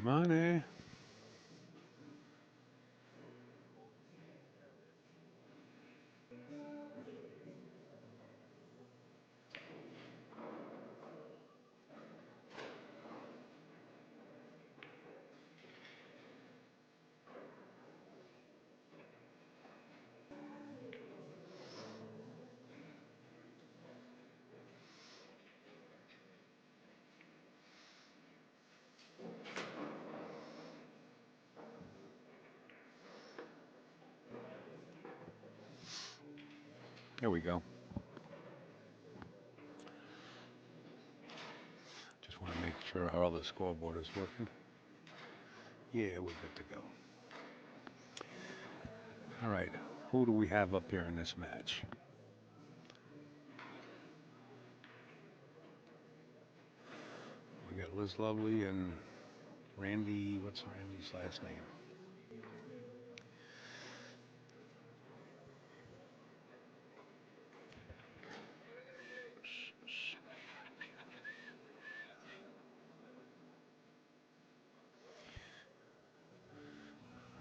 Money. There we go. Just want to make sure our other scoreboard is working. Yeah, we're good to go. All right. Who do we have up here in this match? We got Liz Lovely and Randy. What's Randy's last name?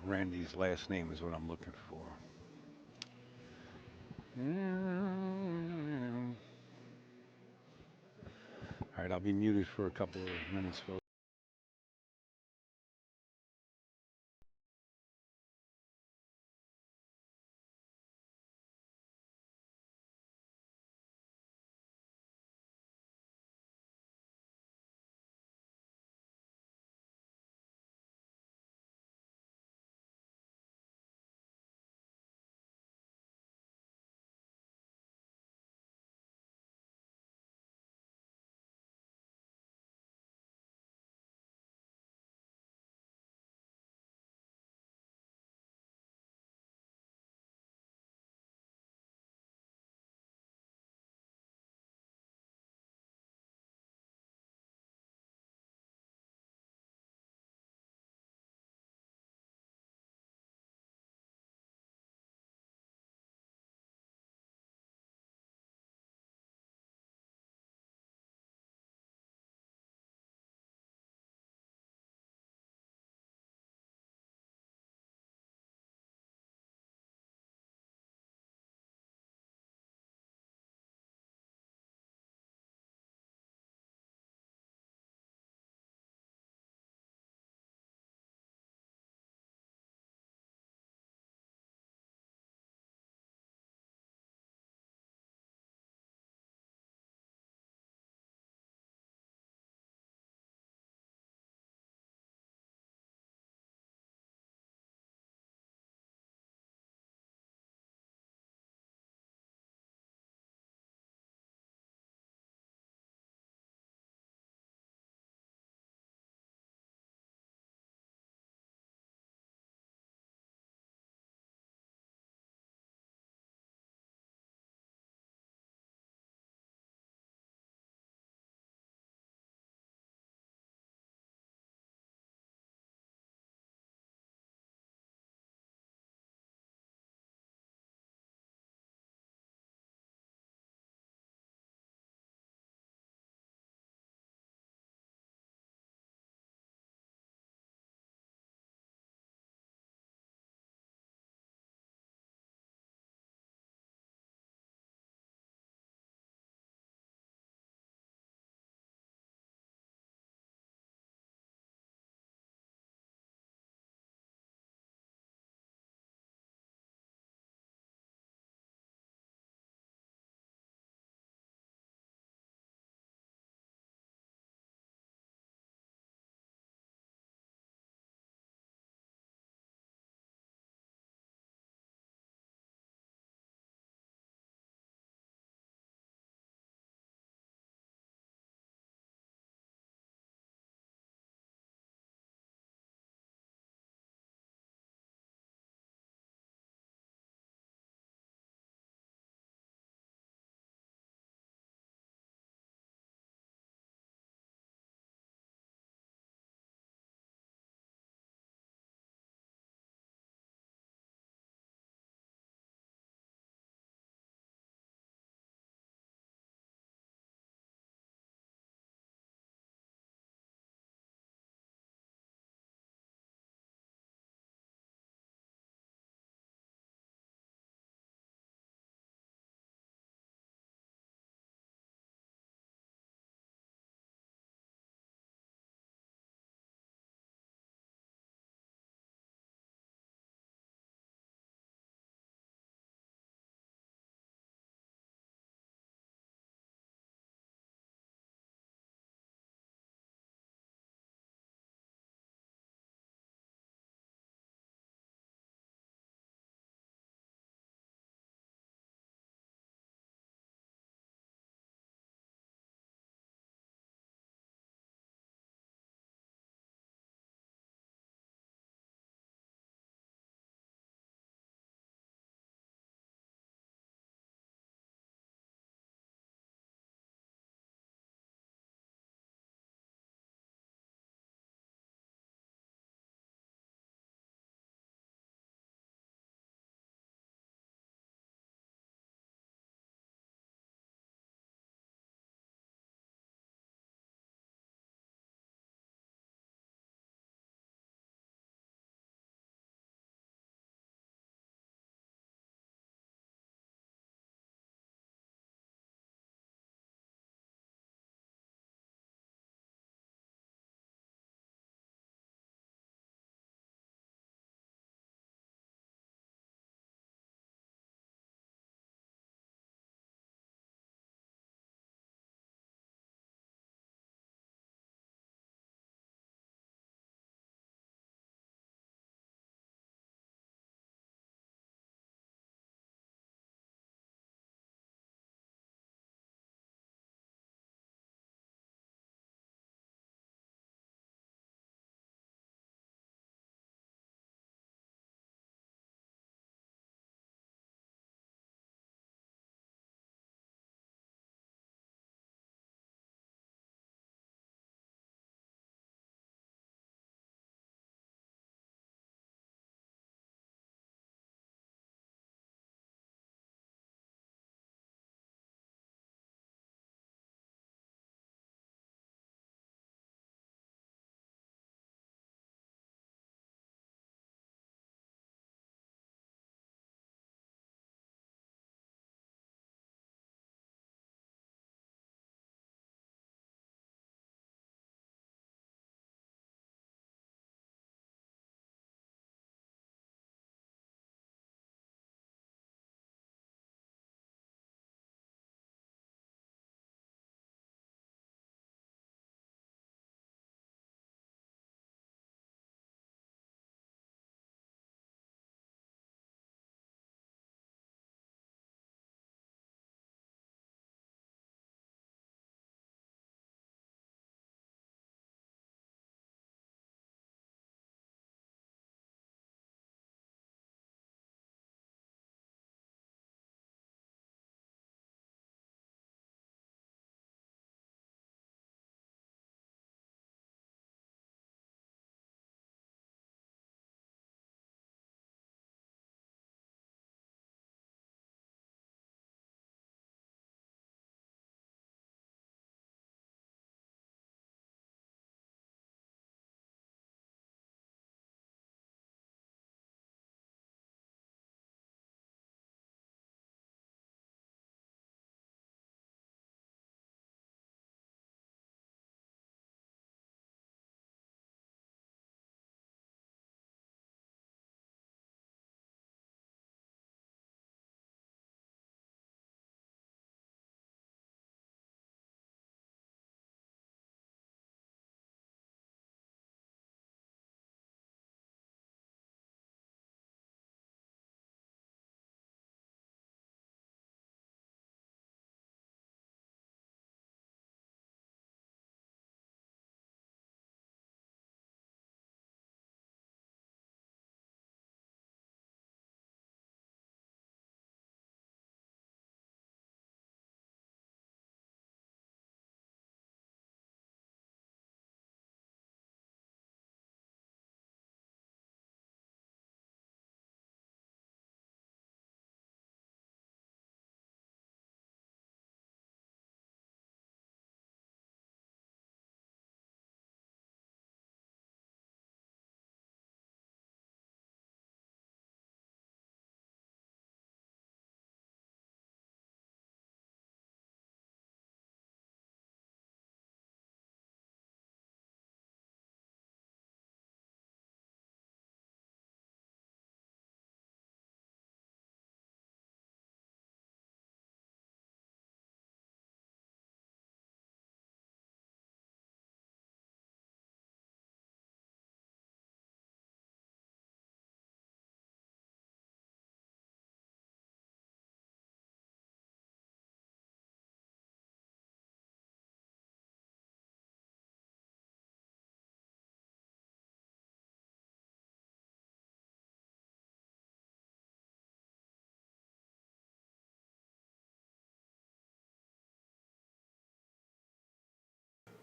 Randy's last name is what I'm looking for. All right, I'll be muted for a couple of minutes, folks.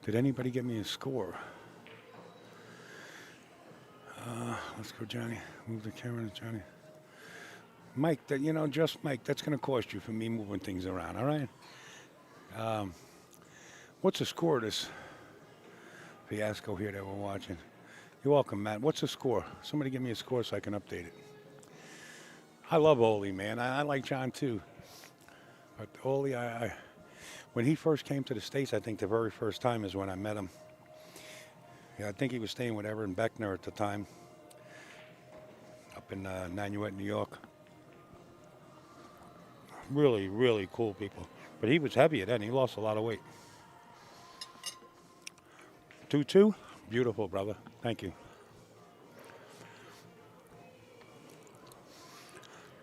Did anybody get me a score? Let's go, Johnny. Move the camera to Johnny. Mike, just Mike, that's going to cost you for me moving things around, all right? What's the score of this fiasco here that we're watching? You're welcome, Matt. What's the score? Somebody give me a score so I can update it. I love Ole, man. I like John, too. But Ole, when he first came to the States, I think the very first time is when I met him. Yeah, I think he was staying with Erin Beckner at the time up in Nanuet, New York. Really, really cool people. But he was heavier then. He lost a lot of weight. 2-2? Beautiful, brother. Thank you.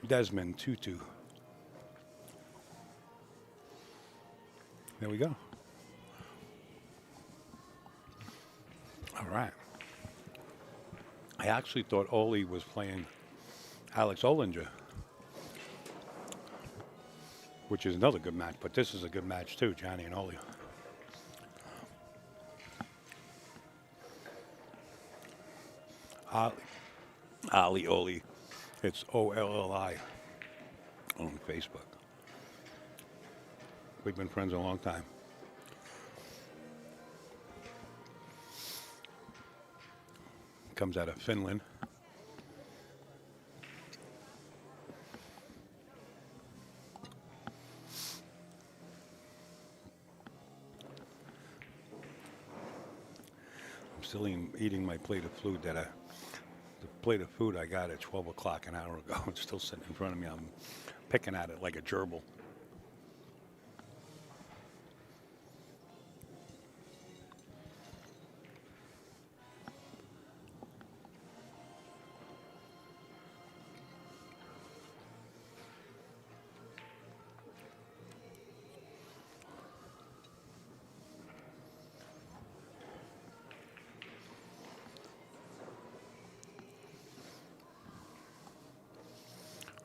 Desmond, 2-2. There we go. All right. I actually thought Ole was playing Alex Olinger, which is another good match, but this is a good match too, Johnny and Ole. Ali Ole. It's OLLI on Facebook. We've been friends a long time. Comes out of Finland. I'm still eating my plate of food the plate of food I got at 12 o'clock an hour ago. It's still sitting in front of me. I'm picking at it like a gerbil.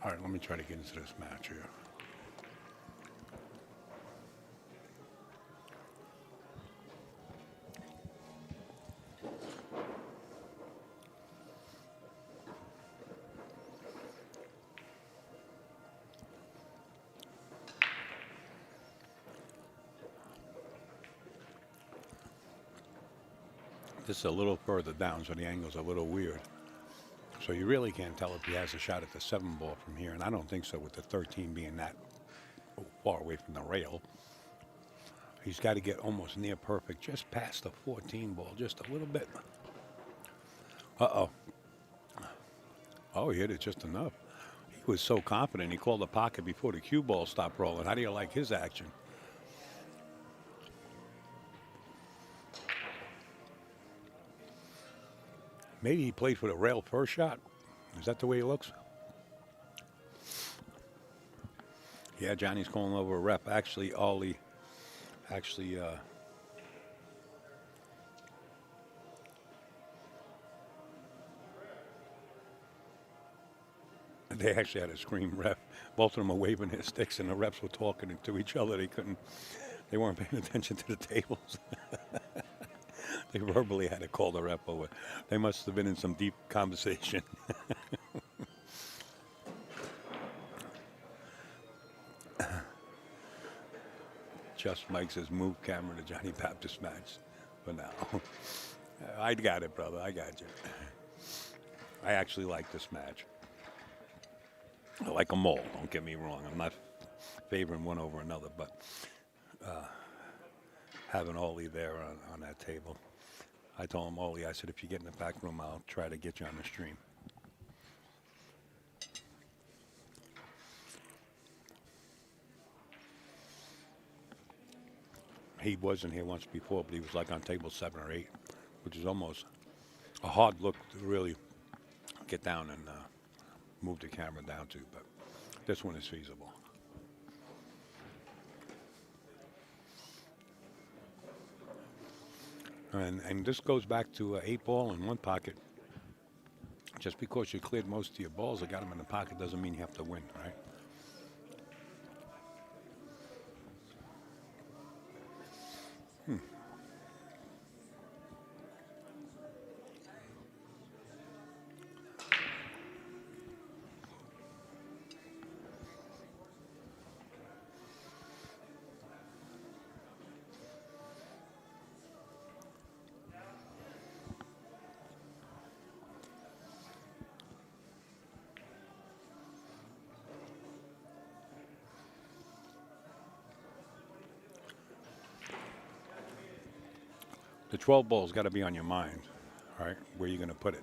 All right, let me try to get into this match here. This is a little further down, so the angle's a little weird. So you really can't tell if he has a shot at the 7 ball from here, and I don't think so with the 13 being that far away from the rail. He's got to get almost near perfect, just past the 14 ball, just a little bit. Uh-oh. Oh, he hit it just enough. He was so confident. He called the pocket before the cue ball stopped rolling. How do you like his action? Maybe he played for the rail first shot. Is that the way he looks? Yeah, Johnny's calling over a rep. Actually, Ollie, they actually had a scream ref. Both of them were waving their sticks, and the reps were talking to each other. They weren't paying attention to the tables. They verbally had to call the rep over. They must have been in some deep conversation. Just Mike says, move camera to Johnny Baptist match for now. I got it, brother. I got you. I actually like this match. I like them all. Don't get me wrong. I'm not favoring one over another, but having Ole there on that table. I told him, Ole, I said, if you get in the back room, I'll try to get you on the stream. He wasn't here once before, but he was like on table 7 or 8, which is almost a hard look to really get down and move the camera down to, but this one is feasible. And this goes back to 8 ball in one pocket. Just because you cleared most of your balls and got them in the pocket doesn't mean you have to win, right? The 12 ball's got to be on your mind, all right? Where you're going to put it.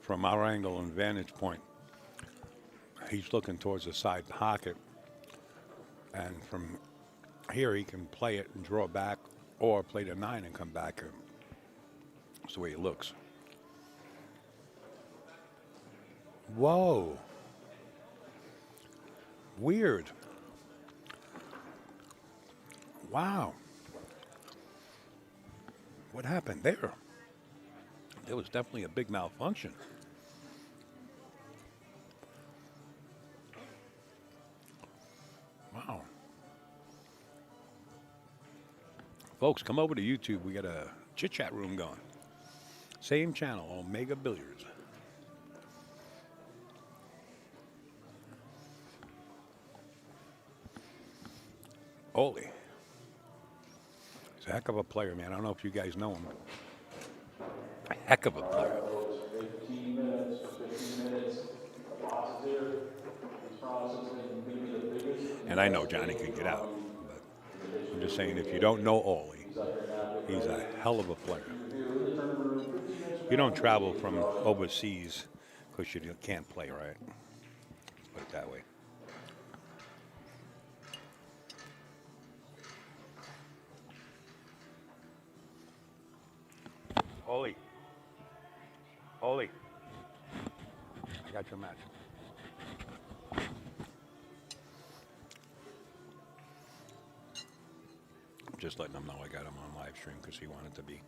From our angle and vantage point, he's looking towards the side pocket, and from here he can play it and draw back, or play the 9 and come back. That's the way it looks. Whoa. Weird. Wow. What happened there? There was definitely a big malfunction. Wow. Folks, come over to YouTube. We got a chit chat room going. Same channel, Omega Billiards. Ole. He's a heck of a player, man. I don't know if you guys know him. A heck of a player. 15 minutes. 15 minutes. The box is there. These promises going to be the biggest. And I know Johnny could get out, but I'm just saying, if you don't know Ole, he's a hell of a player. You don't travel from overseas because you can't play, right? Let's put it that way. Ole. Ole. I got your match. Just letting him know I got him on live stream because he wanted to be.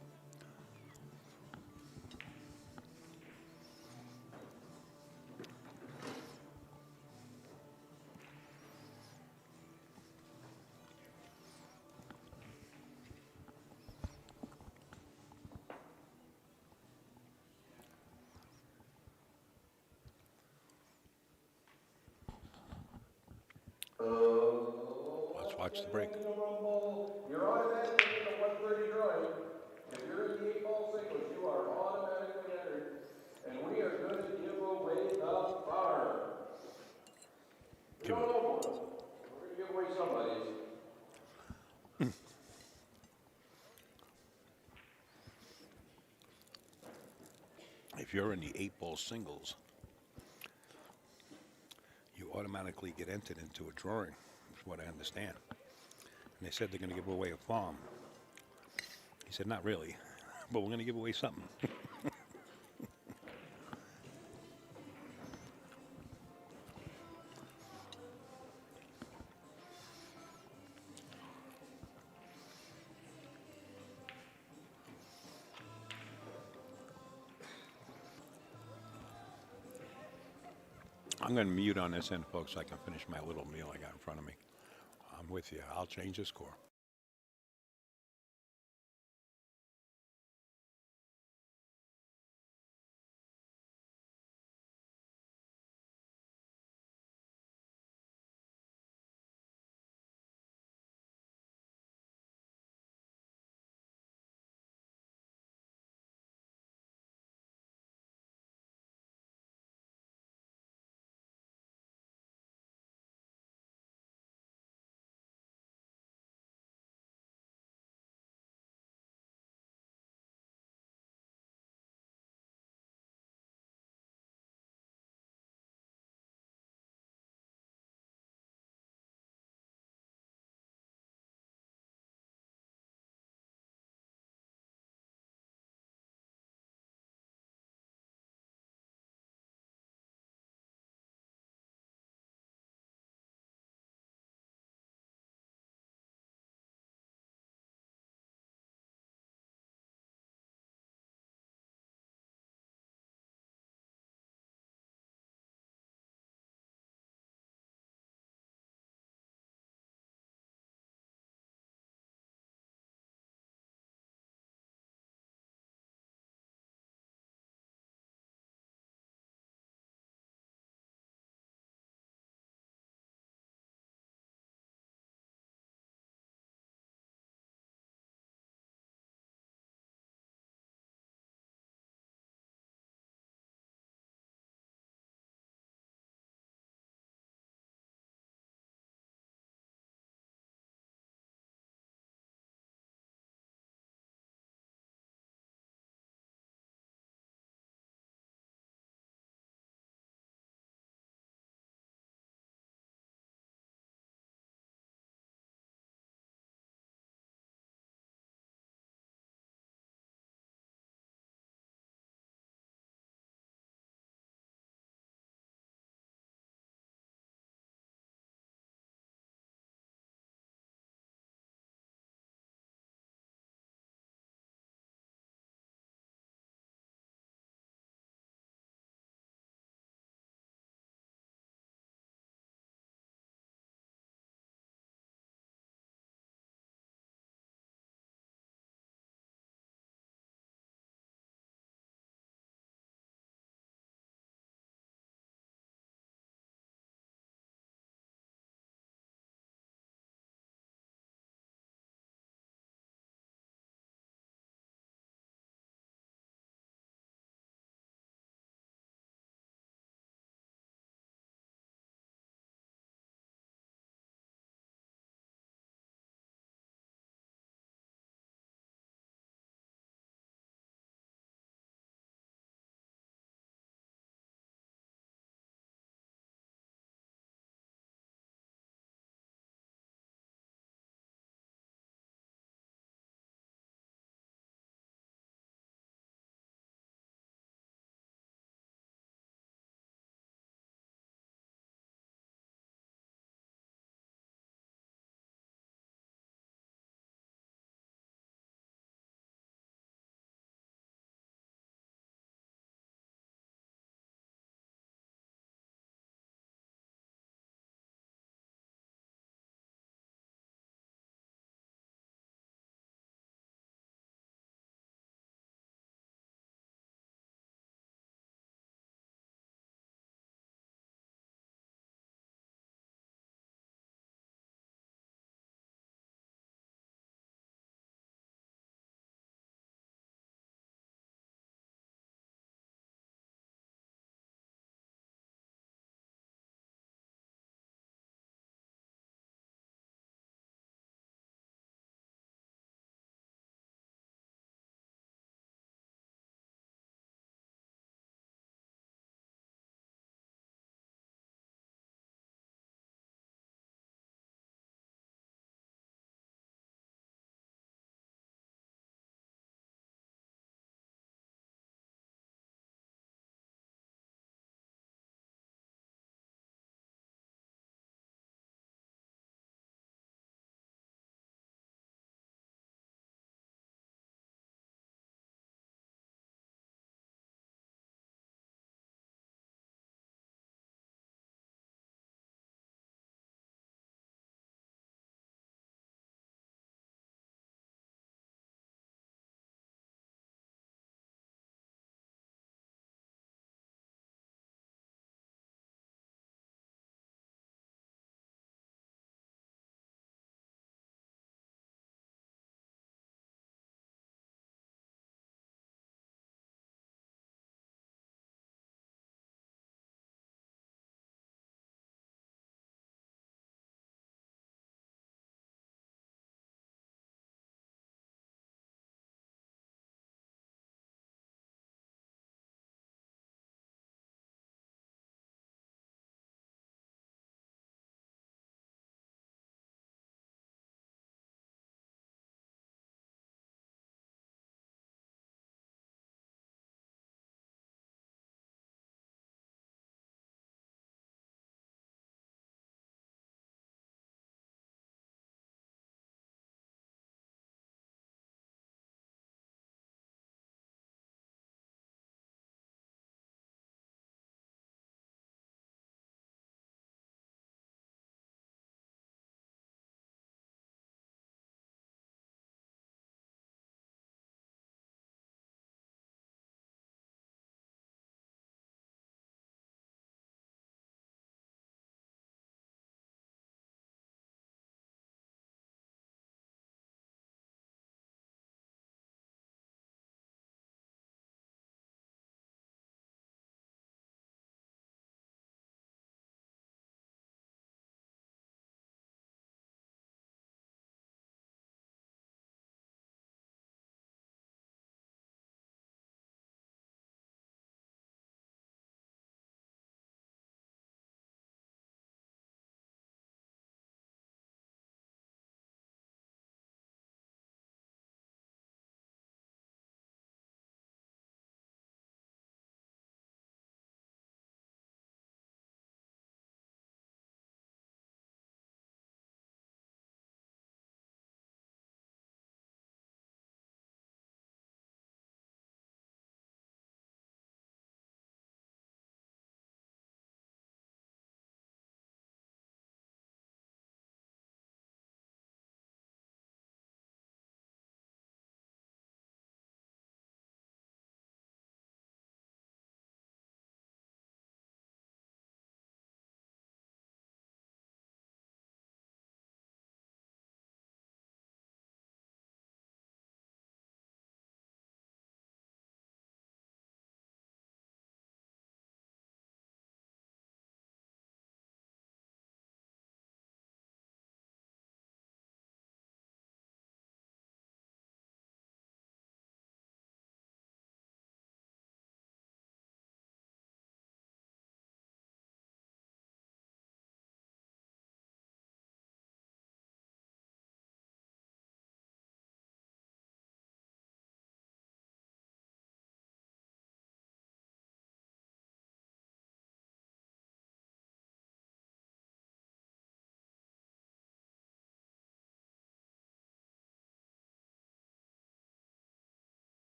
Let's watch the break. You're automatically in the 130 drawing. If you're in the 8-ball singles, you are automatically entered. And we are going to give away the farm. We don't know one. We're going to give away somebody's. If you're in the 8-ball singles, you automatically get entered into a drawing, is what I understand. And they said they're going to give away a farm. He said, not really, but we're going to give away something. I'm going to mute on this end, folks, so I can finish my little meal I got in front of me. I'm with you. I'll change the score.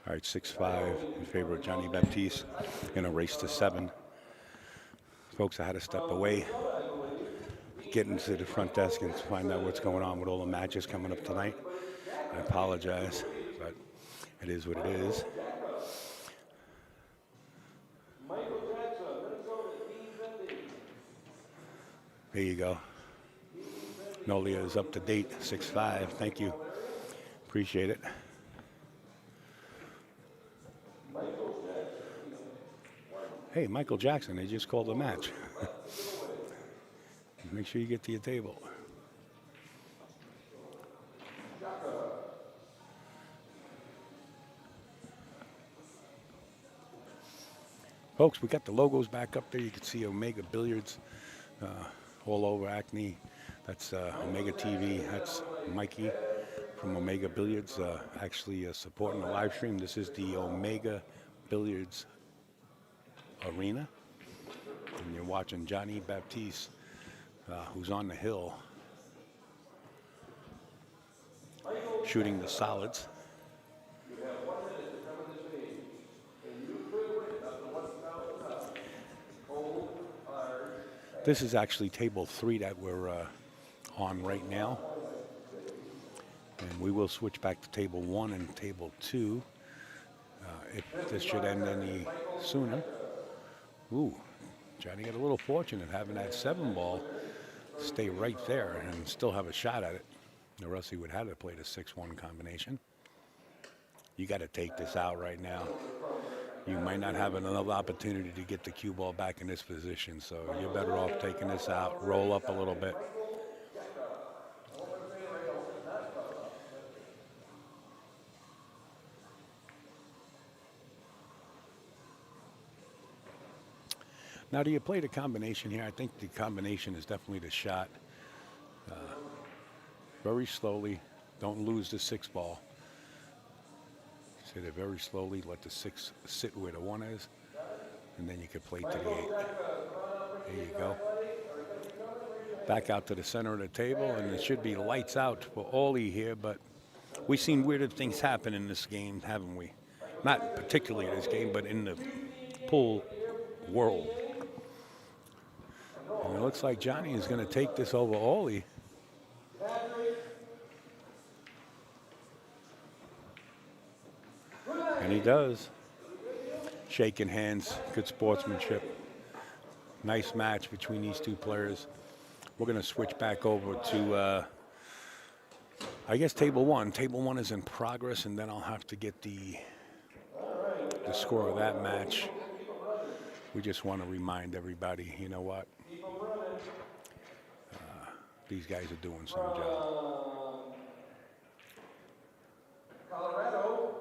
All right, 6-5 in favor of Johnny Baptiste in a race to 7. Folks, I had to step away, get into the front desk and find out what's going on with all the matches coming up tonight. I apologize, but it is what it is. There you go. Nolia is up to date, 6-5. Thank you. Appreciate it. Hey, Michael Jackson, they just called a match. Make sure you get to your table. Folks, we got the logos back up there. You can see Omega Billiards all over Acme. That's Omega TV. That's Mikey from Omega Billiards, actually supporting the live stream. This is the Omega Billiards Arena. And you're watching Johnny Baptiste, who's on the hill, shooting the solids. This is actually table 3 that we're on right now. And we will switch back to table 1 and table 2 if this should end any sooner. Ooh, Johnny got a little fortunate having that 7-ball stay right there and still have a shot at it. Or else he would have to play the 6-1 combination. You got to take this out right now. You might not have another opportunity to get the cue ball back in this position, so you're better off taking this out, roll up a little bit. Now, do you play the combination here? I think the combination is definitely the shot. Very slowly. Don't lose the 6-ball. Hit it very slowly. Let the 6 sit where the 1 is. And then you can play to the 8. There you go. Back out to the center of the table. And it should be lights out for Ollie here. But we've seen weirder things happen in this game, haven't we? Not particularly in this game, but in the pool world. And it looks like Johnny is going to take this over Ollie. And he does. Shaking hands, good sportsmanship. Nice match between these two players. We're going to switch back over to, I guess, table 1. Table 1 is in progress, and then I'll have to get the score of that match. We just want to remind everybody, you know what? These guys are doing some job. Colorado.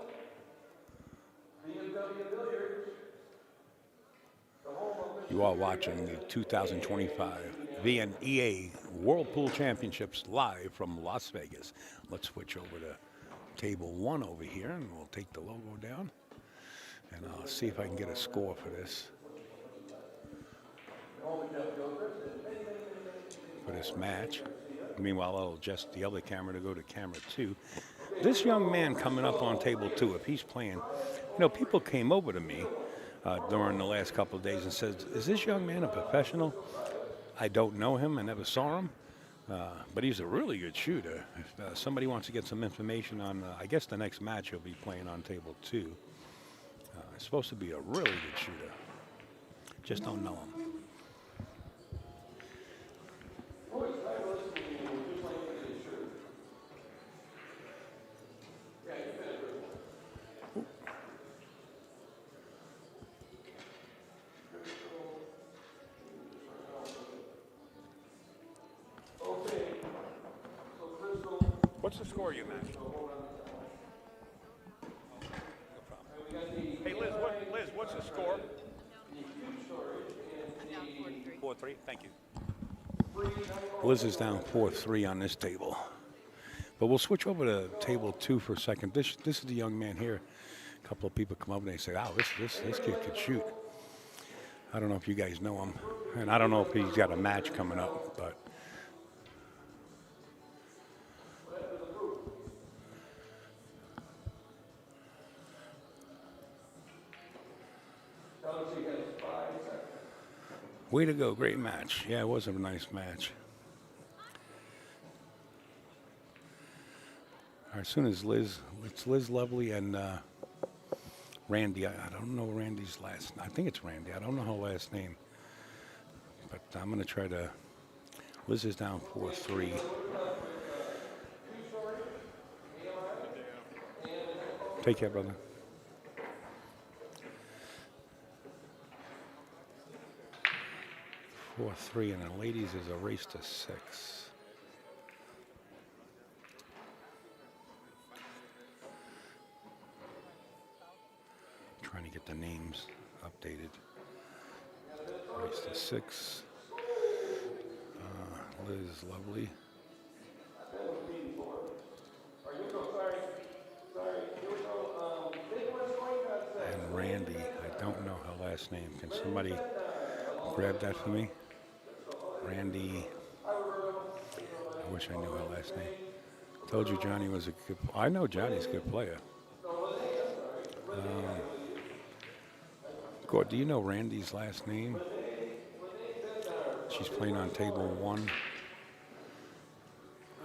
You are watching the 2025 VNEA World Pool Championships live from Las Vegas. Let's switch over to table 1 over here, and we'll take the logo down. And I'll see if I can get a score for this. For this match. Meanwhile, I'll adjust the other camera to go to camera 2. This young man coming up on table 2, if he's playing, you know, people came over to me during the last couple of days and said, is this young man a professional? I don't know him. I never saw him. But he's a really good shooter. If somebody wants to get some information on, I guess the next match he'll be playing on table 2. He's supposed to be a really good shooter. Just don't know him. What's the score you matched? No problem. Hey, Liz, what's the score? 4-3. Thank you. Liz is down 4-3 on this table. But we'll switch over to table 2 for a second. This is the young man here. A couple of people come up and they say, "Oh, this kid could shoot." I don't know if you guys know him, and I don't know if he's got a match coming up, but. Way to go. Great match. Yeah, it was a nice match. All right, as soon as it's Liz Lovely and Randy. I don't know Randy's last. I think it's Randy. I don't know her last name. But I'm going to try to. Liz is down 4-3. Take care, brother. 4-3, and the ladies is a race to 6. Trying to get the names updated. Race to 6. Liz Lovely. And Randy. I don't know her last name. Can somebody grab that for me? Randy. I wish I knew her last name. Told you Johnny was a good. I know Johnny's a good player. Gord, do you know Randy's last name? She's playing on table 1.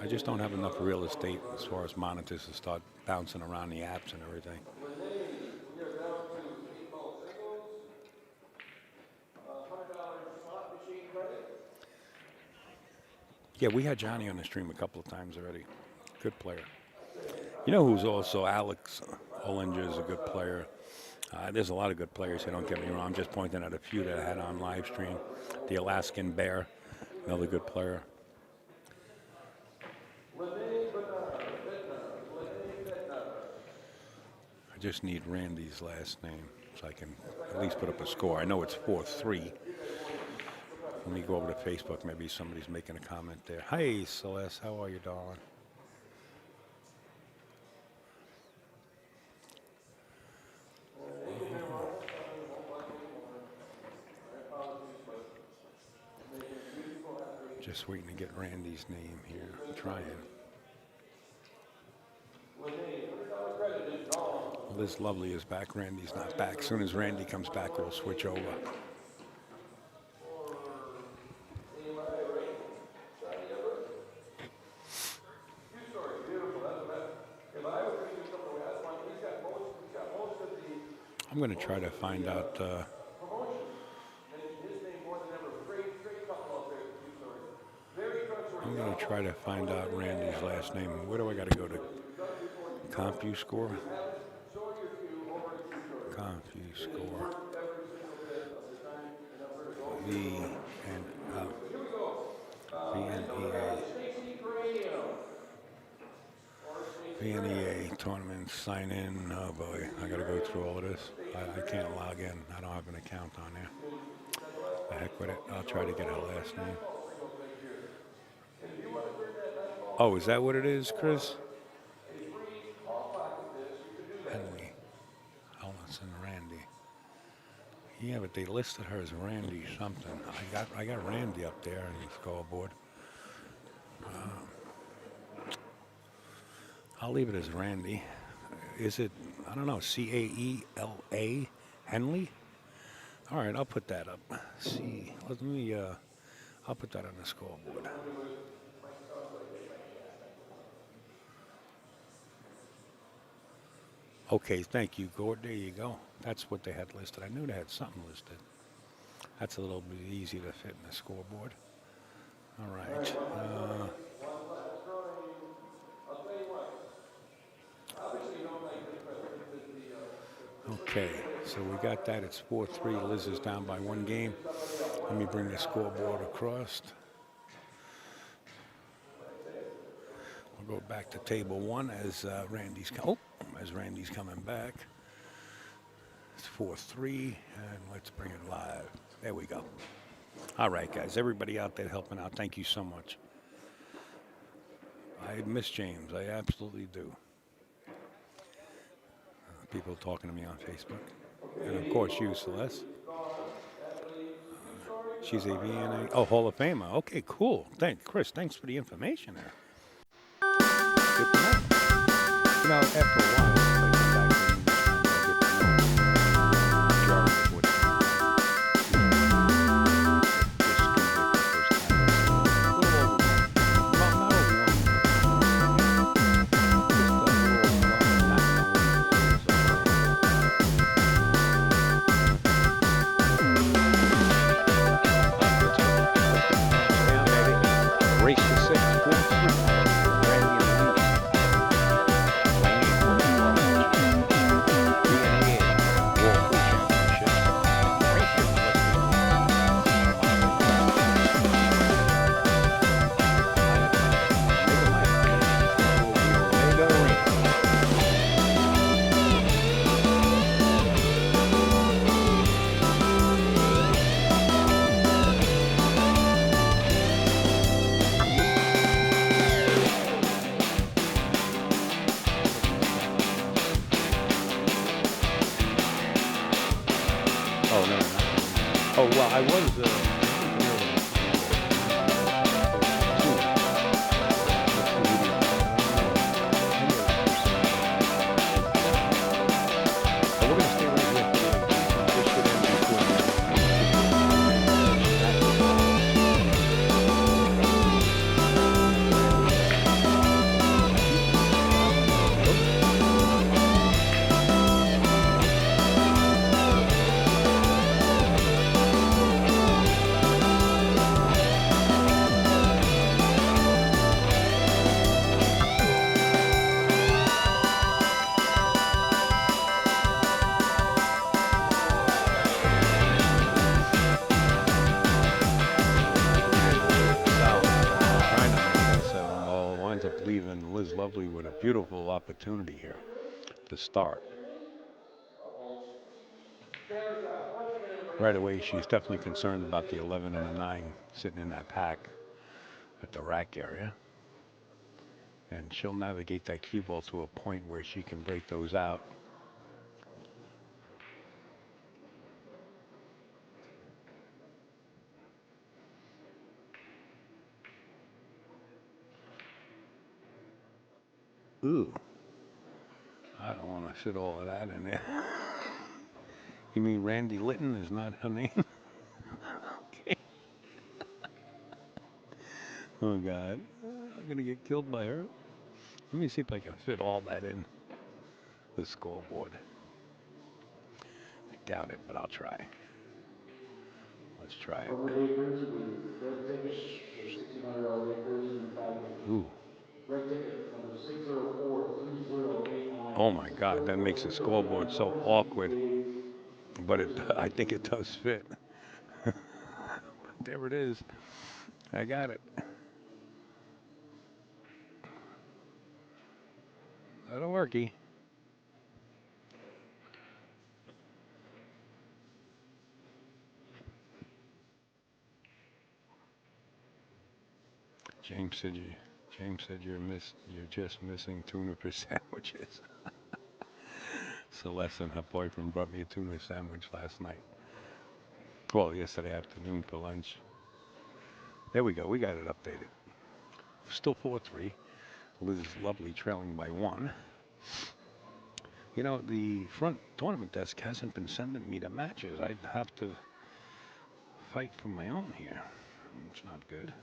I just don't have enough real estate as far as monitors to start bouncing around the apps and everything. Yeah, we had Johnny on the stream a couple of times already. Good player. You know who's also Alex Ollinger is a good player. There's a lot of good players here, don't get me wrong. I'm just pointing out a few that I had on live stream. The Alaskan Bear, another good player. I just need Randy's last name so I can at least put up a score. I know it's 4-3. Let me go over to Facebook. Maybe somebody's making a comment there. Hey, Celeste, how are you, darling? Just waiting to get Randy's name here. I'm trying. Liz Lovely is back. Randy's not back. As soon as Randy comes back, we'll switch over. I'm going to try to find out. I'm going to try to find out Randy's last name. Where do I got to go to? CompuScore. CompuScore. VNEA tournament sign in. Oh boy, I got to go through all of this. I can't log in. I don't have an account on there. The heck with it. I'll try to get her last name. Oh, is that what it is, Chris? Henry. Ellison Randy. Yeah, but they listed her as Randy something. I got Randy up there in the scoreboard. I'll leave it as Randy. Is it, I don't know, Caela, Henley? All right, I'll put that up. Let me, I'll put that on the scoreboard. Okay, thank you, Gord. There you go. That's what they had listed. I knew they had something listed. That's a little bit easy to fit in the scoreboard. All right. Okay, so we got that. It's 4-3. Liz is down by 1 game. Let me bring the scoreboard across. We'll go back to table 1 as Randy's coming back. It's 4-3, and let's bring it live. There we go. All right, guys. Everybody out there helping out, thank you so much. I miss James. I absolutely do. People talking to me on Facebook. And, of course, you, Celeste. She's a VNA. Oh, Hall of Famer. Okay, cool. Chris, thanks for the information there. Good to know. You know, after a while, I come back and get to know the majority of what Oh well, I was. But we're gonna stay right here for the push it in before trying to make it 7 ball winds up leaving Liz Lovely with a beautiful opportunity here to start. Right away, she's definitely concerned about the 11 and the 9 sitting in that pack at the rack area. And she'll navigate that cue ball to a point where she can break those out. Ooh, I don't want to fit all of that in there. You mean Randy Litton is not her name? Okay. Oh God, I'm gonna get killed by her. Let me see if I can fit all that in the scoreboard. I doubt it, but I'll try. Let's try it. Over acres, the red ticket, the $1,600 acres in the package. Ooh. Red ticket number 6043089. Oh my God, that makes the scoreboard so awkward. But I think it does fit. There it is. I got it. That'll worky. James said you. James said you're just missing tuna for sandwiches. Celeste and her boyfriend brought me a tuna sandwich last night. Well, yesterday afternoon for lunch. There we go. We got it updated. Still 4-3. Liz is Lovely trailing by 1. You know, the front tournament desk hasn't been sending me the matches. I'd have to fight for my own here. It's not good.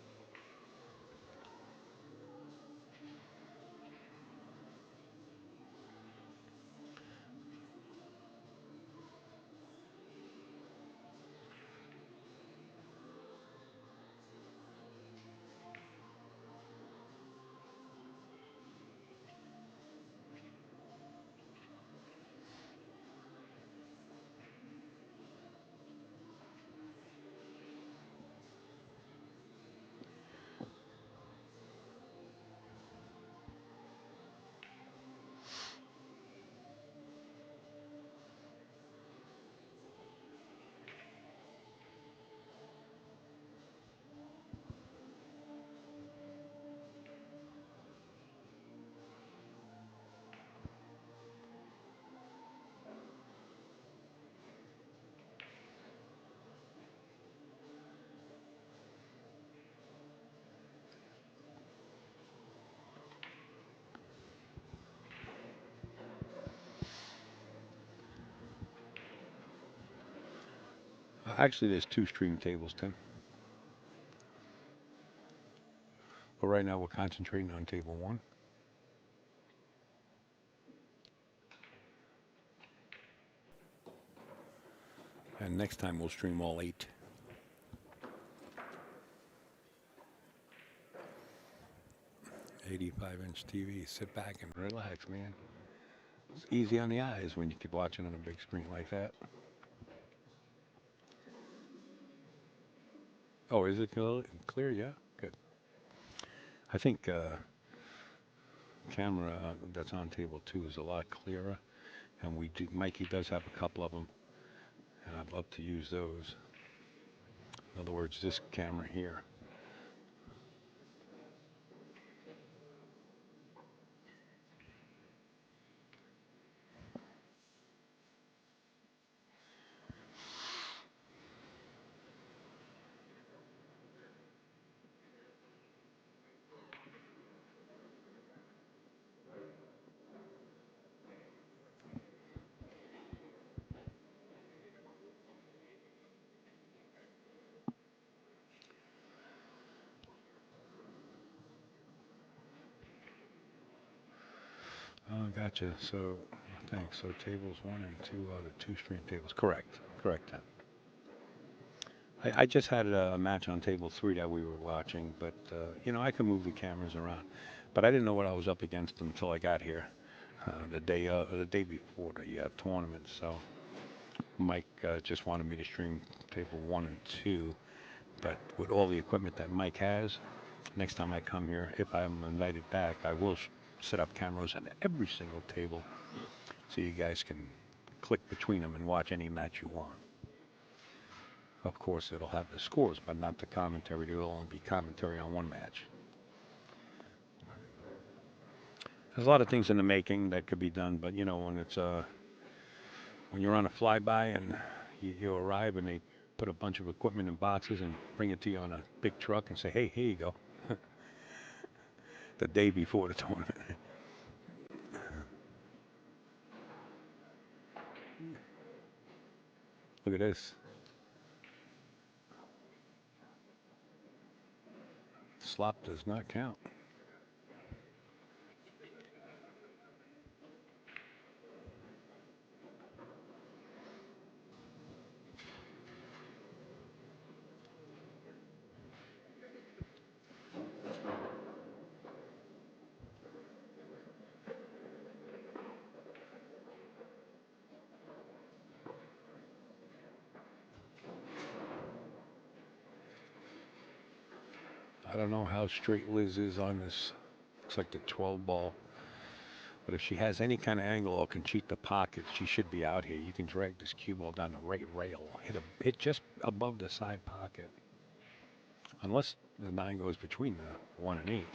Actually, there's 2 stream tables, Tim. But right now we're concentrating on table 1. And next time we'll stream all 8. $85-inch TV. Sit back and relax, man. It's easy on the eyes when you keep watching on a big screen like that. Oh, is it clear? Yeah, good. I think camera that's on table 2 is a lot clearer, and Mikey does have a couple of them, and I'd love to use those. In other words, this camera here. Oh, gotcha. So, thanks. So tables one and two are the two stream tables. Correct. Correct. Then. I just had a match on table three that we were watching, but you know I can move the cameras around, but I didn't know what I was up against until I got here the day before the tournament. So Mike just wanted me to stream table one and two, but with all the equipment that Mike has, next time I come here, if I'm invited back, I will set up cameras on every single table so you guys can click between them and watch any match you want. Of course, it'll have the scores, but not the commentary. There will only be commentary on one match. There's a lot of things in the making that could be done, but you know, when you're on a flyby and you arrive and they put a bunch of equipment in boxes and bring it to you on a big truck and say, "Hey, here you go," the day before the tournament. Look at this. Slop does not count. I don't know how straight Liz is on this. Looks like the 12 ball. But if she has any kind of angle or can cheat the pocket, she should be out here. You can drag this cue ball down the right rail, hit just above the side pocket. Unless the 9 goes between the 1 and 8.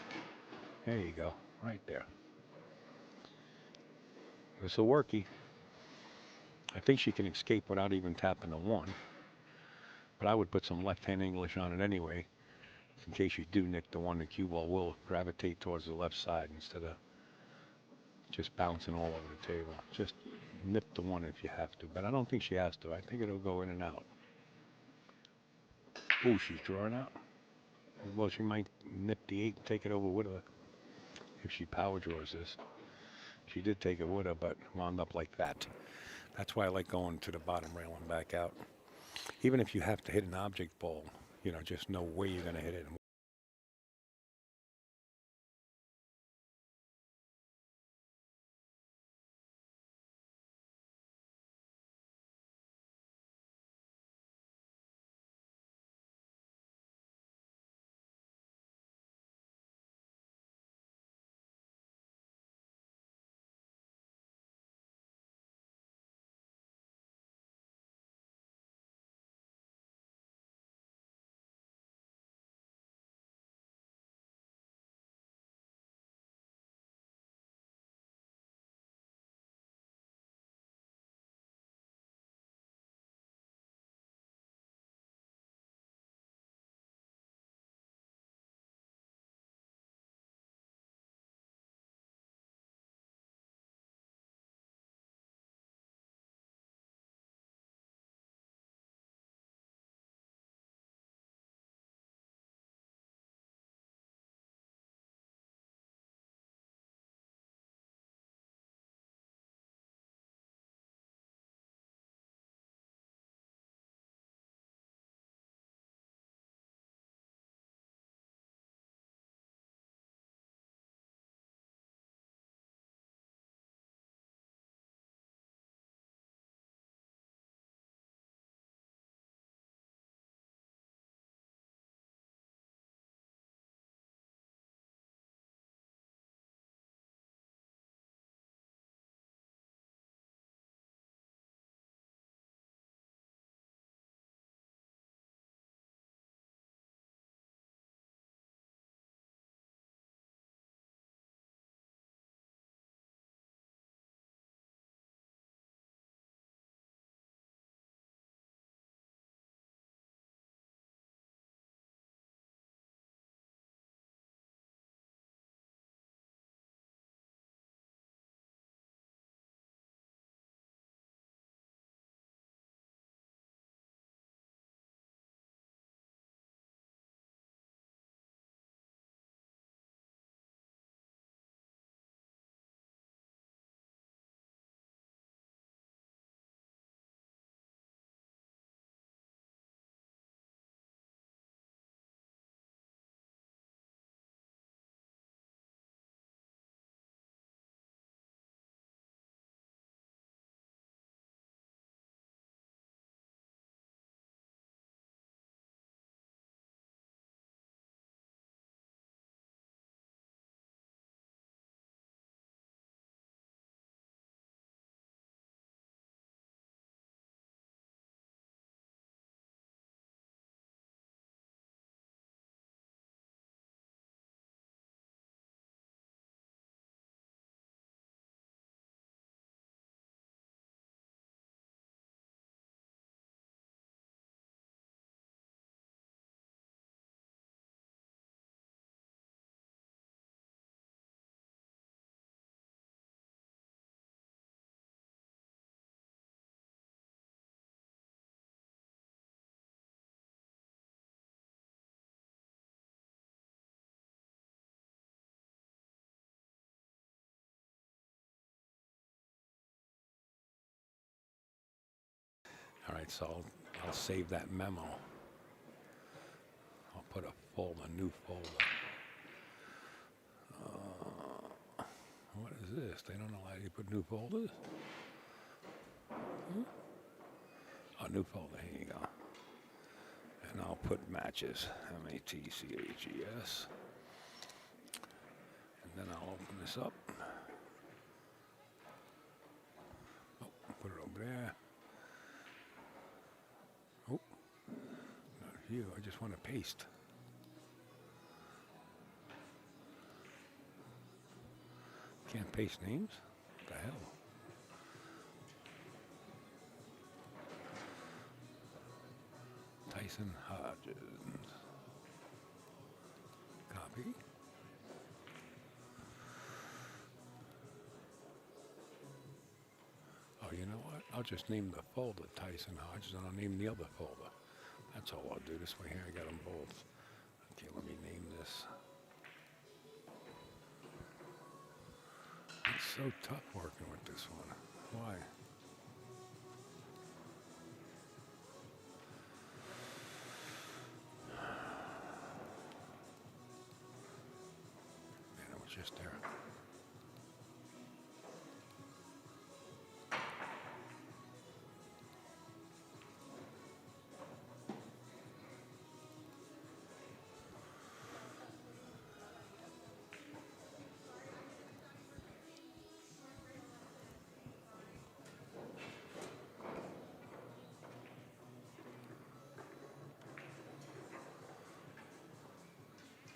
There you go, right there. This will worky. I think she can escape without even tapping the 1. But I would put some left-hand English on it anyway, in case you do nick the 1. The cue ball will gravitate towards the left side instead of just bouncing all over the table. Just nip the 1 if you have to, but I don't think she has to. I think it'll go in and out. Oh, she's drawing out. Well, she might nip the 8 and take it over with her if she power draws this. She did take it with her, but wound up like that. That's why I like going to the bottom rail and back out. Even if you have to hit an object ball, you know, just know where you're going to hit it and right, so I'll save that memo. I'll put a folder, new folder. What is this? They don't allow you to put new folders? Huh? Oh, new folder, here you go. And I'll put matches, M-A-T-C-H-E-S. And then I'll open this up. Oh, put it over there. Oh, not you, I just want to paste. Can't paste names? What the hell? Tyson Hodges. Copy. Oh, you know what? I'll just name the folder Tyson Hodges, and I'll name the other folder. That's all I'll do. This way here, I got them both. Okay, let me name this. It's so tough working with this one. Why? Man, it was just there.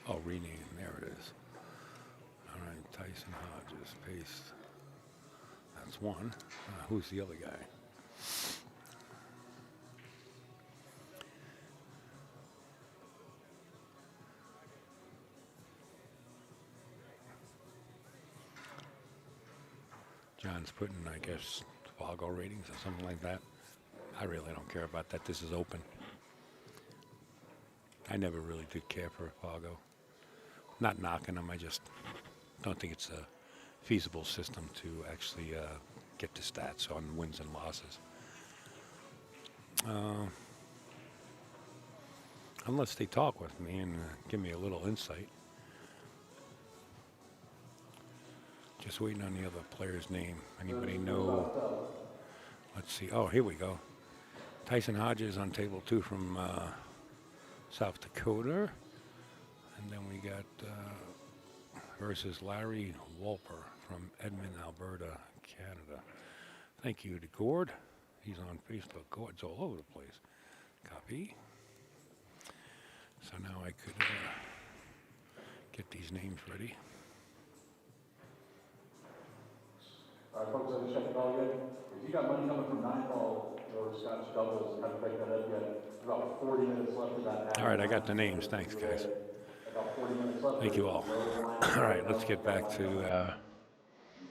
Oh, rename. There it is. All right, Tyson Hodges. Paste. That's one. Who's the other guy? John's putting, I guess, Fargo ratings or something like that. I really don't care about that. This is open. I never really did care for Fargo. Not knocking them. I just don't think it's a feasible system to actually get the stats on wins and losses. Unless they talk with me and give me a little insight. Just waiting on the other player's name. Anybody know? Let's see. Oh, here we go. Tyson Hodges on table 2 from South Dakota. And then we got versus Larry Wolper from Edmond, Alberta, Canada. Thank you to Gord. He's on Facebook. Gord's all over the place. Copy. So now I could get these names ready. All right, folks, I just checked it all again. If you got money coming from 9 ball or Scotch doubles, haven't picked that up yet. About 40 minutes left of that. All right, I got the names. Thanks, guys. About 40 minutes left. Thank you all. All right, let's get back to. You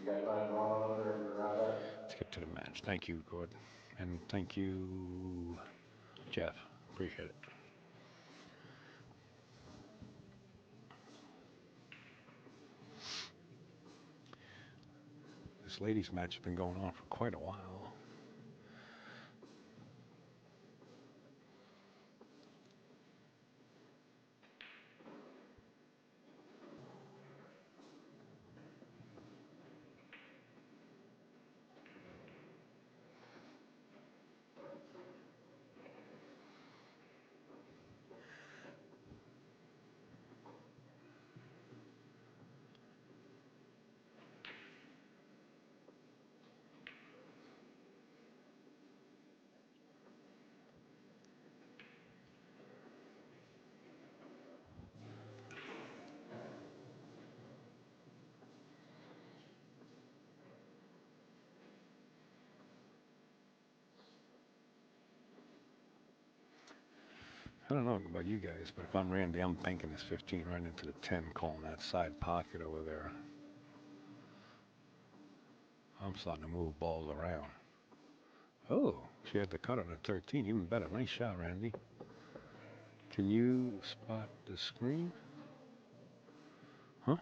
got time to run on it or wrap that? Let's get to the match. Thank you, Gord, and thank you, Jeff. Appreciate it. This ladies' match has been going on for quite a while. I don't know about you guys, but if I'm Randy, I'm banking this 15 right into the 10, calling that side pocket over there. I'm starting to move balls around. Oh, she had the cut on a 13. Even better. Nice shot, Randy. Can you spot the screen? Huh?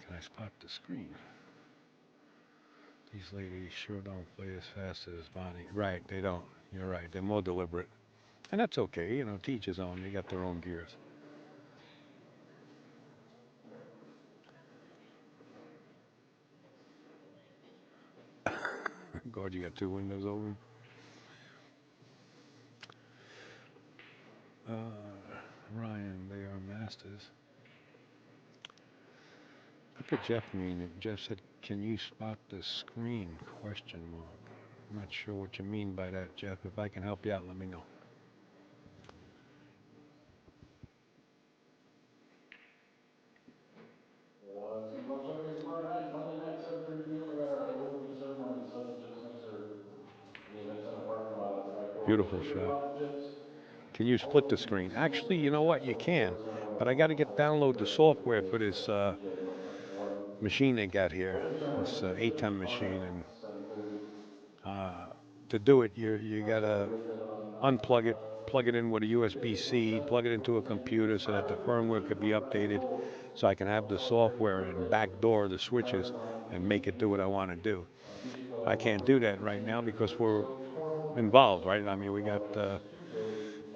Can I spot the screen? These ladies sure don't play as fast as Bonnie. Right, they don't. You're right. They're more deliberate. And that's okay. You know, to each his own. They got their own gears. God, you got two windows open. Ryan, they are masters. Look at Jeff mean. Jeff said, "Can you spot the screen?" Question mark. I'm not sure what you mean by that, Jeff. If I can help you out, let me know. What's going on, okay, tomorrow night, Monday night, 7:30 p.m. We got our award ceremony, so just next to the event center parking lot at the back door. Beautiful Three shot. prizes. Can you split the screen? Actually, you know what? You can, but I got to get download the software for this machine they got here. This 810 machine, and 7:30. to do it, you gotta unplug it, plug it in with a USB-C, plug it into a computer so that the firmware could be updated, so I can have the software and backdoor the switches and make it do what I want to do. I can't do that right now because we're involved, right? I mean, we got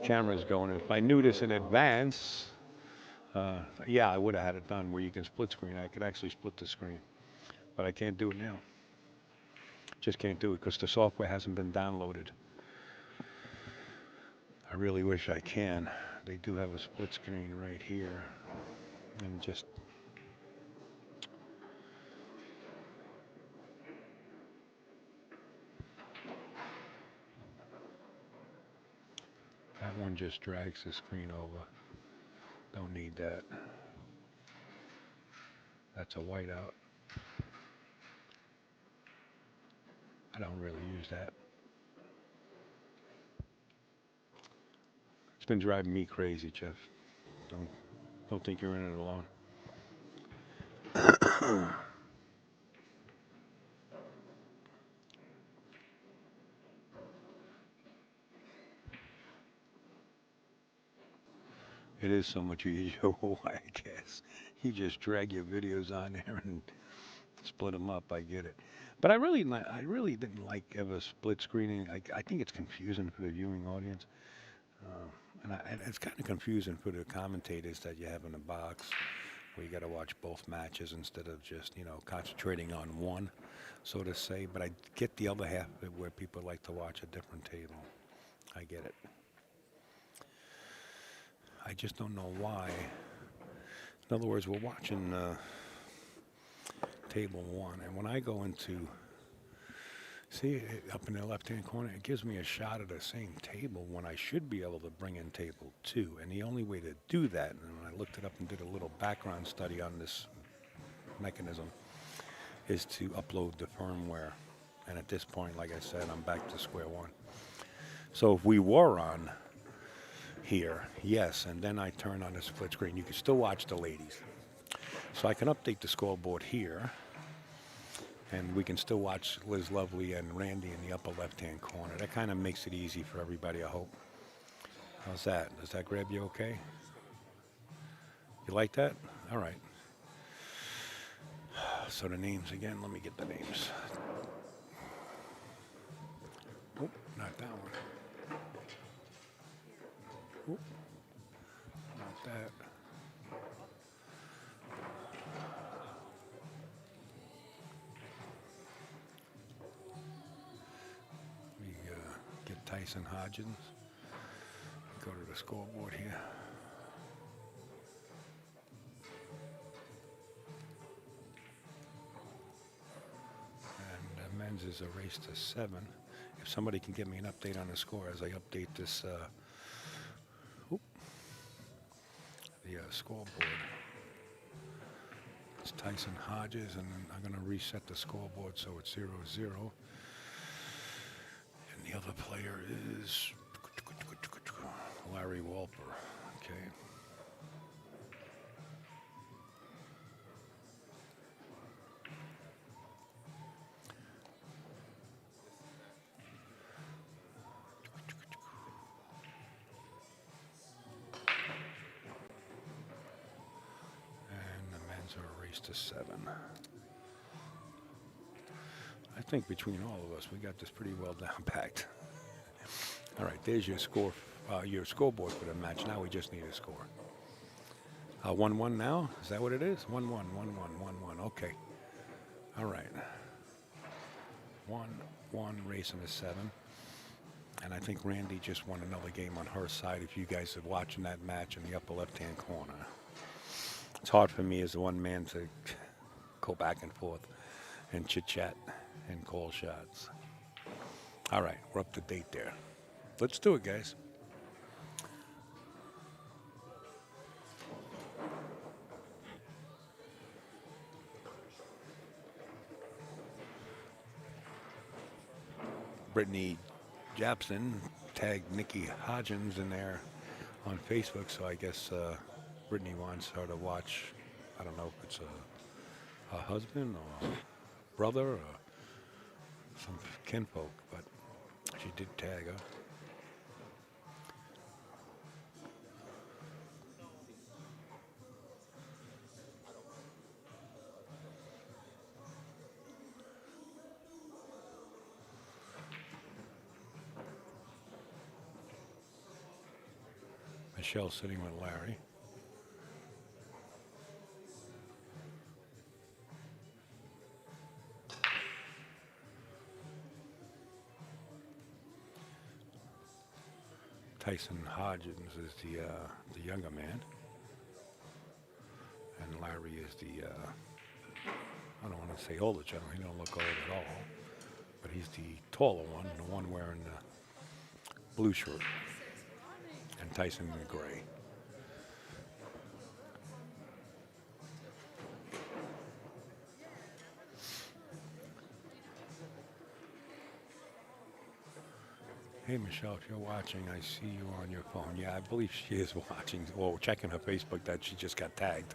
cameras going. If I knew this in advance, yeah, I would have had it done where you can split screen. I could actually split the screen, but I can't do it now. Just can't do it because the software hasn't been downloaded. I really wish I can. They do have a split screen right here, and just that one just drags the screen over. Don't need that. That's a whiteout. I don't really use that. It's been driving me crazy, Jeff. Don't don't think you're in it alone. It is so much easier. I guess you just drag your videos on there and split them up. I get it, but I really didn't like ever split screening. I think it's confusing for the viewing audience, and it's kind of confusing for the commentators that you have in the box, where you got to watch both matches instead of just concentrating on one, so to say. But I get the other half of it where people like to watch a different table. I get it. I just don't know why. In other words, we're watching table one, and when I go into see it up in the left-hand corner, it gives me a shot at the same table when I should be able to bring in table two. And the only way to do that, and when I looked it up and did a little background study on this mechanism, is to upload the firmware. And at this point, like I said, I'm back to square one. So if we were on here, yes, and then I turn on the split screen, you can still watch the ladies. So I can update the scoreboard here, and we can still watch Liz Lovely and Randy in the upper left-hand corner. That kind of makes it easy for everybody, I hope. How's that? Does that grab you okay? You like that? All right. So the names again, let me get the names. Oh, not that one. Oh, not that. We get Tyson Hodgins. Go to the scoreboard here. And the men's is a race to 7. If somebody can give me an update on the score as I update this, the scoreboard. It's Tyson Hodges, and I'm going to reset the scoreboard so it's 0-0. And the other player is Larry Walper. Okay. And the men's are a race to 7. think between all of us, we got this pretty well down packed. All right, there's your score, your scoreboard for the match. Now we just need a score. 1-1 now? Is that what it is? 1-1, 1-1, 1-1. Okay. All right. 1-1, racing to 7. And I think Randy just won another game on her side if you guys are watching that match in the upper left-hand corner. It's hard for me as a one man to go back and forth and chit-chat and call shots. All right, we're up to date there. Let's do it, guys. Brittany Japson tagged Nikki Hodgins in there on Facebook, so I guess Brittany wants her to watch. I don't know if it's a husband or brother or some kinfolk, but she did tag her. Michelle sitting with Larry. Tyson Hodgins is the younger man, and Larry is the I don't want to say older gentleman. He don't look old at all, but he's the taller one, the one wearing the blue shirt, and Tyson in the gray. Hey, Michelle, if you're watching, I see you on your phone. Yeah, I believe she is watching, or checking her Facebook that she just got tagged.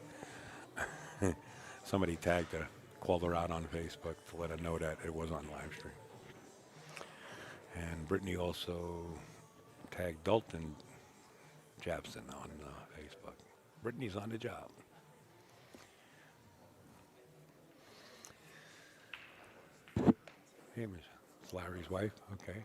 Somebody tagged her, called her out on Facebook to let her know that it was on live stream. And Brittany also tagged Dalton Japson on Facebook. Brittany's on the job. Hey, Michelle. It's Larry's wife. Okay.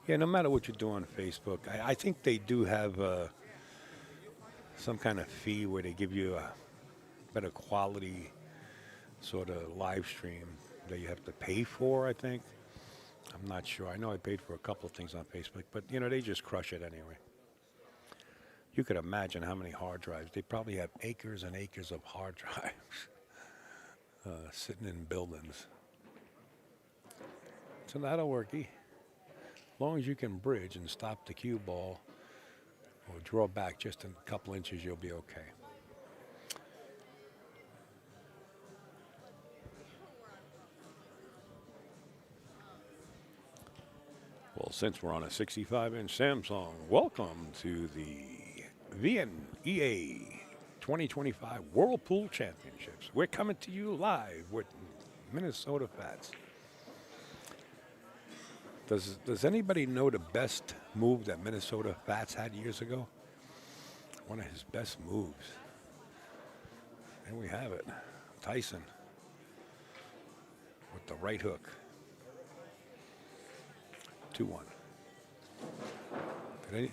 Yeah, no matter what you do on Facebook, I think they do have some kind of fee where they give you a better quality sort of live stream that you have to pay for, I think. I'm not sure. I know I paid for a couple of things on Facebook, but they just crush it anyway. You could imagine how many hard drives. They probably have acres and acres of hard drives sitting in buildings. So that'll work. As long as you can bridge and stop the cue ball or draw back just a couple inches, you'll be okay. Well, since we're on a 65-inch Samsung, welcome to the VNEA 2025 Whirlpool Championships. We're coming to you live with Minnesota Fats. Does anybody know the best move that Minnesota Fats had years ago? One of his best moves. And we have it. Tyson with the right hook. 2-1.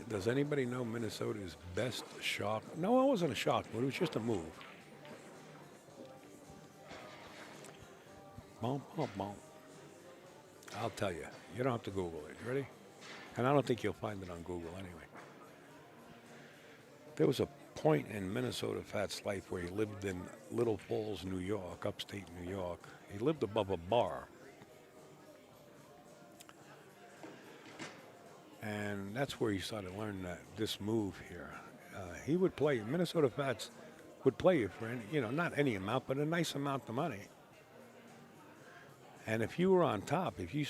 Does anybody know Minnesota's best shock? No, it wasn't a shock move. It was just a move. Bump, bump, bump. I'll tell you. You don't have to Google it. You ready? And I don't think you'll find it on Google anyway. There was a point in Minnesota Fat's life where he lived in Little Falls, New York, upstate New York. He lived above a bar. And that's where he started learning this move here. He would play, Minnesota Fats would play you for, not any amount, but a nice amount of money. And if you were on top, if you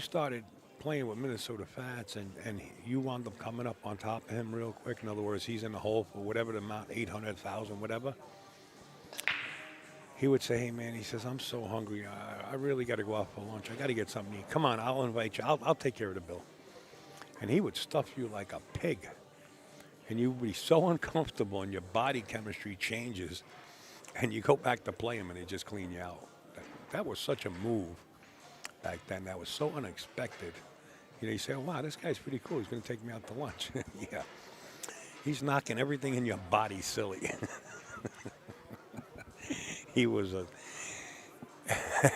started playing with Minnesota Fats and you wound up coming up on top of him real quick, in other words, he's in the hole for whatever the amount, 800,000, whatever, he would say, hey, man, he says, I'm so hungry. I really got to go out for lunch. I got to get something to eat. Come on, I'll invite you. I'll take care of the bill. And he would stuff you like a pig. And you would be so uncomfortable and your body chemistry changes. And you go back to play him and they just clean you out. That was such a move back then. That was so unexpected. You say, oh, wow, this guy's pretty cool. He's going to take me out to lunch. Yeah. He's knocking everything in your body silly. He was a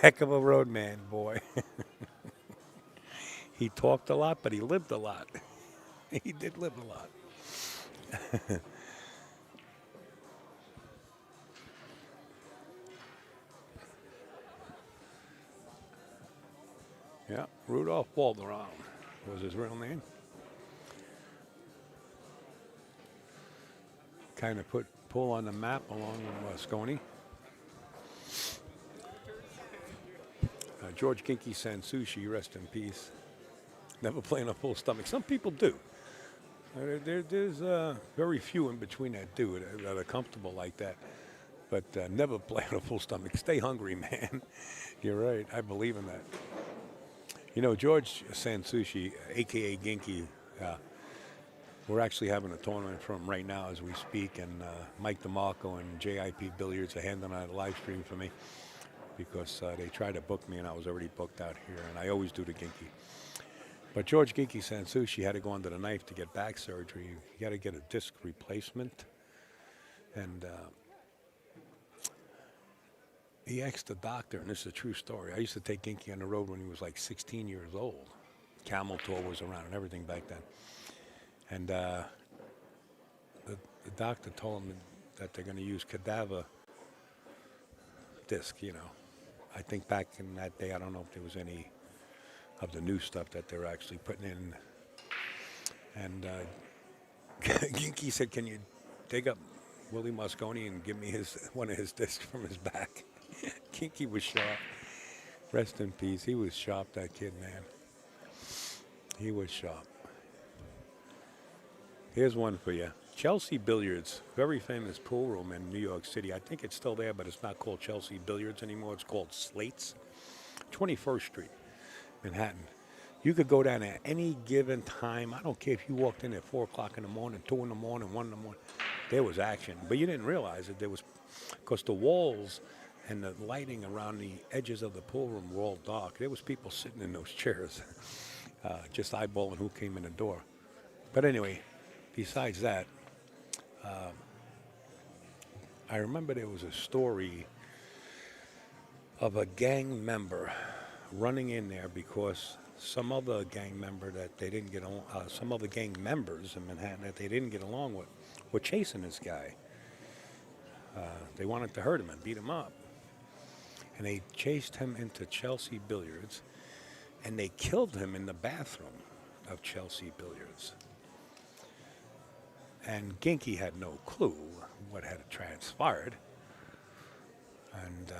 heck of a road man, boy. He talked a lot, but he lived a lot. He did live a lot. Yeah, Rudolph Walderraum was his real name. Kind of pull on the map along with Moscone. George Kinky Sansushi, rest in peace. Never playing a full stomach. Some people do. There's very few in between that do that are comfortable like that. But never play on a full stomach. Stay hungry, man. You're right. I believe in that. George Sansushi, a.k.a. Ginky, we're actually having a tournament for him right now as we speak. And Mike DeMarco and JIP Billiards are handing out a live stream for me, because they tried to book me and I was already booked out here, and I always do the Ginky. But George Ginky Sansushi had to go under the knife to get back surgery. He had to get a disc replacement. And he asked the doctor, and this is a true story. I used to take Ginky on the road when he was like 16 years old. Camel Tour was around and everything back then. And the doctor told him that they're going to use cadaver disc, I think back in that day, I don't know if there was any of the new stuff that they're actually putting in. And Ginky said, can you dig up Willie Moscone and give me one of his discs from his back? Ginky was sharp. Rest in peace. He was sharp, that kid, man. He was sharp. Here's one for you. Chelsea Billiards, very famous pool room in New York City. I think it's still there, but it's not called Chelsea Billiards anymore. It's called Slates. 21st Street, Manhattan. You could go down at any given time. I don't care if you walked in at 4 o'clock in the morning, 2 in the morning, 1 in the morning. There was action. But you didn't realize it. There was, because the walls and the lighting around the edges of the pool room were all dark. There was people sitting in those chairs, just eyeballing who came in the door. But anyway, besides that, I remember there was a story of a gang member running in there because some other gang member that they didn't get along, some other gang members in Manhattan that they didn't get along with, were chasing this guy. They wanted to hurt him and beat him up. And they chased him into Chelsea Billiards, and they killed him in the bathroom of Chelsea Billiards. And Ginky had no clue what had transpired. And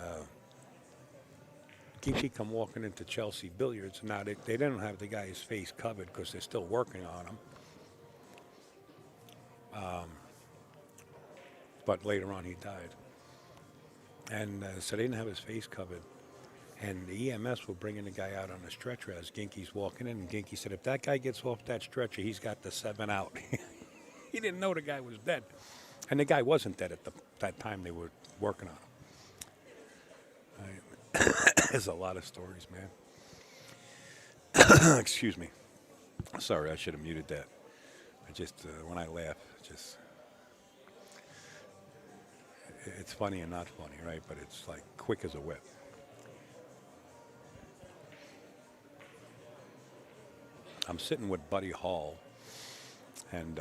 Ginky come walking into Chelsea Billiards. Now, they didn't have the guy's face covered because they're still working on him. But later on, he died. And so they didn't have his face covered. And the EMS were bringing the guy out on a stretcher as Ginky's walking in. And Ginky said, if that guy gets off that stretcher, he's got the 7 out. He didn't know the guy was dead. And the guy wasn't dead at that time they were working on him. There's a lot of stories, man. Excuse me. Sorry, I should have muted that. I just, when I laugh, it's funny and not funny, right? But it's like quick as a whip. I'm sitting with Buddy Hall, and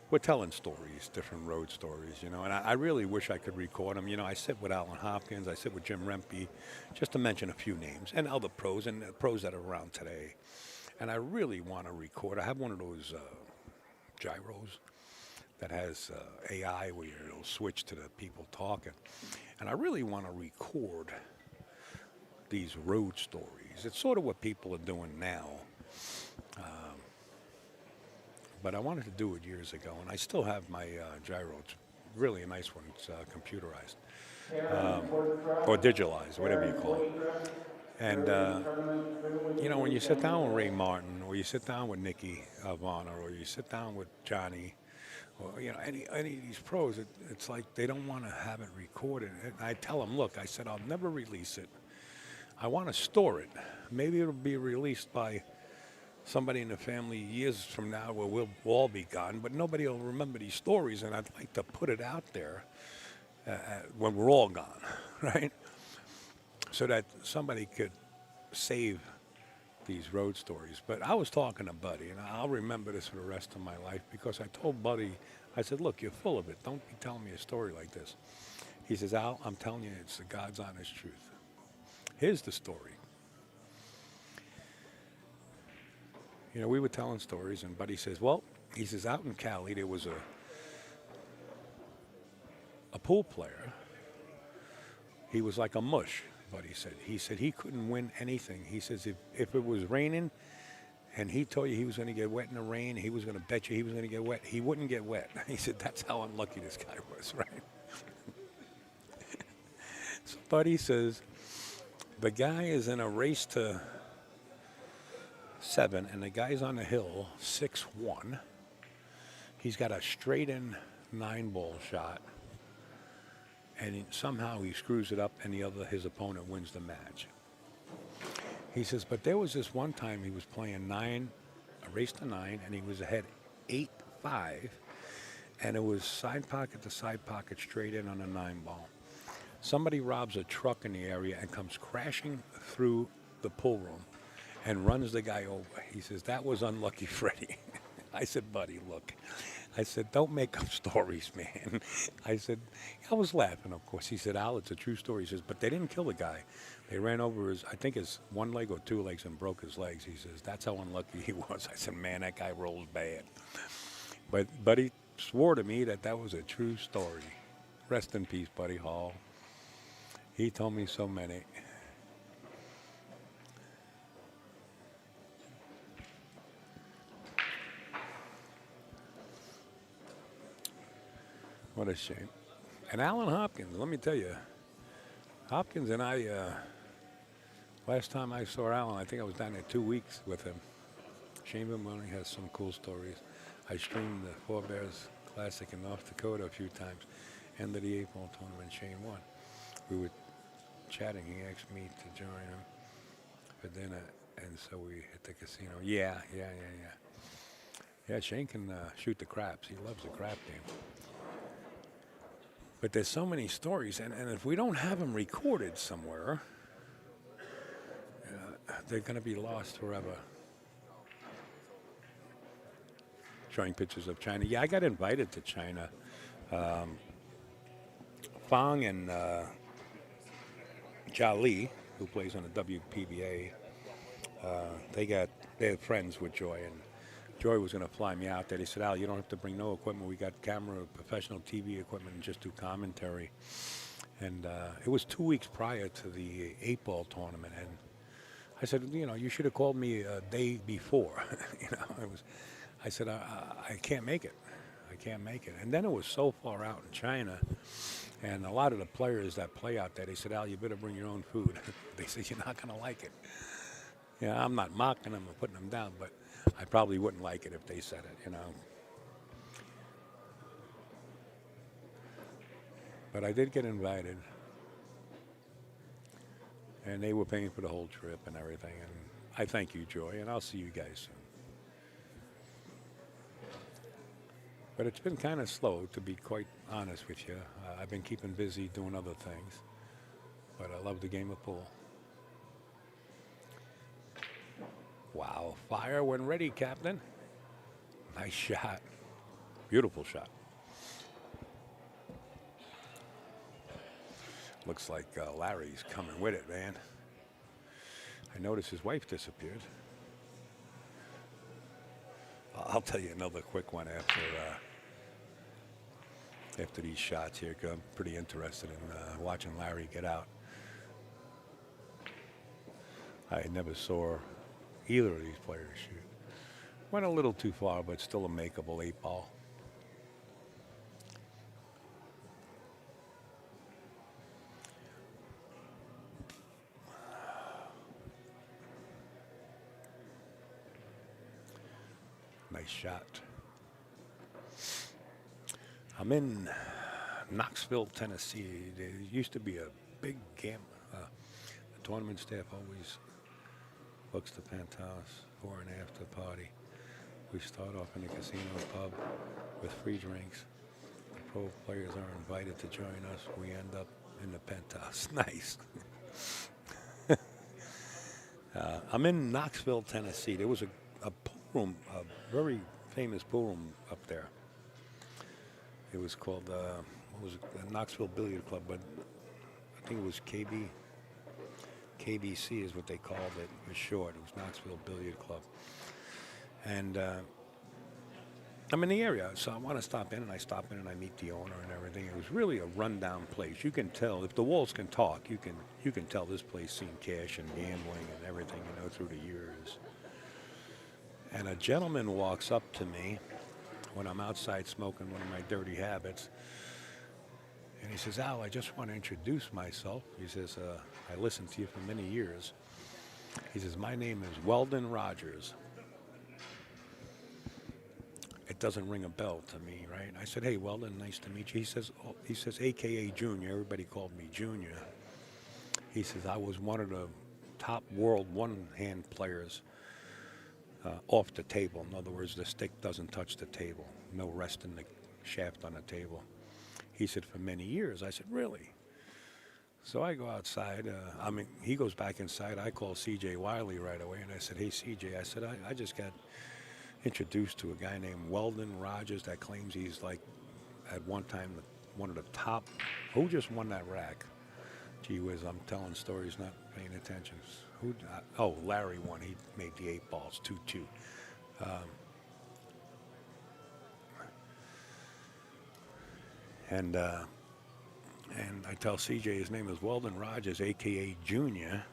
we're telling stories, different road stories, you know, and I really wish I could record them. You know, I sit with Alan Hopkins, I sit with Jim Rempe, just to mention a few names, and other pros, and pros that are around today. And I really want to record. I have one of those gyros that has AI where it'll switch to the people talking. And I really want to record these road stories. It's sort of what people are doing now. But I wanted to do it years ago, and I still have my gyro. It's really a nice one. It's computerized or digitalized, whatever you call it. And, you know, when you sit down with Ray Martin, or you sit down with Nicky Varner, or you sit down with Johnny, or, you know, any of these pros, it's like they don't want to have it recorded. And I tell them, look, I said, I'll never release it. I want to store it. Maybe it'll be released by somebody in the family years from now where we'll all be gone, but nobody will remember these stories, and I'd like to put it out there when we're all gone, right? So that somebody could save these road stories. But I was talking to Buddy, and I'll remember this for the rest of my life, because I told Buddy, I said, look, you're full of it. Don't be telling me a story like this. He says, Al, I'm telling you, it's the God's honest truth. Here's the story. You know, we were telling stories, and Buddy says, well, he says, out in Cali, there was a pool player. He was like a mush, Buddy said. He said he couldn't win anything. He says if it was raining and he told you he was going to get wet in the rain, he was going to bet you he was going to get wet, he wouldn't get wet. He said that's how unlucky this guy was, right? So Buddy says the guy is in a race to 7, and the guy's on the hill, 6-1. He's got a straight-in 9-ball shot, and somehow he screws it up, and his opponent wins the match. He says, but there was this one time he was playing a race to 9, and he was ahead 8-5, and it was side pocket to side pocket straight in on a 9-ball. Somebody robs a truck in the area and comes crashing through the pool room and runs the guy over. He says, that was unlucky Freddie. I said, Buddy, look. I said, don't make up stories, man. I said, I was laughing, of course. He said, Al, it's a true story. He says, but they didn't kill the guy. They ran over his 1 leg or 2 legs and broke his legs. He says, that's how unlucky he was. I said, man, that guy rolls bad. But Buddy swore to me that was a true story. Rest in peace, Buddy Hall. He told me so many. What a shame. And Alan Hopkins, let me tell you, Hopkins and I, last time I saw Alan, I think I was down there 2 weeks with him. Shane Vermoni has some cool stories. I streamed the Four Bears Classic in North Dakota a few times. End of the 8-ball tournament, Shane won. we were chatting. He asked me to join him for dinner, and so we hit the casino. Yeah. Yeah, Shane can shoot the craps. He loves the crap game. But there's so many stories, and if we don't have them recorded somewhere, they're going to be lost forever. Showing pictures of China. Yeah, I got invited to China. Fang and Jia Li, who plays on the WPBA, they're friends with Joy, and Joy was going to fly me out there. He said, Al, you don't have to bring no equipment. We got camera, professional TV equipment, and just do commentary. And it was 2 weeks prior to the 8-ball tournament, and I said, you should have called me a day before. I said, I can't make it. I can't make it. And then it was so far out in China, and a lot of the players that play out there, they said, Al, you better bring your own food. They said, you're not going to like it. Yeah, I'm not mocking them or putting them down, but I probably wouldn't like it if they said it, But I did get invited, and they were paying for the whole trip and everything. And I thank you, Joy, and I'll see you guys soon. But it's been kind of slow, to be quite honest with you. I've been keeping busy doing other things, but I love the game of pool. Wow, fire when ready, Captain. Nice shot. Beautiful shot. Looks like Larry's coming with it, man. I noticed his wife disappeared. I'll tell you another quick one after these shots here, 'cause I'm pretty interested in watching Larry get out. I never saw either of these players shoot. Went a little too far, but still a makeable 8-ball. Nice shot. I'm in Knoxville, Tennessee. There used to be a big game. The tournament staff always books the penthouse for an after party. We start off in the casino pub with free drinks. The pro players are invited to join us. We end up in the penthouse. Nice. I'm in Knoxville, Tennessee. There was a pool room, a very famous pool room up there. It was called, what was it? The Knoxville Billiard Club, but I think it was KBC is what they called it. It was short. It was Knoxville Billiard Club. And I'm in the area, so I want to stop in, and I stop in and I meet the owner and everything. It was really a rundown place. You can tell, if the walls can talk, you can tell this place seen cash and gambling and everything, through the years. And a gentleman walks up to me when I'm outside smoking one of my dirty habits, and he says, Al, I just want to introduce myself. He says, I listened to you for many years. He says, my name is Weldon Rogers. It doesn't ring a bell to me, right? I said, hey, Weldon, nice to meet you. He says, AKA Junior. Everybody called me Junior. He says, I was one of the top world one-hand players off the table. In other words, the stick doesn't touch the table. No rest in the shaft on the table. He said, for many years. I said, really? So I go outside. He goes back inside. I call C.J. Wiley right away, and I said, hey, C.J., I said, I just got introduced to a guy named Weldon Rogers that claims he's like, at one time, one of the top. Who just won that rack? Gee whiz, I'm telling stories, not paying attention. Larry won. He made the 8 balls, 2-2. And I tell CJ his name is Weldon Rogers, a.k.a. Junior.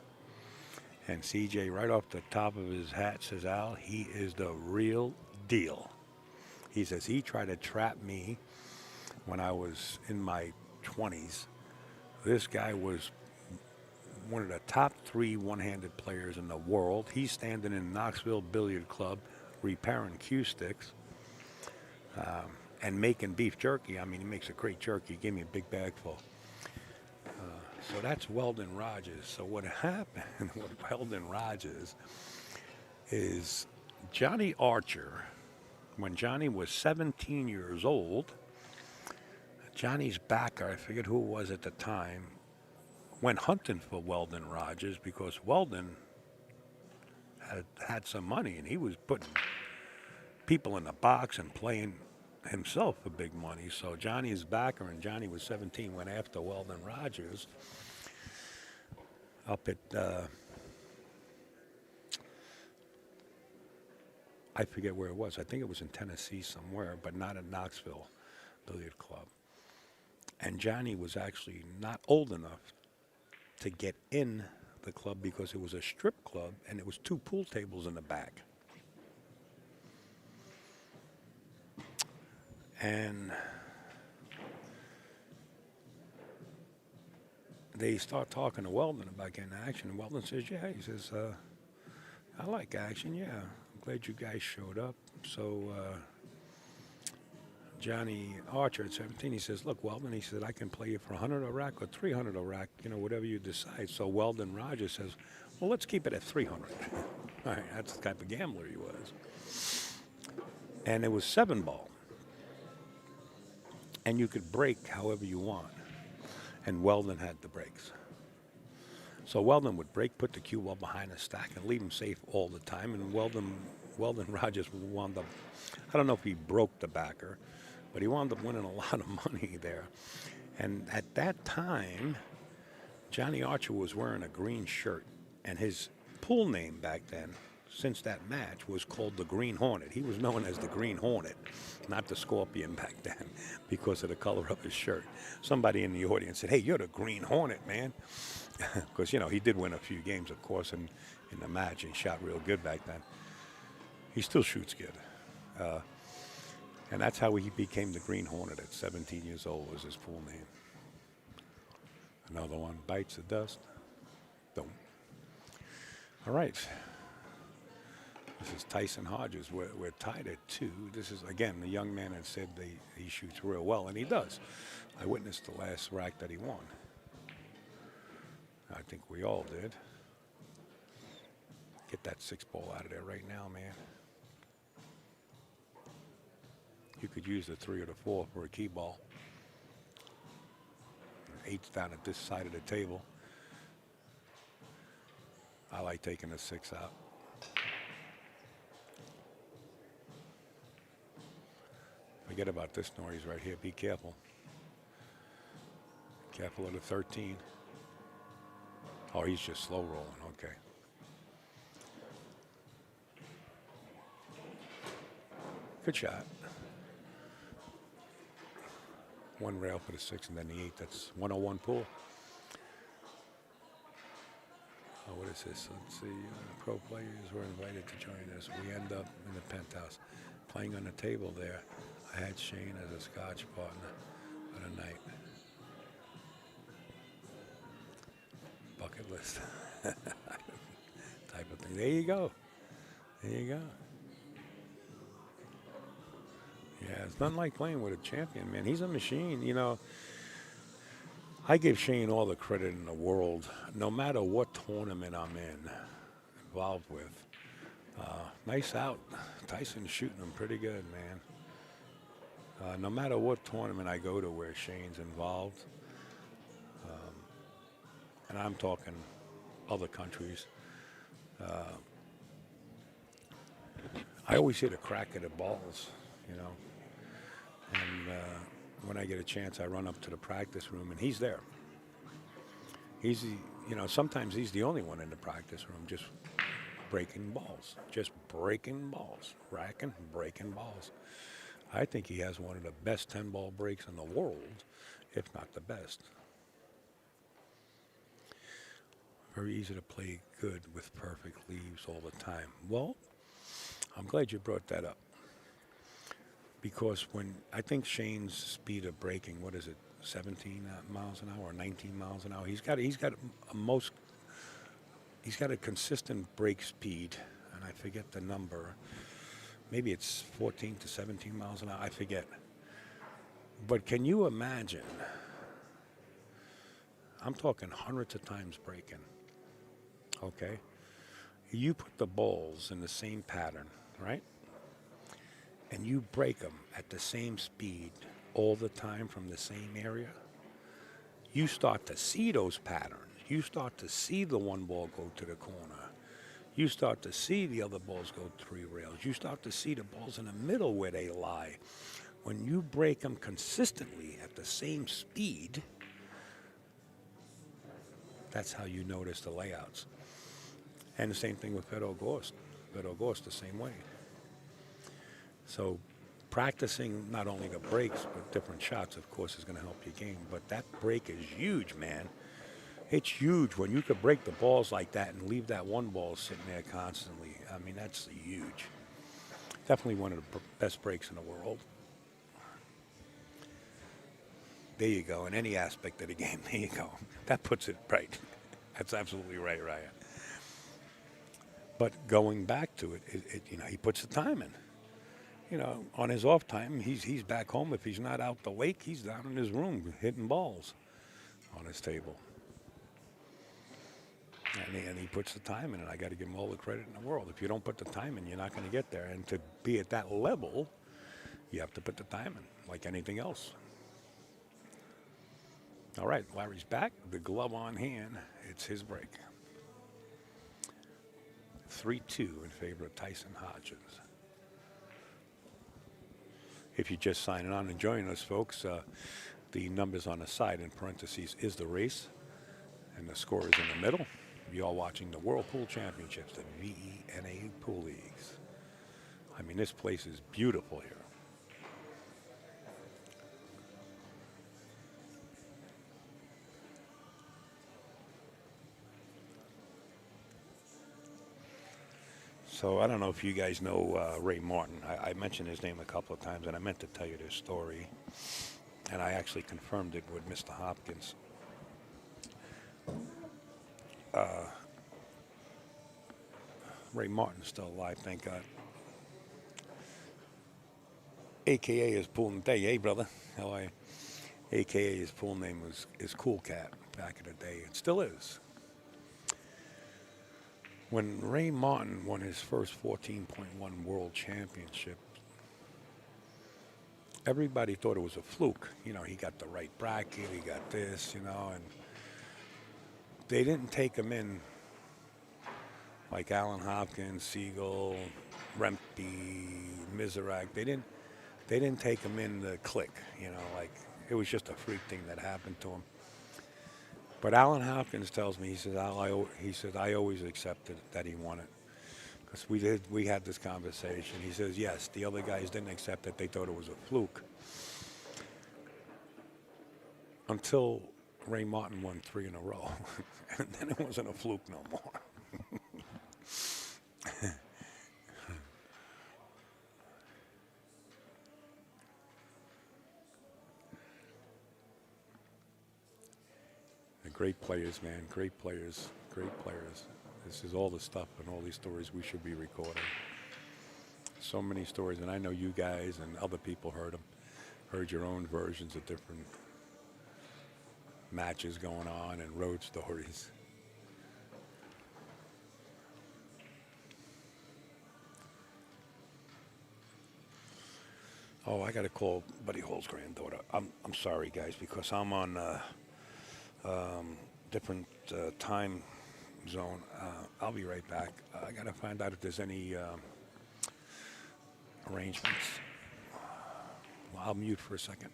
And CJ, right off the top of his hat, says, Al, he is the real deal. He says he tried to trap me when I was in my 20s. This guy was one of the top 3 one-handed players in the world. He's standing in Knoxville Billiard Club repairing cue sticks and making beef jerky. I mean, he makes a great jerky. He gave me a big bag full. So that's Weldon Rogers. So what happened with Weldon Rogers is Johnny Archer, when Johnny was 17 years old, Johnny's backer, I forget who it was at the time, went hunting for Weldon Rogers because Weldon had some money and he was putting people in the box and playing himself for big money. So Johnny's backer, and Johnny was 17, went after Weldon Rogers up at, I forget where it was. I think it was in Tennessee somewhere, but not at Knoxville Billiard Club. And Johnny was actually not old enough to get in the club because it was a strip club and it was 2 pool tables in the back. And they start talking to Weldon about getting action. And Weldon says, yeah, he says, I like action, yeah. I'm glad you guys showed up. So Johnny Archer at 17, he says, look, Weldon, he said, I can play you for 100 a rack or 300 a rack, whatever you decide. So Weldon Rogers says, well, let's keep it at 300. All right, that's the type of gambler he was. And it was 7-ball. And you could break however you want. And Weldon had the breaks. So Weldon would break, put the cue ball behind the stack, and leave him safe all the time. And Weldon Rogers wound up, I don't know if he broke the backer, but he wound up winning a lot of money there. And at that time, Johnny Archer was wearing a green shirt, and his pool name back then, since that match, was called the Green Hornet. He was known as the Green Hornet, not the Scorpion back then, because of the color of his shirt. Somebody in the audience said, hey, you're the Green Hornet, man. Because, he did win a few games, of course, in the match. He shot real good back then. He still shoots good. And that's how he became the Green Hornet at 17 years old, was his full name. Another one bites the dust. Don't. All right. This is Tyson Hodges. We're tied at 2. This is, again, the young man that said he shoots real well, and he does. I witnessed the last rack that he won. I think we all did. Get that 6-ball out of there right now, man. You could use the 3 or the 4 for a key ball. 8's down at this side of the table. I like taking the 6 out. Forget about this noise right here. Be careful. Careful of the 13. Oh, he's just slow rolling. Okay. Good shot. 1 rail for the 6 and then the 8. That's 101 pool. Oh, what is this? Let's see. Pro players were invited to join us. We end up in the penthouse. Playing on the table there. I had Shane as a Scotch partner for the night. Bucket list. Type of thing. There you go. There you go. Yeah, it's nothing like playing with a champion, man. He's a machine, I give Shane all the credit in the world, no matter what tournament I'm involved with. Nice out. Tyson's shooting them pretty good, man. No matter what tournament I go to where Shane's involved, and I'm talking other countries, I always hit a crack at the balls, And when I get a chance, I run up to the practice room, and he's there. He's, sometimes he's the only one in the practice room, just breaking balls, racking, breaking balls. I think he has one of the best 10-ball breaks in the world, if not the best. Very easy to play good with perfect leaves all the time. Well, I'm glad you brought that up. Because I think Shane's speed of breaking, 17 miles an hour or 19 miles an hour. He's got a consistent break speed, and I forget the number. Maybe it's 14 to 17 miles an hour. I forget. But can you imagine I'm talking hundreds of times breaking. Okay? You put the balls in the same pattern, right? And you break them at the same speed all the time from the same area, you start to see those patterns. You start to see the one ball go to the corner. You start to see the other balls go 3 rails. You start to see the balls in the middle where they lie. When you break them consistently at the same speed, that's how you notice the layouts. And the same thing with Beto Ghost. Beto Ghost the same way. So practicing not only the breaks, but different shots, of course, is going to help your game. But that break is huge, man. It's huge when you could break the balls like that and leave that one ball sitting there constantly. I mean, that's huge. Definitely one of the best breaks in the world. There you go. In any aspect of the game, there you go. That puts it right. That's absolutely right, Ryan. But going back to it, he puts the time in. On his off time, he's back home. If he's not out the lake, he's down in his room hitting balls on his table. And he puts the time in, and I got to give him all the credit in the world. If you don't put the time in, you're not going to get there. And to be at that level, you have to put the time in, like anything else. All right, Larry's back. The glove on hand. It's his break. 3-2 in favor of Tyson Hodges. If you're just signing on and joining us, folks, the numbers on the side in parentheses is the race, and the score is in the middle. You're watching the World Pool Championships, the VNEA Pool Leagues. I mean, this place is beautiful here. So I don't know if you guys know Ray Martin. I mentioned his name a couple of times, and I meant to tell you this story, and I actually confirmed it with Mr. Hopkins. Ray Martin's still alive, thank God. AKA his pool name. Hey, brother. How are you? AKA his pool name is Cool Cat back in the day. It still is. When Ray Martin won his first 14.1 World Championship, everybody thought it was a fluke. He got the right bracket, he got this, and they didn't take him in like Alan Hopkins, Siegel, Rempe, Miserak. They didn't take him in the click, like it was just a freak thing that happened to him. But Alan Hopkins tells me, he says, I always accepted that he won it. Because we had this conversation. He says, yes, the other guys didn't accept it. They thought it was a fluke. Until Ray Martin won 3 in a row. And then it wasn't a fluke no more. Great players, man. Great players. Great players. This is all the stuff and all these stories we should be recording. So many stories, and I know you guys and other people heard them. Heard your own versions of different matches going on and road stories. Oh, I got to call Buddy Hall's granddaughter. I'm sorry, guys, because I'm on different time zone. I'll be right back. I got to find out if there's any arrangements. Well, I'll mute for a second.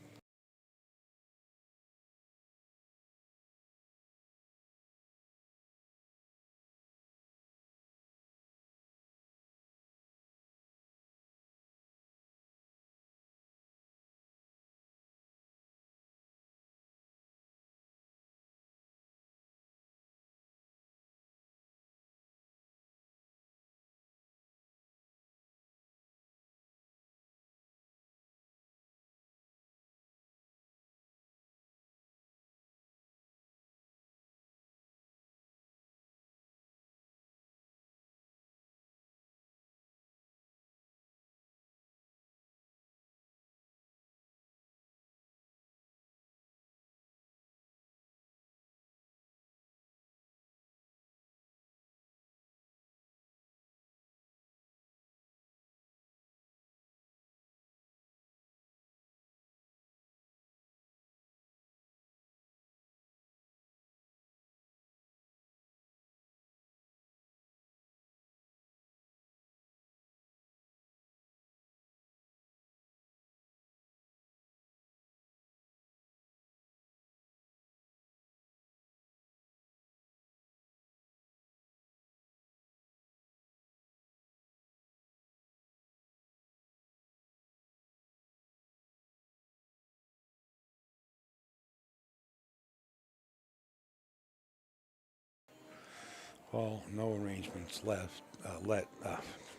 Well, no arrangements left.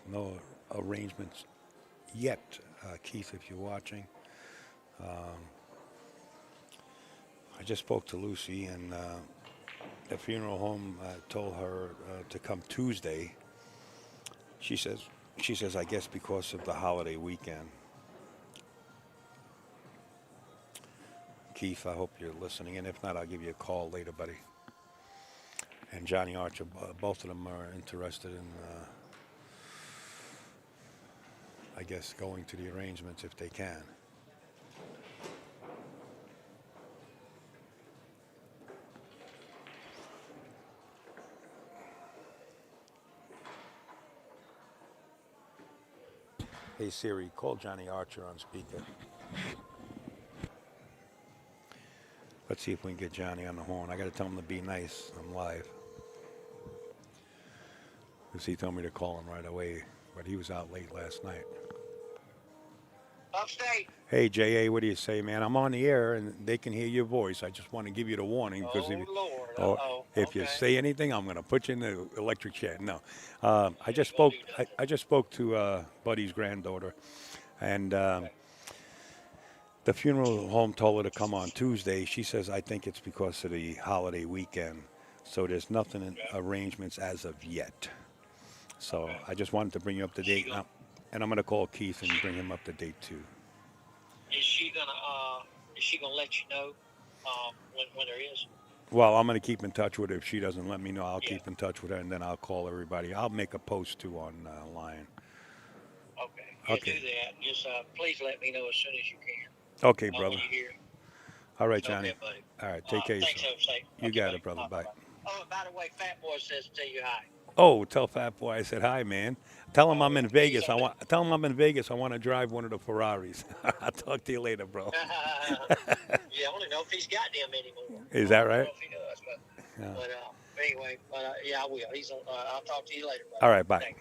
No arrangements yet, Keith. If you're watching, I just spoke to Lucy, and the funeral home told her to come Tuesday. She says, I guess because of the holiday weekend. Keith, I hope you're listening, and if not, I'll give you a call later, buddy. And Johnny Archer, both of them are interested in, I guess, going to the arrangements if they can. Hey Siri, call Johnny Archer on speaker. Let's see if we can get Johnny on the horn. I got to tell him to be nice. I'm live. Because he told me to call him right away, but he was out late last night. Upstate. Hey, J.A., what do you say, man? I'm on the air, and they can hear your voice. I just want to give you the warning. Because Oh, Lord. oh, Uh-oh. if you Okay. say anything, I'm going to put you in the electric chair. No. I just You won't spoke. do nothing. I just spoke to Buddy's granddaughter, and Okay. the funeral home told her to come on Tuesday. She says, I think it's because of the holiday weekend. So there's nothing in Okay. arrangements as of yet. So Okay. I just wanted to bring you up to date. And I'm going to call Keith and bring him up to date, too. Is she gonna let you know when there is? Well, I'm going to keep in touch with her. If she doesn't let me know, I'll Yeah. keep in touch with her, and then I'll call everybody. I'll make a post, too, online. Okay. Yeah, Okay. do that. Just please let me know as soon as you can. Okay, brother. When you hear. All right, Johnny. Okay, buddy. All right, take care of Thanks, yourself. Upstate. You Okay, got buddy. it, brother. Bye. Bye-bye. Oh, and by the way, Fat Boy says to tell you hi. Oh, tell Fat Boy I said hi, man. Tell him I'm in He's Vegas. up in. Tell him I'm in Vegas. I want to drive one of the Ferraris. I'll talk to you later, bro. Yeah, I don't know if he's got them anymore. Is that I don't right? know if he does, Yeah. but anyway, yeah, I will. I'll talk to you later, buddy. All right, bye. Thank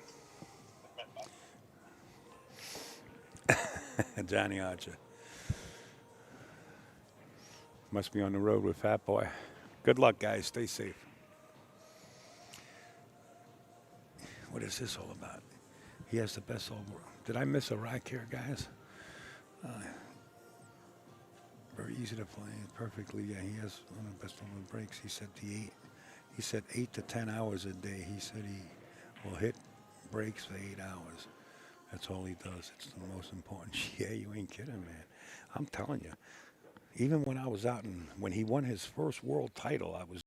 you. Johnny Archer. Must be on the road with Fat Boy. Good luck, guys. Stay safe. What is this all about? He has the best over. Did I miss a rack here, guys? Very easy to play perfectly. Yeah, he has one of the best over breaks. He said 8 to 10 hours a day. He said he will hit breaks for 8 hours. That's all he does. It's the most important. Yeah, you ain't kidding, man. I'm telling you. Even when I was out and when he won his first world title, I was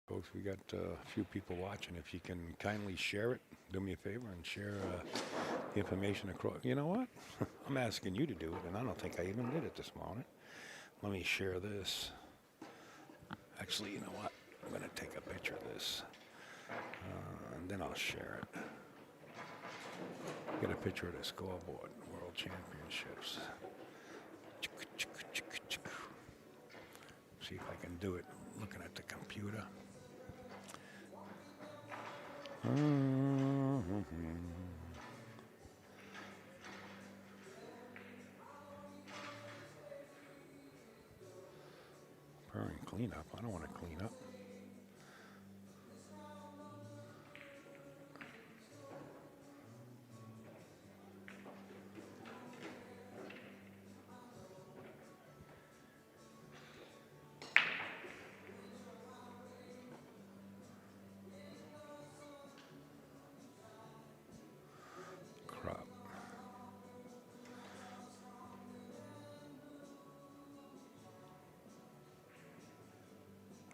Folks, we got a few people watching. If you can kindly share it, do me a favor and share the information across. You know what? I'm asking you to do it, and I don't think I even did it this morning. Let me share this. Actually, you know what? I'm going to take a picture of this, and then I'll share it. Get a picture of the scoreboard, World Championships. See if I can do it looking at the computer. Purring cleanup. I don't want to clean up. Crap.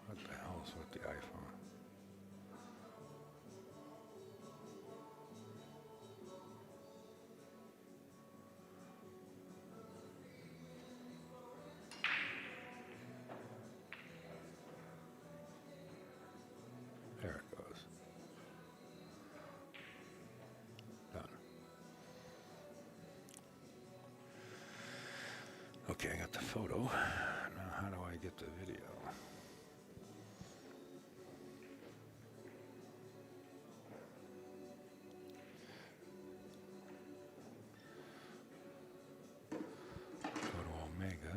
What the hell is with the iPhone? There it goes. Done. Okay, I got the photo. Now how do I get the video? Go to Omega.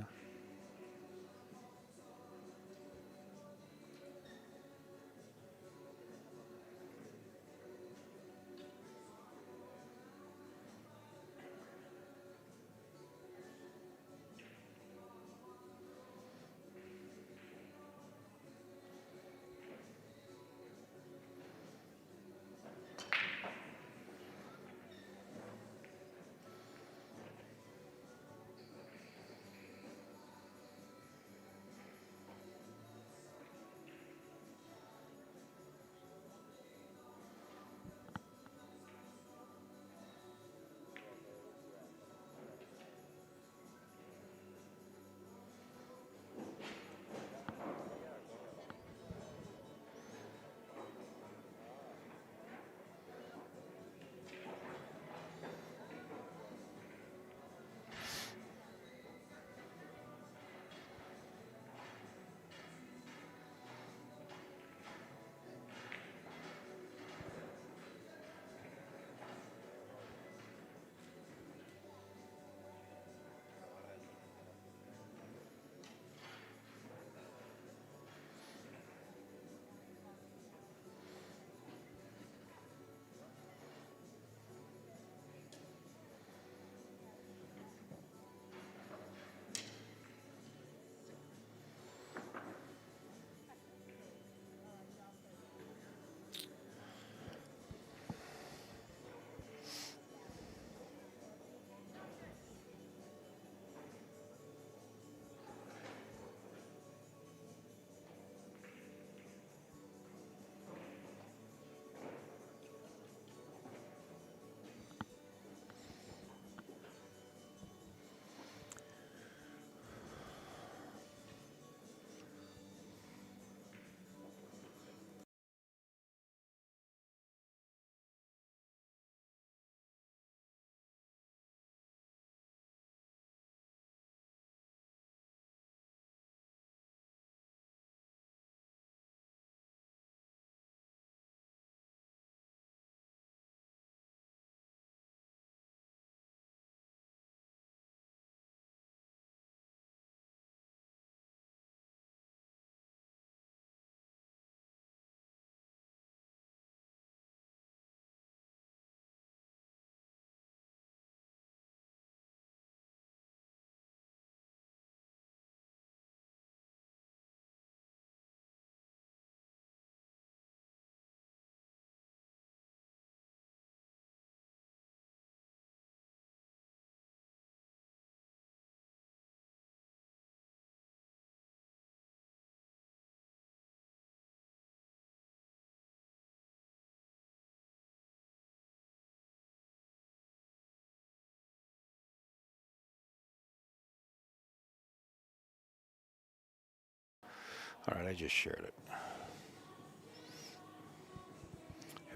All right, I just shared it.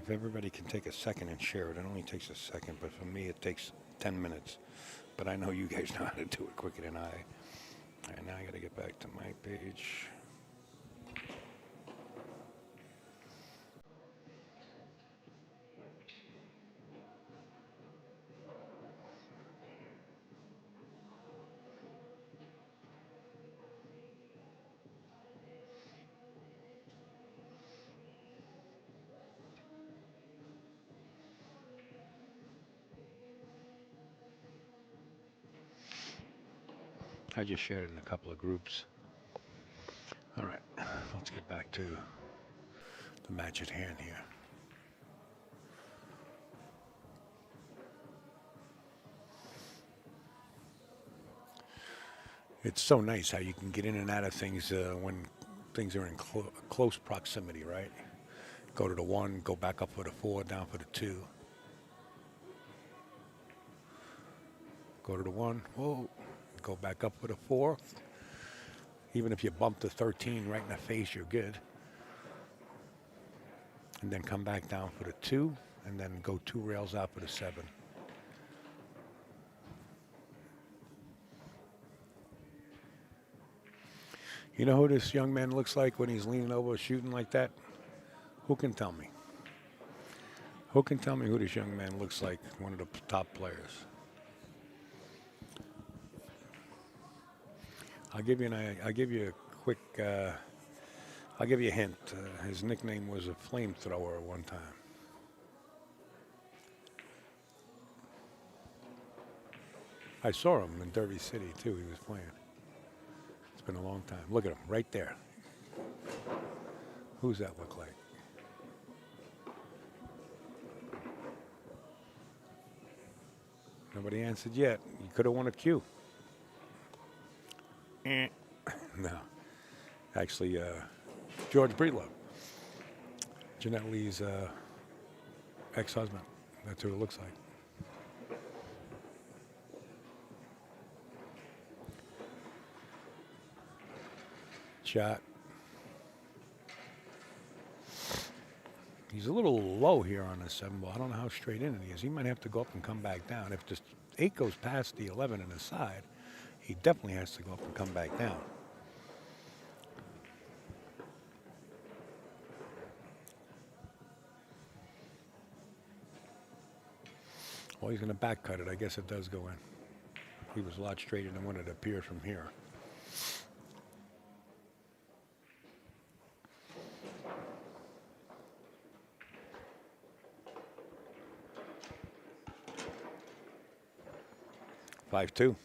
If everybody can take a second and share it, it only takes a second, but for me it takes 10 minutes. But I know you guys know how to do it quicker than I. All right, now I got to get back to my page. I just shared it in a couple of groups. All right, let's get back to the match at hand here. It's so nice how you can get in and out of things when things are in close proximity, right? Go to the 1, go back up for the 4, down for the 2. Go to the 1, whoa, go back up for the 4. Even if you bump the 13 right in the face, you're good. And then come back down for the 2, and then go 2 rails out for the 7. You know who this young man looks like when he's leaning over shooting like that? Who can tell me? Who can tell me who this young man looks like, one of the top players? I'll give you a quick, I'll give you a hint. His nickname was a flamethrower at one time. I saw him in Derby City too. He was playing. It's been a long time. Look at him right there. Who's that look like? Nobody answered yet. You could have won a Q. No. Actually, George Breedlove. Jeanette Lee's ex-husband. That's who it looks like. Shot. He's a little low here on the 7 ball. I don't know how straight in it is. He might have to go up and come back down. If the 8 goes past the 11 and the side, he definitely has to go up and come back down. Well, he's going to back cut it. I guess it does go in. He was a lot straighter than what it appears from here. Five two.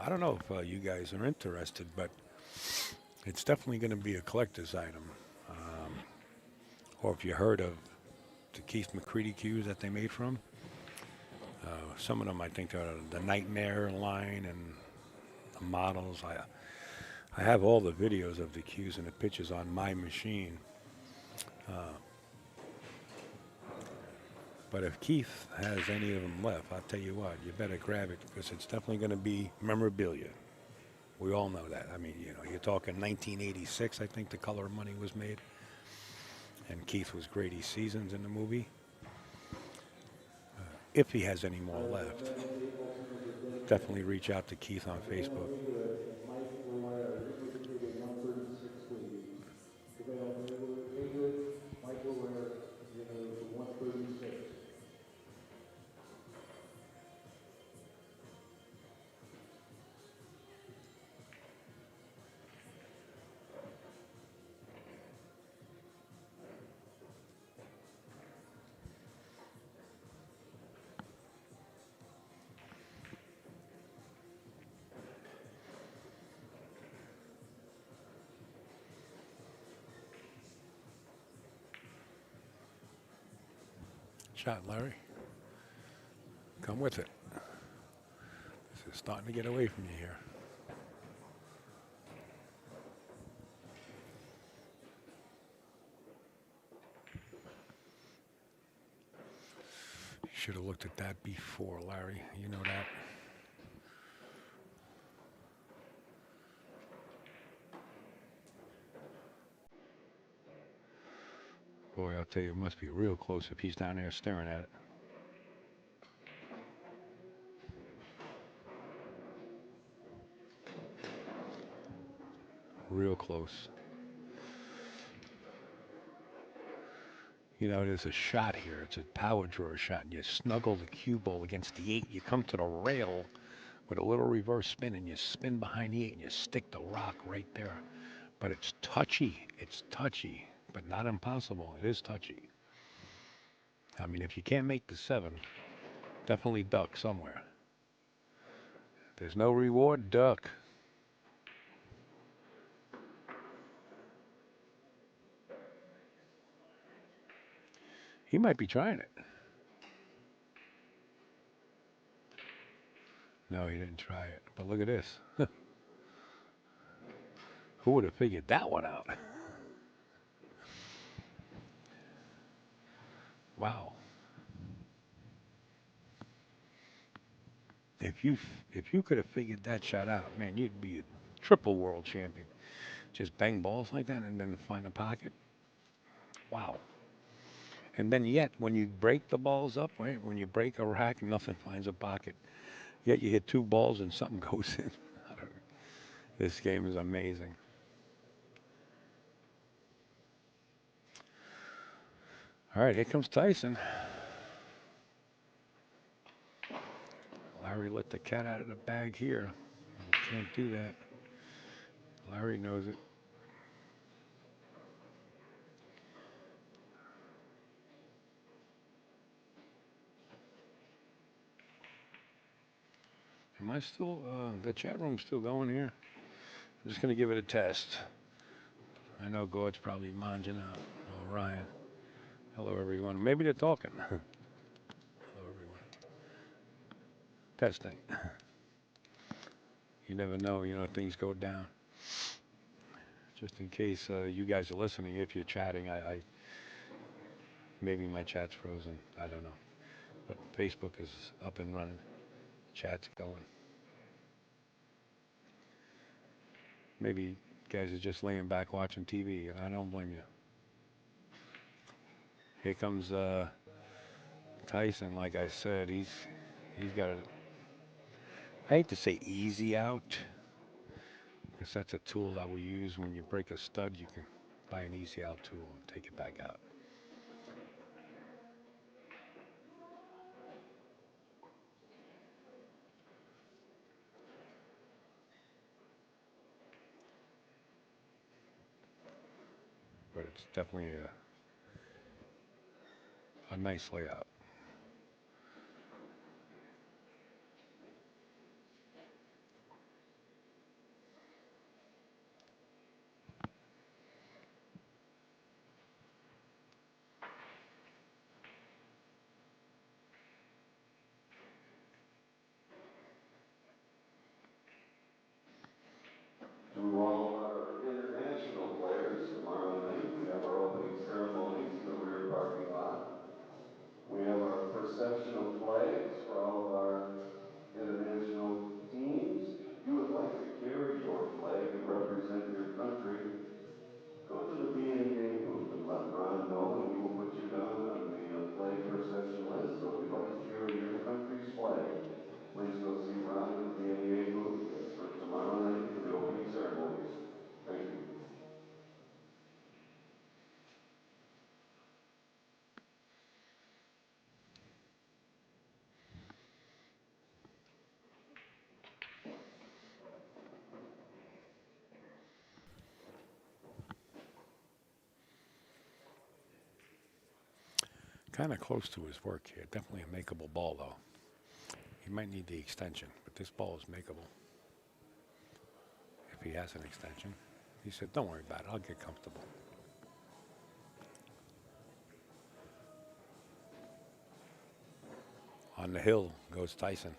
I don't know if you guys are interested, but it's definitely going to be a collector's item. Um, or if you heard of the Keith McCready cues that they made from, some of them I think are the Nightmare line and the models. I have all the videos of the cues and the pictures on my machine. But if Keith has any of them left, I'll tell you what, you better grab it because it's definitely going to be memorabilia. We all know that. I mean, you're talking 1986, I think the Color of Money was made. And Keith was Grady Seasons in the movie. If he has any more left, definitely reach out to Keith on Facebook. Shot, Larry. Come with it. This is starting to get away from you here. Should have looked at that before, Larry. You know that. Boy, I'll tell you, it must be real close if he's down there staring at it. Real close. There's a shot here. It's a power drawer shot. And you snuggle the cue ball against the 8. You come to the rail with a little reverse spin, and you spin behind the 8, and you stick the rock right there. But it's touchy. It's touchy, but not impossible. It is touchy. I mean, if you can't make the 7, definitely duck somewhere. There's no reward, duck. He might be trying it. No, he didn't try it. But look at this. Who would have figured that one out? Wow. If you could have figured that shot out, man, you'd be a triple world champion. Just bang balls like that and then find a pocket. Wow. And then yet, when you break the balls up, right? When you break a rack, nothing finds a pocket. Yet you hit 2 balls and something goes in. This game is amazing. All right, here comes Tyson. Larry let the cat out of the bag here. Can't do that. Larry knows it. Am I still, the chat room's still going here? I'm just going to give it a test. I know Gord's probably manging out. Oh, Ryan. Hello, everyone. Maybe they're talking. Hello, everyone. Testing. You never know, things go down. Just in case you guys are listening, if you're chatting, I maybe my chat's frozen. I don't know. But Facebook is up and running. Chat's going. Maybe you guys are just laying back watching TV, and I don't blame you. Here comes Tyson. Like I said, he's got a, I hate to say easy out, because that's a tool that we use when you break a stud. You can buy an easy out tool and take it back out. But it's definitely a nice layout. Kind of close to his work here. Definitely a makeable ball, though. He might need the extension, but this ball is makeable. If he has an extension. He said, don't worry about it. I'll get comfortable. On the hill goes Tyson.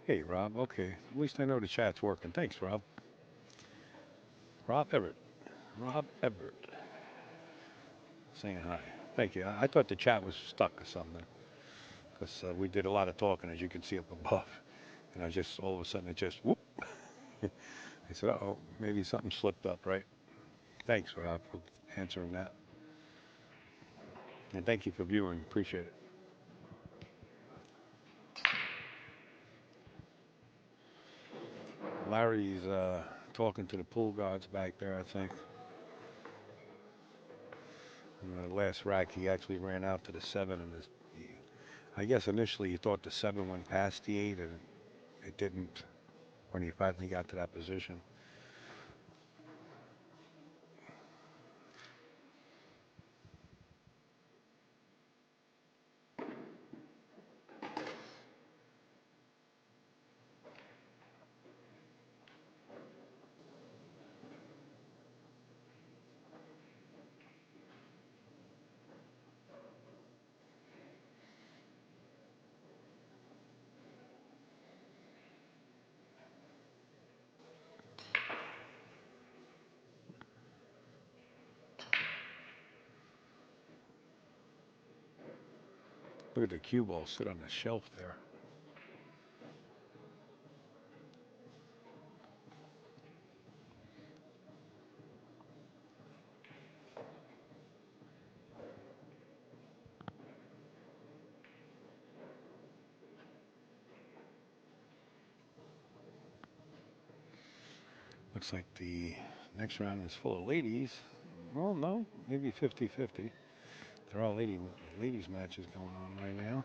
Hey, Rob. Okay. At least I know the chat's working. Thanks, Rob. Rob Everett. Rob Everett. Saying hi. Thank you. I thought the chat was stuck or something. Because we did a lot of talking, as you can see up above. And I just, all of a sudden, it just, whoop. I said, uh-oh, maybe something slipped up, right? Thanks, Rob, for answering that. And thank you for viewing. Appreciate it. Larry's talking to the pool guards back there, I think. In the last rack, he actually ran out to the 7. And I guess initially he thought the 7 went past the 8, and it didn't when he finally got to that position. Look at the cue ball sit on the shelf there. Looks like the next round is full of ladies. Well, no, maybe 50-50. They're all ladies matches going on right now.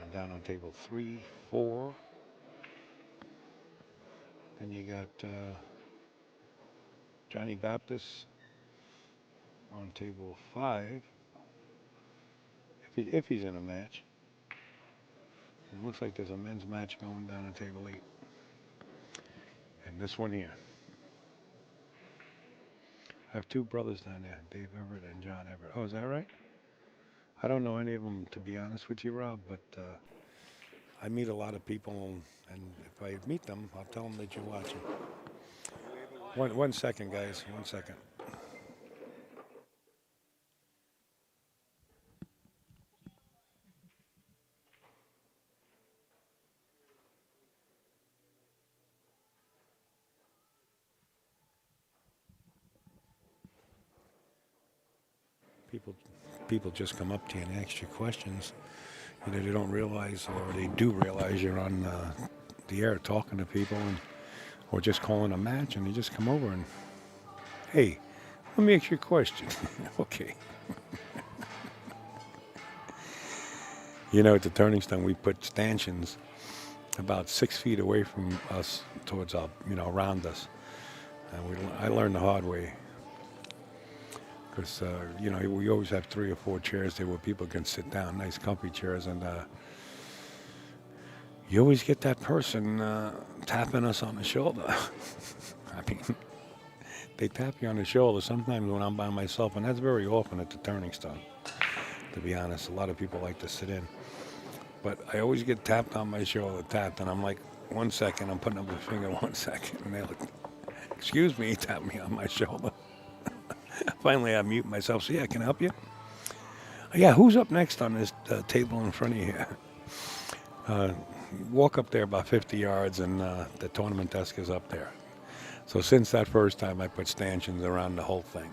And down on table 3, 4. Then you got Johnny Baptist on table 5. If he's in a match. It looks like there's a men's match going down on table 8. And this one here. I have 2 brothers down there, Dave Everett and John Everett. Oh, is that right? I don't know any of them, to be honest with you, Rob, but I meet a lot of people, and if I meet them, I'll tell them that you're watching. One second, guys. 1 second. People just come up to you and ask you questions. You know, they don't realize, or they do realize you're on the air talking to people, or just calling a match, and they just come over and, hey, let me ask you a question. Okay. You know, at the Turning Stone, we put stanchions about 6 feet away from us, towards around us. And I learned the hard way. Because, you know, we always have 3 or 4 chairs there where people can sit down, nice comfy chairs, and you always get that person tapping us on the shoulder. I mean, they tap you on the shoulder sometimes when I'm by myself, and that's very often at the Turning Stone, to be honest. A lot of people like to sit in. But I always get tapped on my shoulder, tapped, and I'm like, 1 second, I'm putting up a finger, 1 second, and they're like, excuse me, tap me on my shoulder. Finally, I mute myself. So, yeah, can I help you? Yeah, who's up next on this table in front of you here? Walk up there about 50 yards, and the tournament desk is up there. So since that first time, I put stanchions around the whole thing.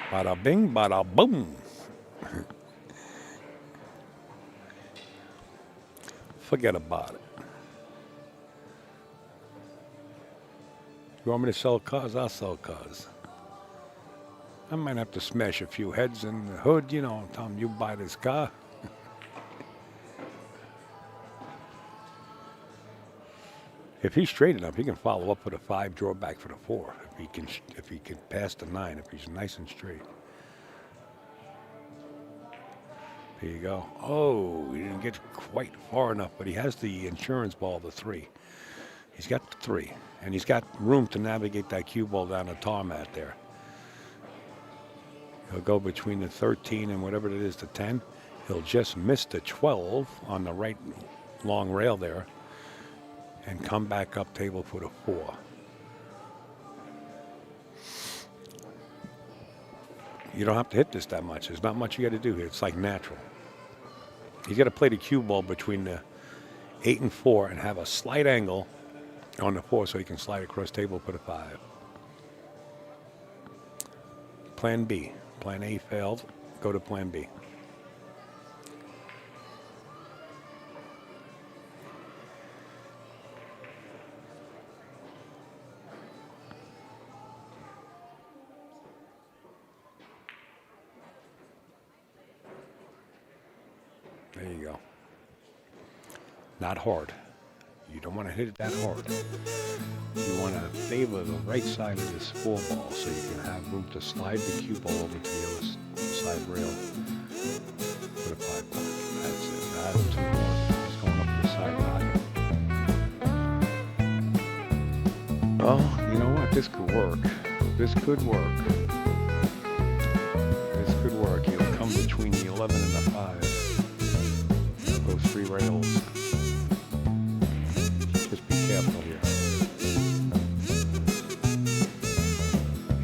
Bada bing, bada boom. Forget about it. You want me to sell cars? I'll sell cars. I might have to smash a few heads in the hood, you know, tell them you buy this car. If he's straight enough, he can follow up with a 5, draw back for the 4. If he can pass the 9, if he's nice and straight. There you go. Oh, he didn't get quite far enough, but he has the insurance ball, the 3. He's got the 3, and he's got room to navigate that cue ball down the tarmac there. He'll go between the 13 and whatever it is, the 10. He'll just miss the 12 on the right long rail there and come back up table for the 4. You don't have to hit this that much. There's not much you got to do here. It's like natural. You got to play the cue ball between the 8 and 4 and have a slight angle on the 4 so you can slide across table for the 5. Plan B. Plan A failed. Go to plan B. There you go. Not hard. You don't want to hit it that hard. You want to favor the right side of this 4 ball so you can have room to slide the cue ball over to the other side rail. Put a 5 ball. That's it. That's too hard. It's going up the side line. Well, you know what? This could work. This could work. This could work. You'll come between the 11 and the 5. Those 3 rails. Just be careful here.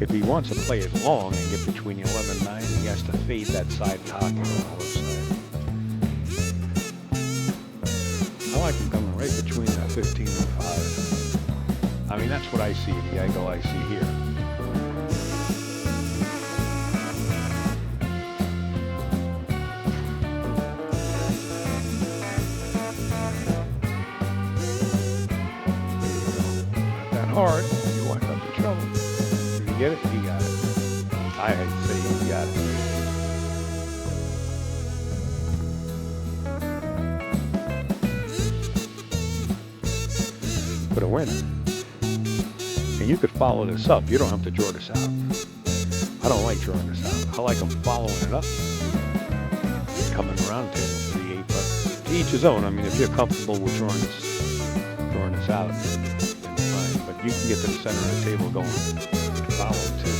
If he wants to play it long and get between the 11 and 9, he has to fade that side pocket on the left side. I like him coming right between that 15 and 5. I mean, that's what I see in the angle I see here. Hard, you wind up in trouble. Did you get it? You got it. I had to say you got it. But a winner. And you could follow this up. You don't have to draw this out. I don't like drawing this out. I like them following it up. Coming around table for the 8, but to each his own. I mean, if you're comfortable with drawing this out, you can get to the center of the table going follow too.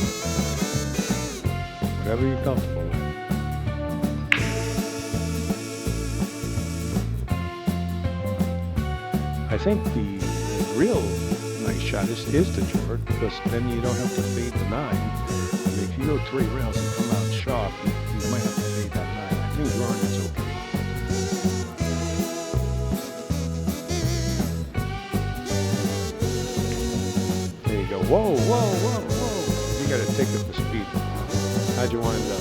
Whatever you're comfortable with. I think the real nice shot is to draw it, because then you don't have to fade the 9. I mean, if you go 3 rails and come out sharp, you might have to fade that 9. I think drawing it's okay. Whoa, whoa, whoa, whoa. You got a ticket for speed. How'd you wind up?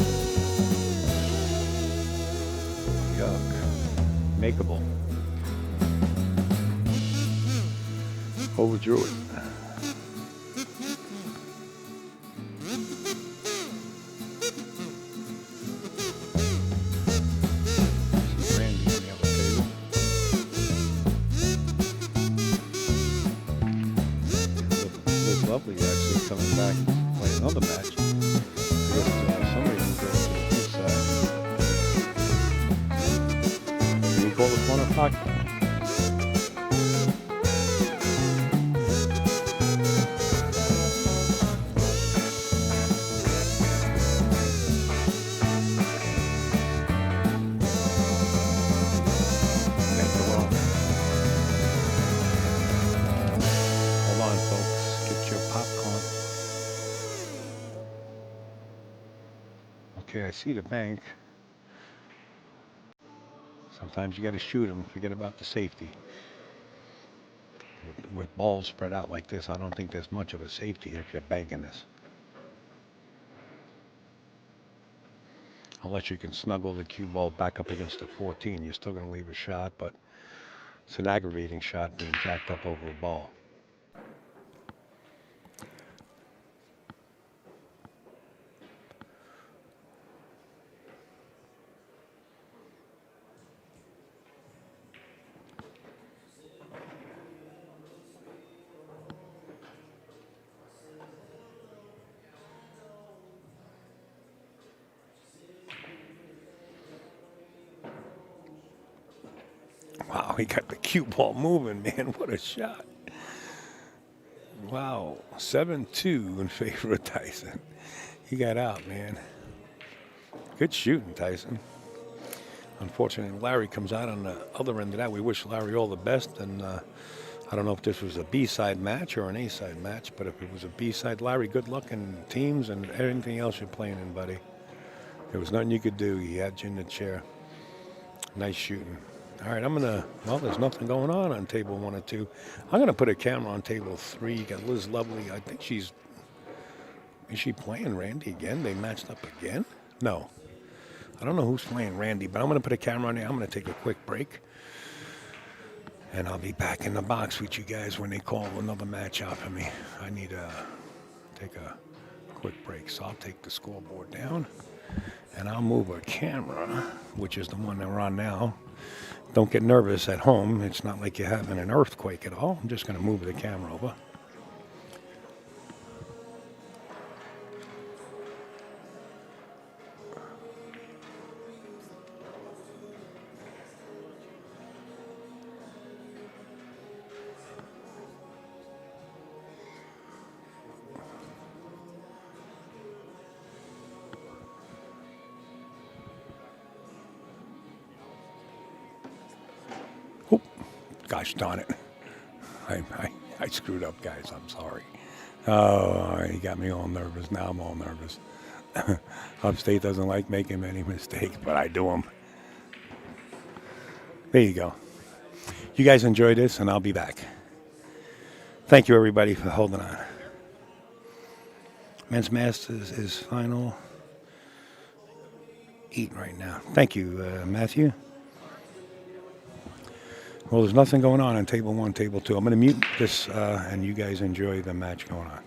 Yuck. Makeable. Overdrew it. See Randy on the other table. lovely actually coming back to play another match. Because somebody can go to the east side. Can you call the corner puck? Hold on, folks. Get your popcorn. Okay, I see the bank. Sometimes you got to shoot them. Forget about the safety. With balls spread out like this, I don't think there's much of a safety if you're banking this. Unless you can snuggle the cue ball back up against the 14, you're still going to leave a shot, but it's an aggravating shot being jacked up over a ball. Wow, he got the cue ball moving, man. What a shot. Wow, 7-2 in favor of Tyson. He got out, man. Good shooting, Tyson. Unfortunately, Larry comes out on the other end of that. We wish Larry all the best, and I don't know if this was a B-side match or an A-side match, but if it was a B-side, Larry, good luck in teams and anything else you're playing in, buddy. There was nothing you could do. He had you in the chair. Nice shooting. All right, well, there's nothing going on table 1 or 2. I'm going to put a camera on table 3. You got Liz Lovely. I think is she playing Randy again? They matched up again? No. I don't know who's playing Randy, but I'm going to put a camera on there. I'm going to take a quick break. And I'll be back in the box with you guys when they call another match out for me. I need to take a quick break. So I'll take the scoreboard down. And I'll move a camera, which is the one that we're on now. Don't get nervous at home. It's not like you're having an earthquake at all. I'm just going to move the camera over. Oh, gosh darn it. I screwed up, guys. I'm sorry. Oh, he got me all nervous. Now I'm all nervous. Upstate doesn't like making many mistakes, but I do them. There you go. You guys enjoy this, and I'll be back. Thank you, everybody, for holding on. Men's Masters is final 8 right now. Thank you, Matthew. Well, there's nothing going on table 1, table 2. I'm going to mute this, and you guys enjoy the match going on.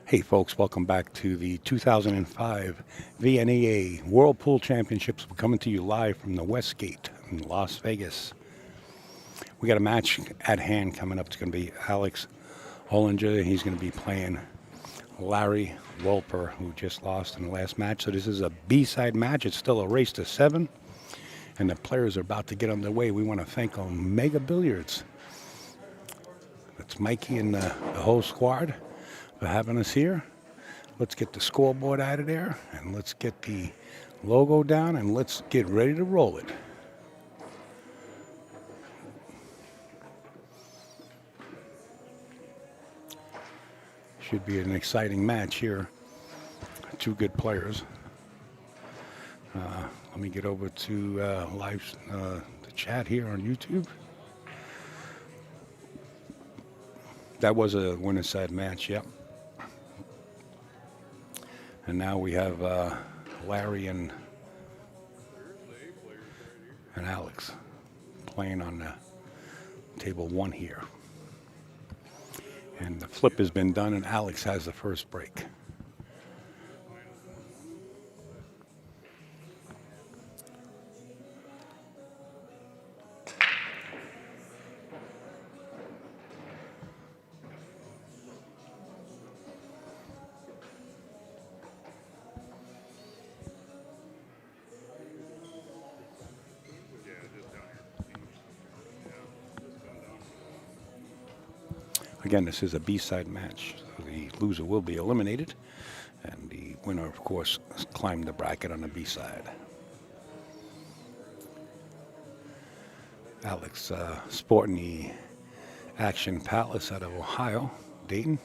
Hey, folks, welcome back to the 2005 VNEA World Pool Championships. We're coming to you live from the Westgate in Las Vegas. We got a match at hand coming up. It's going to be Alex Hollinger. He's going to be playing Larry Wolper, who just lost in the last match. So this is a B-side match. It's still a race to 7, and the players are about to get underway. We want to thank Omega Billiards. That's Mikey and the whole squad for having us here. Let's get the scoreboard out of there, and let's get the logo down, and let's get ready to roll it. Should be an exciting match here. Two good players. Let me get over to the chat here on YouTube. That was a winner's side match, yep. And now we have Larry and Alex playing on table 1 here. And the flip has been done, and Alex has the first break. Again, this is a B-side match. So the loser will be eliminated, and the winner, of course, climbed the bracket on the B-side. Alex sporting the Action Palace out of Ohio, Dayton.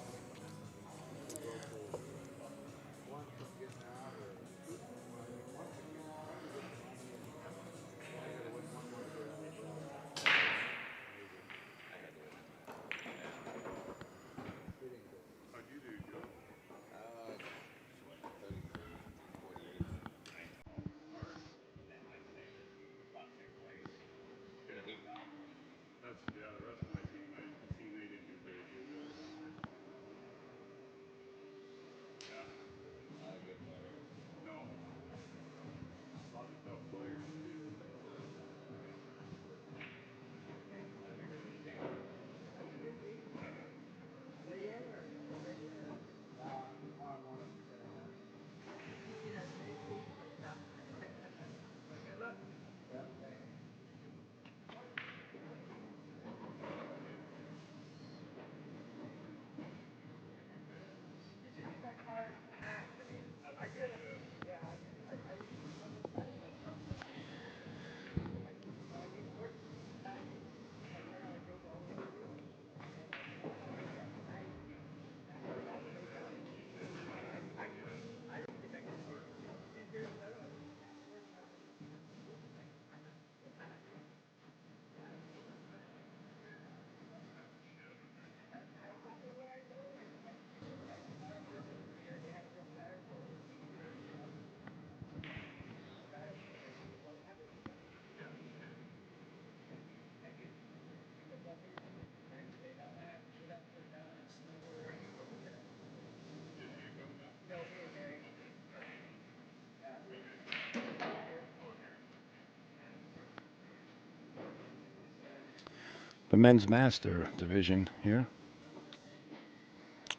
The men's master division here,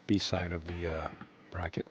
B side of the bracket.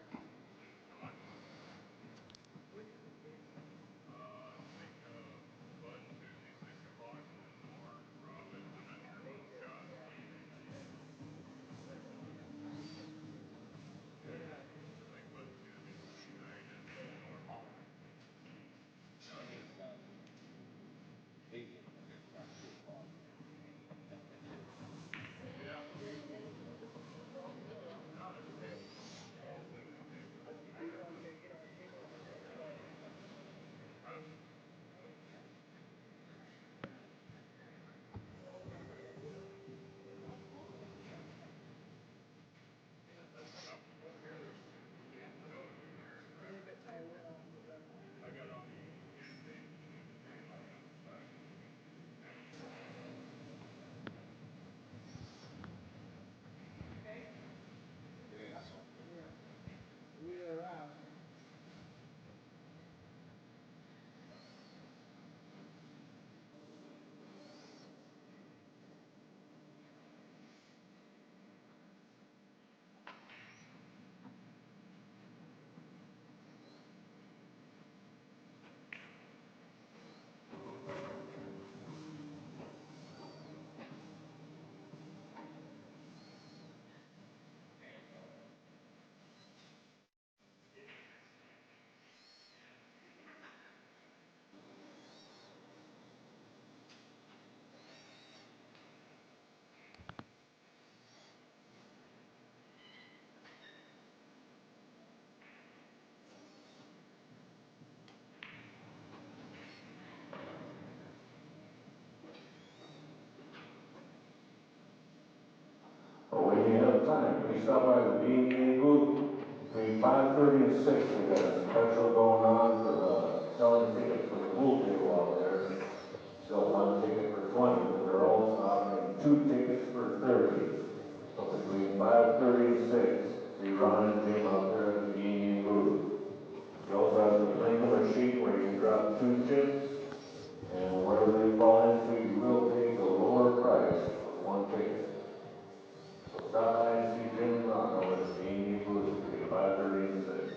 stop by the VNEA booth between 5:30 and 6. We got a special going on for the selling tickets for the pool table out there. Still one ticket for 20, but they're also offering 2 tickets for 30. So between 5:30 and 6, see Ron and Jim out there at the VNEA booth. You also have the bingo machine where you can drop 2 chips, and whatever they fall into, you will pay the lower price of 1 ticket. So stop by and see Jim and Ron over at the VNEA booth between 5:30 and 6.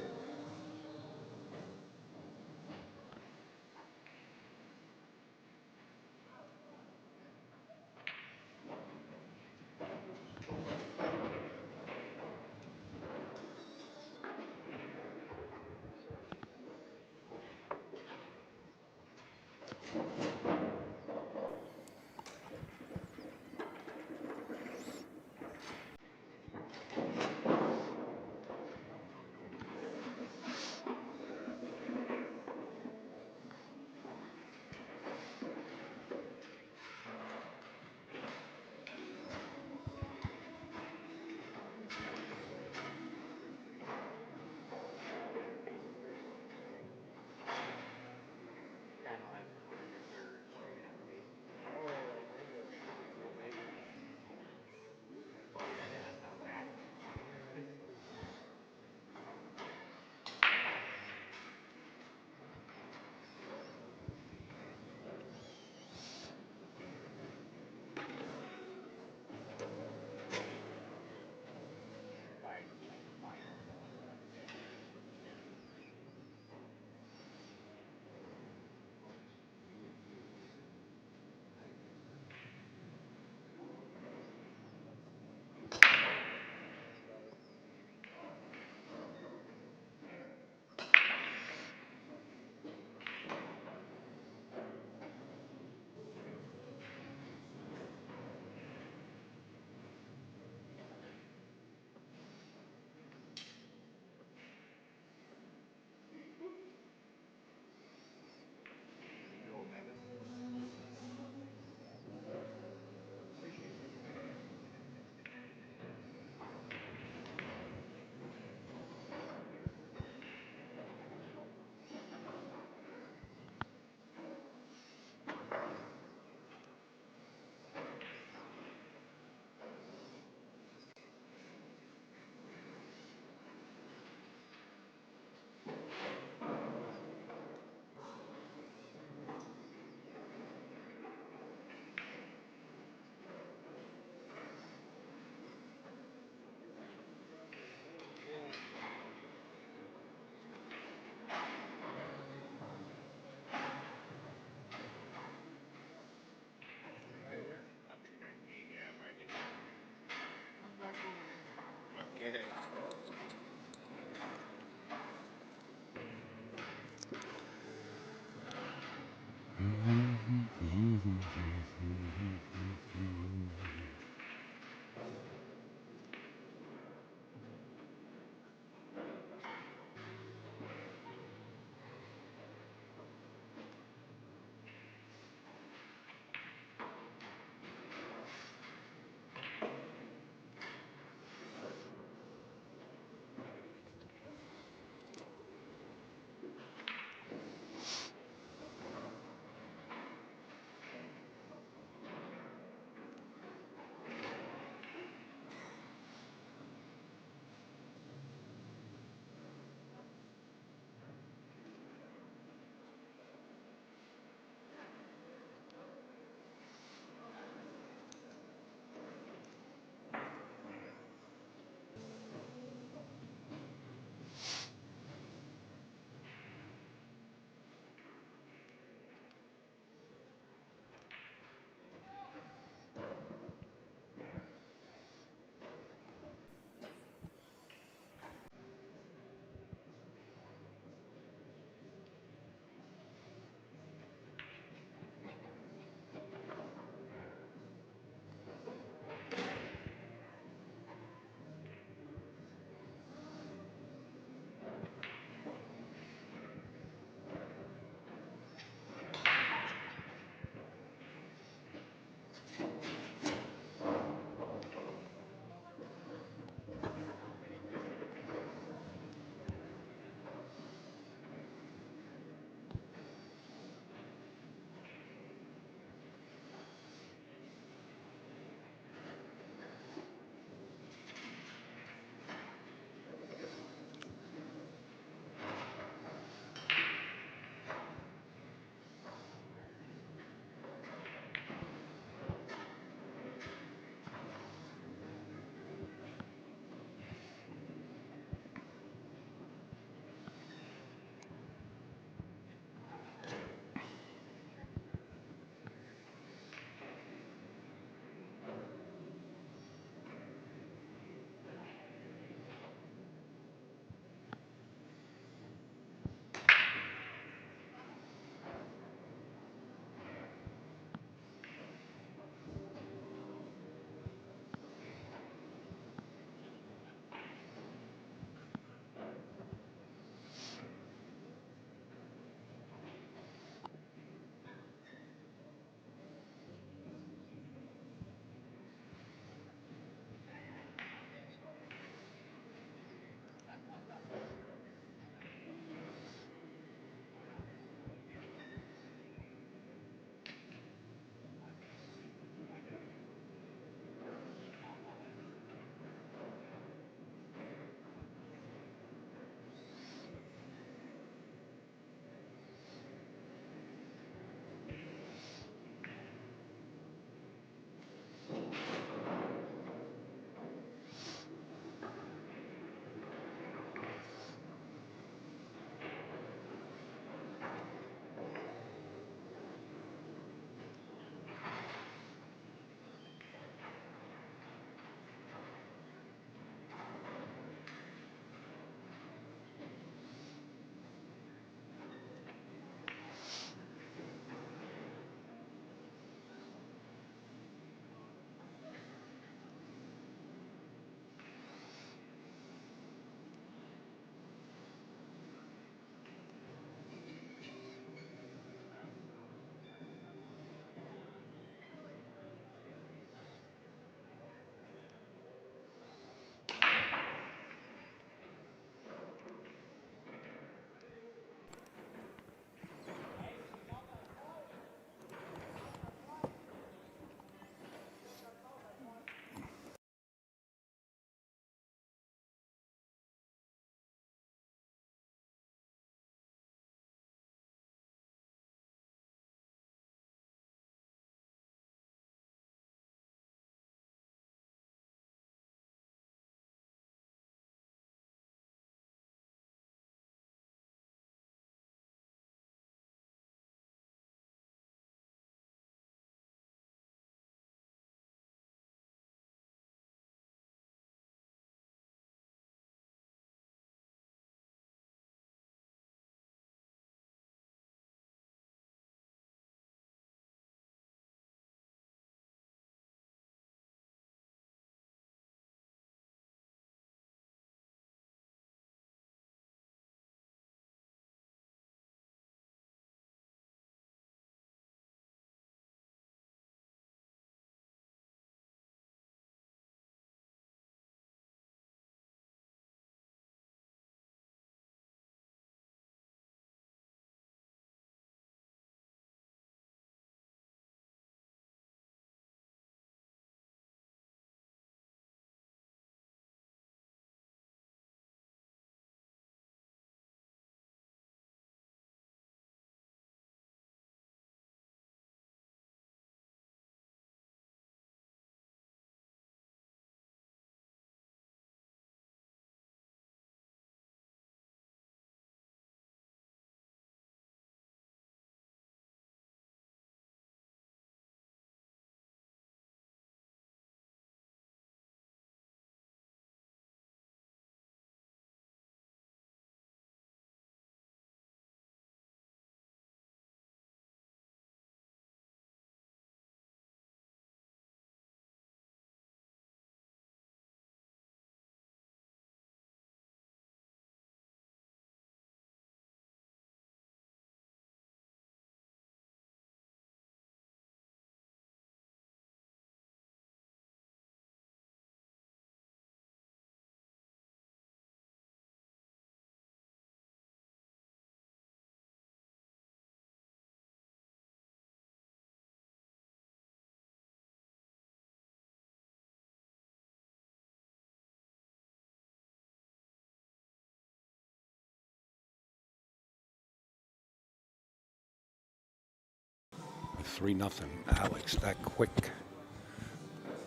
3-0. Alex, that quick.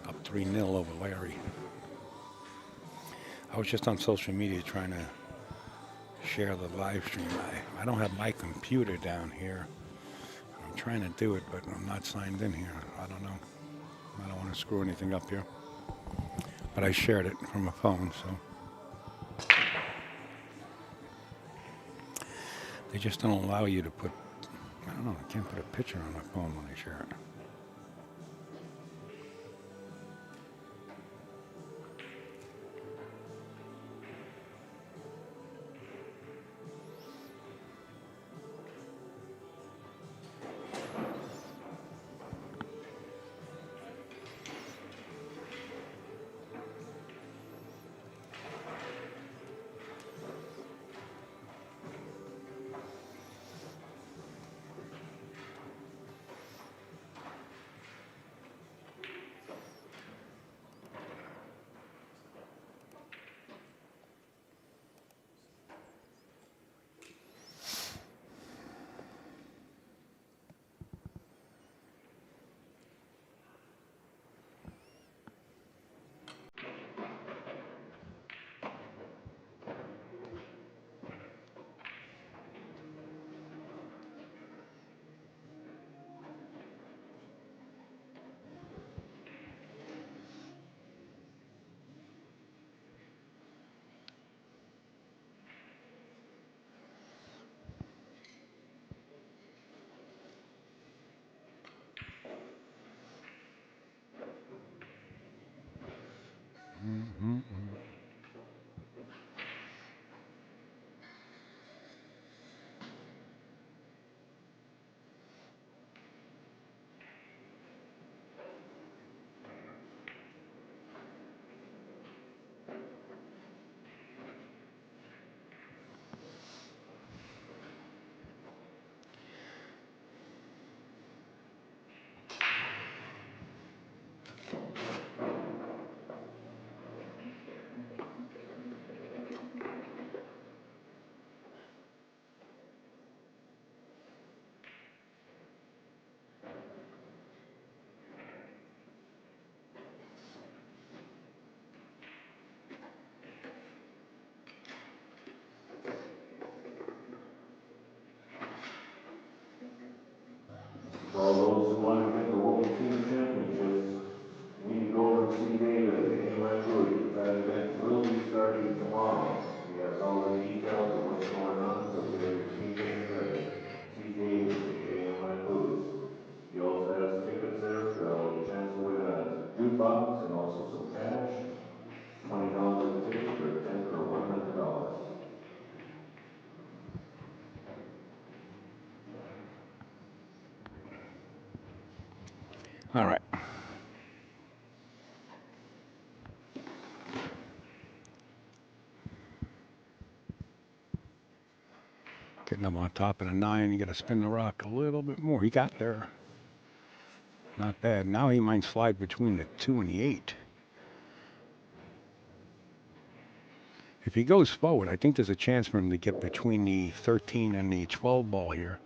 Up 3-0 over Larry. I was just on social media trying to share the live stream. I don't have my computer down here. I'm trying to do it, but I'm not signed in here. I don't know. I don't want to screw anything up here. But I shared it from a phone, so. They just don't allow you to put, I don't know, I can't put a picture on my phone when I share it. For all those who want to get the World Championship, we just need to go over and see David at the AMI booth. That event will be starting tomorrow. He has all the details of what's going on, so get your team getting ready. See David at the AMI booth. He also has tickets there for the chance to win a jukebox and also some cash. $20 a ticket or 10 for $100. All right. Getting up on top of the 9, you got to spin the rock a little bit more. He got there. Not bad. Now he might slide between the 2 and the 8. If he goes forward, I think there's a chance for him to get between the 13 and the 12 ball here.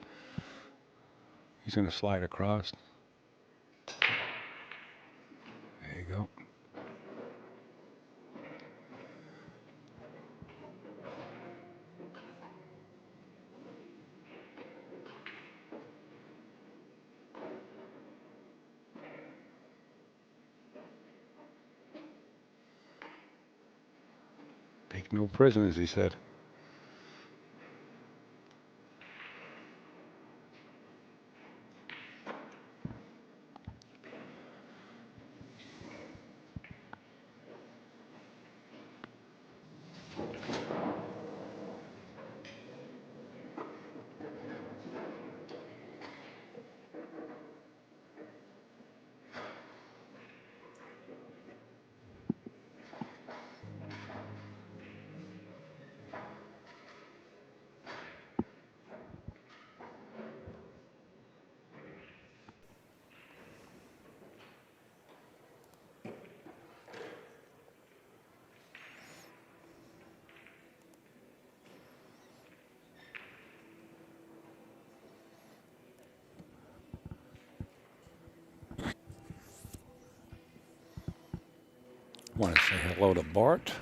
He's going to slide across. There you go. Take no prisoners, he said. Want to say hello to Bart.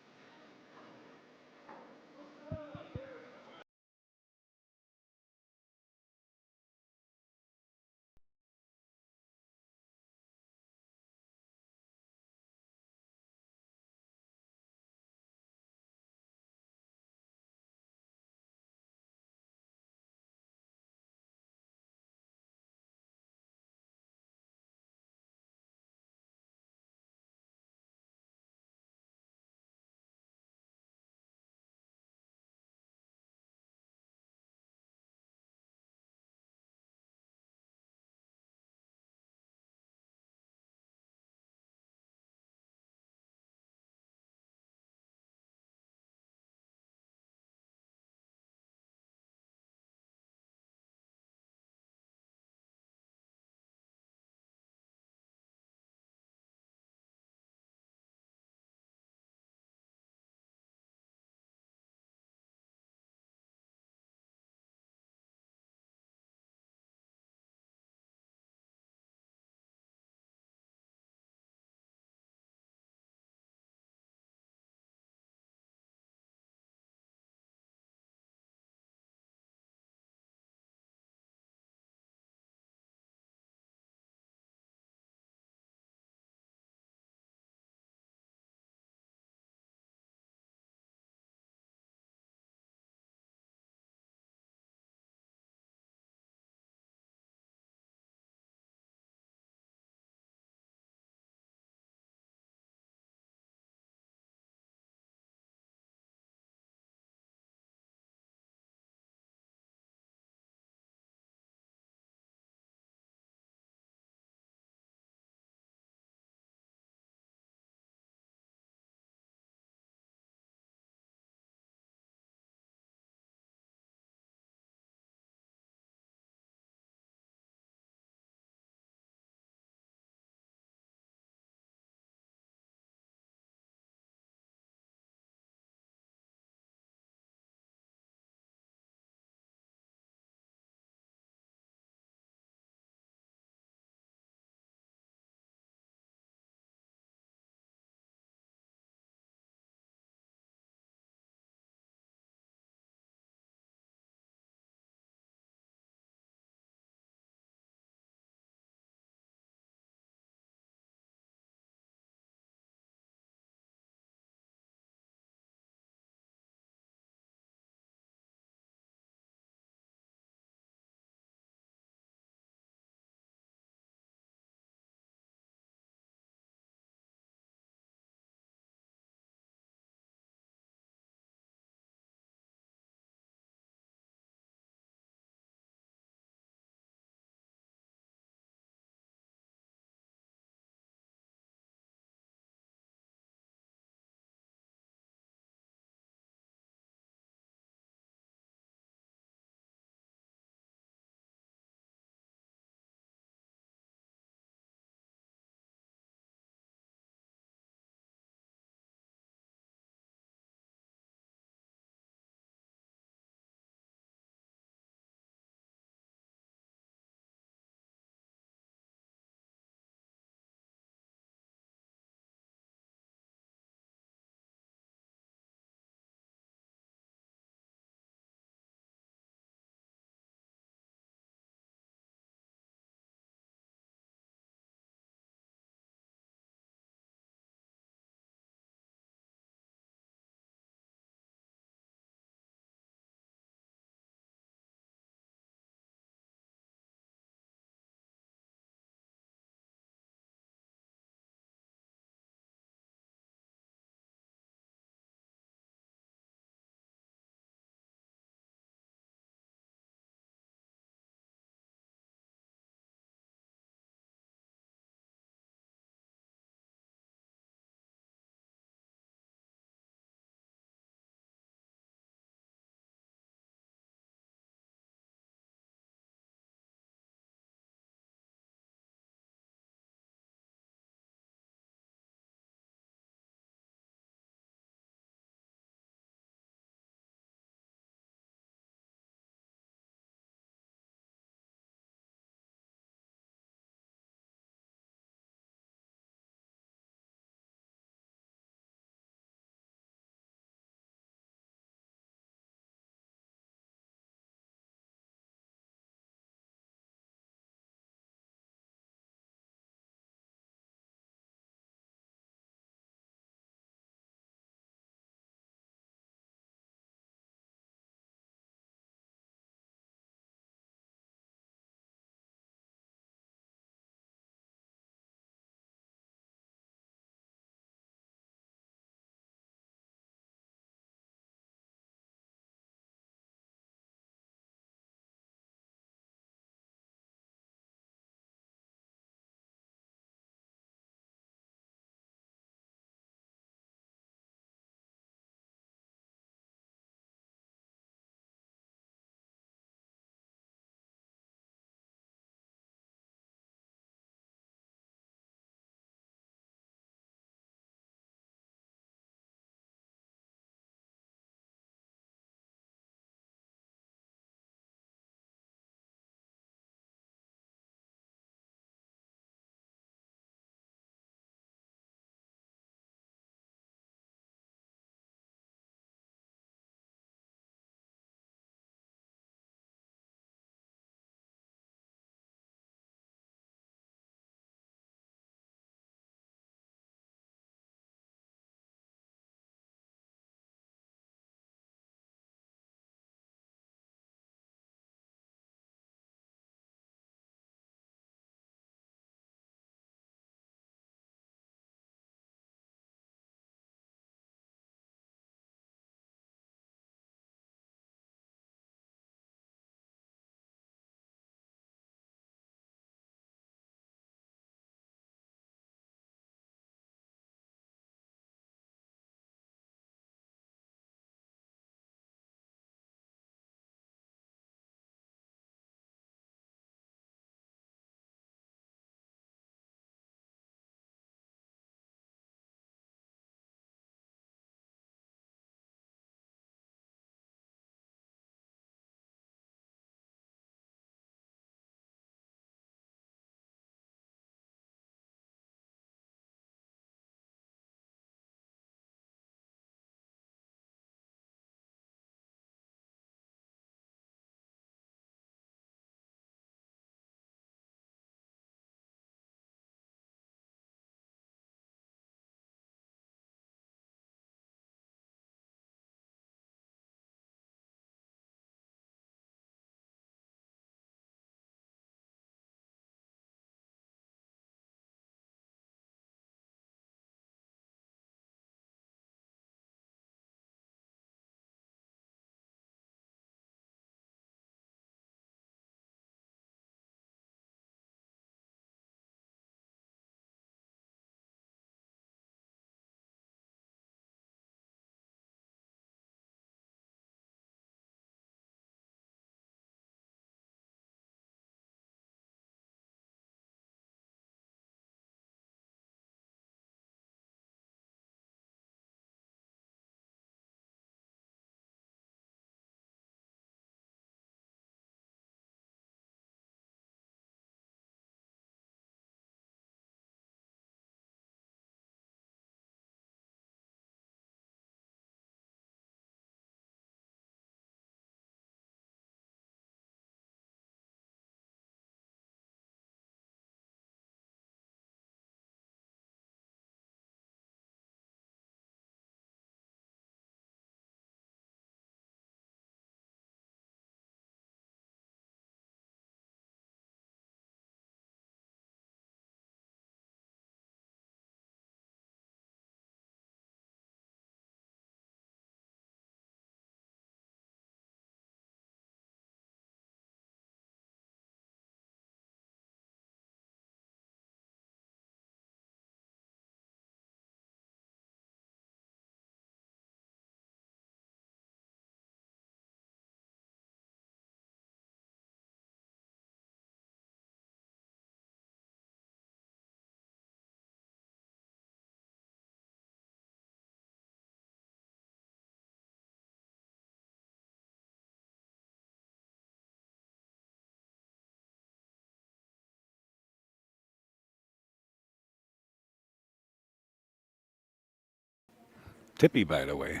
Tippy, by the way.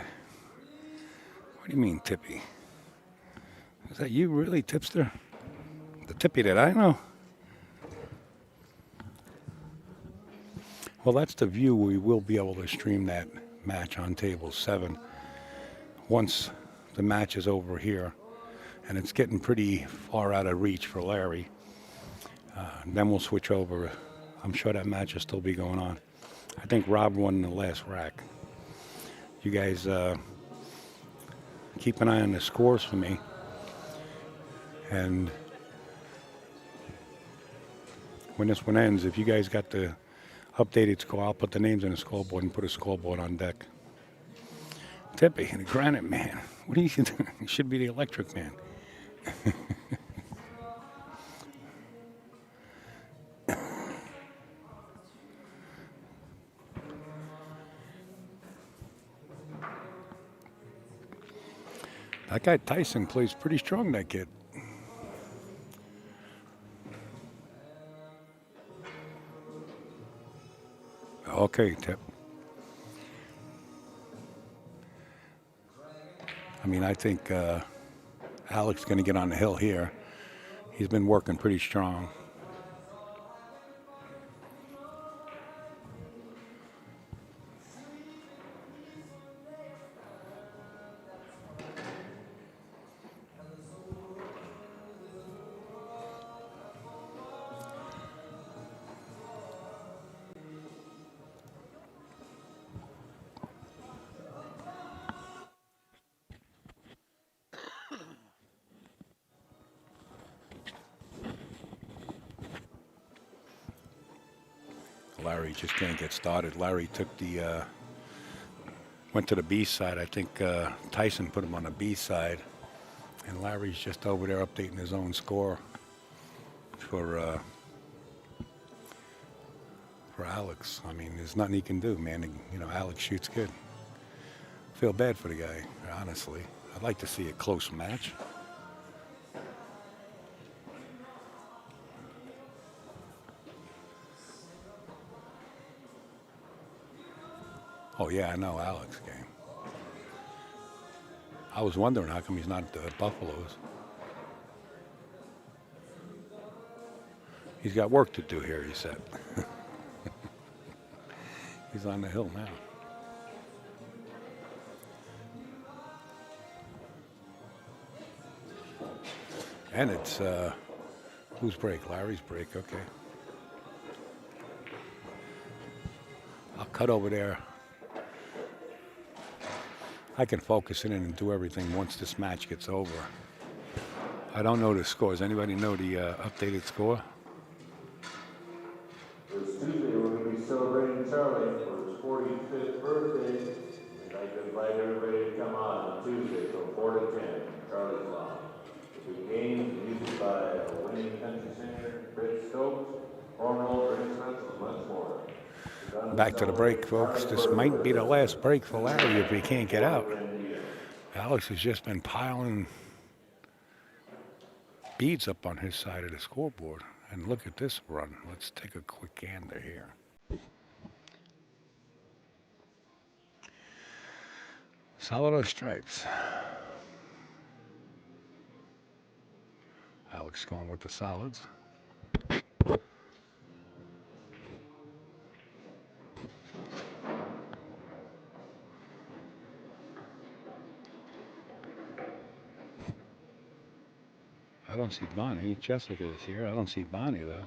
What do you mean, Tippy? Is that you, really, tipster? The Tippy that I know? Well, that's the view. We will be able to stream that match on table 7 once the match is over here. And it's getting pretty far out of reach for Larry. Then we'll switch over. I'm sure that match will still be going on. I think Rob won the last rack. You guys keep an eye on the scores for me. And when this one ends, if you guys got the updated score, I'll put the names on the scoreboard and put a scoreboard on deck. Tippy, the Granite Man. What are you doing? You should be the Electric Man. That guy Tyson plays pretty strong, that kid. Okay, Tip. I mean, I think Alex is going to get on the hill here. He's been working pretty strong. Larry just can't get started. Larry took the went to the B side. I think Tyson put him on the B side, and Larry's just over there updating his own score for Alex. I mean, there's nothing he can do, man. You know, Alex shoots good. Feel bad for the guy, honestly. I'd like to see a close match. Oh, yeah, I know Alex game. I was wondering how come he's not at the Buffaloes. He's got work to do here, he said. He's on the hill now. And it's, whose break? Larry's break, okay. I'll cut over there. I can focus in and do everything once this match gets over. I don't know the scores. Anybody know the updated score? This Tuesday, we're going to be celebrating Charlie for his 45th birthday. We'd like to invite everybody to come on Tuesday from 4 to 10, Charlie's Lawn. There'll be games, music by a winning country singer, Fred Stokes, hornhole, instruments, and much more. Back to the break, folks. This might be the last break for Larry if he can't get out. Alex has just been piling beads up on his side of the scoreboard. And look at this run. Let's take a quick gander here. Solid or stripes? Alex going with the solids. I don't see Bonnie. Jessica is here. I don't see Bonnie, though.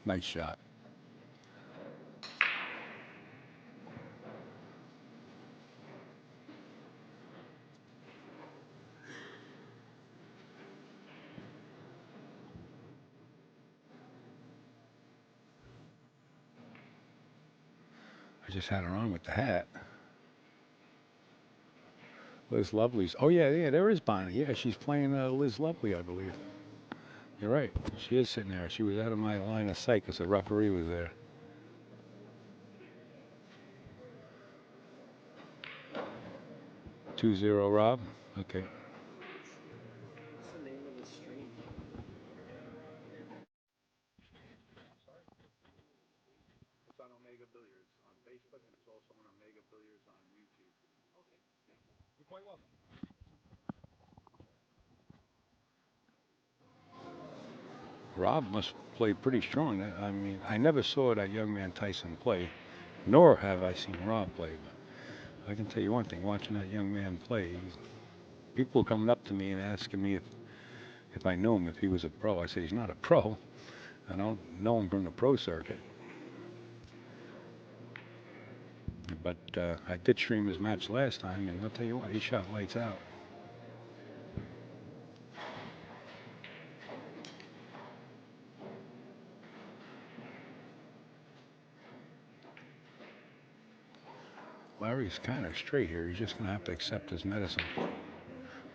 Nice shot. I just had her on with the hat. Liz Lovely's. Oh yeah, yeah, there is Bonnie. Yeah, she's playing Liz Lovely, I believe. You're right. She is sitting there. She was out of my line of sight because the referee was there. 2-0, Rob. Okay. What's the name of the stream? It's on Omega Billiards on Facebook, and it's also on Omega Billiards on YouTube. Okay. You're quite welcome. Rob must play pretty strong. I mean, I never saw that young man Tyson play, nor have I seen Rob play. But I can tell you one thing: watching that young man play, people coming up to me and asking me if I knew him, if he was a pro. I said he's not a pro. I don't know him from the pro circuit. But I did stream his match last time, and I'll tell you what, he shot lights out. Larry's kind of straight here. He's just going to have to accept his medicine.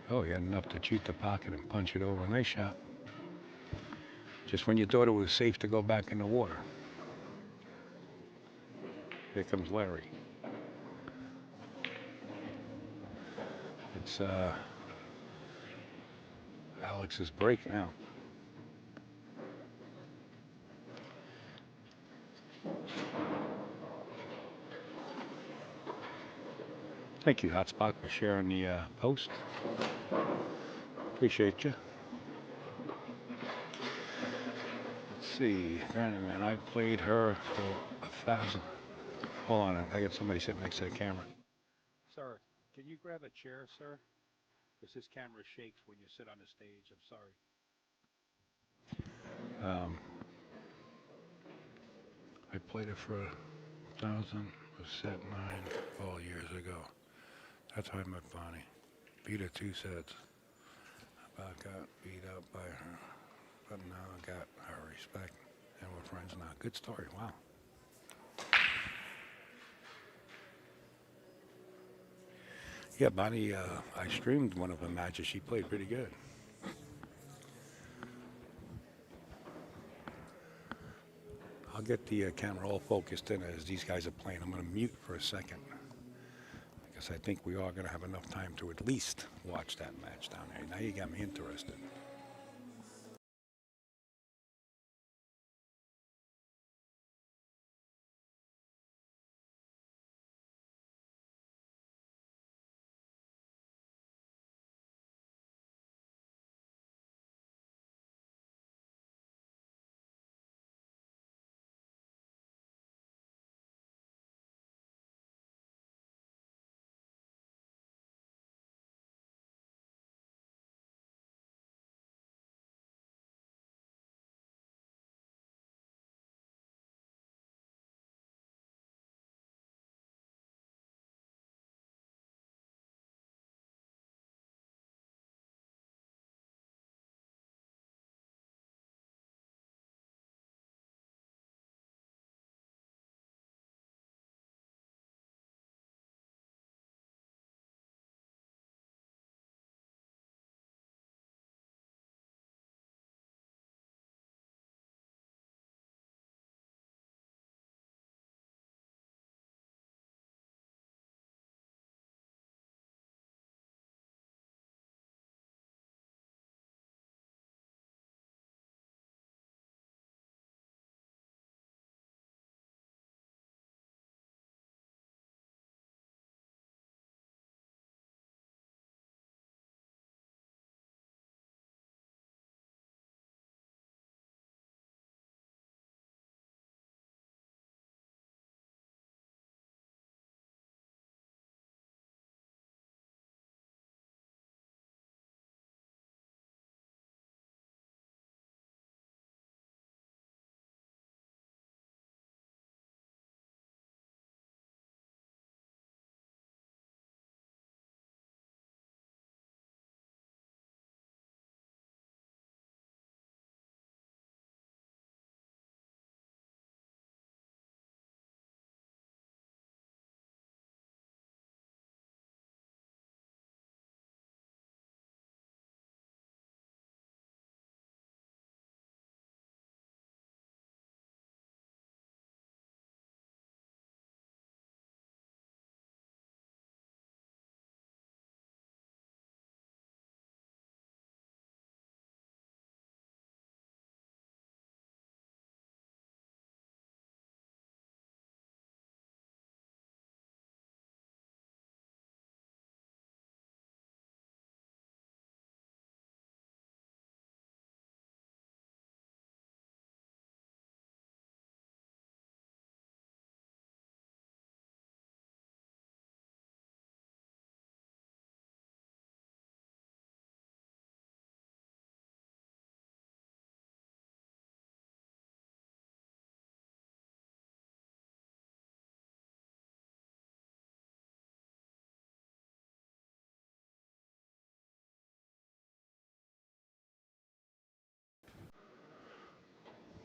Oh, he had enough to cheat the pocket and punch it over. Nice shot. Just when you thought it was safe to go back in the water. Here comes Larry. It's Alex's break now. Thank you, Hotspot, for sharing the post. Appreciate you. Let's see. Man, I've played her for 1,000. Hold on, I got somebody sitting next to the camera. Sir, can you grab a chair, sir? Because this camera shakes when you sit on the stage. I'm sorry. I played it for 1,000, was set 9 all years ago. That's how I met Bonnie. Beat her 2 sets. About got beat up by her. But now I got her respect. And we're friends now. Good story. Wow. Yeah, Bonnie, I streamed one of her matches. She played pretty good. I'll get the camera all focused in as these guys are playing. I'm going to mute for a second. Because I think we are going to have enough time to at least watch that match down there. Now you got me interested.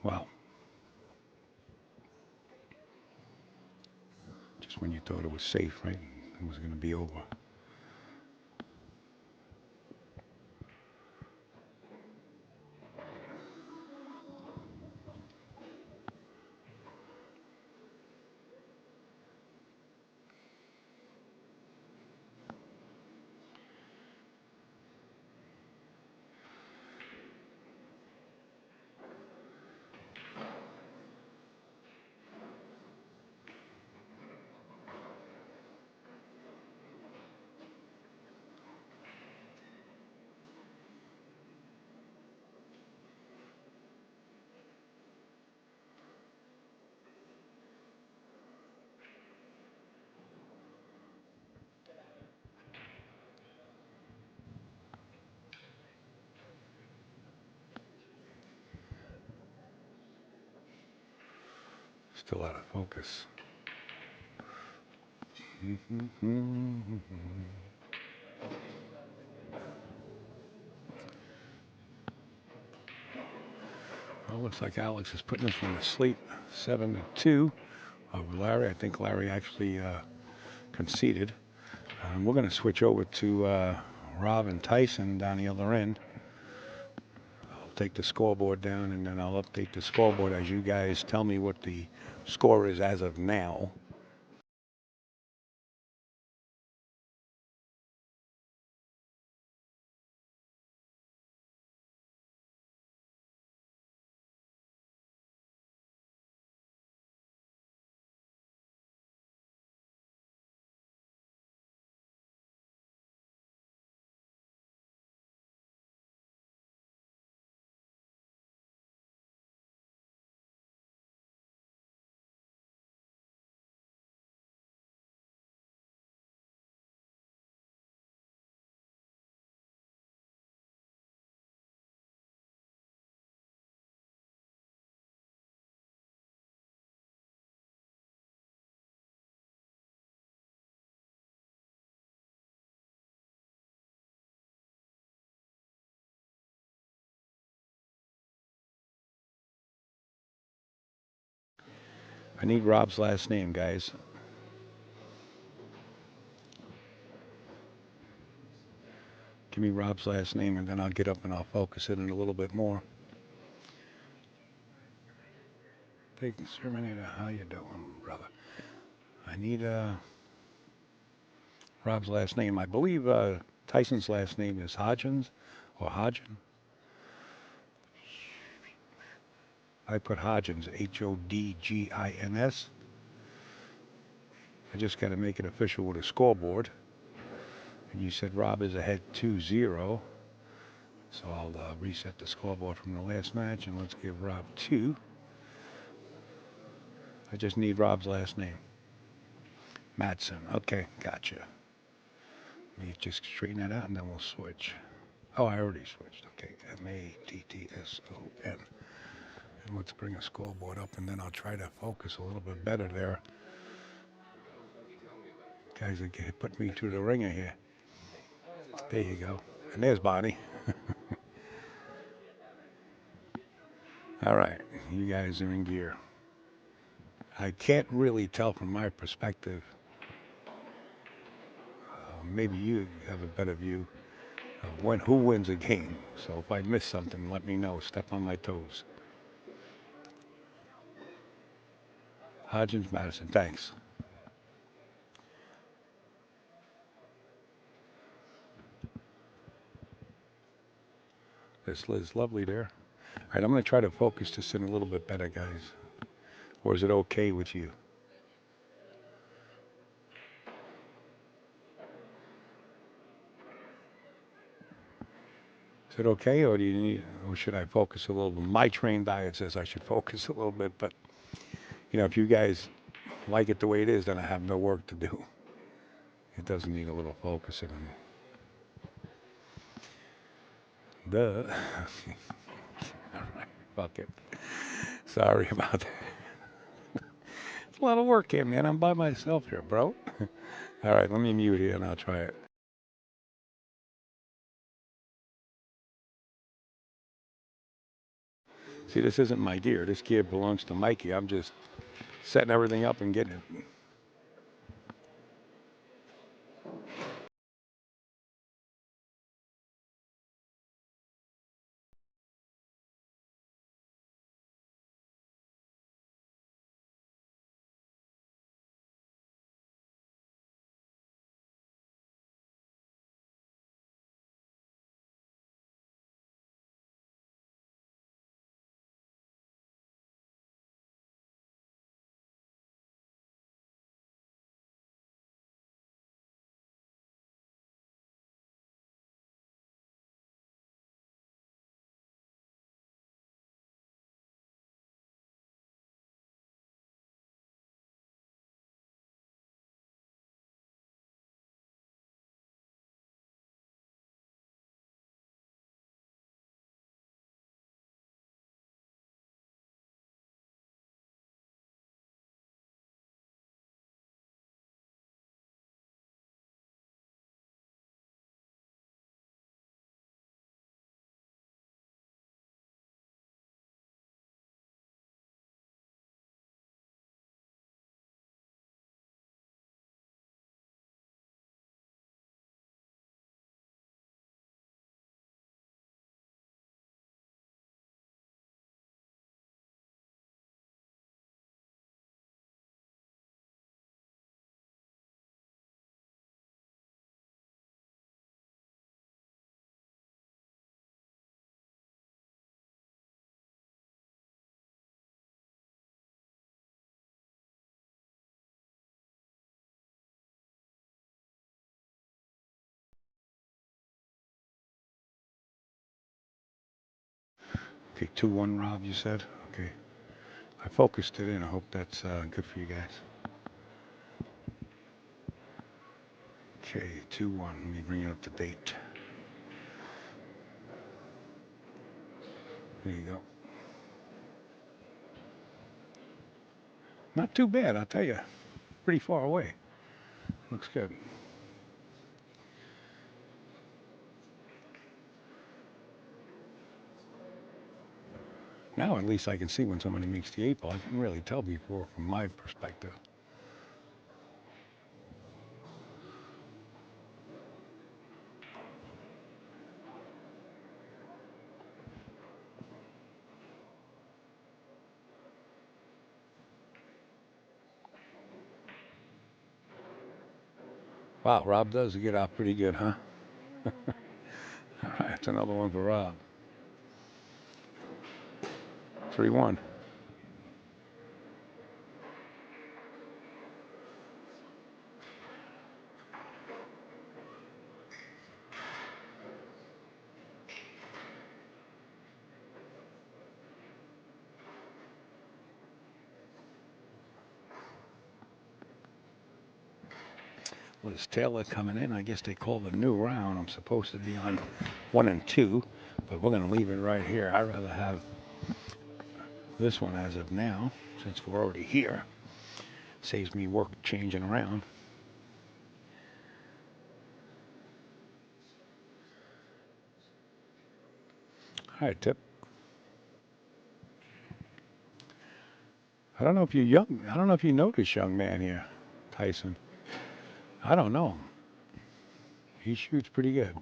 Wow. Just when you thought it was safe, right? It was going to be over. Still out of focus. Well, looks like Alex is putting this one to sleep. 7-2 over Larry. I think Larry actually conceded. We're going to switch over to Rob and Tyson down the other end. I'll take the scoreboard down and then I'll update the scoreboard as you guys tell me what the score is as of now. I need Rob's last name, guys. Give me Rob's last name and then I'll get up and I'll focus it in a little bit more. Big Exterminator, how you doing, brother? I need Rob's last name. I believe Tyson's last name is Hodgins or Hodgin. I put Hodgins, Hodgins. I just got to make it official with a scoreboard. And you said Rob is ahead 2-0. So I'll reset the scoreboard from the last match and let's give Rob 2. I just need Rob's last name. Matson. Okay, gotcha. Let me just straighten that out and then we'll switch. Oh, I already switched. Okay, Matson. And let's bring a scoreboard up and then I'll try to focus a little bit better there. Guys are put me through the ringer here. There you go. And there's Bonnie. All right, you guys are in gear. I can't really tell from my perspective. Maybe you have a better view of who wins a game. So if I miss something, let me know. Step on my toes. Hodgins, Madison, thanks. There's Liz Lovely there. All right, I'm going to try to focus this in a little bit better, guys. Or is it okay with you? Is it okay, or do you need, or should I focus a little bit? My trained diet says I should focus a little bit, but you know, if you guys like it the way it is, then I have no work to do. It doesn't need a little focusing. Duh. All right, fuck it. Sorry about that. It's a lot of work here, man. I'm by myself here, bro. All right, let me mute here and I'll try it. See, this isn't my gear. This gear belongs to Mikey. I'm just setting everything up and getting it. Okay, 2-1, Rob, you said? Okay. I focused it in. I hope that's good for you guys. Okay, 2-1. Let me bring it up to date. There you go. Not too bad, I'll tell you. Pretty far away. Looks good. Now at least I can see when somebody makes the 8 ball. I can really tell before from my perspective. Wow, Rob does get out pretty good, huh? All right, that's another one for Rob. 3-1. Liz Taylor coming in. I guess they call the new round. I'm supposed to be on 1 and 2, but we're going to leave it right here. I'd rather have this one as of now, since we're already here. Saves me work changing around. All right, Tip. I don't know if you're young. I don't know if you know this young man here, Tyson. I don't know. He shoots pretty good.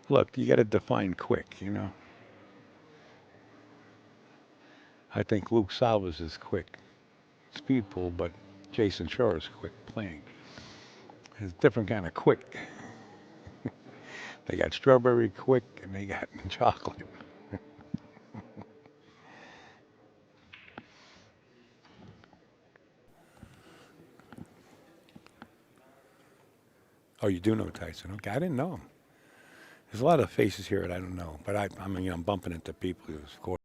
Look, you got to define quick, you know. I think Luke Salvas is quick speed pool, but Jason Shore is quick playing. It's a different kind of quick. They got strawberry quick and they got chocolate. Oh, you do know Tyson? Okay, I didn't know him. There's a lot of faces here that I don't know, but I mean, I'm bumping into people who score.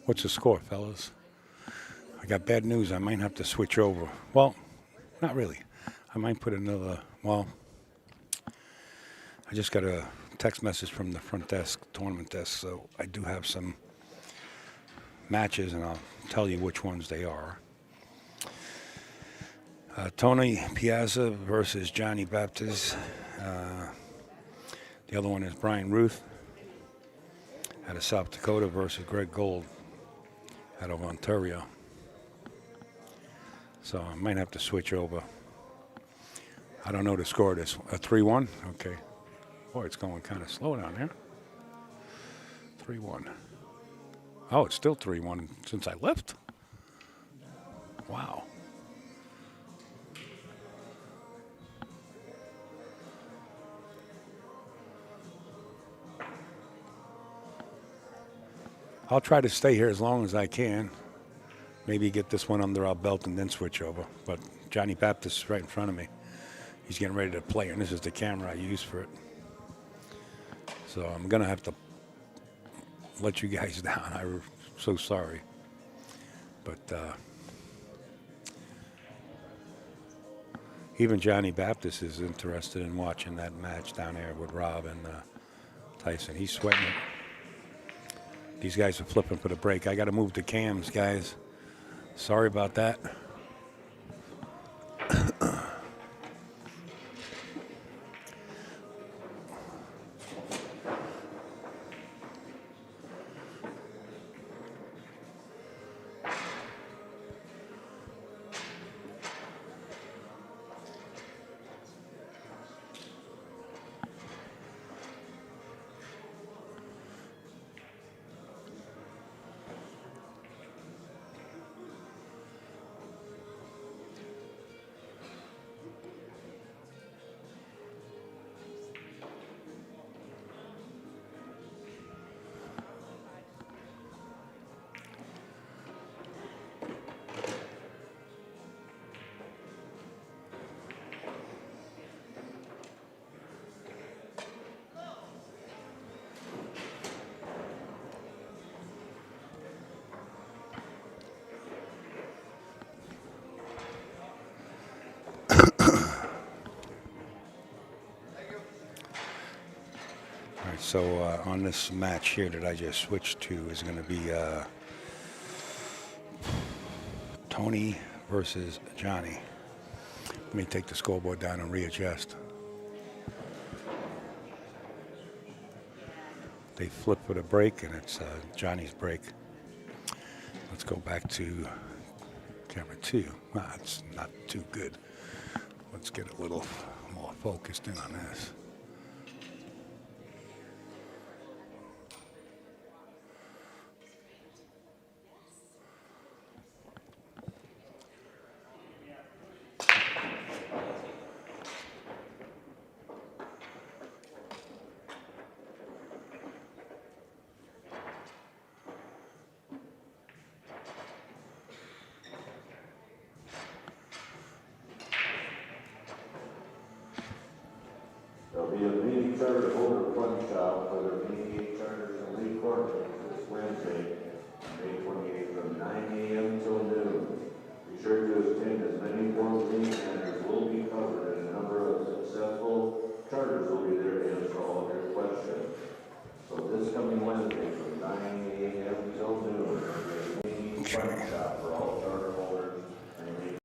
What's the score, fellas? I got bad news. I might have to switch over. Well, not really. I might put another. Well, I just got a text message from the front desk, tournament desk, so I do have some matches, and I'll tell you which ones they are. Tony Piazza versus Johnny Baptiste. The other one is Brian Ruth out of South Dakota versus Greg Gold out of Ontario. So I might have to switch over. I don't know the score of this. A 3-1? Okay. Boy, it's going kind of slow down there. 3-1. Oh, it's still 3-1 since I left? Wow. I'll try to stay here as long as I can. Maybe get this one under our belt and then switch over. But Johnny Baptiste is right in front of me. He's getting ready to play, and this is the camera I use for it. So I'm going to have to let you guys down. I'm so sorry. But even Johnny Baptiste is interested in watching that match down there with Rob and Tyson. He's sweating it. These guys are flipping for the break. I got to move the cams, guys. Sorry about that. All right, so on this match here that I just switched to is going to be Tony versus Johnny. Let me take the scoreboard down and readjust. They flip for the break, and it's Johnny's break. Let's go back to camera 2. It's not too good. Let's get a little more focused in on this. There'll be a meeting charter holder fund shop for the VNEA charters and league coordinators this Wednesday, May 28th from 9 a.m. till noon. Be sure to attend as many board meeting matters will be covered, and a number of successful charters will be there to answer all of your questions. So this coming Wednesday from 9 a.m. till noon, there'll be a meeting fund shop for all charter holders and league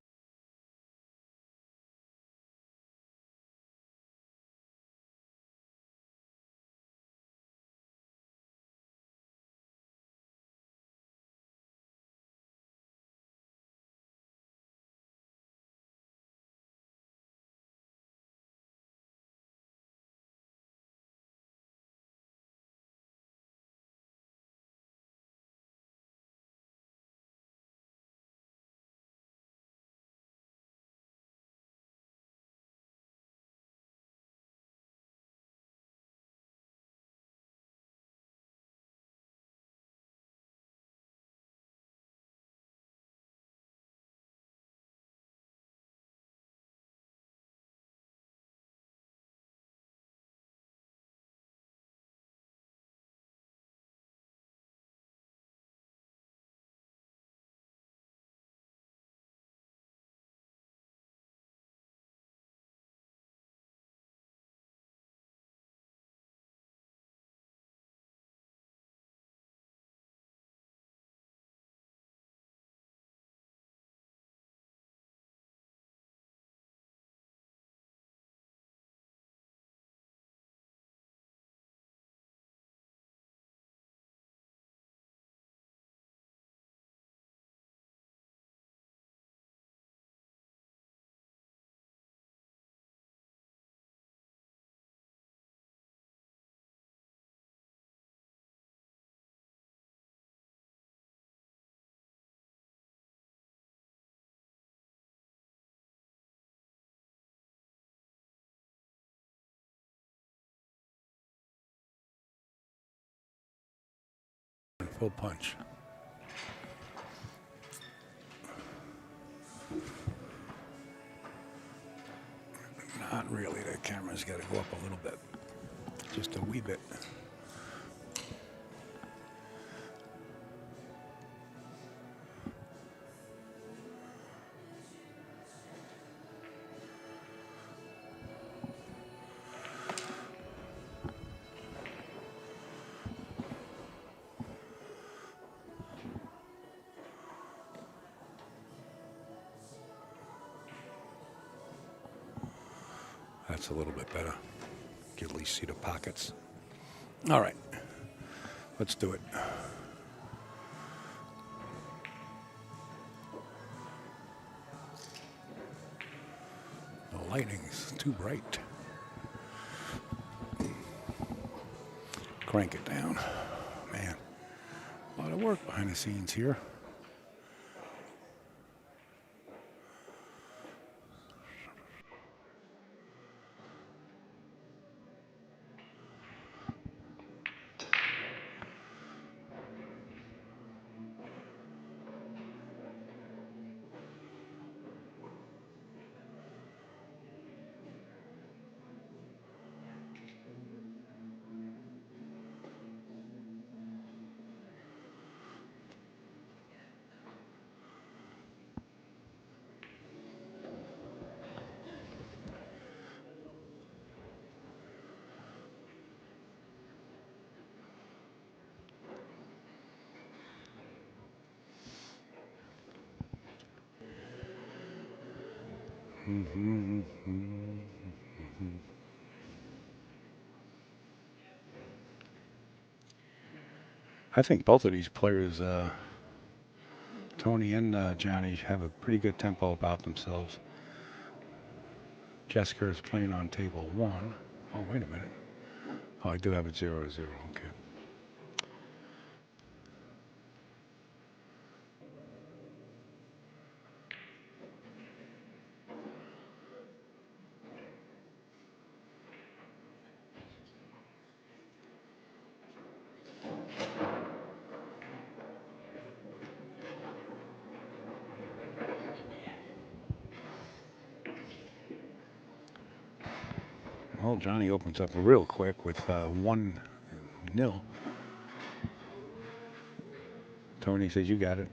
Full punch. Not really. The camera's got to go up a little bit. Just a wee bit. That's a little bit better. You can at least see the pockets. All right. Let's do it. The lighting's too bright. Crank it down. Man, a lot of work behind the scenes here. I think both of these players, Tony and Johnny, have a pretty good tempo about themselves. Jessica is playing on table 1. Oh, wait a minute. Oh, I do have it 0-0. Okay. Well, Johnny opens up real quick with 1-0. Tony says, you got it.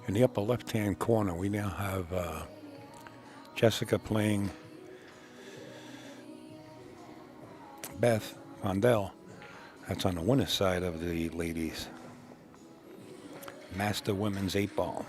In the upper left-hand corner, we now have Jessica playing Beth Mondell. That's on the winner's side of the ladies. Master Women's 8-ball.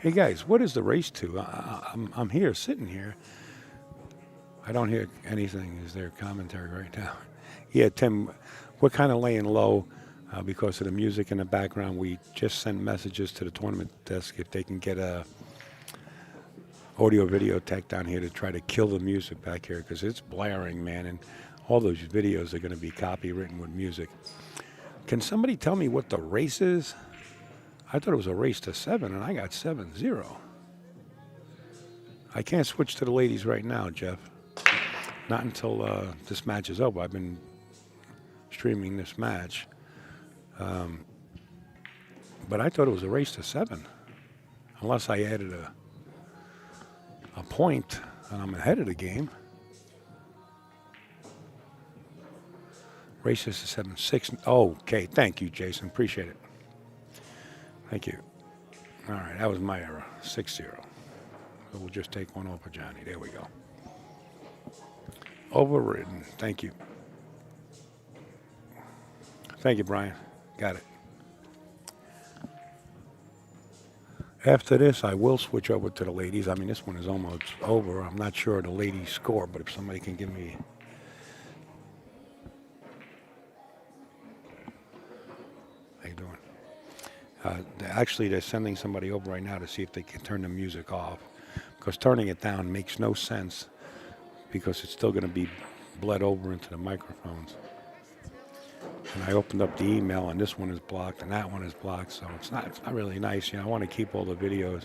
Hey guys, what is the race to? I'm here, sitting here. I don't hear anything. Is there commentary right now? Yeah, Tim, we're kind of laying low because of the music in the background. We just send messages to the tournament desk if they can get a audio video tech down here to try to kill the music back here because it's blaring, man, and all those videos are going to be copywritten with music. Can somebody tell me what the race is? I thought it was a race to 7, and I got 7-0. I can't switch to the ladies right now, Jeff. Not until this match is over. I've been streaming this match. But I thought it was a race to 7. Unless I added a point and I'm ahead of the game. Races to 7-6. Oh, okay, thank you, Jason. Appreciate it. Thank you. All right, that was my error. 6-0. So we'll just take one off of Johnny. There we go. Overridden. Thank you. Thank you, Brian. Got it. After this, I will switch over to the ladies. I mean, this one is almost over. I'm not sure of the ladies' score, but if somebody can give me... How you doing? Actually, they're sending somebody over right now to see if they can turn the music off. Because turning it down makes no sense because it's still going to be bled over into the microphones. And I opened up the email, and this one is blocked, and that one is blocked, so it's not really nice. You know, I want to keep all the videos.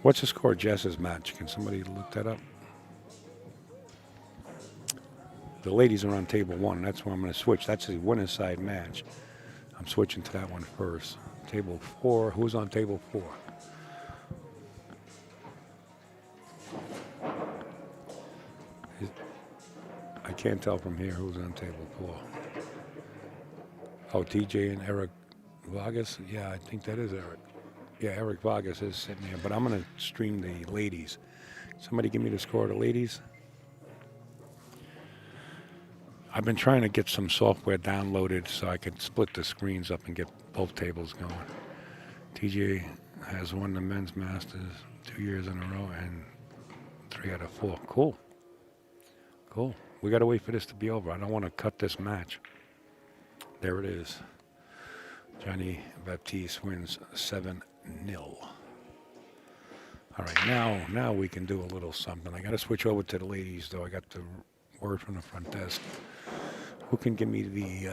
What's the score of Jess's match? Can somebody look that up? The ladies are on table 1. That's where I'm going to switch. That's the winner's side match. I'm switching to that one first. Table 4. Who's on table 4? I can't tell from here who's on table 4. Oh, TJ and Eric Vargas? Yeah, I think that is Eric. Yeah, Eric Vargas is sitting there, but I'm going to stream the ladies. Somebody give me the score of the ladies. I've been trying to get some software downloaded so I can split the screens up and get both tables going. TJ has won the men's masters 2 years in a row and 3 out of 4. Cool. Cool. We got to wait for this to be over. I don't want to cut this match. There it is. Johnny Baptiste wins 7-0. All right, now we can do a little something. I got to switch over to the ladies, though. I got the word from the front desk. Who can give me the?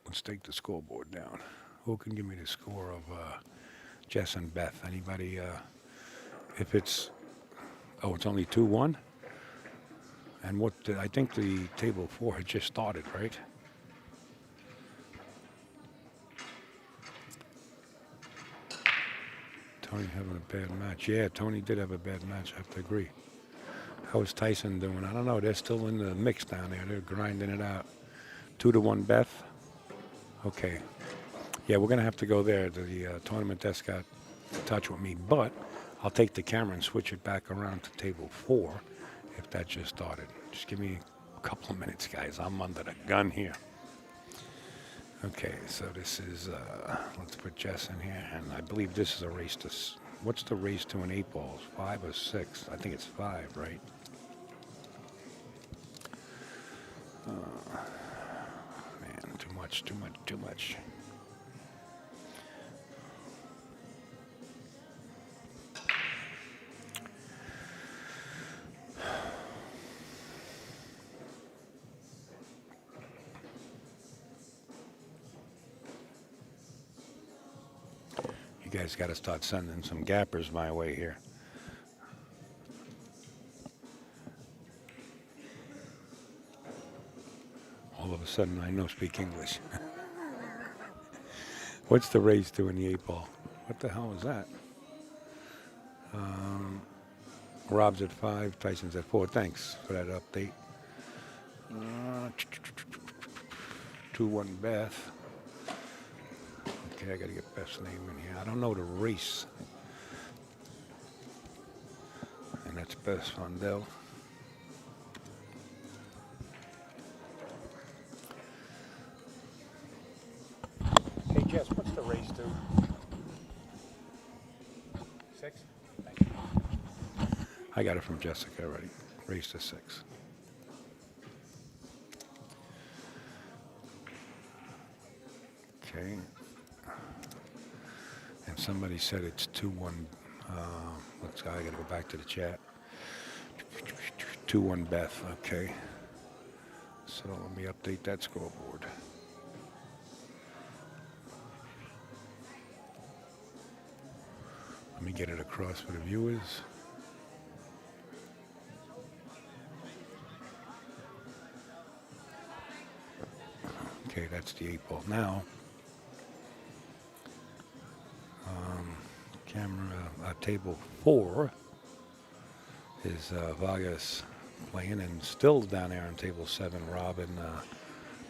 Let's take the scoreboard down. Who can give me the score of Jess and Beth? Anybody? If it's, it's only 2-1. And I think the table 4 had just started, right? Tony having a bad match. Yeah, Tony did have a bad match. I have to agree. How is Tyson doing? I don't know. They're still in the mix down there. They're grinding it out. 2-1 Beth. Okay. Yeah, we're going to have to go there. The tournament desk got in touch with me. But I'll take the camera and switch it back around to table 4 if that just started. Just give me a couple of minutes, guys. I'm under the gun here. Okay, so this is, let's put Jess in here. And I believe this is a race to, what's the race to an 8 balls? 5 or 6? I think it's 5, right? Man, too much. You guys got to start sending some gappers my way here. All of a sudden, I know speak English. What's the raise to in the 8 ball? What the hell is that? Rob's at 5, Tyson's at 4. Thanks for that update. 2-1 Beth. Okay, I got to get Beth's name in here. I don't know the race. And that's Beth Fondell. I got it from Jessica already. Raised to 6. Okay. And somebody said it's 2-1. I got to go back to the chat. 2-1 Beth. Okay. So let me update that scoreboard. Let me get it across for the viewers. Okay, that's the 8 ball. Now, table 4 is Vargas playing, and still down there on table 7, Rob and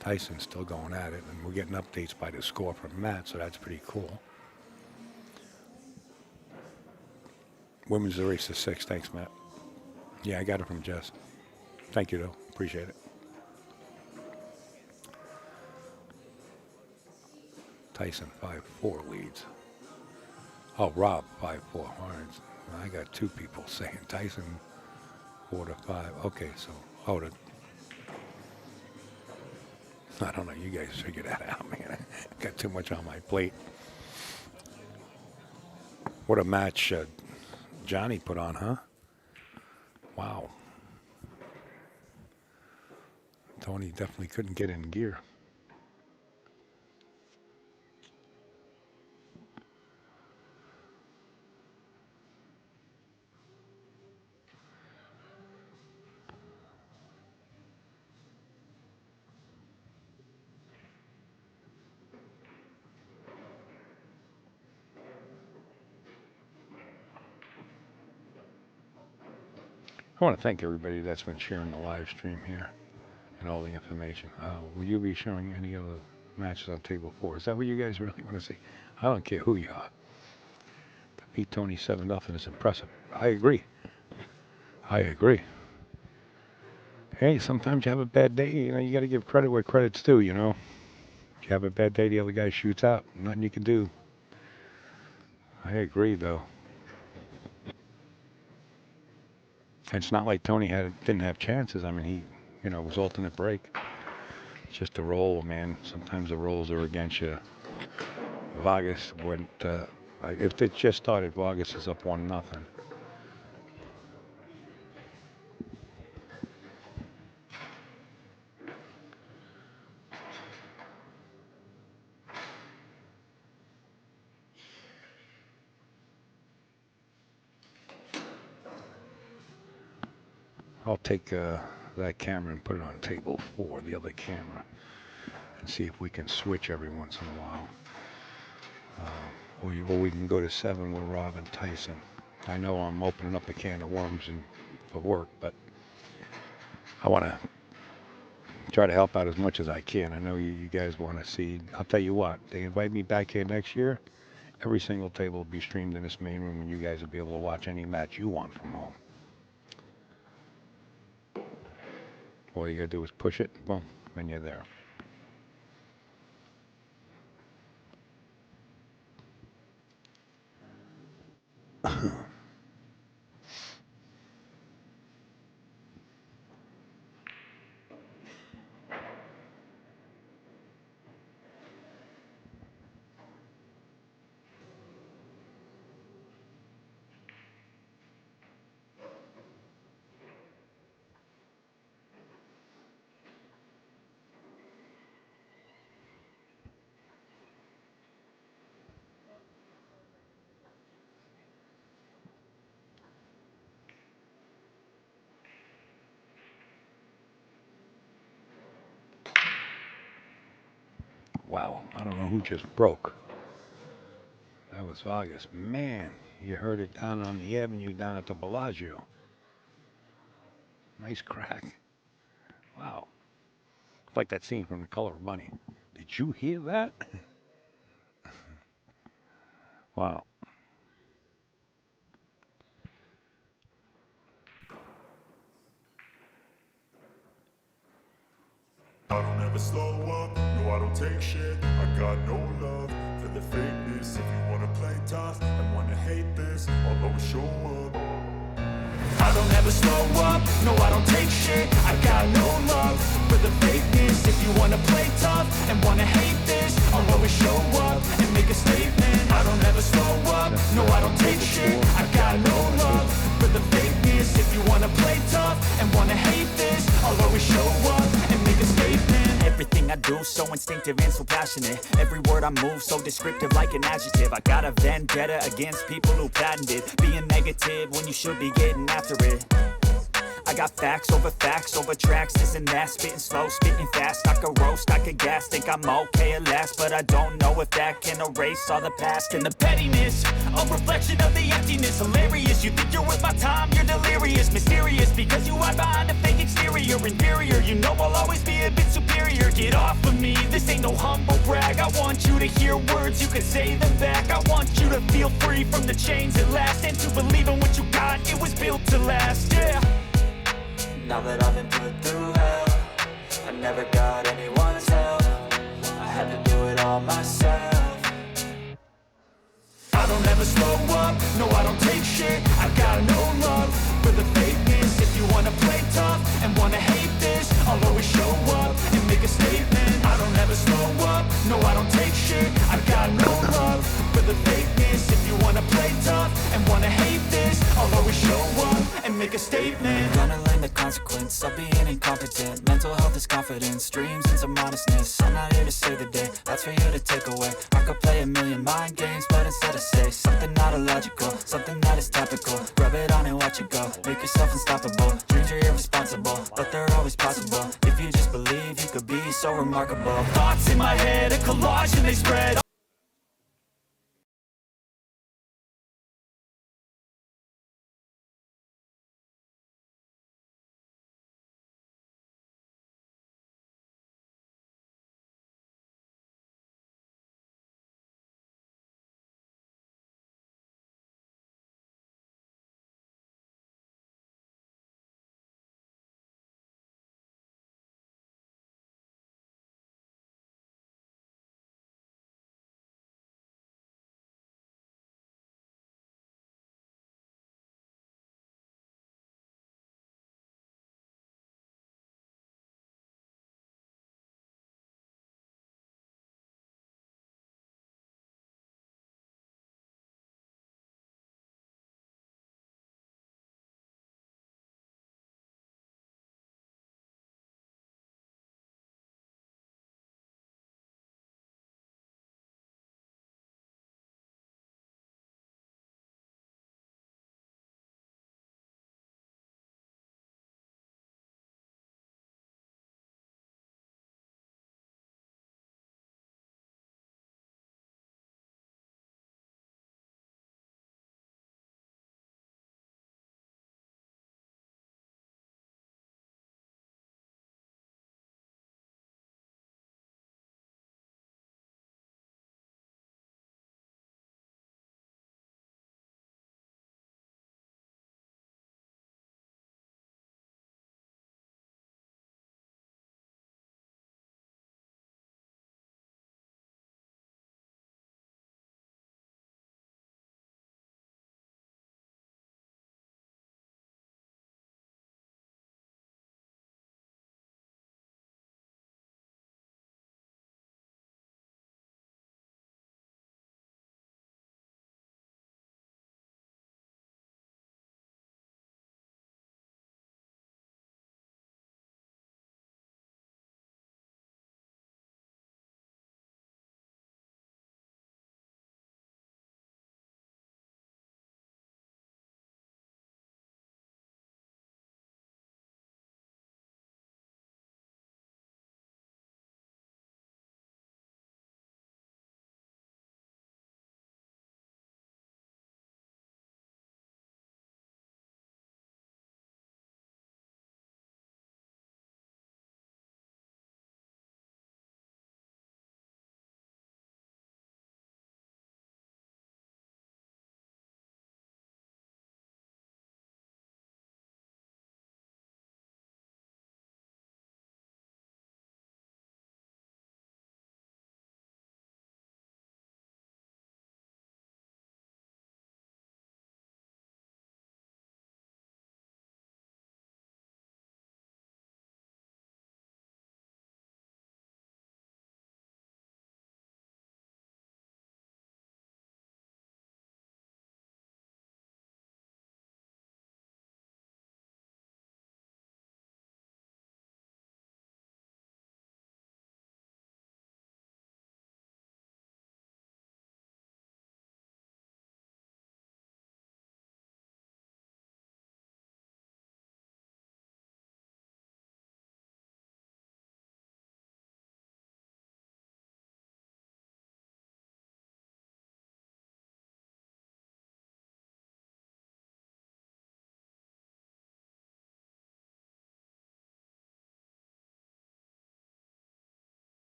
Tyson still going at it, and we're getting updates by the score from Matt, so that's pretty cool. Women's the race to 6. Thanks, Matt. Yeah, I got it from Jess. Thank you, though. Appreciate it. Tyson 5-4 leads. Oh, Rob 5-4. All right. I got 2 people saying Tyson 4-5. Okay, so I don't know. You guys figure that out, man. I got too much on my plate. What a match Johnny put on, huh? Wow. Tony definitely couldn't get in gear. I want to thank everybody that's been sharing the live stream here and all the information. Will you be showing any of the matches on table 4? Is that what you guys really want to see? I don't care who you are. To beat Tony 7-0 is impressive. I agree. Hey, sometimes you have a bad day. You got to give credit where credit's due, If you have a bad day, the other guy shoots out. Nothing you can do. I agree, though. It's not like Tony didn't have chances. I mean, he, was alternate break. It's just a roll, man. Sometimes the rolls are against you. Vargas went. If it just started, Vargas is up 1-0. I'll take that camera and put it on table 4, the other camera, and see if we can switch every once in a while. Or we can go to 7 with Rob and Tyson. I know I'm opening up a can of worms for work, but I want to try to help out as much as I can. I know you guys want to see. I'll tell you what, they invite me back here next year. Every single table will be streamed in this main room, and you guys will be able to watch any match you want from home. All you got to do is push it, boom, and you're there. Wow, I don't know who just broke. That was Vargas. Man, you heard it down on the avenue down at the Bellagio. Nice crack. Wow. It's like that scene from The Color of Money. Did you hear that? Wow. I don't ever slow up, no I don't take shit. I got no love for the fakeness. If you wanna play tough and wanna hate this, I'll always show up. I never slow up, no I don't take shit. I got no love for the fakeness. If you wanna play tough and wanna hate this, I'll always show up and make a statement. I don't ever slow up, no I don't take shit. I got no love for the fakeness. If you wanna play tough and wanna hate this, I'll always show up and make a statement. Everything I do so instinctive and so passionate. Every word I move so descriptive like an adjective. I got a vendetta against people who patented being negative when you should be getting after it. I got facts over tracks, this and that. Spitting slow, spitting fast. I could roast, I could gas. Think I'm okay at last, but I don't know if that can erase all the past. And the pettiness, a reflection of the emptiness. Hilarious, you think you're worth my time, you're delirious. Mysterious, because you hide behind a fake exterior. Inferior, you know I'll always be a bit superior. Get off of me, this ain't no humble brag. I want you to hear words, you can say them back. I want you to feel free from the chains at last, and to believe in what you got, it was built to last, yeah. Now that I've been put through hell, I never got anyone's help. I had to do it all myself. I don't ever slow up, no I don't take shit. I got no love for the fakeness. If you wanna play tough and wanna hate this, I'll always show up and make a statement. I don't ever slow up, no I don't take shit. I got no love for the fakeness. If you wanna play tough and wanna hate this, I'll always show up and make a statement. Gonna learn the consequence of being incompetent. Mental health is confidence, dreams and some honestness. I'm not here to save the day, that's for you to take away. I could play a million mind games, but instead I say something not illogical, something that is topical. Rub it on and watch it go, make yourself unstoppable. Dreams are irresponsible, but they're always possible. If you just believe, you could be so remarkable. Thoughts in my head, a collage and they spread.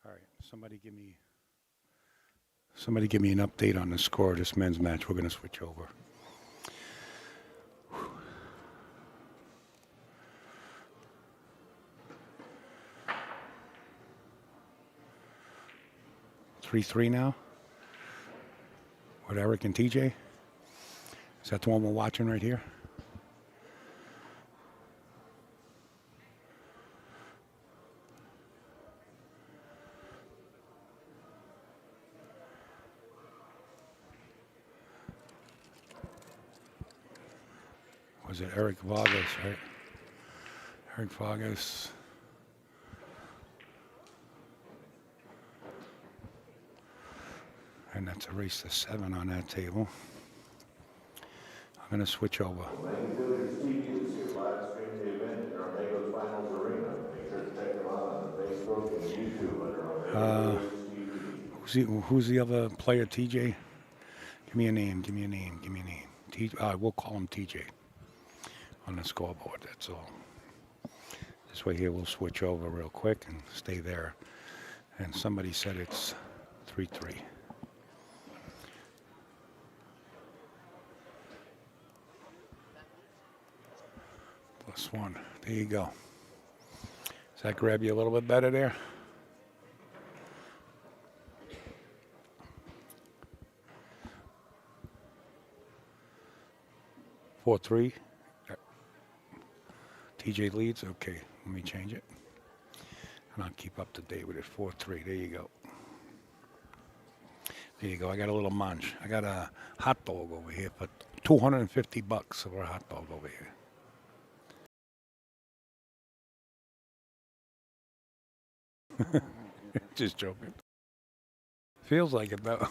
All right, somebody give me an update on the score of this men's match. We're going to switch over. Three now with Eric and TJ. Is that the one we're watching right here? Was it Eric Vargas, right? Eric Vargas. And that's a race to 7 on that table. I'm going to switch over. Billiards TV this year live stream the event at our Megos Finals Arena. Make sure to check them out on Facebook and YouTube under our Billiards TV. Who's the other player, TJ? Give me a name. We'll call him TJ on the scoreboard. That's all. This way here we'll switch over real quick and stay there. And somebody said it's 3-3. +1. There you go. Does that grab you a little bit better there? Four, 3. TJ leads. Okay, let me change it. And I'll keep up to date with it. 4-3. There you go. There you go. I got a little munch. I got a hot dog over here for $250 for a hot dog over here. Just joking. Feels like it though.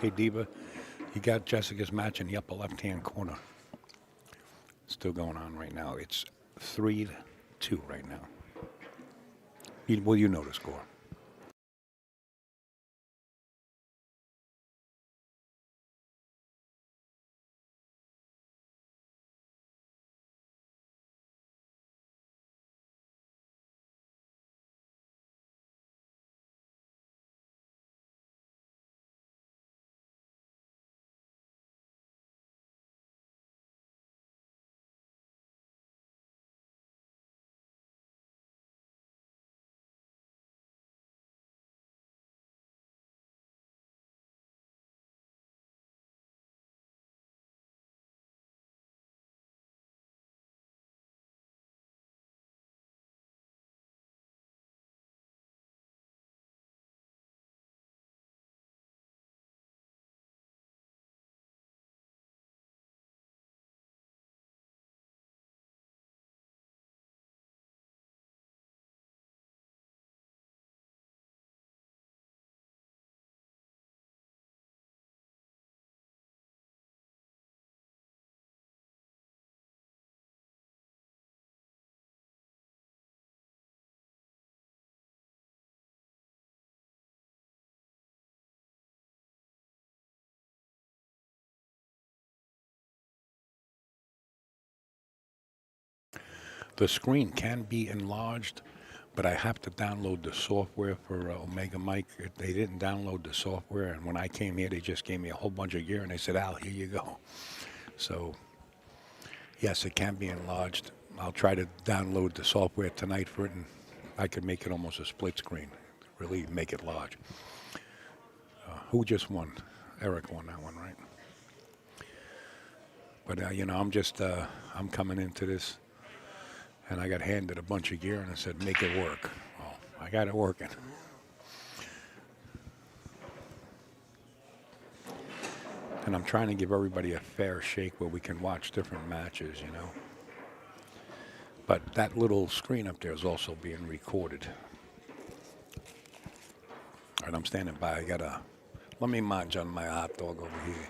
Hey Diva, you got Jessica's match in the upper left-hand corner. Still going on right now. It's 3-2 right now. Well, you know the score. The screen can be enlarged, but I have to download the software for Omega Mike. They didn't download the software, and when I came here, they just gave me a whole bunch of gear, and they said, Al, here you go. So, yes, it can be enlarged. I'll try to download the software tonight for it, and I could make it almost a split screen, really make it large. Who just won? Eric won that one, right? But, I'm coming into this, and I got handed a bunch of gear, and I said, make it work. Well, I got it working. And I'm trying to give everybody a fair shake where we can watch different matches, you know. But that little screen up there is also being recorded. All right, I'm standing by. Let me munch on my hot dog over here.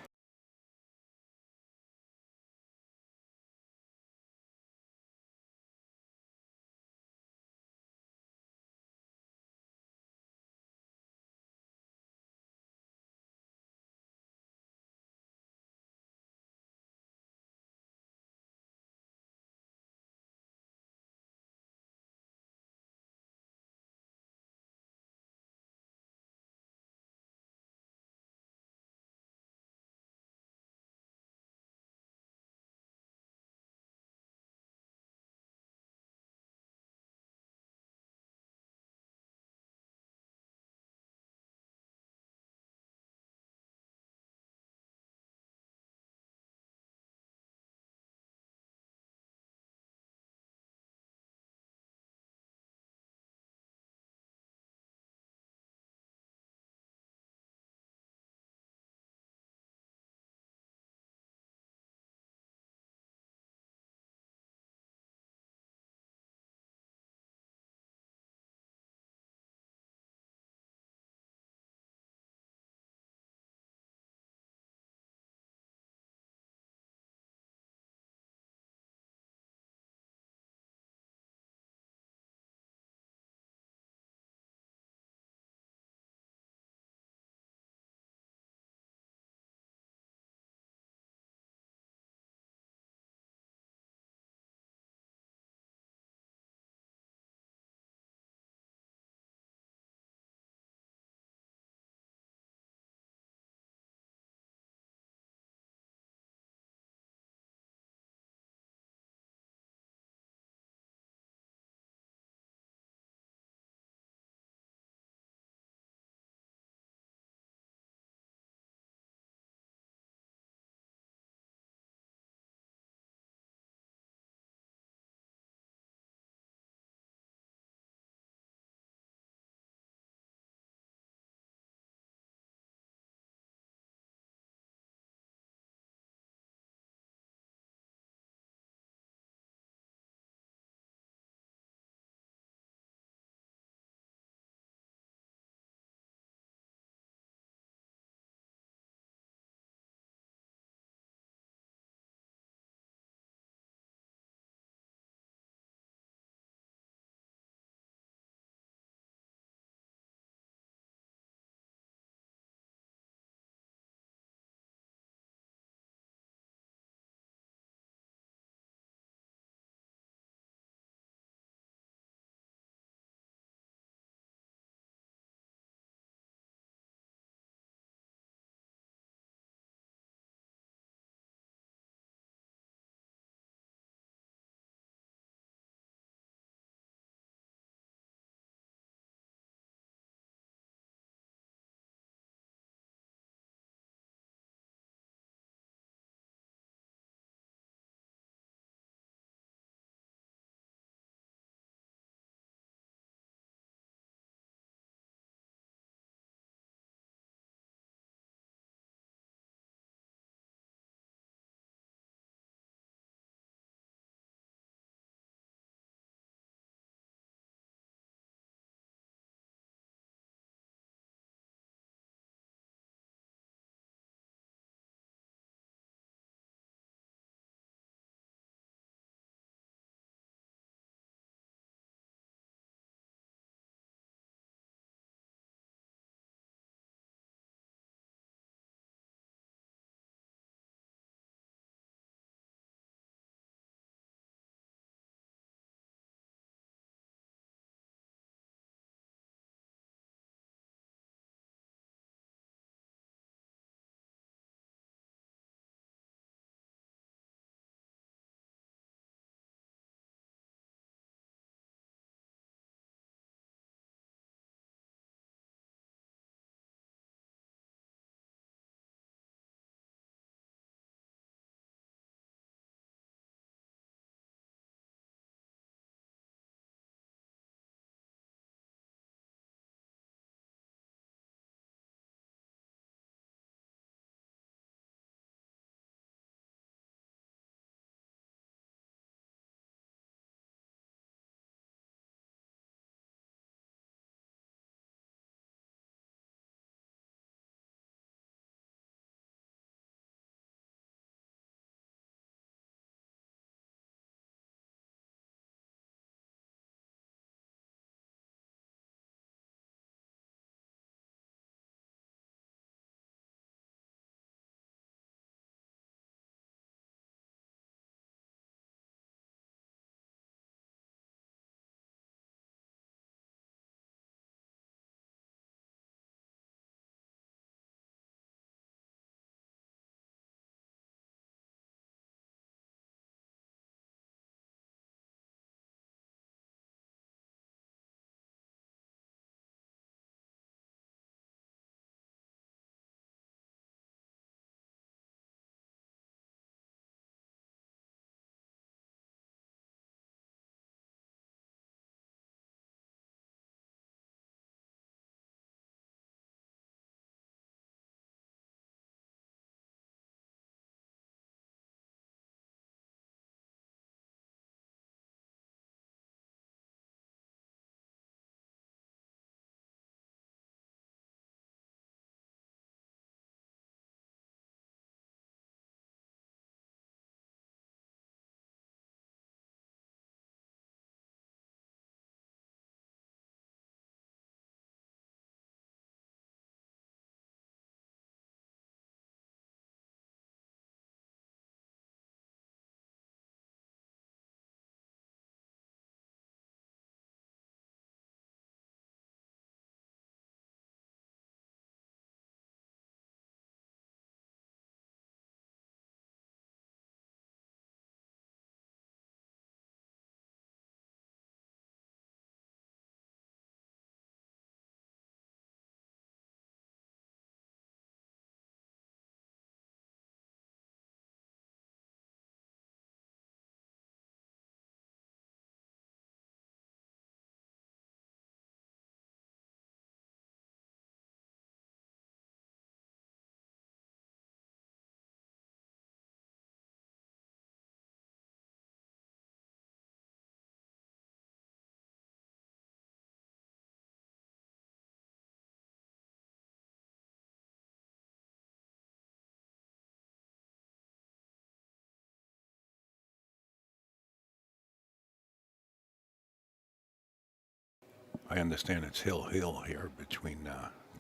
I understand it's hill here between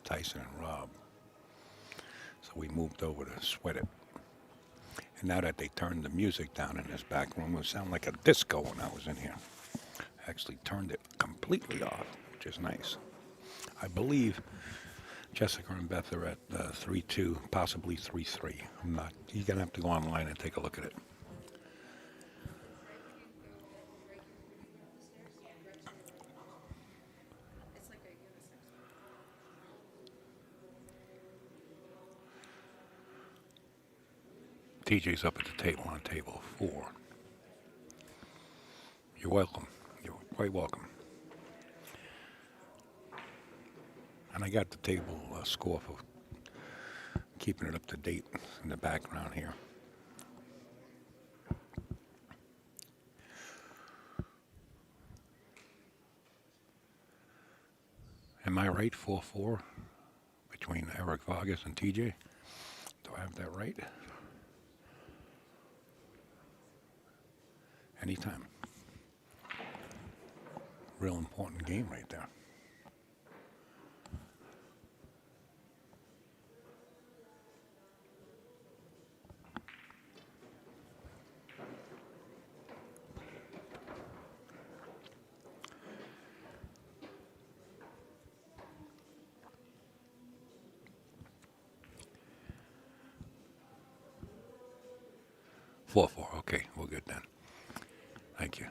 Tyson and Rob. So we moved over to sweat it. And now that they turned the music down in this back room, it would sound like a disco when I was in here. Actually turned it completely off, which is nice. I believe Jessica and Beth are at 3-2, possibly 3-3. I'm not. You're gonna have to go online and take a look at it. TJ's up at the table on table 4. You're welcome. You're quite welcome. And I got the table score for keeping it up to date in the background here. Am I right? 4-4 between Eric Vargas and TJ? Do I have that right? Anytime. Real important game right there. Four. Okay, we're good then. Thank you.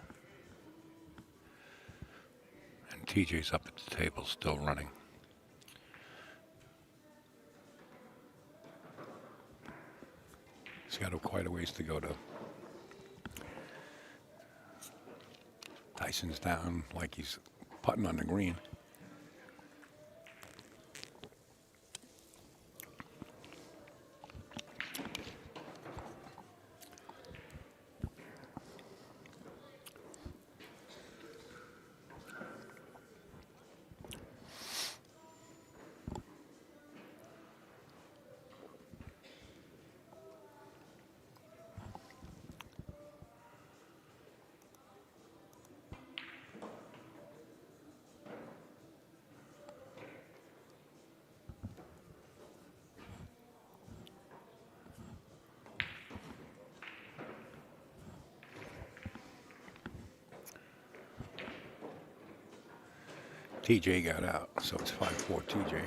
And TJ's up at the table, still running. He's got quite a ways to go, though. Tyson's down like he's putting on the green. TJ got out, so it's 5-4 TJ.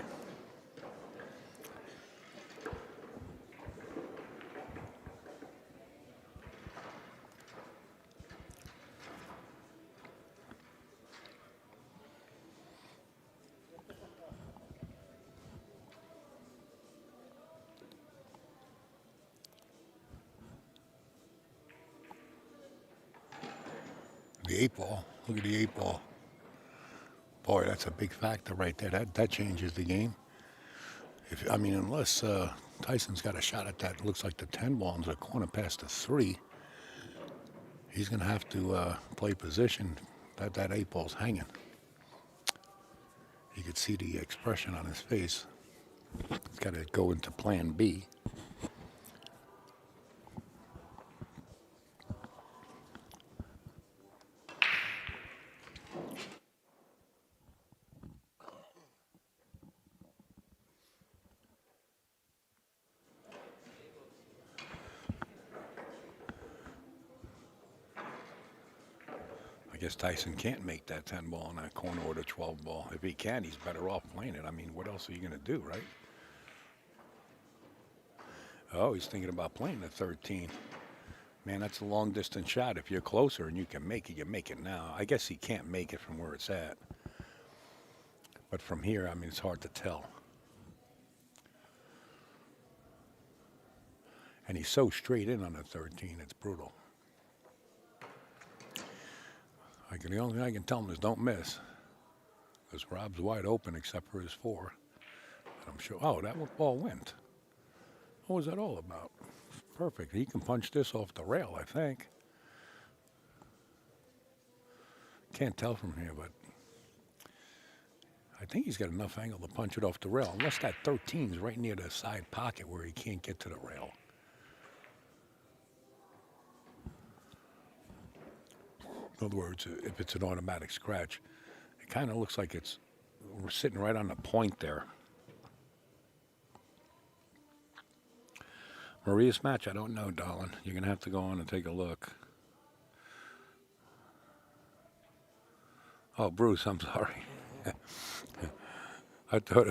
The 8-ball. Look at the 8-ball. Boy, that's a big factor right there. That changes the game. Unless Tyson's got a shot at that, looks like the 10-ball into the corner past the 3, he's going to have to play position. That 8-ball's hanging. You could see the expression on his face. He's got to go into plan B. I guess Tyson can't make that 10-ball in that corner or the 12-ball. If he can, he's better off playing it. I mean, what else are you going to do, right? Oh, he's thinking about playing the 13. Man, that's a long-distance shot. If you're closer and you can make it, you make it now. I guess he can't make it from where it's at. But from here, it's hard to tell. And he's so straight in on the 13, it's brutal. The only thing I can tell him is don't miss. Because Rob's wide open except for his 4. And I'm sure, that ball went. What was that all about? Perfect. He can punch this off the rail, I think. Can't tell from here, but I think he's got enough angle to punch it off the rail, unless that 13's right near the side pocket where he can't get to the rail. In other words, if it's an automatic scratch, It kind of looks like we're sitting right on the point there. Maria's match, I don't know, darling. You're going to have to go on and take a look. Oh, Bruce, I'm sorry. I thought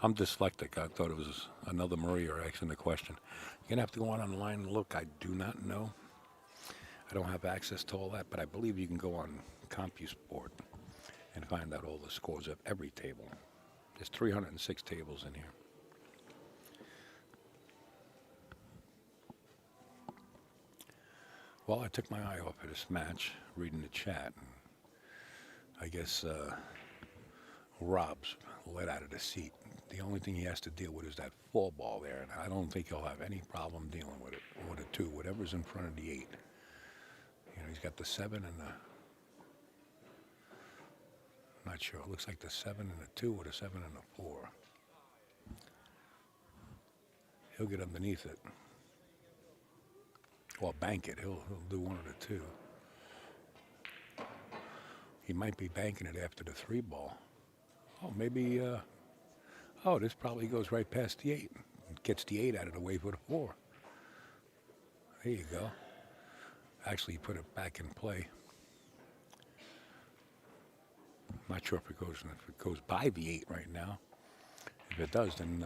I'm dyslexic. I thought it was another Maria asking the question. You're going to have to go on online and look. I do not know. I don't have access to all that, but I believe you can go on CompuSport and find out all the scores of every table. There's 306 tables in here. Well, I took my eye off of this match, reading the chat. And I guess Rob's let out of the seat. The only thing he has to deal with is that 4 ball there, and I don't think he'll have any problem dealing with it, or the 2, whatever's in front of the 8. You know, he's got the 7 and the... I'm not sure. It looks like the 7 and the 2, or the 7 and the 4. He'll get underneath it. Or bank it. He'll do one of the 2. He might be banking it after the 3 ball. Oh, maybe, oh, this probably goes right past the 8. Gets the 8 out of the way for the 4. There you go. Actually, put it back in play. I'm not sure if it goes by the 8 right now. If it does, then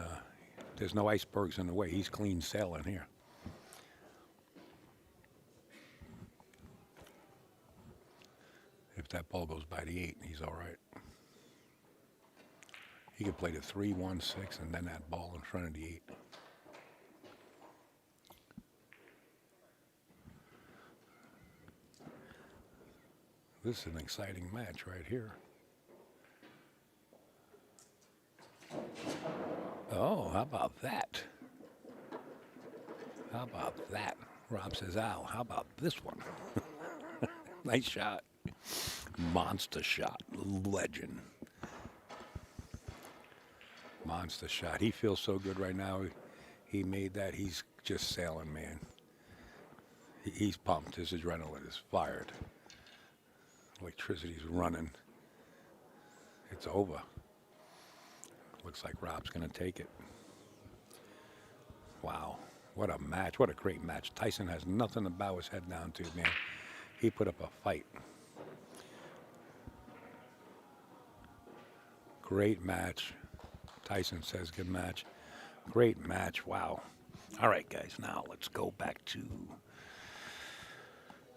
there's no icebergs in the way. He's clean sailing here. If that ball goes by the 8, he's all right. He could play the 3, 1, 6, and then that ball in front of the 8. This is an exciting match right here. Oh, how about that? How about that? Rob says, Al, how about this one? Nice shot. Monster shot. Legend. Monster shot. He feels so good right now. He made that. He's just sailing, man. He's pumped. His adrenaline is fired. Electricity's running. It's over. Looks like Rob's going to take it. Wow. What a match. What a great match. Tyson has nothing to bow his head down to, man. He put up a fight. Great match. Tyson says good match. Great match. Wow. All right, guys. Now let's go back to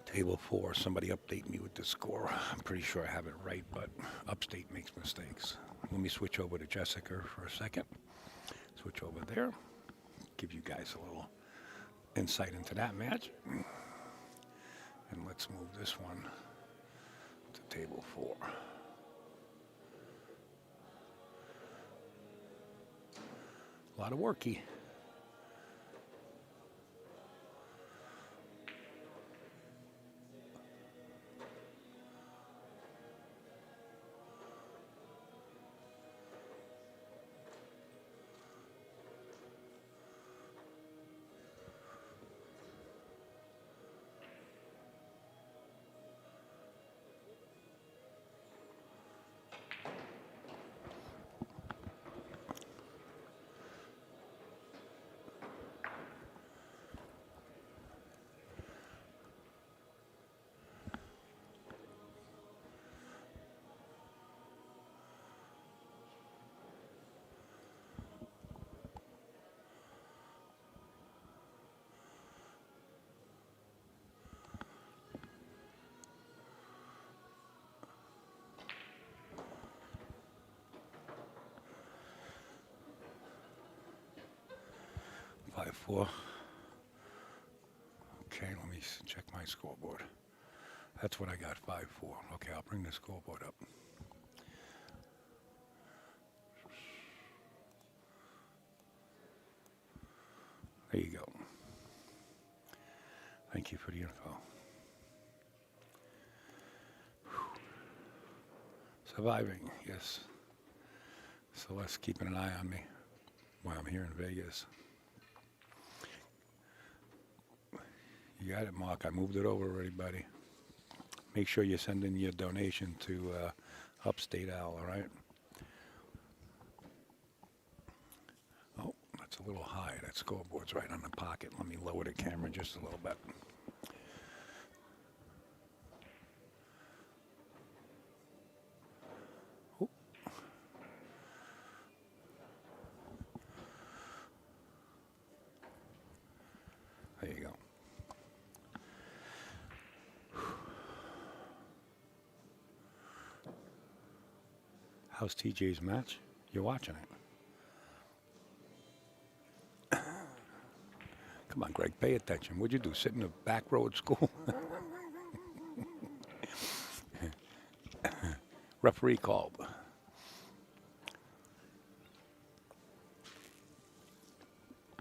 table 4. Somebody update me with the score. I'm pretty sure I have it right, but Upstate makes mistakes. Let me switch over to Jessica for a second. Switch over there. Give you guys a little insight into that match. And let's move this one to table 4. A lot of worky. Five, 4. Okay, let me check my scoreboard. That's what I got, 5-4. Okay, I'll bring the scoreboard up. There you go. Thank you for the info. Surviving, yes. Celeste keeping an eye on me while I'm here in Vegas. You got it, Mark. I moved it over already, buddy. Make sure you send in your donation to Upstate Owl, all right? Oh, that's a little high. That scoreboard's right on the pocket. Let me lower the camera just a little bit. Oop. There you go. How's TJ's match? You're watching it. Come on, Greg, pay attention. What'd you do? Sit in the back row at school? Referee called.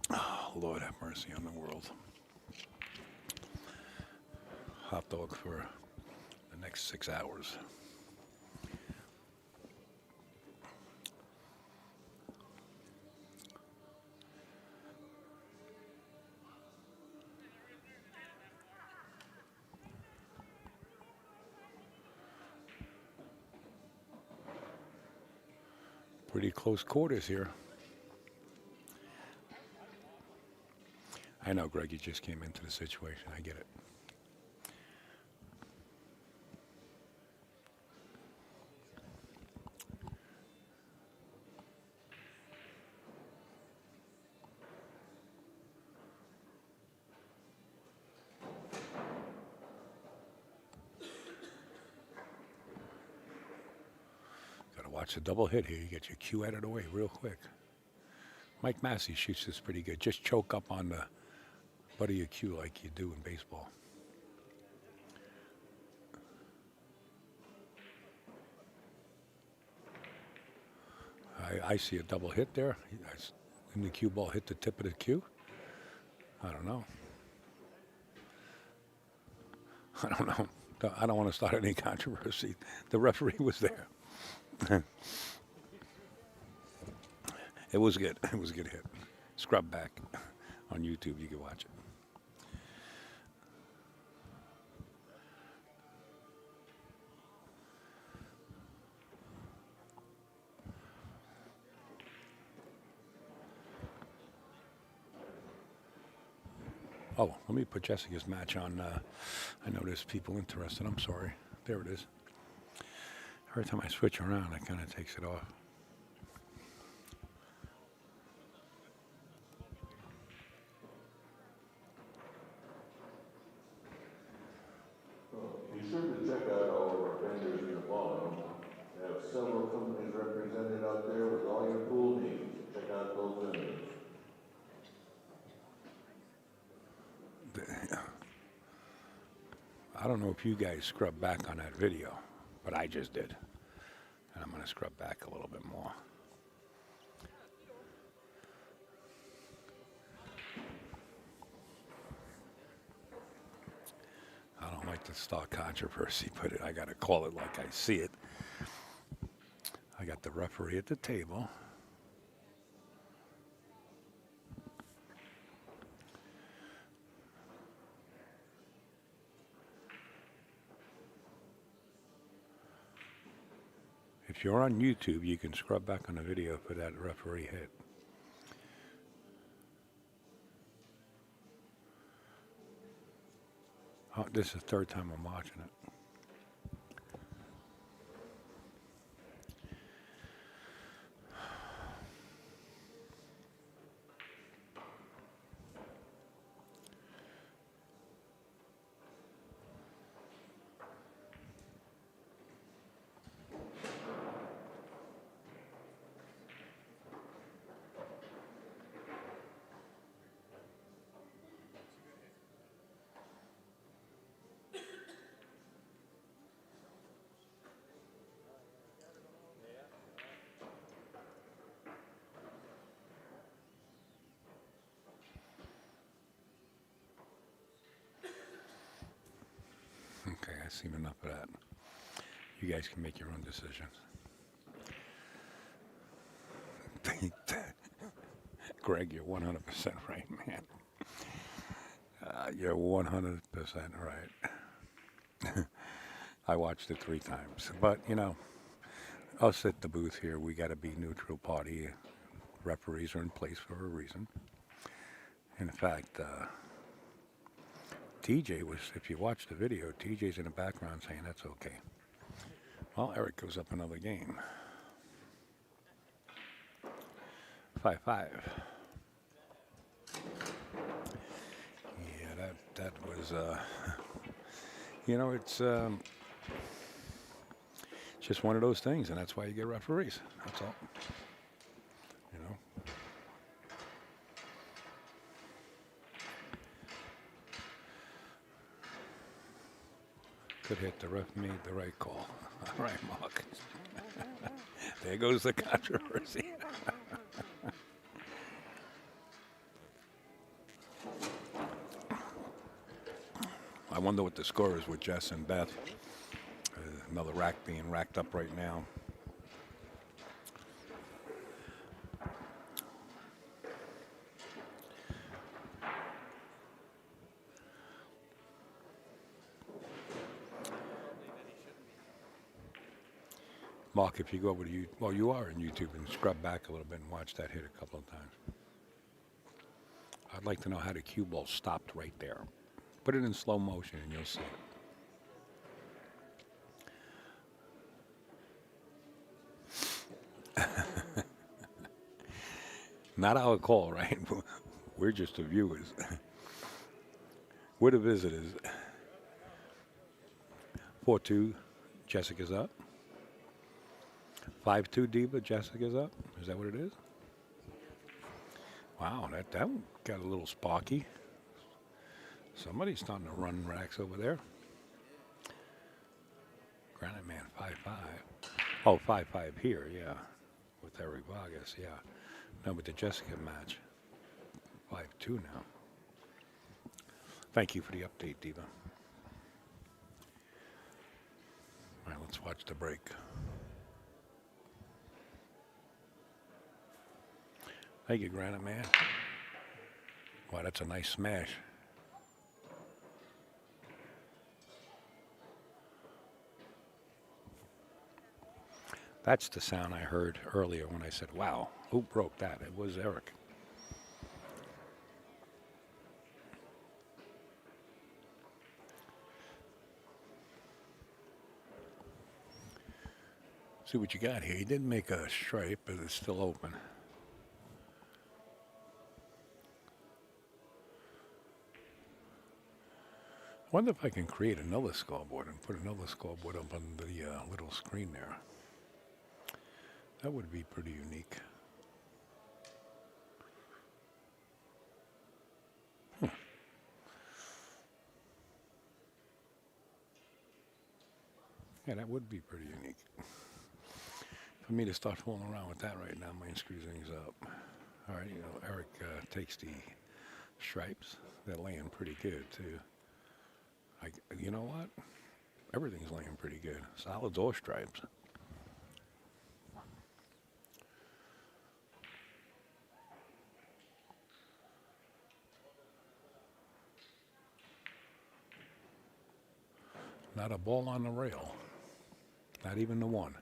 Oh, Lord have mercy on the world. Hot dog for the next 6 hours. Pretty close quarters here. I know, Greg, you just came into the situation. I get it. Watch the double hit here. You get your cue out of the way real quick. Mike Massey shoots this pretty good. Just choke up on the butt of your cue like you do in baseball. I see a double hit there. And the cue ball hit the tip of the cue. I don't know. I don't know. I don't want to start any controversy. The referee was there. It was good. It was a good hit. Scrub back on YouTube. You can watch it. Oh, let me put Jessica's match on. I know there's people interested. I'm sorry. There it is. Every time I switch around, it kind of takes it off. Be sure to check out all of our vendors in the following. We have several companies represented out there with all your pool needs. Check out those vendors. I don't know if you guys scrub back on that video, but I just did. And I'm going to scrub back a little bit more. I don't like to start controversy, but I got to call it like I see it. I got the referee at the table. If you're on YouTube, you can scrub back on the video for that referee hit. Oh, this is the third time I'm watching it. Okay, I've seen enough of that. You guys can make your own decisions. Greg, you're 100% right, man. You're 100% right. I watched it 3 times. But, you know, I'll set the booth here. We got to be neutral party. Referees are in place for a reason. In fact, TJ was, if you watch the video, TJ's in the background saying that's okay. Well, Eric goes up another game. 5-5. Yeah, that was, you know, it's just one of those things, and that's why you get referees. That's all. You know. Could hit. The ref made the right call. All right, Mark. There goes the controversy. I wonder what the score is with Jess and Beth. Another rack being racked up right now. Mark, if you go over to YouTube, well, you are on YouTube, and scrub back a little bit and watch that hit a couple of times. I'd like to know how the cue ball stopped right there. Put it in slow motion and you'll see it. Not our call, right? We're just the viewers. We're the visitors. 4-2, Jessica's up. 5-2 Diva, Jessica's up. Is that what it is? Wow, that one got a little sparky. Somebody's starting to run racks over there. Granite Man 5-5. Oh, 5-5 here, yeah. With Eric Vargas, yeah. No, with the Jessica match. 5-2 now. Thank you for the update, Diva. All right, let's watch the break. Thank you, Granite Man. Wow, that's a nice smash. That's the sound I heard earlier when I said, wow, who broke that? It was Eric. See what you got here. He didn't make a stripe, but it's still open. I wonder if I can create another scoreboard and put another scoreboard up on the little screen there. That would be pretty unique. Yeah, that would be pretty unique. For me to start fooling around with that right now might screw things up. All right, you know, Eric takes the stripes. They're laying pretty good, too. You know what? Everything's laying pretty good. Solids or stripes. Not a ball on the rail. Not even the one.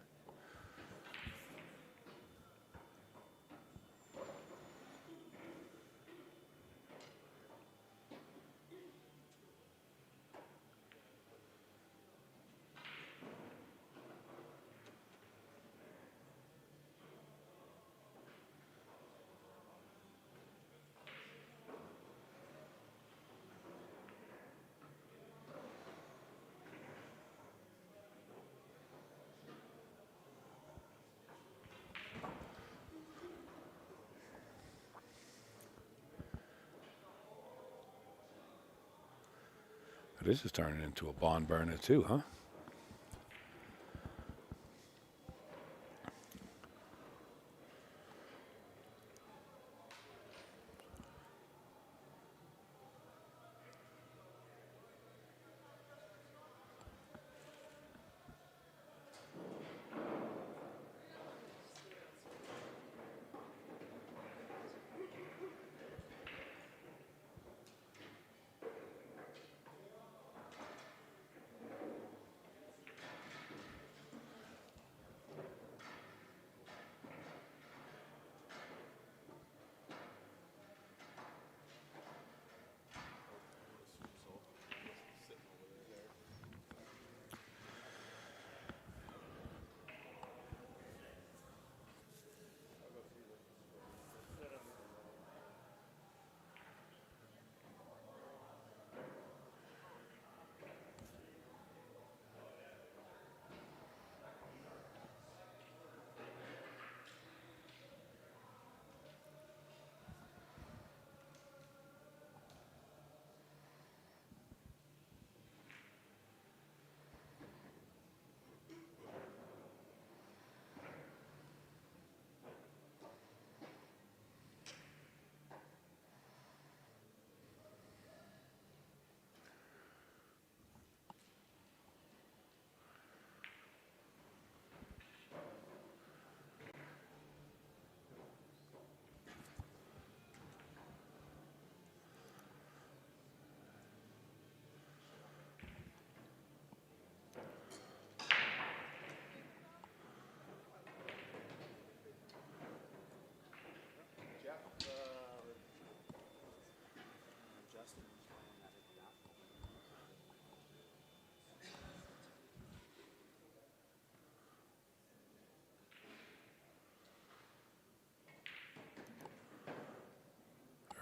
This is turning into a barn burner too, huh?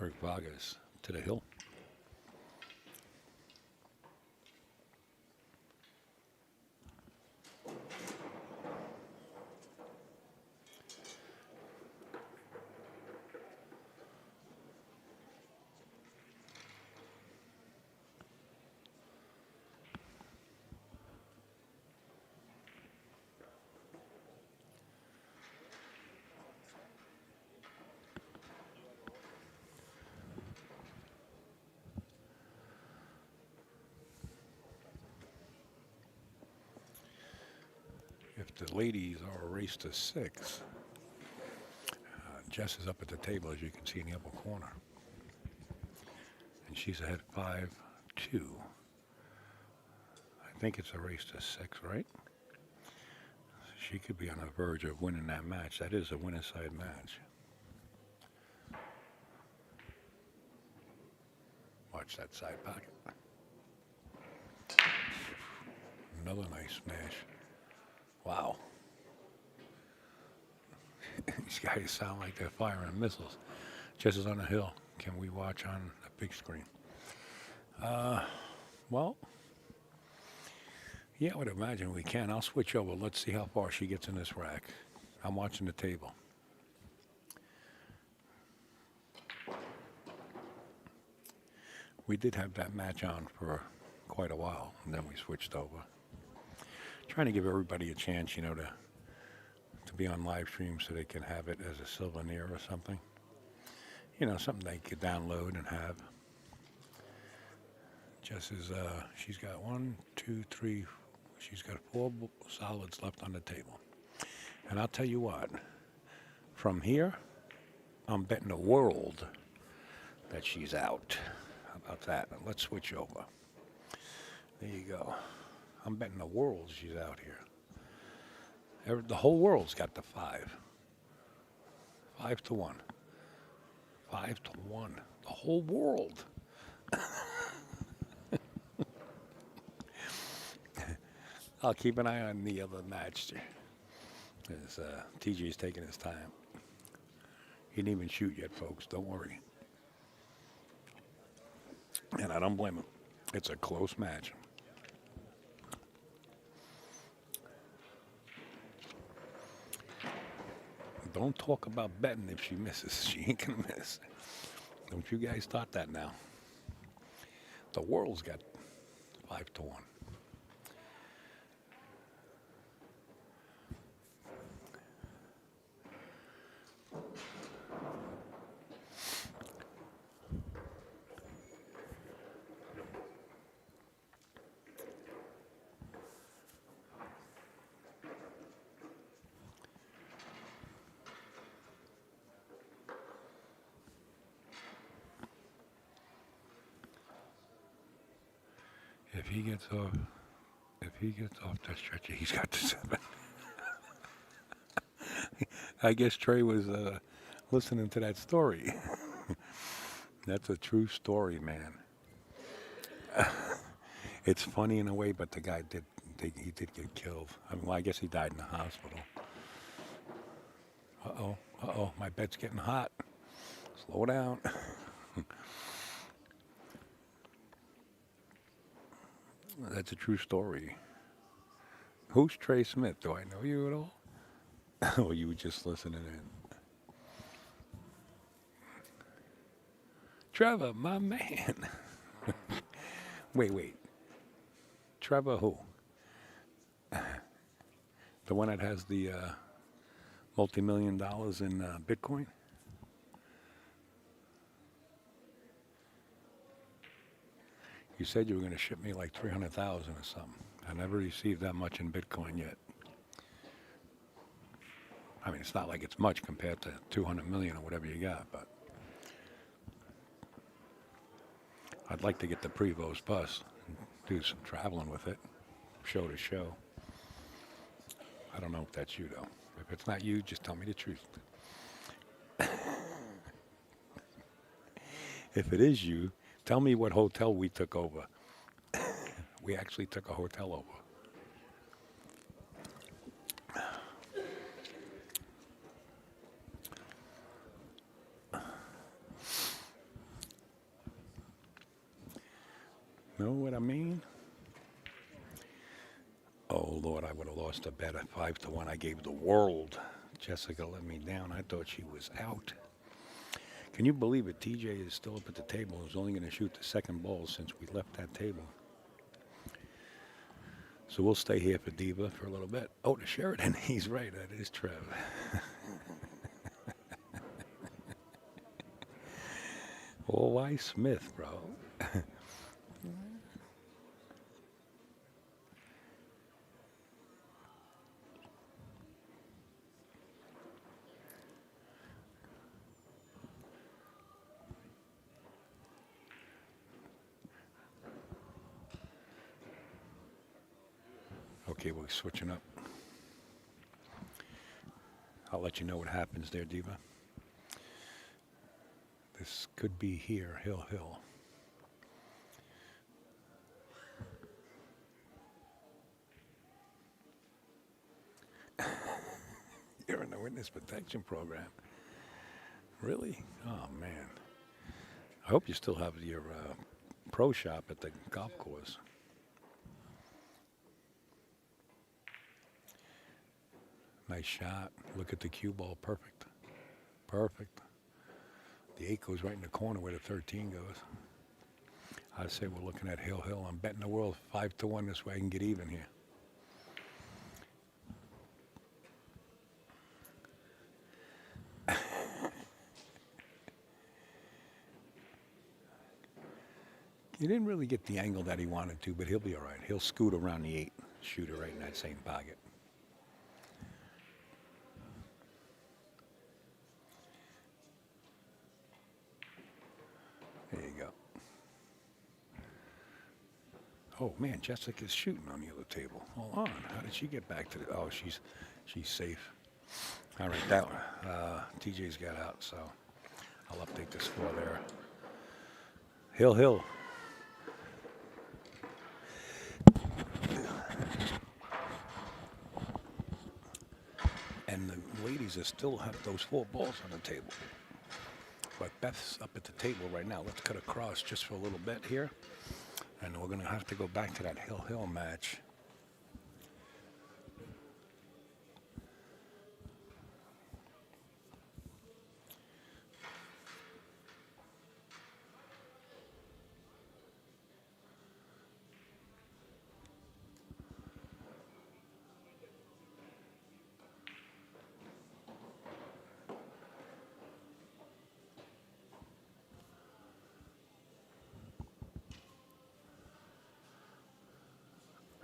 Eric Vargas to the hill. If the ladies are a race to 6, Jess is up at the table, as you can see in the upper corner. And she's ahead 5-2. I think it's a race to 6, right? She could be on the verge of winning that match. That is a winner's side match. Watch that side pocket. Another nice smash. Wow. These guys sound like they're firing missiles. Jess is on the hill. Can we watch on the big screen? Well, yeah, I would imagine we can. I'll switch over. Let's see how far she gets in this rack. I'm watching the table. We did have that match on for quite a while, and then we switched over. Trying to give everybody a chance, you know, to be on live stream so they can have it as a souvenir or something. You know, something they could download and have. Jess is, she's got 1, 2, 3, she's got 4 solids left on the table. And I'll tell you what, from here, I'm betting the world that she's out. How about that? Let's switch over. There you go. I'm betting the world she's out here. The whole world's got the 5. 5-1. 5-1. The whole world. I'll keep an eye on the other match. As TJ's taking his time. He didn't even shoot yet, folks. Don't worry. And I don't blame him. It's a close match. Don't talk about betting if she misses. She ain't gonna miss. Don't you guys start that now. The world's got 5-1. If he gets off that stretcher, he's got the 7. I guess Trey was listening to that story. That's a true story, man. It's funny in a way, but the guy did get killed. I mean, well, I guess he died in the hospital. Uh-oh, my bet's getting hot. Slow down. That's a true story. Who's Trey Smith? Do I know you at all? Or you were just listening in? Trevor, my man. Wait. Trevor who? The one that has the multi-million dollars in Bitcoin? You said you were going to ship me like 300,000 or something. I never received that much in Bitcoin yet. I mean, it's not like it's much compared to 200 million or whatever you got, but I'd like to get the Prevost bus and do some traveling with it, show to show. I don't know if that's you, though. If it's not you, just tell me the truth. If it is you, tell me what hotel we took over. We actually took a hotel over. Know what I mean? Oh, Lord, I would have lost a bet at 5-1. I gave the world. Jessica let me down. I thought she was out. Can you believe it? TJ is still up at the table. He's only going to shoot the second ball since we left that table. So we'll stay here for Diva for a little bit. Oh, to Sheridan. He's right. That is Trev. Oh, why Smith, bro? Okay, we're switching up. I'll let you know what happens there, Diva. This could be here, Hill. You're in the witness protection program. Really? Oh, man. I hope you still have your pro shop at the golf course. Nice shot. Look at the cue ball. Perfect. Perfect. The 8 goes right in the corner where the 13 goes. I'd say we're looking at Hill. I'm betting the world 5-1 this way I can get even here. He didn't really get the angle that he wanted to, but he'll be all right. He'll scoot around the 8, shoot it right in that same pocket. There you go. Oh man, Jessica's shooting on the other table. Hold on, how did she get back to the? Oh, she's safe. All right, that one. TJ's got out, so I'll update the score there. Hill. And the ladies still have those 4 balls on the table. But Beth's up at the table right now. Let's cut across just for a little bit here. And we're going to have to go back to that Hill match.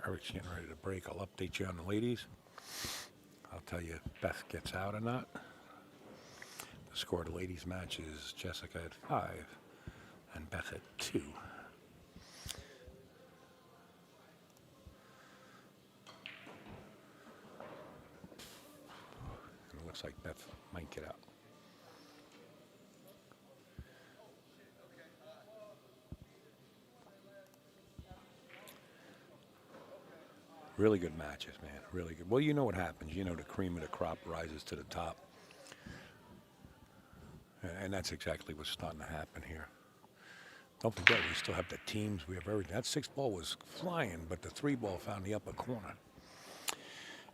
Eric's getting ready to break. I'll update you on the ladies. I'll tell you if Beth gets out or not. The score of the ladies match is Jessica at 5 and Beth at 2. And it looks like Beth might get out. Really good matches, man. Really good. Well, you know what happens. You know the cream of the crop rises to the top. And that's exactly what's starting to happen here. Don't forget, we still have the teams. We have everything. That 6 ball was flying, but the 3 ball found the upper corner.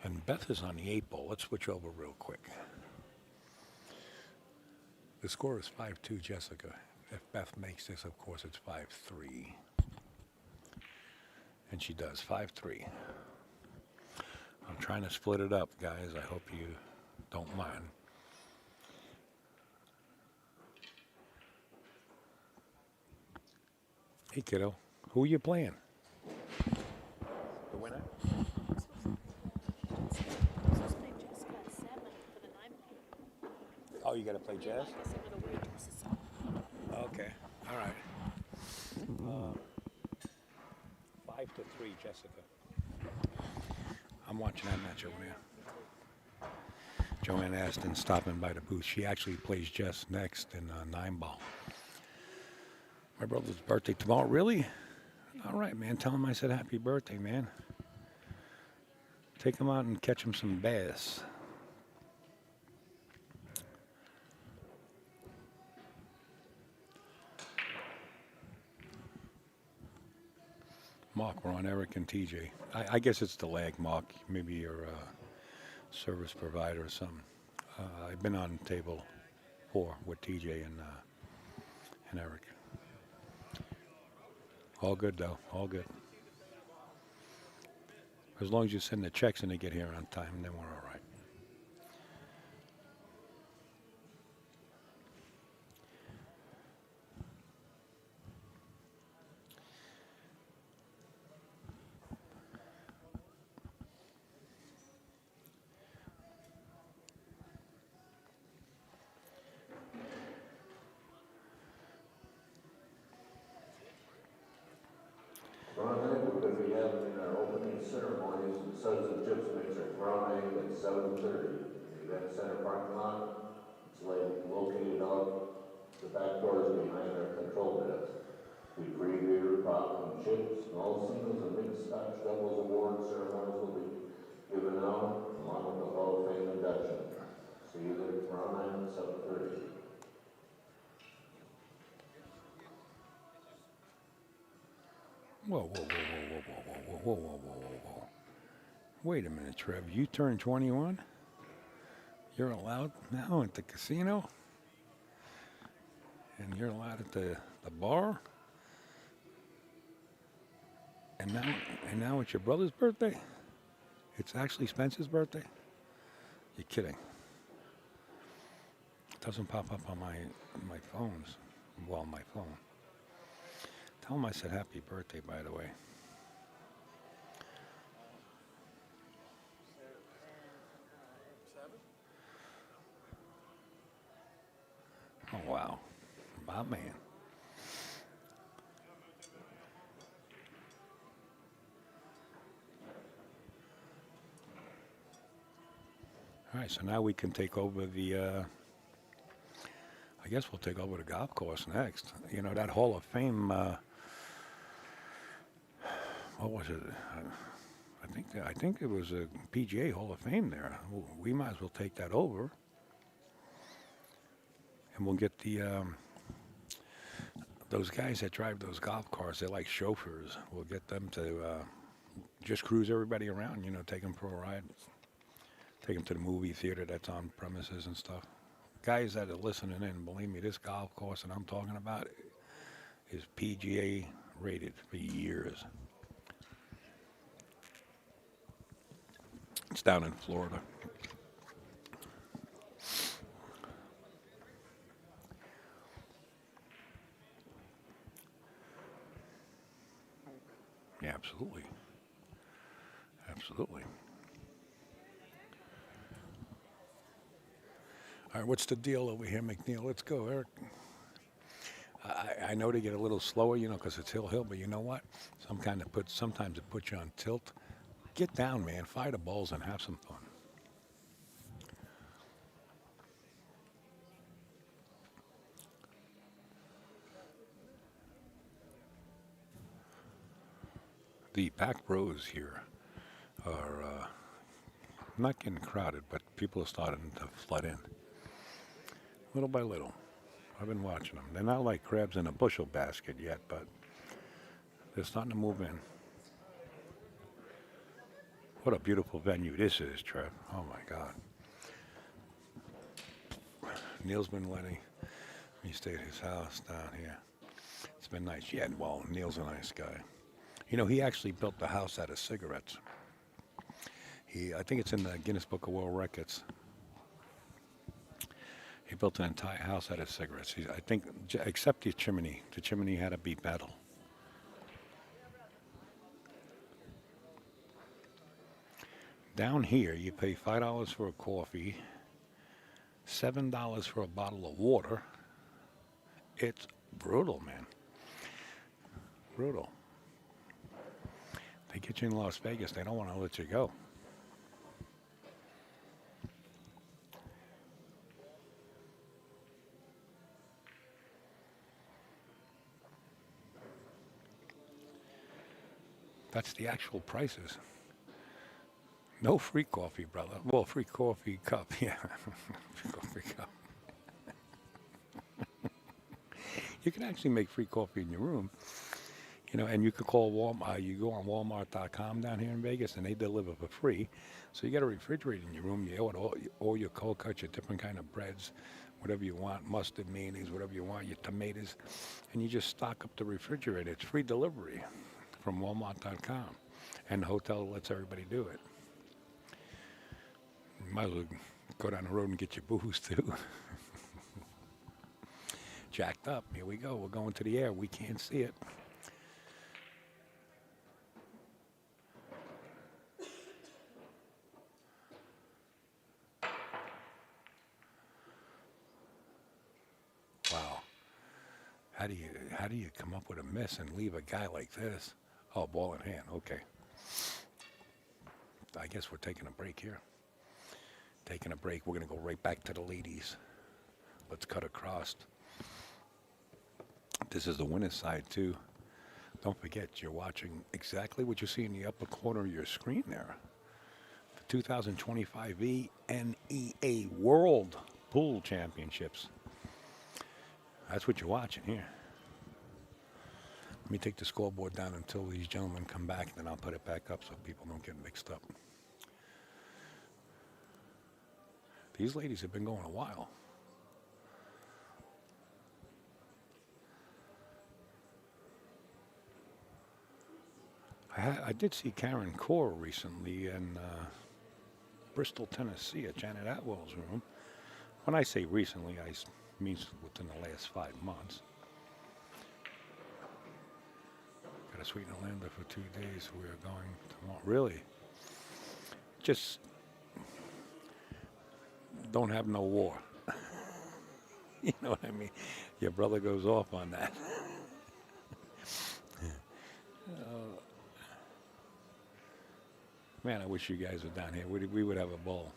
And Beth is on the 8 ball. Let's switch over real quick. The score is 5-2, Jessica. If Beth makes this, of course, it's 5-3. And she does, 5-3. I'm trying to split it up, guys. I hope you don't mind. Hey, kiddo. Who are you playing? The winner? Oh, you got to play jazz? Okay. All right. 5-3, Jessica. I'm watching that match over there. Joanne Aston stopping by the booth. She actually plays Jess next in 9 ball. My brother's birthday tomorrow. Really? All right, man. Tell him I said happy birthday, man. Take him out and catch him some bass. Mark, we're on Eric and TJ. I guess it's the lag, Mark. Maybe you're a service provider or something. I've been on table 4 with TJ and Eric. All good, though. All good. As long as you send the checks and they get here on time, then we're all right. Tomorrow night, we're going to be having in our opening ceremonies the Sons of Chips Mixer tomorrow night at 7:30 in the event center parking lot. It's located out the back doors behind our control desk. We free beer, popcorn, chips, and all singles and mixed scotch doubles award ceremonies will be given out along with the Hall of Fame induction. See you there tomorrow night at 7:30. Whoa, whoa, whoa, whoa, whoa, whoa, whoa, whoa, whoa, whoa, whoa. Wait a minute, Trev. You turned 21? You're allowed now at the casino? And you're allowed at the bar? And now it's your brother's birthday? It's actually Spencer's birthday? You're kidding. It doesn't pop up on my phones. Well, my phone. Tell him I said happy birthday, by the way. Oh, wow. My man. All right, so now we can take over the, I guess we'll take over the golf course next. You know, that Hall of Fame, what was it? I think it was a PGA Hall of Fame there. We might as well take that over. And we'll get the, those guys that drive those golf cars, they're like chauffeurs. We'll get them to just cruise everybody around, you know, take them for a ride. Take them to the movie theater that's on premises and stuff. Guys that are listening in, believe me, this golf course that I'm talking about is PGA rated for years. It's down in Florida. Yeah, absolutely. Absolutely. All right, what's the deal over here, McNeil? Let's go, Eric. I know they get a little slower, you know, because it's hill, but you know what? Sometimes it puts you on tilt. Get down, man. Fire the balls and have some fun. The back rows here are not getting crowded, but people are starting to flood in. Little by little. I've been watching them. They're not like crabs in a bushel basket yet, but they're starting to move in. What a beautiful venue this is, Trev. Oh, my God. Neil's been letting me stay at his house down here. It's been nice. Yeah, well, Neil's a nice guy. You know, he actually built the house out of cigarettes. I think it's in the Guinness Book of World Records. He built an entire house out of cigarettes. I think, except the chimney. The chimney had to be metal. Down here, you pay $5 for a coffee, $7 for a bottle of water. It's brutal, man. Brutal. They get you in Las Vegas, they don't want to let you go. That's the actual prices. No free coffee, brother. Well, free coffee cup, yeah. Free coffee cup. You can actually make free coffee in your room. You know, and you could call Walmart. You go on Walmart.com down here in Vegas, and they deliver for free. So you got a refrigerator in your room. You order all your cold cuts, your different kind of breads, whatever you want, mustard, mayonnaise, whatever you want, your tomatoes, and you just stock up the refrigerator. It's free delivery from Walmart.com, and the hotel lets everybody do it. You might as well go down the road and get your booze too. Jacked up. Here we go. We're going to the air. We can't see it. Wow. How do you come up with a miss and leave a guy like this? Oh, ball in hand. Okay. I guess we're taking a break here. Taking a break. We're going to go right back to the ladies. Let's cut across. This is the winner's side, too. Don't forget, you're watching exactly what you see in the upper corner of your screen there. The 2025 VNEA World Pool Championships. That's what you're watching here. Let me take the scoreboard down until these gentlemen come back, and then I'll put it back up so people don't get mixed up. These ladies have been going a while. I did see Karen Core recently in Bristol, Tennessee at Janet Atwell's room. When I say recently, I mean within the last 5 months. Got a sweet in Orlando for 2 days. We are going tomorrow. Really? Just don't have no war. You know what I mean? Your brother goes off on that. Man, I wish you guys were down here. We would have a ball.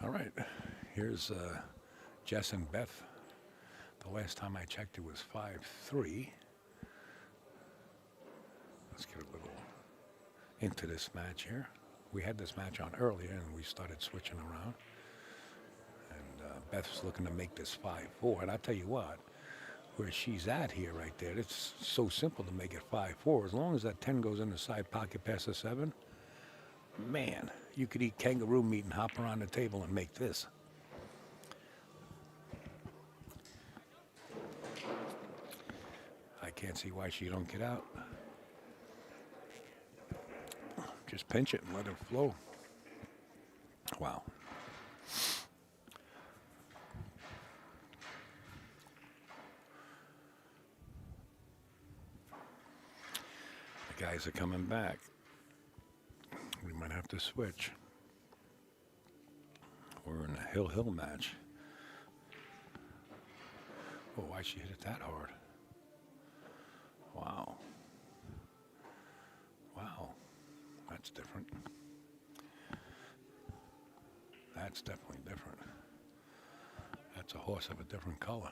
All right, here's Jess and Beth. The last time I checked, it was 5-3. Let's get a little into this match here. We had this match on earlier, and we started switching around. And Beth's looking to make this 5-4. And I'll tell you what, where she's at here right there, it's so simple to make it 5-4. As long as that 10 goes in the side pocket past the 7, man, you could eat kangaroo meat and hop around the table and make this. I can't see why she don't get out. Just pinch it and let it flow. Wow. The guys are coming back. We might have to switch. We're in a hill match. Oh, why she hit it that hard? Wow. Wow. That's different. That's definitely different. That's a horse of a different color.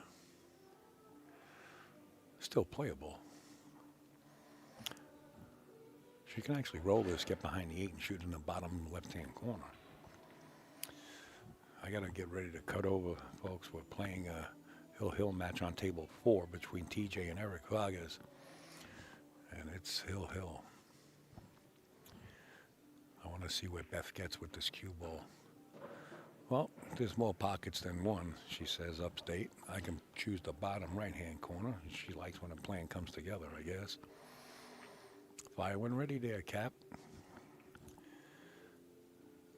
Still playable. She can actually roll this, get behind the 8, and shoot in the bottom left-hand corner. I got to get ready to cut over, folks. We're playing a hill match on table 4 between TJ and Eric Vargas. And it's hill. I want to see where Beth gets with this cue ball. Well, there's more pockets than one, she says upstate. I can choose the bottom right-hand corner. She likes when the plan comes together, I guess. Fire when ready there, Cap.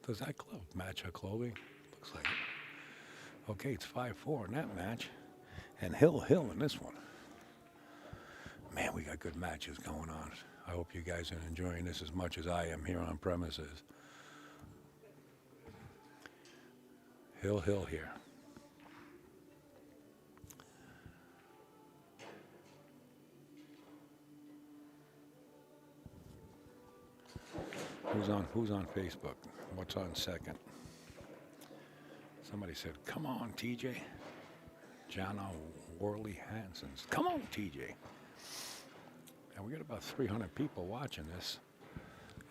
Does that glove match her clothing? Looks like it. Okay, it's 5-4 in that match. And hill in this one. Man, we got good matches going on. I hope you guys are enjoying this as much as I am here on premises. Hill here. Who's on Facebook? What's on second? Somebody said, come on, TJ. John Worley Hanson's. Come on, TJ. And we got about 300 people watching this.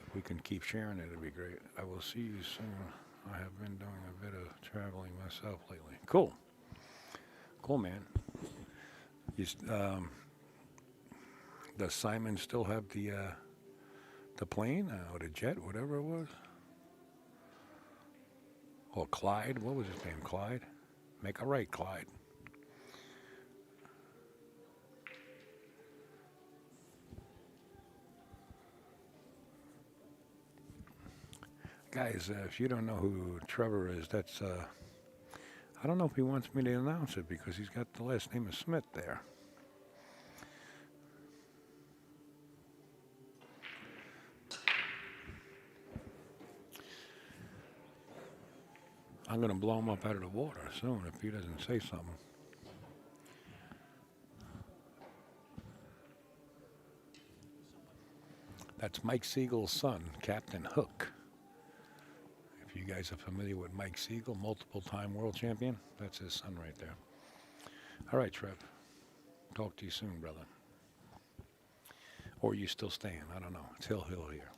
If we can keep sharing it, it'd be great. I will see you soon I have been doing a bit of traveling myself lately. Cool. Cool, man. He's, does Simon still have the plane or the jet, whatever it was? Or Clyde? What was his name? Clyde? Make a right, Clyde. Guys, if you don't know who Trevor is, that's, I don't know if he wants me to announce it because he's got the last name of Smith there. I'm going to blow him up out of the water soon if he doesn't say something. That's Mike Siegel's son, Captain Hook. If you guys are familiar with Mike Siegel, multiple-time world champion, that's his son right there. All right, Trev. Talk to you soon, brother. Or you still staying? I don't know. It's Hill here.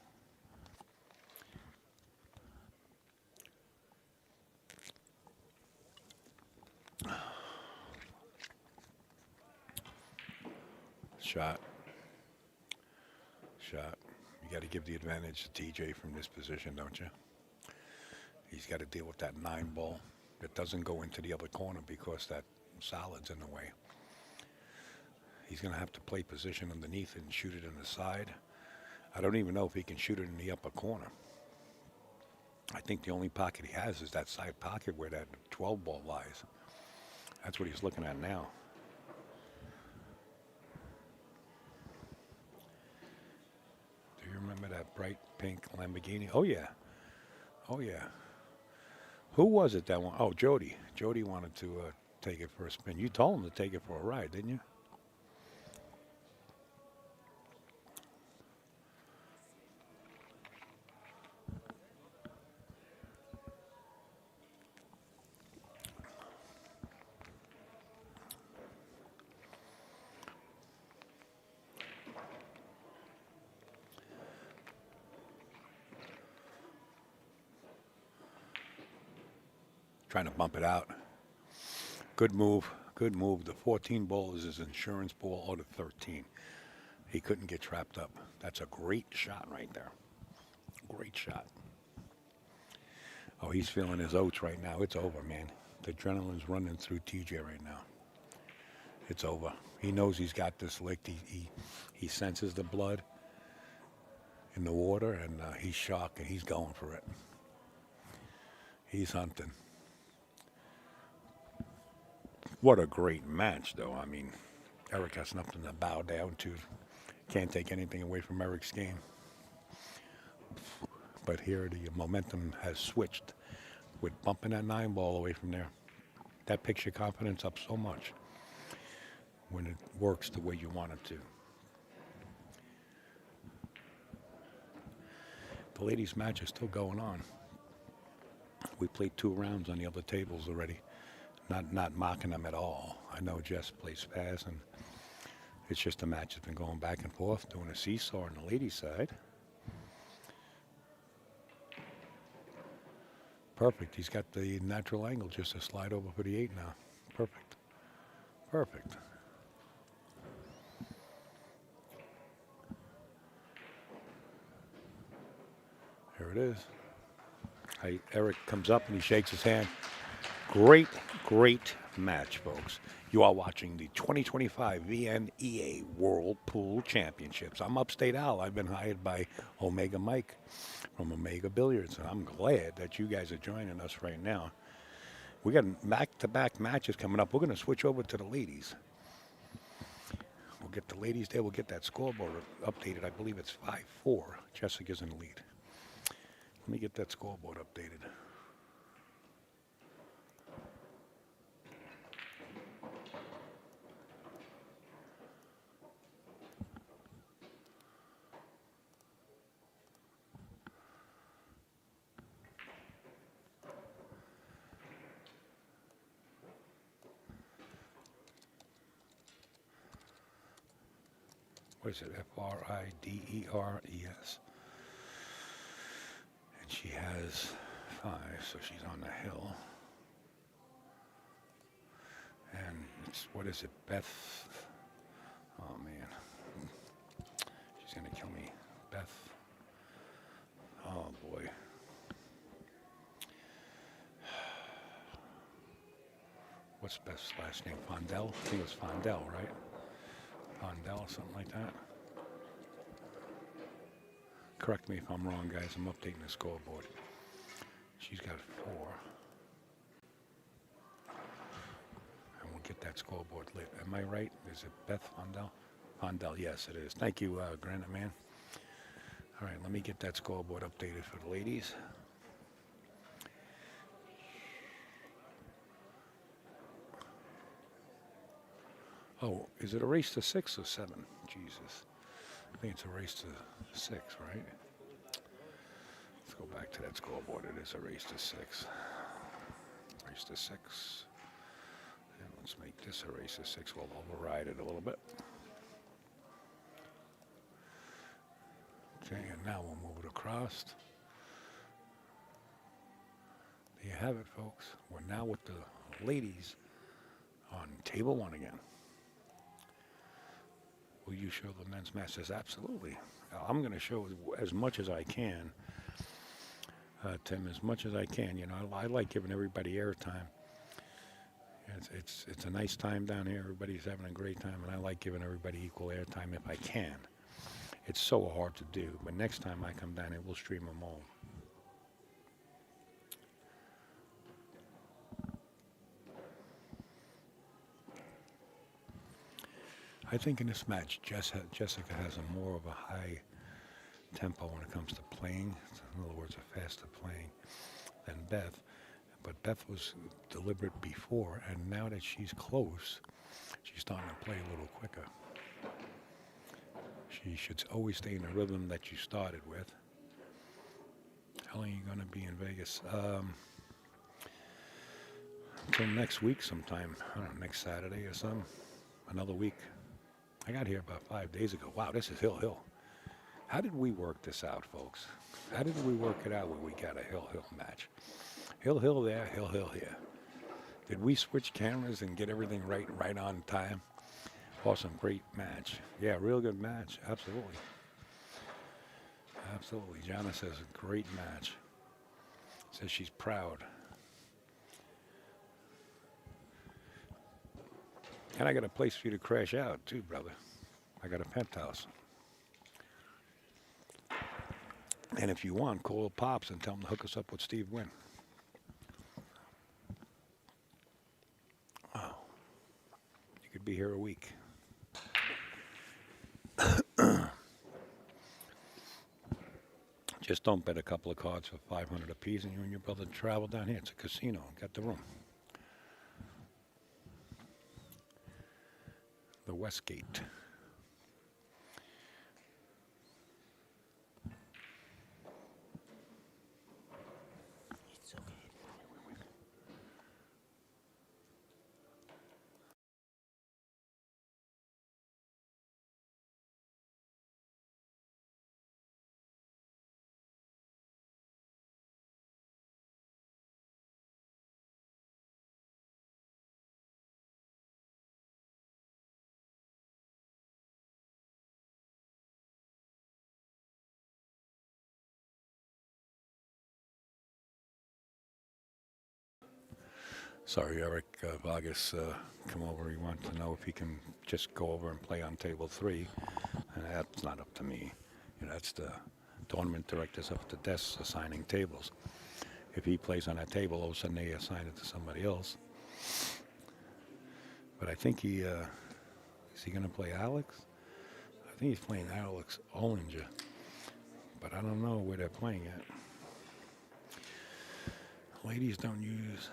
Shot. You got to give the advantage to TJ from this position, don't you? He's got to deal with that 9 ball that doesn't go into the other corner because that solid's in the way. He's going to have to play position underneath it and shoot it in the side. I don't even know if he can shoot it in the upper corner. I think the only pocket he has is that side pocket where that 12 ball lies. That's what he's looking at now. Remember that bright pink Lamborghini? Oh, yeah. Oh, yeah. Who was it that one? Oh, Jody. Jody wanted to take it for a spin. You told him to take it for a ride, didn't you? Trying to bump it out. Good move. Good move. The 14 ball is his insurance ball, or the 13. He couldn't get trapped up. That's a great shot right there. Great shot. Oh, he's feeling his oats right now. It's over, man. The adrenaline's running through TJ right now. It's over. He knows he's got this licked. He senses the blood in the water, and he's shocked, and he's going for it. He's hunting. What a great match, though. I mean, Eric has nothing to bow down to. Can't take anything away from Eric's game. But here the momentum has switched with bumping that 9 ball away from there. That picks your confidence up so much when it works the way you want it to. The ladies' match is still going on. We played 2 rounds on the other tables already. Not mocking them at all. I know Jess plays fast, and it's just a match that's been going back and forth, doing a seesaw on the ladies' side. Perfect. He's got the natural angle just to slide over for the 8 now. Perfect. Perfect. Here it is. Eric comes up and he shakes his hand. Great, great match, folks. You are watching the 2025 VNEA World Pool Championships. I'm Upstate Al. I've been hired by Omega Mike from Omega Billiards, and I'm glad that you guys are joining us right now. We got back-to-back matches coming up. We're going to switch over to the ladies. We'll get the ladies there. We'll get that scoreboard updated. I believe it's 5-4. Jessica's in the lead. Let me get that scoreboard updated. What is it? F-R-I-D-E-R-E-S. And she has so she's on the hill. And it's, what is it, Beth? Oh man, she's gonna kill me. Beth. Oh boy. What's Beth's last name? Fondell? I think it was Fondell, right? Fondell, something like that. Correct me if I'm wrong, guys. I'm updating the scoreboard. She's got 4. And we'll get that scoreboard lit. Am I right? Is it Beth Fondell? Fondell, yes, it is. Thank you, Granite Man. All right, let me get that scoreboard updated for the ladies. Oh, is it a race to 6 or 7? Jesus. I think it's a race to 6, right? Let's go back to that scoreboard. It is a race to 6. Race to 6. And let's make this a race to 6. We'll override it a little bit. Okay, and now we'll move it across. There you have it, folks. We're now with the ladies on table 1 again. Will you show the men's masters? Absolutely. I'm going to show as much as I can, Tim, as much as I can. You know, I like giving everybody airtime. It's a nice time down here. Everybody's having a great time, and I like giving everybody equal airtime if I can. It's so hard to do, but next time I come down here, we'll stream them all. I think in this match, Jessica has a more of a high tempo when it comes to playing. In other words, a faster playing than Beth. But Beth was deliberate before, and now that she's close, she's starting to play a little quicker. She should always stay in the rhythm that you started with. How long are you going to be in Vegas? Until next week sometime. I don't know, next Saturday or something. Another week. I got here about 5 days ago. Wow, this is Hill. How did we work this out, folks? How did we work it out when we got a Hill match? Hill there, Hill here. Did we switch cameras and get everything right on time? Awesome, great match. Yeah, real good match. Absolutely. Absolutely. Jana says, great match. Says she's proud. And I got a place for you to crash out, too, brother. I got a penthouse. And if you want, call Pops and tell him to hook us up with Steve Wynn. Wow. You could be here a week. Just don't bet a couple of cards for 500 apiece and you and your brother travel down here. It's a casino. Got the room. The Westgate. It's okay. Sorry, Eric Vargas come over. He wants to know if he can just go over and play on table 3. And that's not up to me. You know, that's the tournament directors up at the desks assigning tables. If he plays on that table, all of a sudden they assign it to somebody else. But I think he, is he going to play Alex? I think he's playing Alex Ollinger. But I don't know where they're playing at. Ladies don't use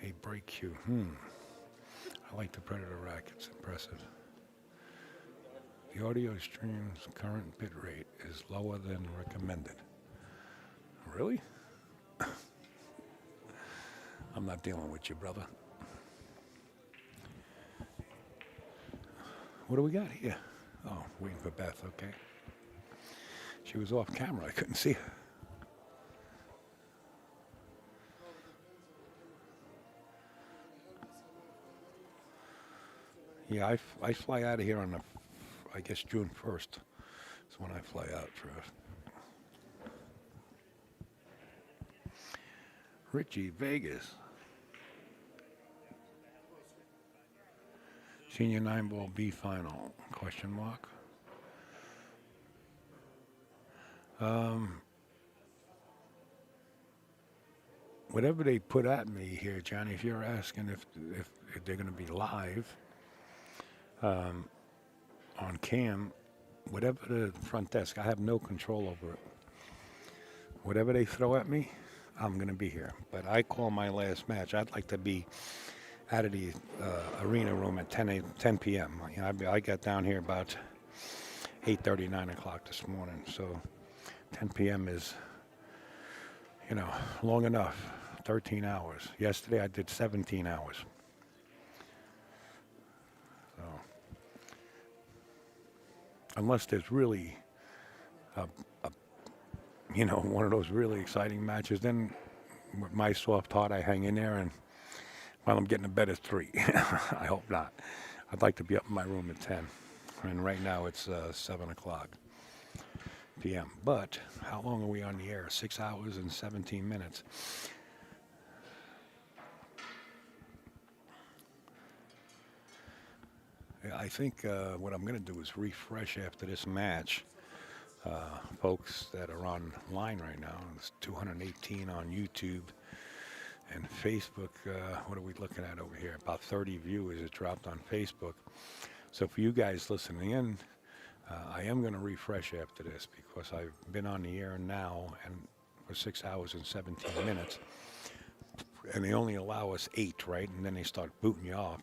a break cue. I like the Predator rack. It's impressive. The audio stream's current bit rate is lower than recommended. Really? I'm not dealing with you, brother. What do we got here? Oh, waiting for Beth, okay. She was off camera. I couldn't see her. Yeah, I fly out of here on I guess June 1st. Is when I fly out, Trev. Richie, Vegas. Senior 9-ball B final, question mark. Whatever they put at me here, Johnny, if you're asking if they're going to be live on cam, whatever the front desk, I have no control over it. Whatever they throw at me, I'm going to be here. But I call my last match. I'd like to be out of the arena room at 10 p.m. You know, I got down here about 8:30, 9 o'clock this morning. So 10 p.m. is, you know, long enough. 13 hours. Yesterday I did 17 hours. So, unless there's really, you know, one of those really exciting matches, then with my soft heart, I hang in there, and while I'm getting to bed at 3. I hope not. I'd like to be up in my room at 10. And right now it's 7 o'clock p.m. But how long are we on the air? 6 hours and 17 minutes. I think what I'm going to do is refresh after this match. Folks that are online right now, it's 218 on YouTube and Facebook. What are we looking at over here? About 30 viewers. It dropped on Facebook. So for you guys listening in, I am going to refresh after this because I've been on the air now and for 6 hours and 17 minutes. And they only allow us 8, right? And then they start booting you off.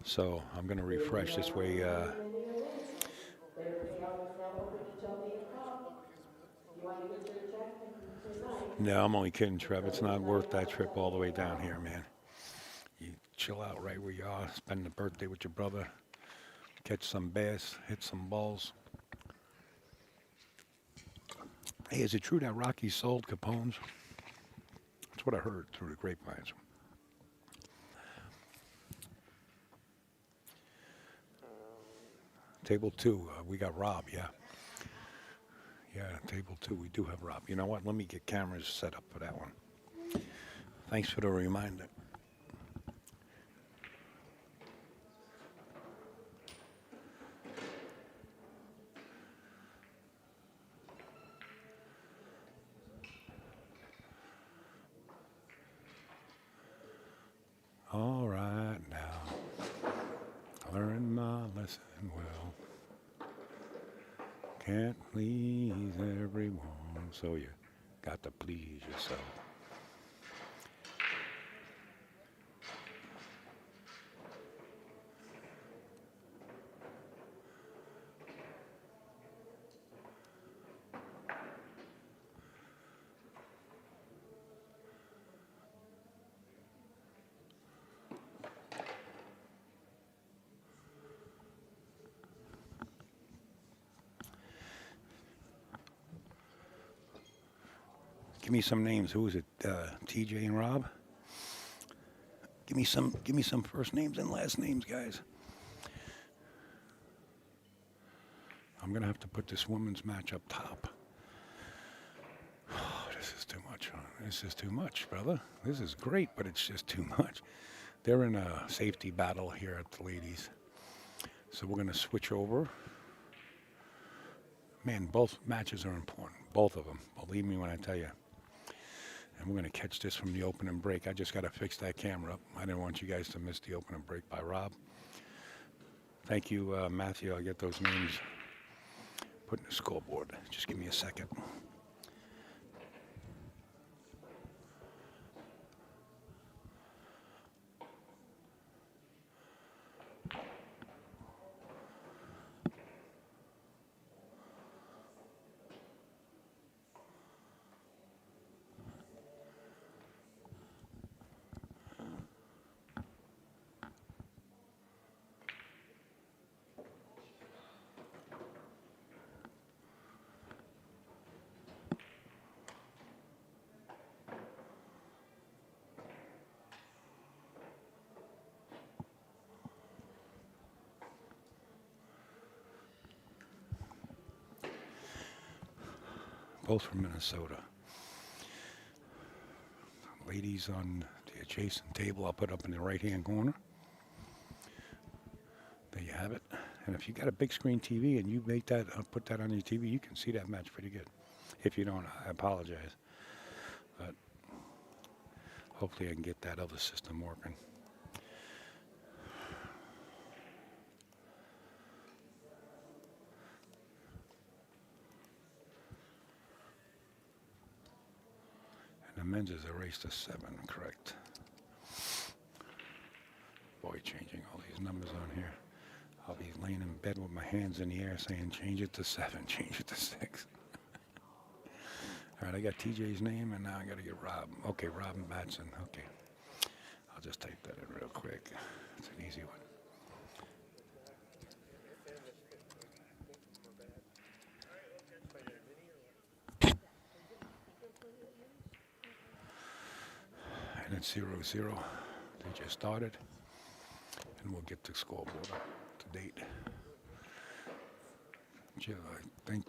So I'm going to refresh this way. No, I'm only kidding, Trev. It's not worth that trip all the way down here, man. You chill out right where you are, spend the birthday with your brother, catch some bass, hit some balls. Hey, is it true that Rocky sold Capone's? That's what I heard through the grapevines. Table 2, we got Rob, yeah. Yeah, table 2, we do have Rob. You know what? Let me get cameras set up for that one. Thanks for the reminder. All right, now, I learned my lesson well. Can't please everyone, so you got to please yourself. Give me some names. Who is it? TJ and Rob? Give me some first names and last names, guys. I'm gonna have to put this women's match up top. Oh, this is too much. This is too much, brother. This is great, but it's just too much. They're in a safety battle here at the ladies. So we're gonna switch over. Man, both matches are important. Both of them. Believe me when I tell you. And we're going to catch this from the opening break. I just got to fix that camera up. I didn't want you guys to miss the opening break by Rob. Thank you, Matthew. I'll get those names put in the scoreboard. Just give me a second. both from Minnesota. Ladies on the adjacent table, I'll put up in the right-hand corner. There you have it. And if you got a big screen TV and you make that, put that on your TV, you can see that match pretty good. If you don't, I apologize. But hopefully I can get that other system working. And the men's is a race to 7, correct? Boy, changing all these numbers on here. I'll be laying in bed with my hands in the air saying, change it to 7, change it to 6. All right, I got TJ's name, and now I got to get Rob. Okay, Robin Batson. Okay. I'll just type that in real quick. It's an easy one. And it's 0-0. They just started. And we'll get the scoreboard up to date. Jill, I think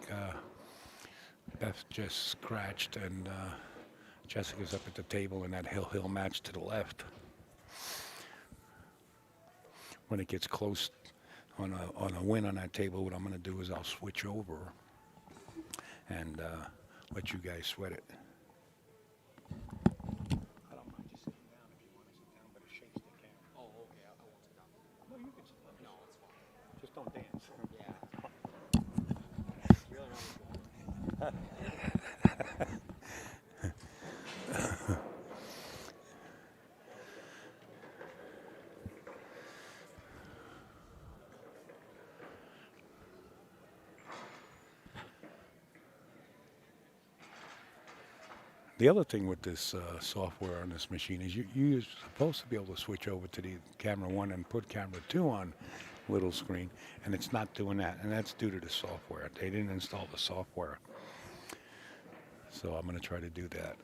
Beth just scratched, and Jessica's up at the table in that Hill match to the left. When it gets close on a win on that table, what I'm going to do is I'll switch over and let you guys sweat it. I don't mind you sitting down if you want to sit down, but it shakes the camera. Oh, okay. I won't sit down. No, you can sit down. No, it's fine. Just don't dance. Yeah. Really not. The other thing with this software on this machine is you're supposed to be able to switch over to the camera 1 and put camera 2 on little screen, and it's not doing that, and that's due to the software. They didn't install the software. So I'm going to try to do that.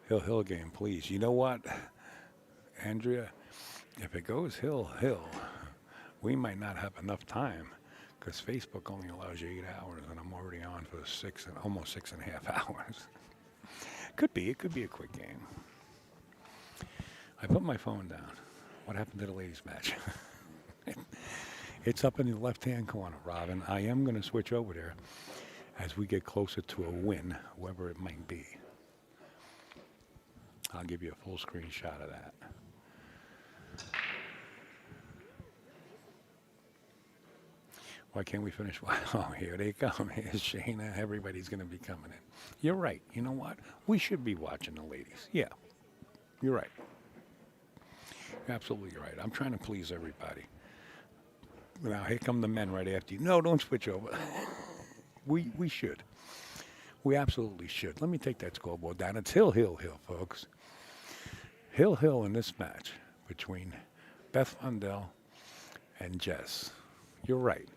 Hill game, please. You know what, Andrea? If it goes Hill, we might not have enough time because Facebook only allows you 8 hours, and I'm already on for almost 6.5 hours. It could be a quick game. I put my phone down. What happened to the ladies' match? It's up in the left-hand corner, Robin. I am going to switch over there as we get closer to a win, whoever it might be. I'll give you a full screenshot of that. Why can't we finish? Oh, here they come. Here's Shayna. Everybody's going to be coming in. You're right. You know what? We should be watching the ladies. Yeah, you're right. You're absolutely right. I'm trying to please everybody. Now, here come the men right after you. No, don't switch over. We should. We absolutely should. Let me take that scoreboard down. It's Hill, folks. Hill in this match between Beth Fundell and Jess. You're right.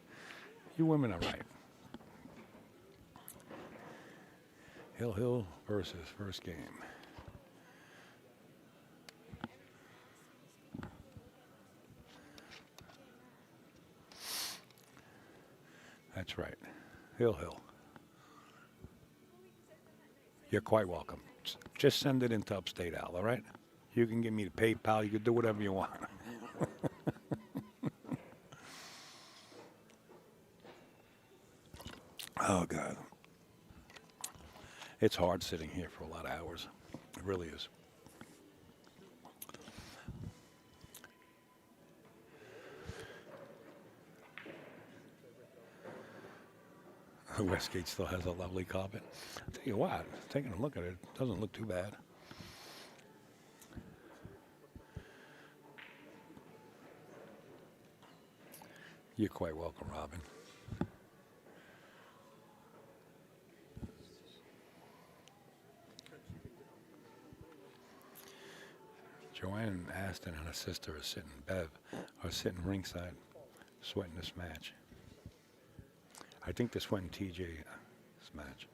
You women are right. Hill versus first game. That's right. Hill. You're quite welcome. Just send it into Upstate Al, all right? You can give me the PayPal. You can do whatever you want. Oh, God. It's hard sitting here for a lot of hours. It really is. Westgate still has a lovely carpet. I'll tell you what, taking a look at it, it doesn't look too bad. You're quite welcome, Robin. Joanne Aston and her sister are sitting ringside, sweating this match. I think they're sweating TJ's match.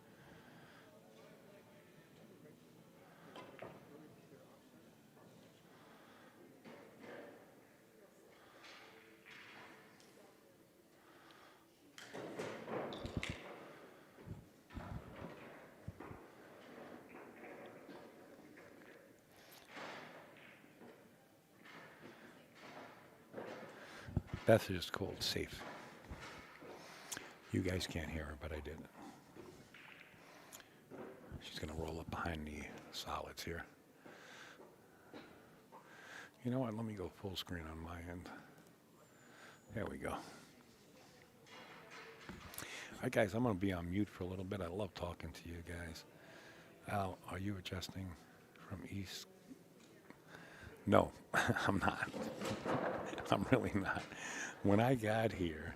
Beth is called safe. You guys can't hear her, but I did. She's going to roll up behind the solids here. You know what? Let me go full screen on my end. There we go. All right, guys, I'm going to be on mute for a little bit. I love talking to you guys. Al, are you adjusting from East? No, I'm not. I'm really not. When I got here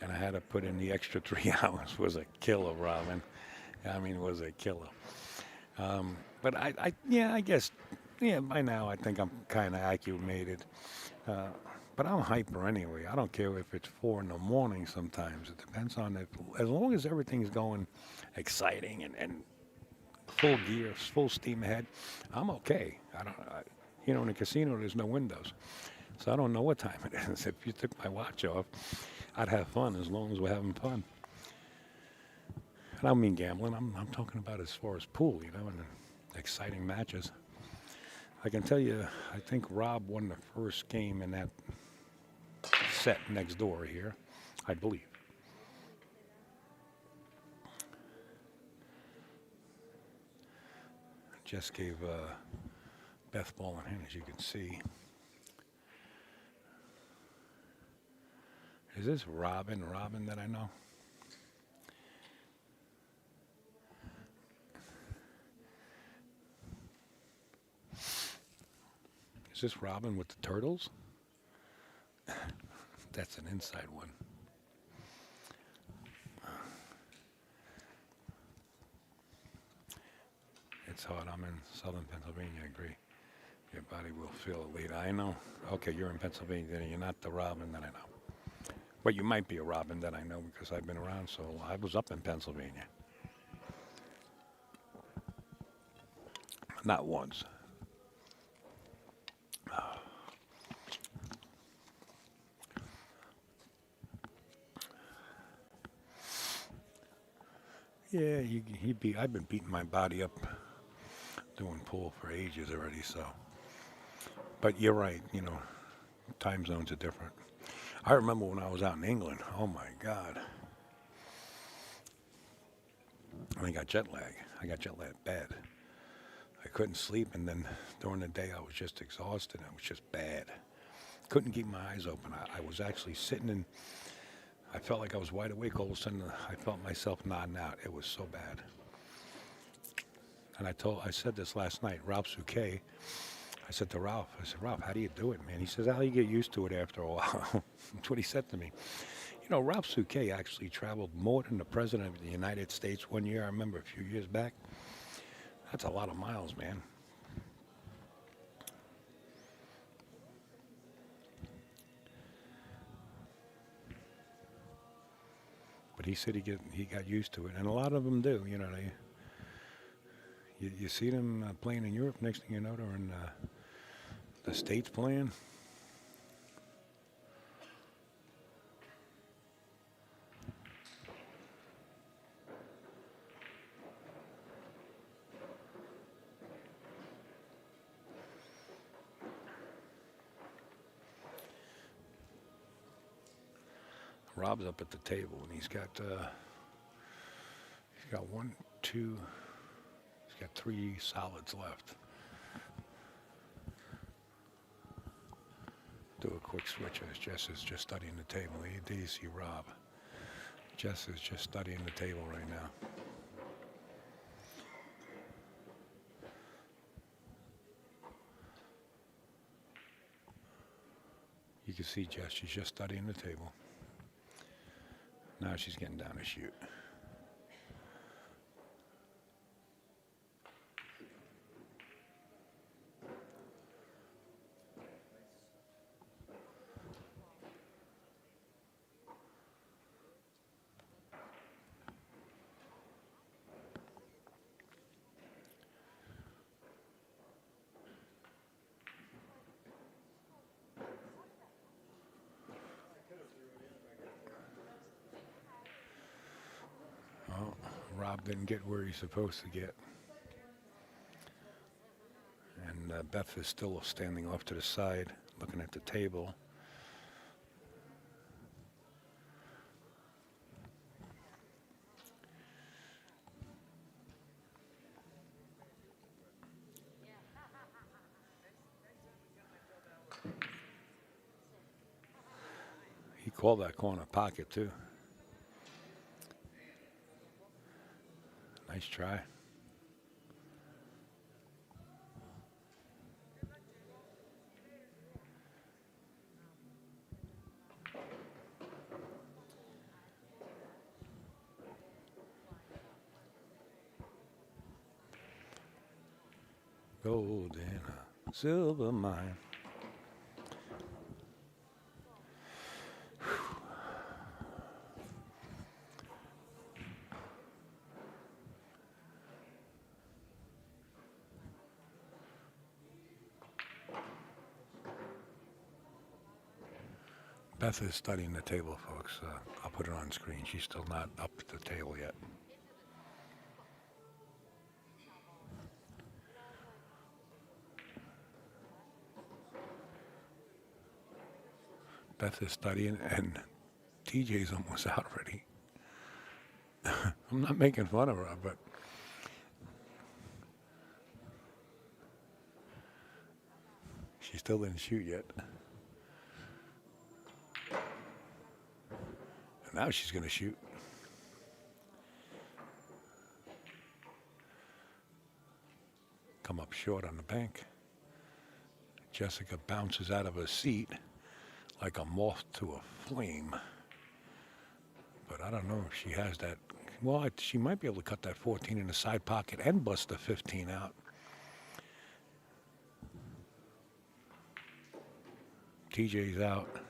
and I had to put in the extra 3 hours, was a killer, Robin. I mean, it was a killer. But I guess, by now I think I'm kind of acclimated. But I'm hyper anyway. I don't care if it's 4 in the morning sometimes. It depends on if, as long as everything's going exciting and full gear, full steam ahead, I'm okay. In a casino, there's no windows. So I don't know what time it is. If you took my watch off, I'd have fun as long as we're having fun. And I don't mean gambling. I'm talking about as far as pool, and exciting matches. I can tell you, I think Rob won the first game in that set next door here, I believe. Just gave Beth ball in hand, as you can see. Is this Robin that I know? Is this Robin with the turtles? That's an inside one. It's hot. I'm in southern Pennsylvania, I agree. Your body will feel it later. I know. Okay, you're in Pennsylvania, then you're not the Robin that I know. But you might be a Robin that I know because I've been around, so I was up in Pennsylvania. Not once. Yeah, I've been beating my body up doing pool for ages already, so. But you're right, time zones are different. I remember when I was out in England, oh my God. I got jet lag. I got jet lag bad. I couldn't sleep, and then during the day I was just exhausted. It was just bad. Couldn't keep my eyes open. I was actually sitting in, I felt like I was wide awake. All of a sudden, I felt myself nodding out. It was so bad. And I said this last night, Ralph Souquet. I said to Ralph, Ralph, how do you do it, man? He says, how you get used to it after a while. That's what he said to me. Ralph Souquet actually traveled more than the President of the United States one year. I remember a few years back. That's a lot of miles, man. But he said he got used to it, and a lot of them do. You see them playing in Europe. Next thing you know, they're in the States playing. Rob's up at the table, and he's got one, two. He's got 3 solids left. Do a quick switch as Jess is just studying the table. Do you see Rob? Jess is just studying the table right now. You can see Jess, she's just studying the table. Now she's getting down to shoot. Rob didn't get where he's supposed to get. And Beth is still standing off to the side, looking at the table. call that corner pocket, too. Nice try. Gold in a silver mine. Beth is studying the table, folks. I'll put it on screen. She's still not up to the table yet. Beth is studying, and TJ's almost out already. I'm not making fun of her, but she still didn't shoot yet. And now she's going to shoot. Come up short on the bank. Jessica bounces out of her seat like a moth to a flame. But I don't know if she has that. Well, she might be able to cut that 14 in the side pocket and bust the 15 out. TJ's out.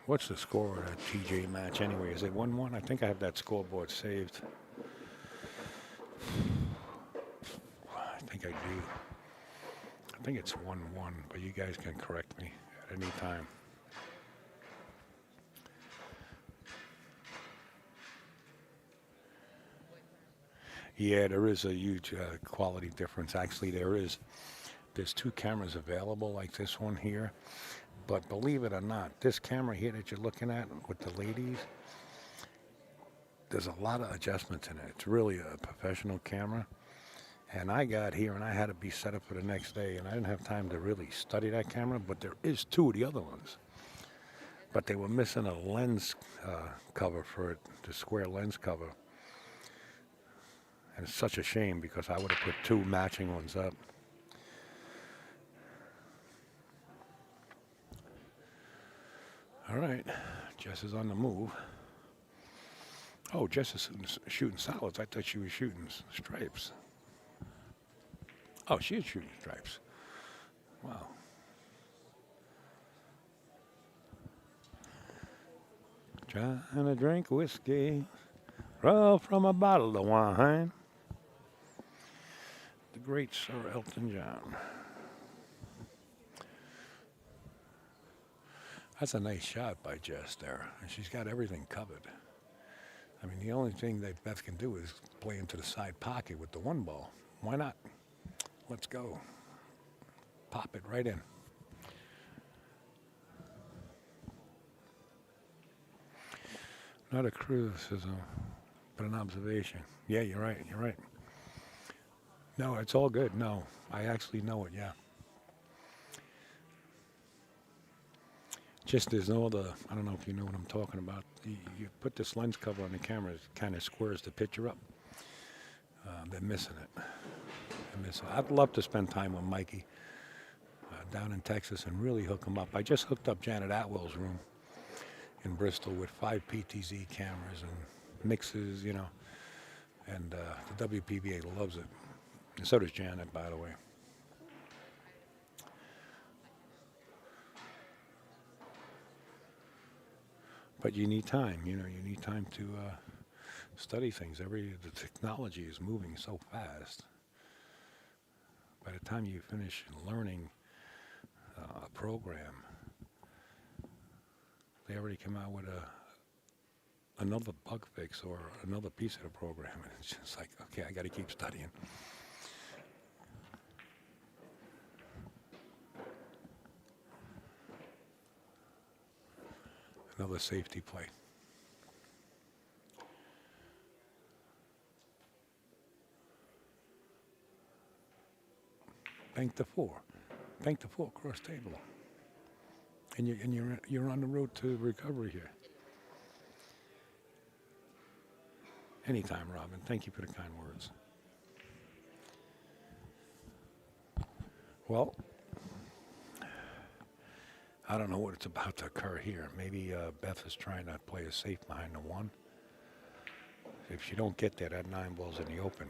What's the score of that TJ match anyway? Is it 1-1? I think I have that scoreboard saved. I think I do. I think it's 1-1, but you guys can correct me at any time. Yeah, there is a huge quality difference. Actually, there is. There's two cameras available like this one here. But believe it or not, this camera here that you're looking at with the ladies, there's a lot of adjustments in it. It's really a professional camera. And I got here and I had to be set up for the next day, and I didn't have time to really study that camera, but there is two of the other ones. But they were missing a lens cover for it, the square lens cover. And it's such a shame because I would have put two matching ones up. All right, Jess is on the move. Oh, Jess is shooting solids. I thought she was shooting stripes. Oh, she is shooting stripes. Wow. Trying to drink whiskey, rough from a bottle of wine. The great Sir Elton John. That's a nice shot by Jess there. And she's got everything covered. I mean, the only thing that Beth can do is play into the side pocket with the one ball. Why not? Let's go. Pop it right in. Not a criticism, but an observation. Yeah, you're right. You're right. No, it's all good. No, I actually know it, yeah. Just there's no other, I don't know if you know what I'm talking about. You put this lens cover on the camera, it kind of squares the picture up. They're missing it. They're missing it. I'd love to spend time with Mikey down in Texas and really hook him up. I just hooked up Janet Atwell's room in Bristol with 5 PTZ cameras and mixes, you know, and the WPBA loves it. And so does Janet, by the way. But you need time, you know, you need time to study things. The technology is moving so fast. By the time you finish learning a program, they already come out with another bug fix or another piece of the program. And it's just like, okay, I got to keep studying. Another safety play. Bank the 4. Bank the full cross table. And you're on the road to recovery here. Anytime, Robin. Thank you for the kind words. Well, I don't know what's about to occur here. Maybe Beth is trying to play it safe behind the one. If she don't get there, that 9 ball's in the open.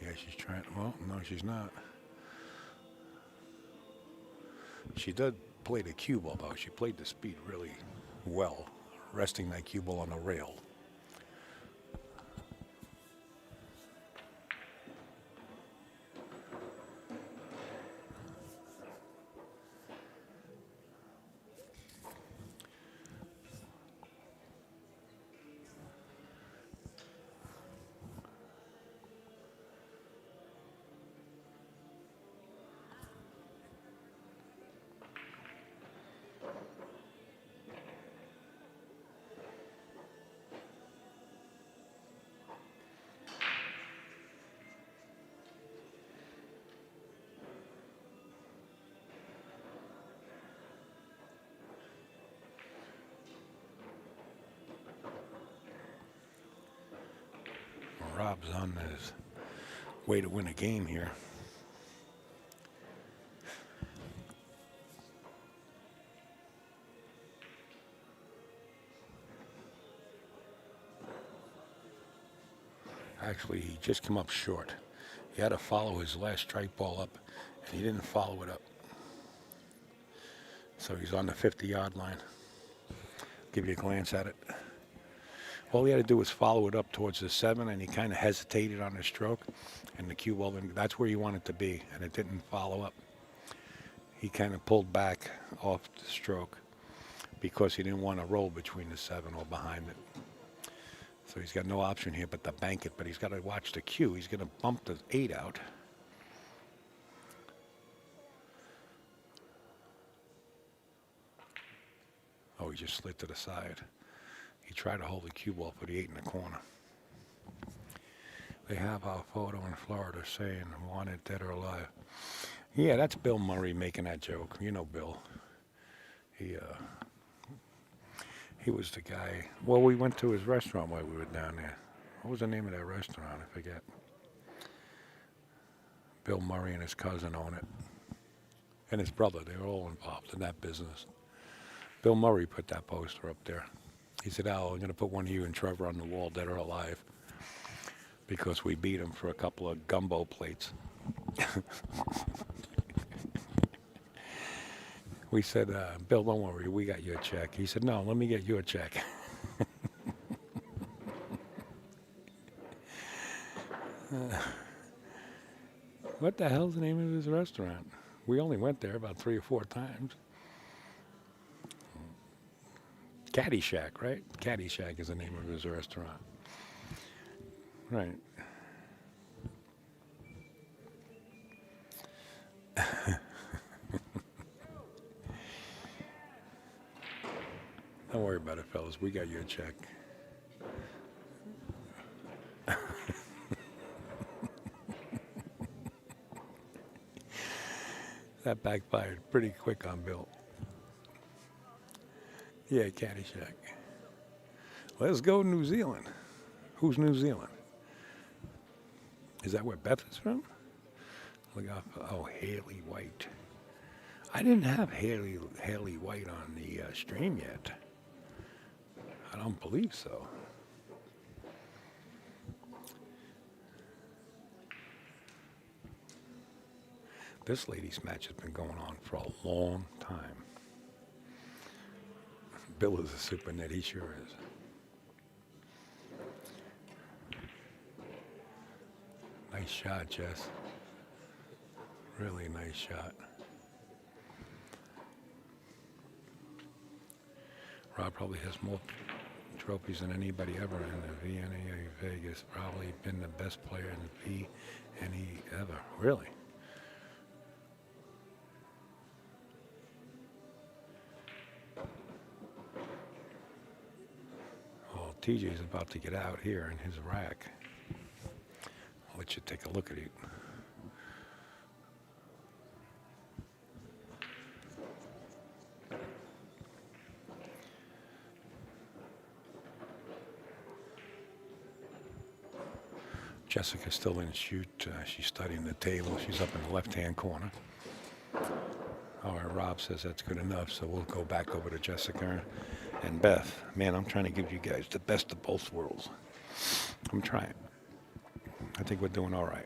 Yeah, she's trying. Well, no, she's not. She did play the cue ball, though. She played the speed really well, resting that cue ball on the rail. Rob's on his way to win a game here. Actually, he just came up short. He had to follow his last strike ball up, and he didn't follow it up. So he's on the 50-yard line. Give you a glance at it. All he had to do was follow it up towards the 7, and he kind of hesitated on his stroke, and the cue ball, that's where you want it to be, and it didn't follow up. He kind of pulled back off the stroke because he didn't want to roll between the 7 or behind it. So he's got no option here but to bank it, but he's got to watch the cue. He's going to bump the 8 out. Oh, he just slid to the side. He tried to hold the cue ball for the 8 in the corner. They have our photo in Florida saying wanted dead or alive. Yeah, that's Bill Murray making that joke. You know Bill. He was the guy. Well, we went to his restaurant while we were down there. What was the name of that restaurant? I forget. Bill Murray and his cousin own it. And his brother. They were all involved in that business. Bill Murray put that poster up there. He said, Al, I'm going to put one of you and Trevor on the wall, dead or alive, because we beat him for a couple of gumbo plates. We said, Bill, don't worry, we got you a check. He said, no, let me get you a check. What the hell's the name of his restaurant? We only went there about 3 or 4 times. Caddyshack, right? Caddyshack is the name of his restaurant. Right. Don't worry about it, fellas. We got you a check. That backfired pretty quick on Bill. Yeah, Caddyshack. Let's go New Zealand. Who's New Zealand? Is that where Beth is from? Look out for, oh, Haley White. I didn't have Haley White on the stream yet. I don't believe so. This ladies' match has been going on for a long time. Bill is a super net, he sure is. Nice shot, Jess. Really nice shot. Rob probably has more trophies than anybody ever in the VNEA Vegas. Probably been the best player in the VNE ever. Really? TJ's about to get out here in his rack. I'll let you take a look at it. Jessica's still in shoot. She's studying the table. She's up in the left-hand corner. All right, Rob says that's good enough, so we'll go back over to Jessica and Beth. Man, I'm trying to give you guys the best of both worlds. I'm trying. I think we're doing all right.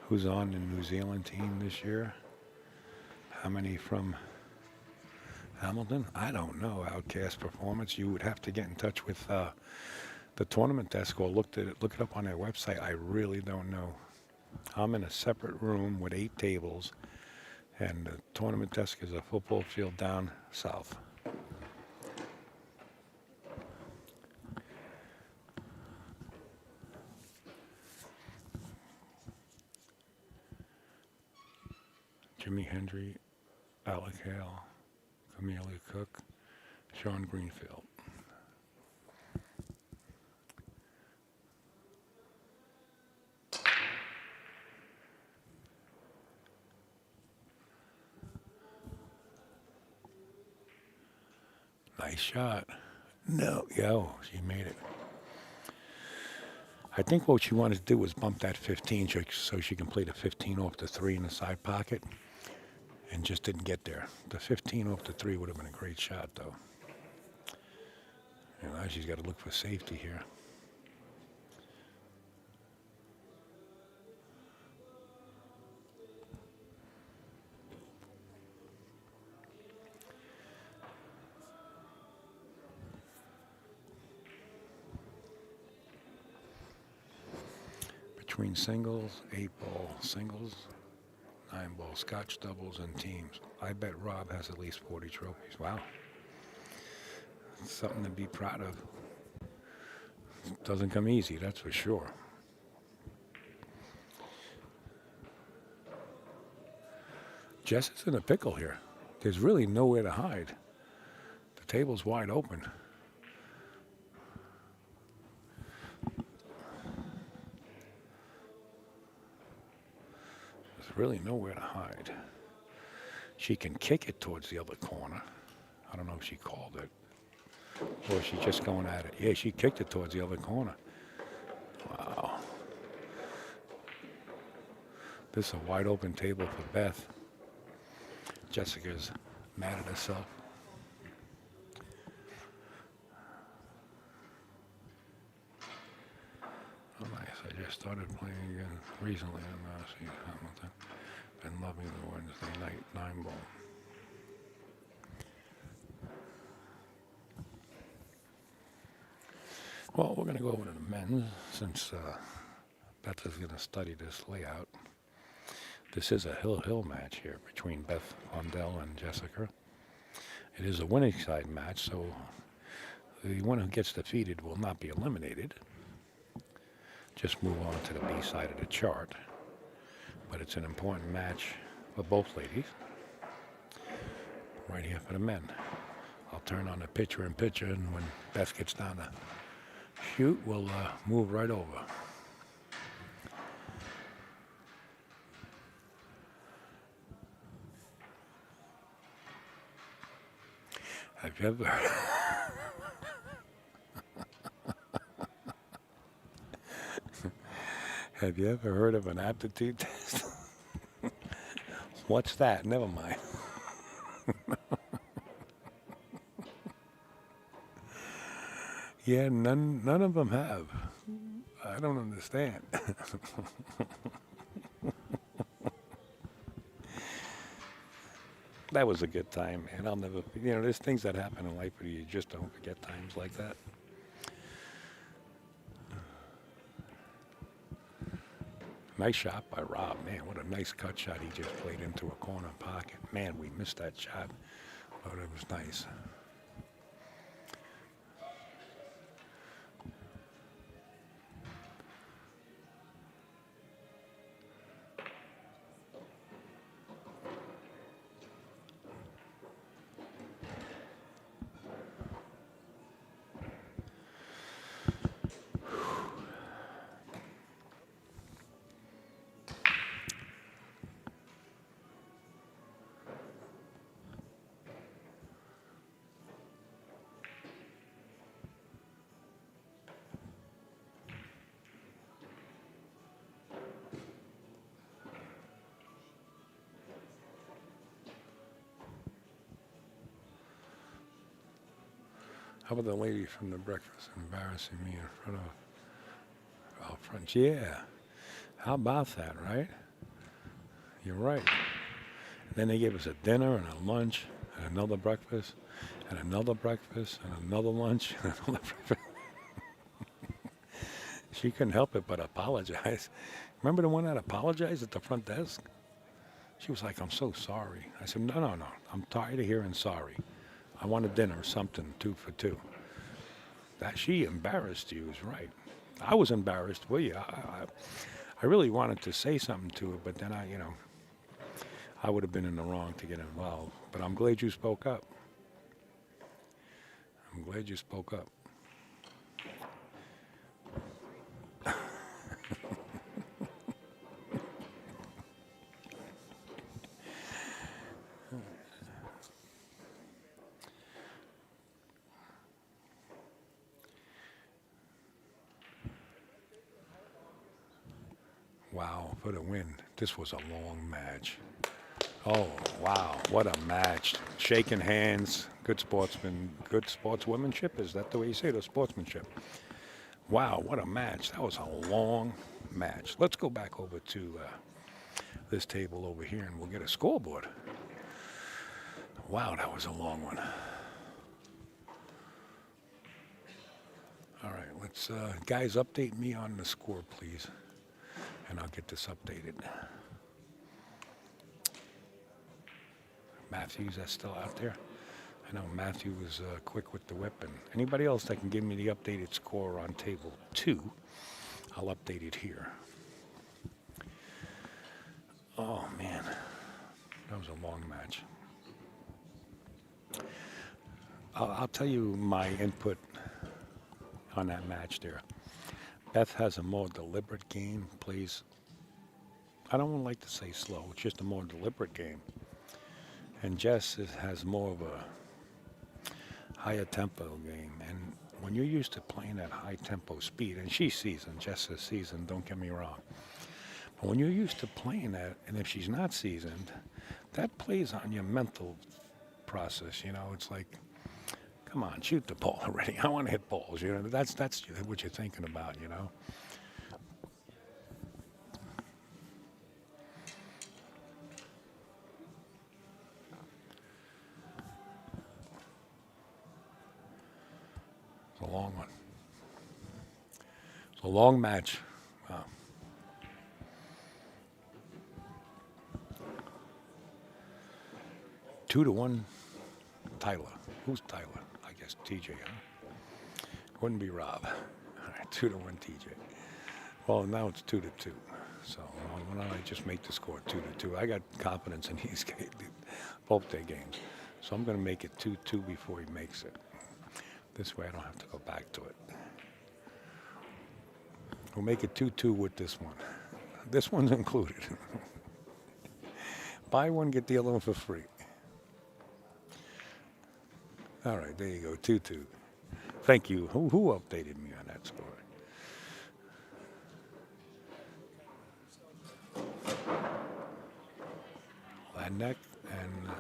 Who's on the New Zealand team this year? How many from Hamilton? I don't know. Outcast Performance. You would have to get in touch with the tournament desk or look it up on their website. I really don't know. I'm in a separate room with 8 tables, and the tournament desk is a football field down south. Jimmy Hendry, Alec Hale, Camelia Cook, Sean Greenfield. Nice shot. No, she made it. I think what she wanted to do was bump that 15 so she can play the 15 off the 3 in the side pocket, and just didn't get there. The 15 off the 3 would have been a great shot, though. And now she's got to look for safety here. Between singles, 8-ball singles, 9-ball Scotch doubles, and teams. I bet Rob has at least 40 trophies. Wow. Something to be proud of. Doesn't come easy, that's for sure. Jess is in a pickle here. There's really nowhere to hide. The table's wide open. Really nowhere to hide. She can kick it towards the other corner. I don't know if she called it or she's just going at it. Yeah, she kicked it towards the other corner. Wow. This is a wide open table for Beth. Jessica's mad at herself. Oh, nice. I just started playing again recently in Hamilton. Been loving the Wednesday night 9-ball. Well, we're going to go over to the men's since Beth is going to study this layout. This is a hill match here between Beth Vondel and Jessica. It is a winning side match, so the one who gets defeated will not be eliminated. Just move on to the B side of the chart. But it's an important match for both ladies. Right here for the men. I'll turn on the pitcher-in-pitcher, and when Beth gets down to shoot, we'll move right over. Have you ever... Have you ever heard of an aptitude test? What's that? Never mind. Yeah, none of them have. I don't understand. That was a good time, man. I'll never, there's things that happen in life where you just don't forget times like that. Nice shot by Rob. Man, what a nice cut shot he just played into a corner pocket. Man, we missed that shot, but it was nice. How about the lady from the breakfast embarrassing me in front of out front? Yeah. How about that, right? You're right. And then they gave us a dinner and a lunch and another breakfast and another breakfast and another lunch and another breakfast. She couldn't help it but apologize. Remember the one that apologized at the front desk? She was like, I'm so sorry. I said, no, no, no. I'm tired of hearing sorry. I want a dinner or something, 2 for 2. That she embarrassed you is right. I was embarrassed with you. I really wanted to say something to her, but then I would have been in the wrong to get involved. But I'm glad you spoke up. I'm glad you spoke up. Wow, for the win. This was a long match. Oh, wow, what a match. Shaking hands, good sportsman, good sportswomanship. Is that the way you say it, or sportsmanship? Wow, what a match. That was a long match. Let's go back over to this table over here and we'll get a scoreboard. Wow, that was a long one. All right, let's, guys, update me on the score, please. And I'll get this updated. Matthews, that's still out there. I know Matthew was quick with the whip. And anybody else that can give me the updated score on table 2, I'll update it here. Oh, man. That was a long match. I'll tell you my input on that match there. Beth has a more deliberate game, plays, I don't like to say slow, it's just a more deliberate game. And Jess has more of a higher tempo game. And when you're used to playing at high tempo speed, and she's seasoned, Jess is seasoned, don't get me wrong. But when you're used to playing that, and if she's not seasoned, that plays on your mental process. It's like, come on, shoot the ball already. I want to hit balls. That's what you're thinking about. It's a long one. It's a long match. Wow. Two to one, Tyler. Who's Tyler? I guess TJ, huh? Wouldn't be Rob. All right, 2 to 1 TJ. Well, now it's 2 to 2. So why don't I just make the score 2 to 2? I got confidence in these games, both their games. So I'm going to make it 2-2 before he makes it. This way I don't have to go back to it. We'll make it 2-2 with this one. This one's included. Buy one, get the other one for free. All right, there you go, 2-2. Thank you. Who updated me on that score? Lanek and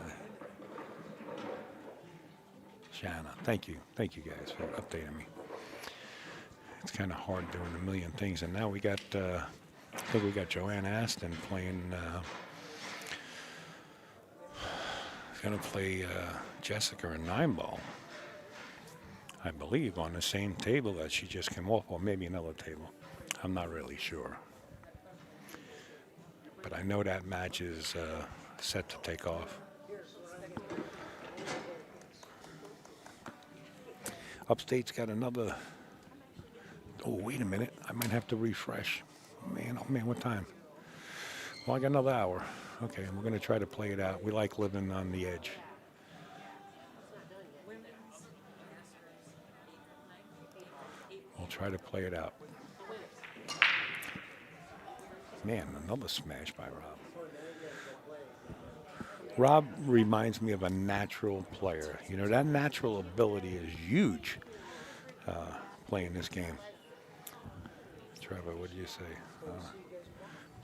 Shanna. Thank you. Thank you guys for updating me. It's kind of hard doing a million things. And now we got, I think we got Joanne Aston playing, going to play Jessica in 9-ball. I believe on the same table that she just came off, or maybe another table. I'm not really sure. But I know that match is set to take off. Upstate's got another. Oh, wait a minute. I might have to refresh. Man, oh man, what time? Well, I got another hour. Okay, we're going to try to play it out. We like living on the edge. We'll try to play it out. Man, another smash by Rob. Rob reminds me of a natural player. That natural ability is huge playing this game. Trevor, what do you say?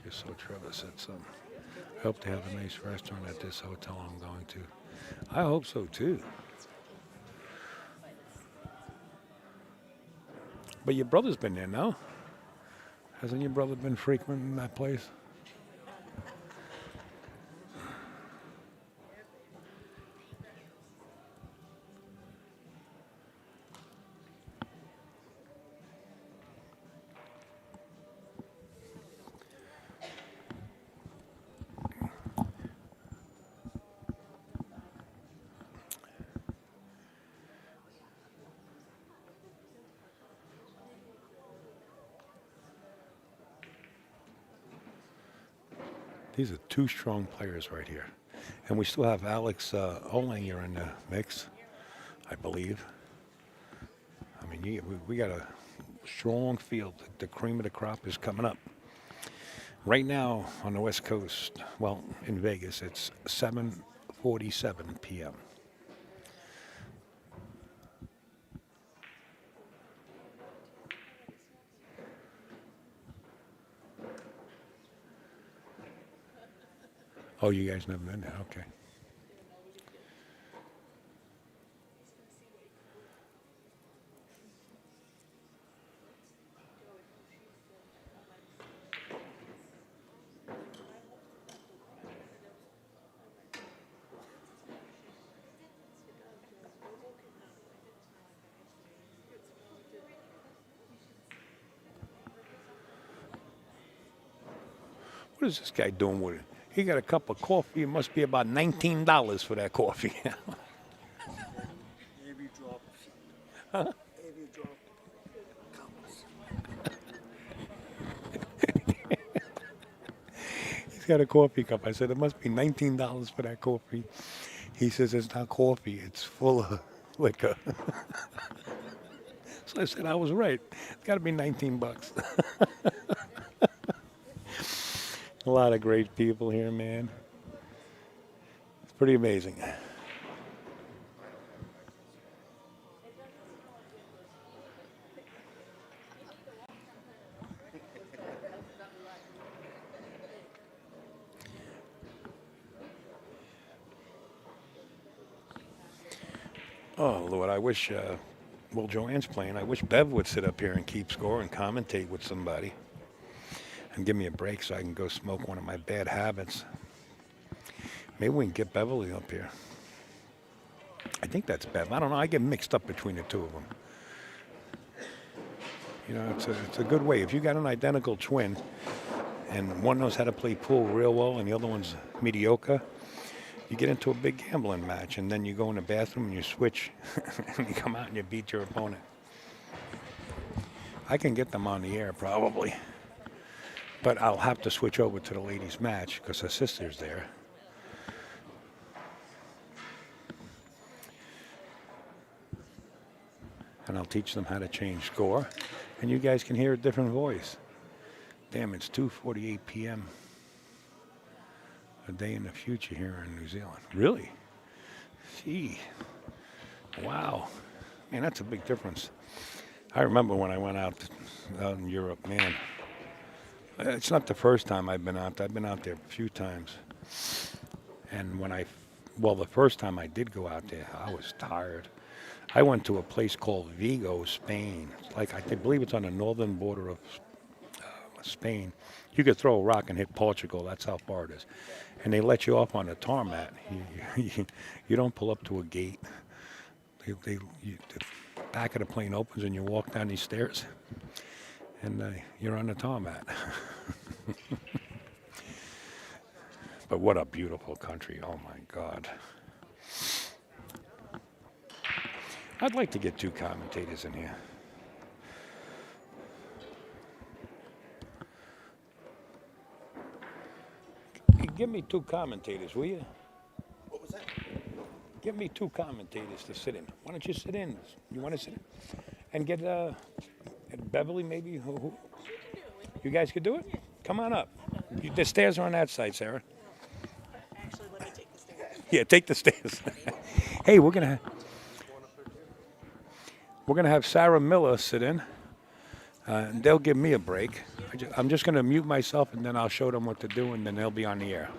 Just so Trevor said something. I hope to have a nice restaurant at this hotel I'm going to. I hope so, too. But your brother's been there, no? Hasn't your brother been frequent in that place? These are two strong players right here. And we still have Alex Olanger in the mix, I believe. I mean, we got a strong field. The cream of the crop is coming up. Right now on the West Coast, well, in Vegas, it's 7:47 p.m. Oh, you guys never been there? Okay. What is this guy doing with it? He got a cup of coffee. It must be about $19 for that coffee. Every drop. Every drop counts. He's got a coffee cup. I said, it must be $19 for that coffee. He says, it's not coffee. It's full of liquor. So I said, I was right. It's got to be 19 bucks. A lot of great people here, man. It's pretty amazing. Oh, Lord, I wish, well, Joanne's playing. I wish Bev would sit up here and keep score and commentate with somebody and give me a break so I can go smoke one of my bad habits. Maybe we can get Beverly up here. I think that's Bev. I don't know. I get mixed up between the two of them. You know, it's a good way. If you got an identical twin and one knows how to play pool real well and the other one's mediocre, you get into a big gambling match and then you go in the bathroom and you switch and you come out and you beat your opponent. I can get them on the air probably, but I'll have to switch over to the ladies' match because her sister's there. And I'll teach them how to change score, and you guys can hear a different voice. Damn, it's 2:48 p.m. A day in the future here in New Zealand. Really? Gee. Wow. Man, that's a big difference. I remember when I went out in Europe, man. It's not the first time I've been out there. I've been out there a few times. And the first time I did go out there, I was tired. I went to a place called Vigo, Spain. I believe it's on the northern border of Spain. You could throw a rock and hit Portugal. That's how far it is. And they let you off on a tarmac. You don't pull up to a gate. The back of the plane opens and you walk down these stairs. And you're on the tarmac. But what a beautiful country. Oh, my God. I'd like to get two commentators in here. Give me two commentators, will you? What was that? Give me two commentators to sit in. Why don't you sit in? You want to sit in? And get Beverly, maybe? Who? You guys could do it? Come on up. The stairs are on that side, Sarah. Actually, let me take the stairs. Yeah, take the stairs. Hey, we're gonna have Sarah Miller sit in. And they'll give me a break. I'm just going to mute myself, and then I'll show them what to do, and then they'll be on the air.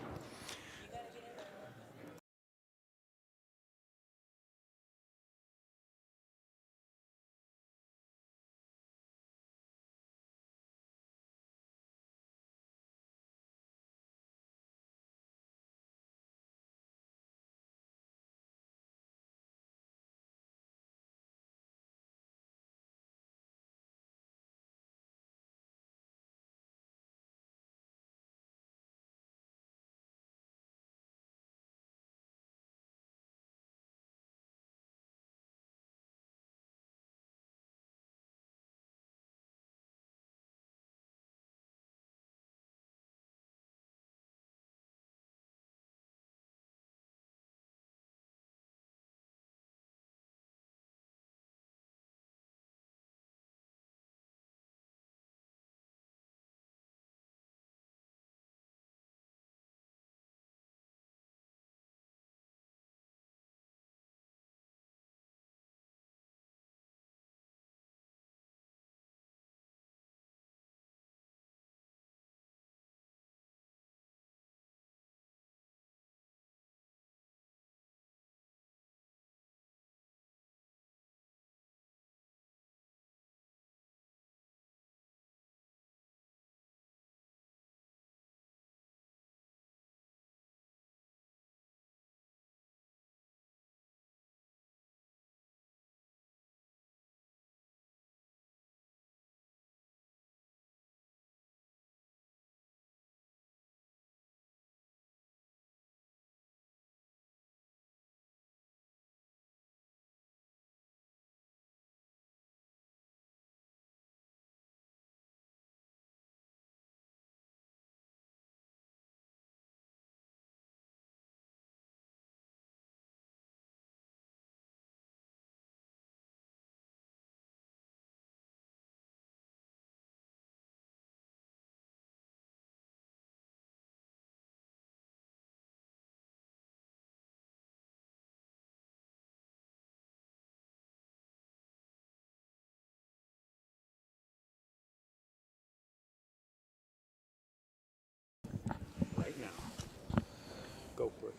Go for it.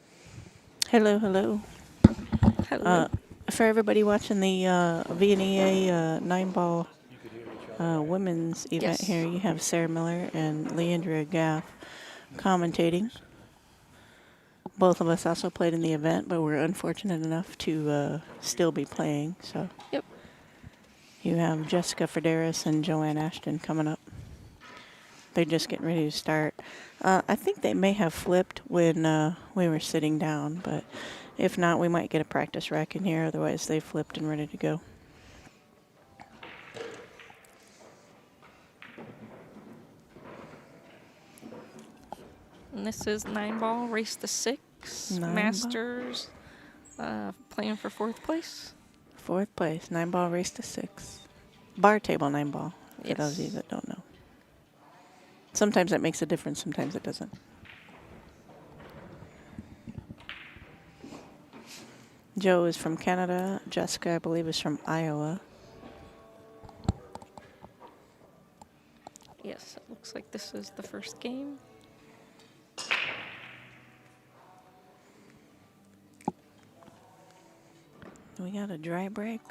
Hello, hello. Hello. For everybody watching the VNEA 9-ball women's event Yes. here, you have Sarah Miller and Leandra Gaff commentating. Both of us also played in the event, but we're unfortunate enough to still be playing. So Yep. you have Jessica Frederis and Joanne Ashton coming up. They're just getting ready to start. I think they may have flipped when we were sitting down, but if not, we might get a practice rack in here. Otherwise, they flipped and ready to go. And this is 9-ball, race to 6. 9-ball. Masters, playing for 4th place. 4th place, 9-ball race to 6. Bar table 9-ball, for Yes. those of you that don't know. Sometimes that makes a difference, sometimes it doesn't. Joe is from Canada. Jessica, I believe, is from Iowa. Yes, it looks like this is the first game. We got a dry break.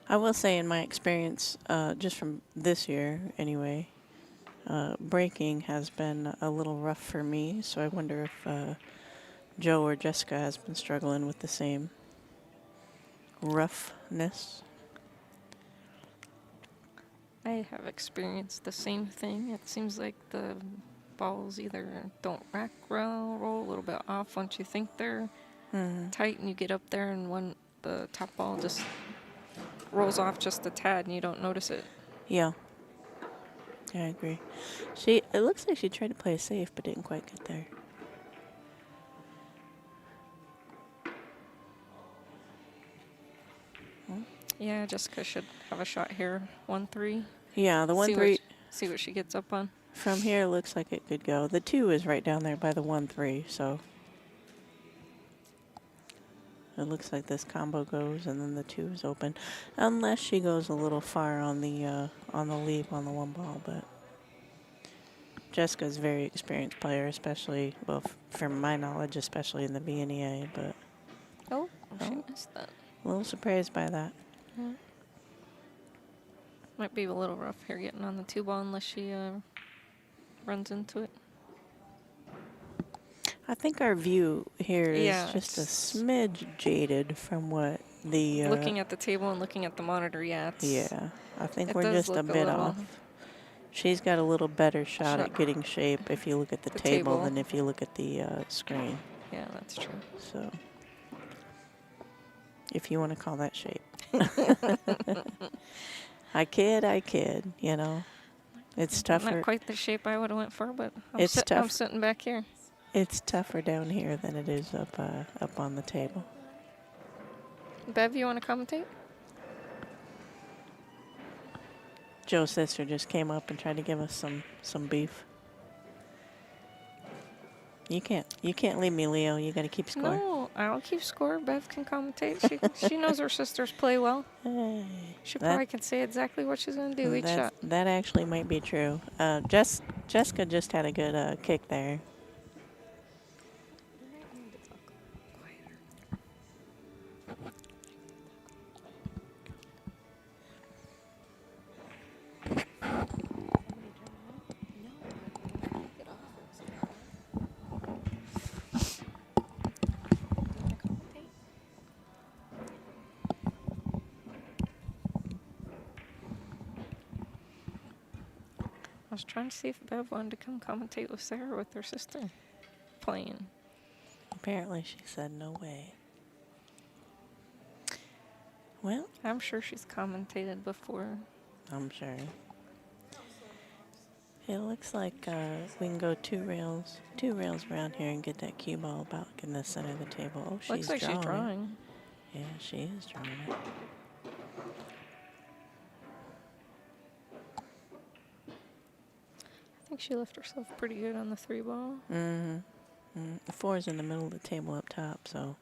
I will say, in my experience, just from this year anyway, breaking has been a little rough for me. So I wonder if Joe or Jessica has been struggling with the same roughness. I have experienced the same thing. It seems like the balls either don't rack well, roll a little bit off once you think they're tight, and you get up there and the top ball just rolls off just a tad and you don't notice it. Yeah. I agree. It looks like she tried to play it safe, but didn't quite get there. Yeah, Jessica should have a shot here. 1-3. Yeah, the See 1-3 see what she gets up on. from here looks like it could go. The 2 is right down there by the 1-3, so it looks like this combo goes, and then the 2 is open, unless she goes a little far on the leap on the 1-ball. But Jessica's a very experienced player, especially, well, from my knowledge, especially in the VNEA. But Oh, she missed that. a little surprised by that. Might be a little rough here getting on the 2-ball unless she runs into it. I think our view here is Yeah, just a it's- smidge jaded from what the Looking at the table and looking at the monitor, yeah. yeah, I think it we're does just a look a bit little- off. She's got a little better shot at Shot. getting shape if you look at the The table table. than if you look at the screen. Yeah, that's true. So, if you want to call that shape. I kid, you know. It's tougher. Not quite the shape I would have went for, but I'm, It's I'm tough. sitting back here. It's tougher down here than it is up on the table. Bev, you want to commentate? Joe's sister just came up and tried to give us some beef. You can't leave me, Leo. You got to keep score. No, I'll keep score. Bev can commentate. She knows her sisters play well. Hey, She that- probably can say exactly what she's going to do each shot. That actually might be true. Jessica just had a good kick there. I was trying to see if Bev wanted to come commentate with Sarah with her sister playing. Apparently, she said no way. Well, I'm sure she's commentated before. I'm sure. It looks like we can go two rails around here and get that cue ball back in the center of the table. Oh, she's Looks like drawing. she's drawing. Yeah, she is drawing it. I think she left herself pretty good on the 3-ball. The 4 is in the middle of the table up top, so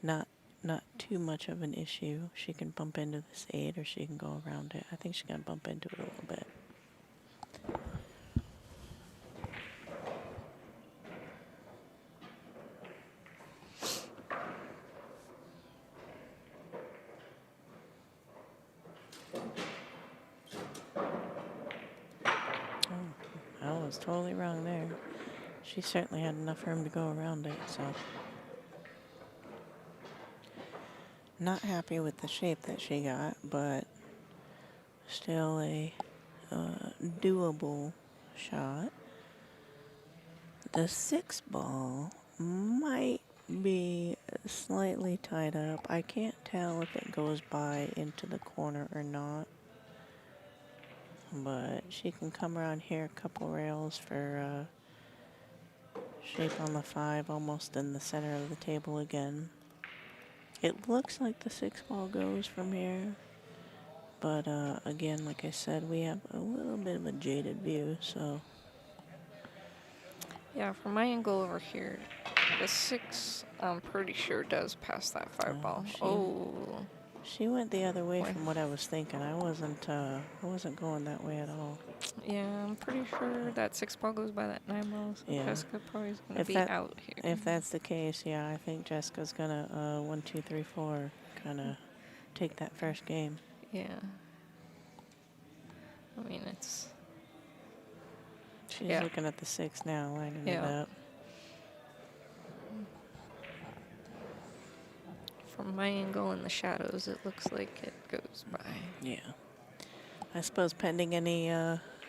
not too much of an issue. She can bump into this 8 or she can go around it. I think she's going to bump into it a little bit. was totally wrong there. She certainly had enough room to go around it, so. Not happy with the shape that she got, but still a doable shot. The 6 ball might be slightly tied up. I can't tell if it goes by into the corner or not. But she can come around here a couple rails for shape on the 5, almost in the center of the table again. It looks like the 6 ball goes from here. But again, like I said, we have a little bit of a jaded view, so. Yeah, from my angle over here, the 6, I'm pretty sure does pass that 5 ball. She went the other way Boy. from what I was thinking. I wasn't going that way at all. Yeah, I'm pretty sure that 6 ball goes by that 9 ball. So Yeah. Jessica probably is going to be out here. If that's the case, yeah, I think Jessica's gonna 1, 2, 3, 4 kind of take that first game. Yeah. I mean, it's... She's Yeah. looking at the 6 now, lining it Yeah. up. From my angle in the shadows, it looks like it goes by. Yeah. I suppose pending any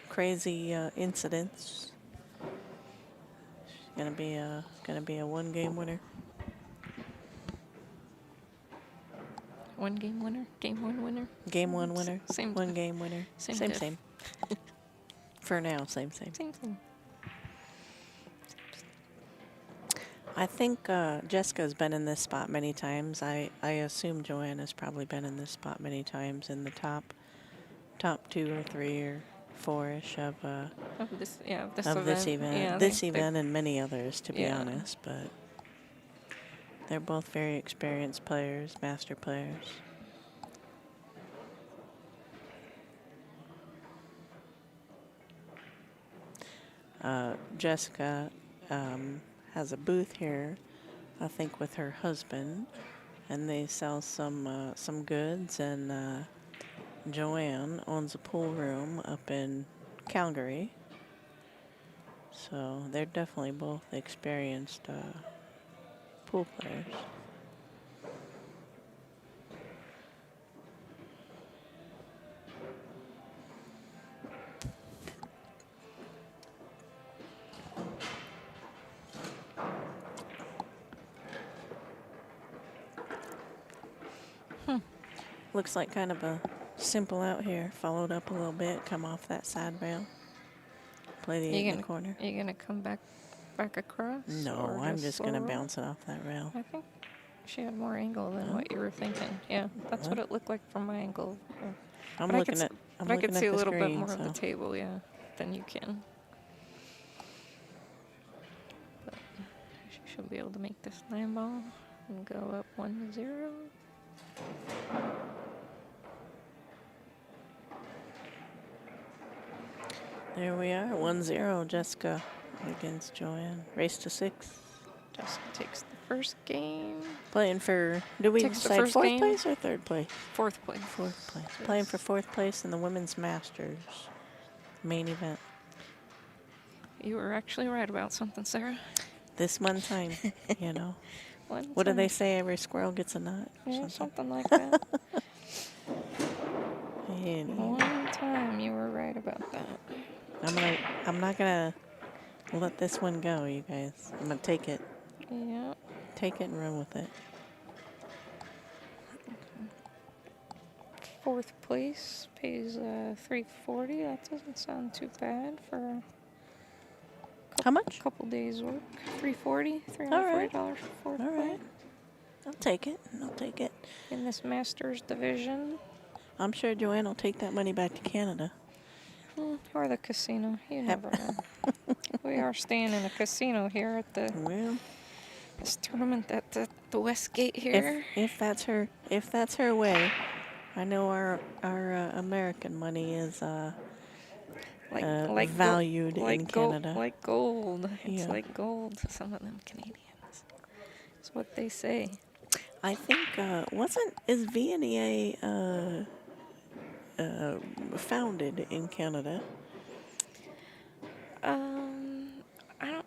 crazy incidents, she's gonna be a 1 game winner. 1 game winner? Game 1 winner? Game 1 winner. Same 1 diff. game winner. Same Same. diff. Same. For now, same. Same thing. I think Jessica's been in this spot many times. I assume Joanna's probably been in this spot many times in the top 2 or 3 or 4-ish of This event. Yeah, this event and many others, to be Yeah. honest. But they're both very experienced players, master players. Jessica has a booth here, I think, with her husband, and they sell some goods. And Joanne owns a pool room up in Calgary, so they're definitely both experienced pool players. Looks like kind of a simple out here, followed up a little bit, come off that side rail, play the 8 in the corner. Are you gonna come back across? No, or I'm just gonna slow roll? bounce it off that rail. I think she had more angle than what you were thinking. Yeah, that's what it looked like from my angle. I'm But I looking could at. s- I'm but I looking could at see a the little bit screen, more of the so- table, yeah, than you can. But she should be able to make this 9 ball and go up 1-0. There we are, 1-0, Jessica against Joanne. Race to 6. Jessica takes the first game. Playing for, did we Takes the decide first 4th game. place or 3rd place? 4th place. 4th place. Playing for 4th place in the Women's Masters main event. You were actually right about something, Sarah. This one time, you know. One What do they time. say? Every squirrel gets a nut? Or Yeah, something? something like that. Anyway, One time you were right about that. I'm not gonna let this one go, you guys. I'm gonna take it. Yeah. Take it and run with it. 4th place pays $340. That doesn't sound too bad for a How much? couple days work. $340 right. for 4th All right. place I'll take it. I'll take it. in this Masters division. I'm sure Joanne will take that money back to Canada. Or the casino. You never know. We are staying in a casino here at Well, this tournament at the Westgate here. if that's her way, I know our American money is valued in Canada. Like gold. It's Yeah. like gold to some of them Canadians. That's what they say. I think is VNEA founded in Canada? I don't.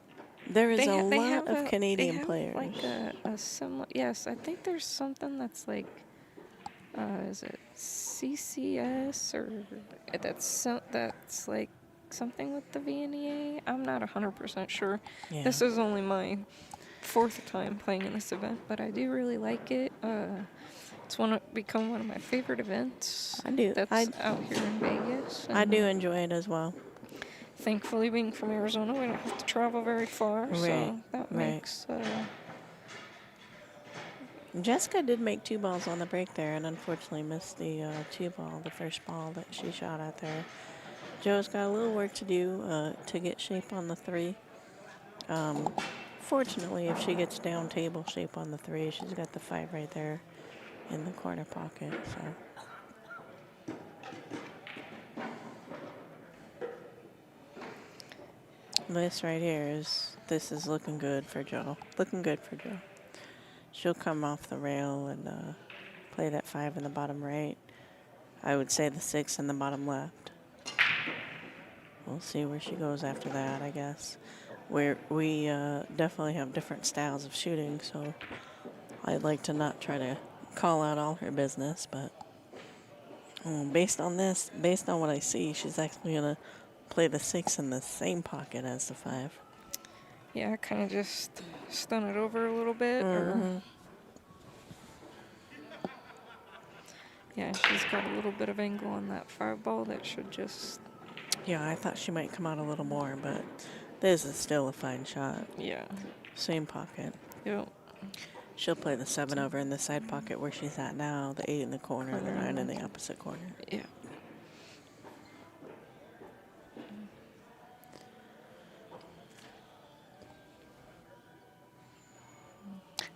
There is They a they lot have of Canadian they have players. like a similar. Yes, I think there's something that's like. Is it CCS or that's like something with the VNEA? I'm not 100% sure. Yeah. This is only my 4th time playing in this event, but I do really like it. It's become one of my favorite events. I do. That's out here in Vegas. I and, do enjoy it as well. Thankfully, being from Arizona, we don't have to travel very far, so Right, that right. makes. Jessica did make 2 balls on the break there and unfortunately missed the 2 ball, the first ball that she shot at there. Joe's got a little work to do to get shape on the 3. Fortunately, if she gets down table shape on the 3, she's got the 5 right there in the corner pocket. So. This right here this is looking good for Joe. Looking good for Joe. She'll come off the rail and play that 5 in the bottom right. I would say the 6 in the bottom left. We'll see where she goes after that, I guess. We definitely have different styles of shooting, so I'd like to not try to call out all her business, but based on what I see, she's actually going to play the 6 in the same pocket as the 5. Yeah, kind of just stun it over a little bit. Yeah, she's got a little bit of angle on that 5 ball that should just. Yeah, I thought she might come out a little more, but this is still a fine shot. Yeah. Same pocket. Yep. She'll play the 7 over in the side pocket where she's at now, the 8 in the corner, the 9 in the opposite corner. Yeah.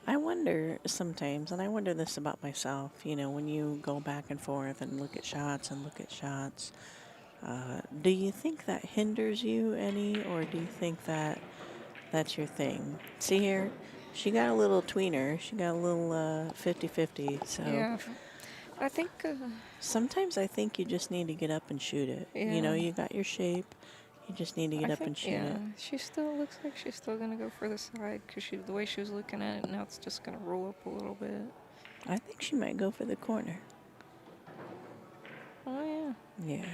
I wonder sometimes, and I wonder this about myself, when you go back and forth and look at shots, do you think that hinders you any, or do you think that that's your thing? See here, she got a little tweener. She got a little 50-50, so. Yeah. I think. Sometimes I think you just need to get up and shoot it. Yeah. You got your shape. You just need to get up and shoot it. She still looks like she's still going to go for the side because the way she was looking at it, now it's just going to roll up a little bit. I think she might go for the corner. Oh, yeah.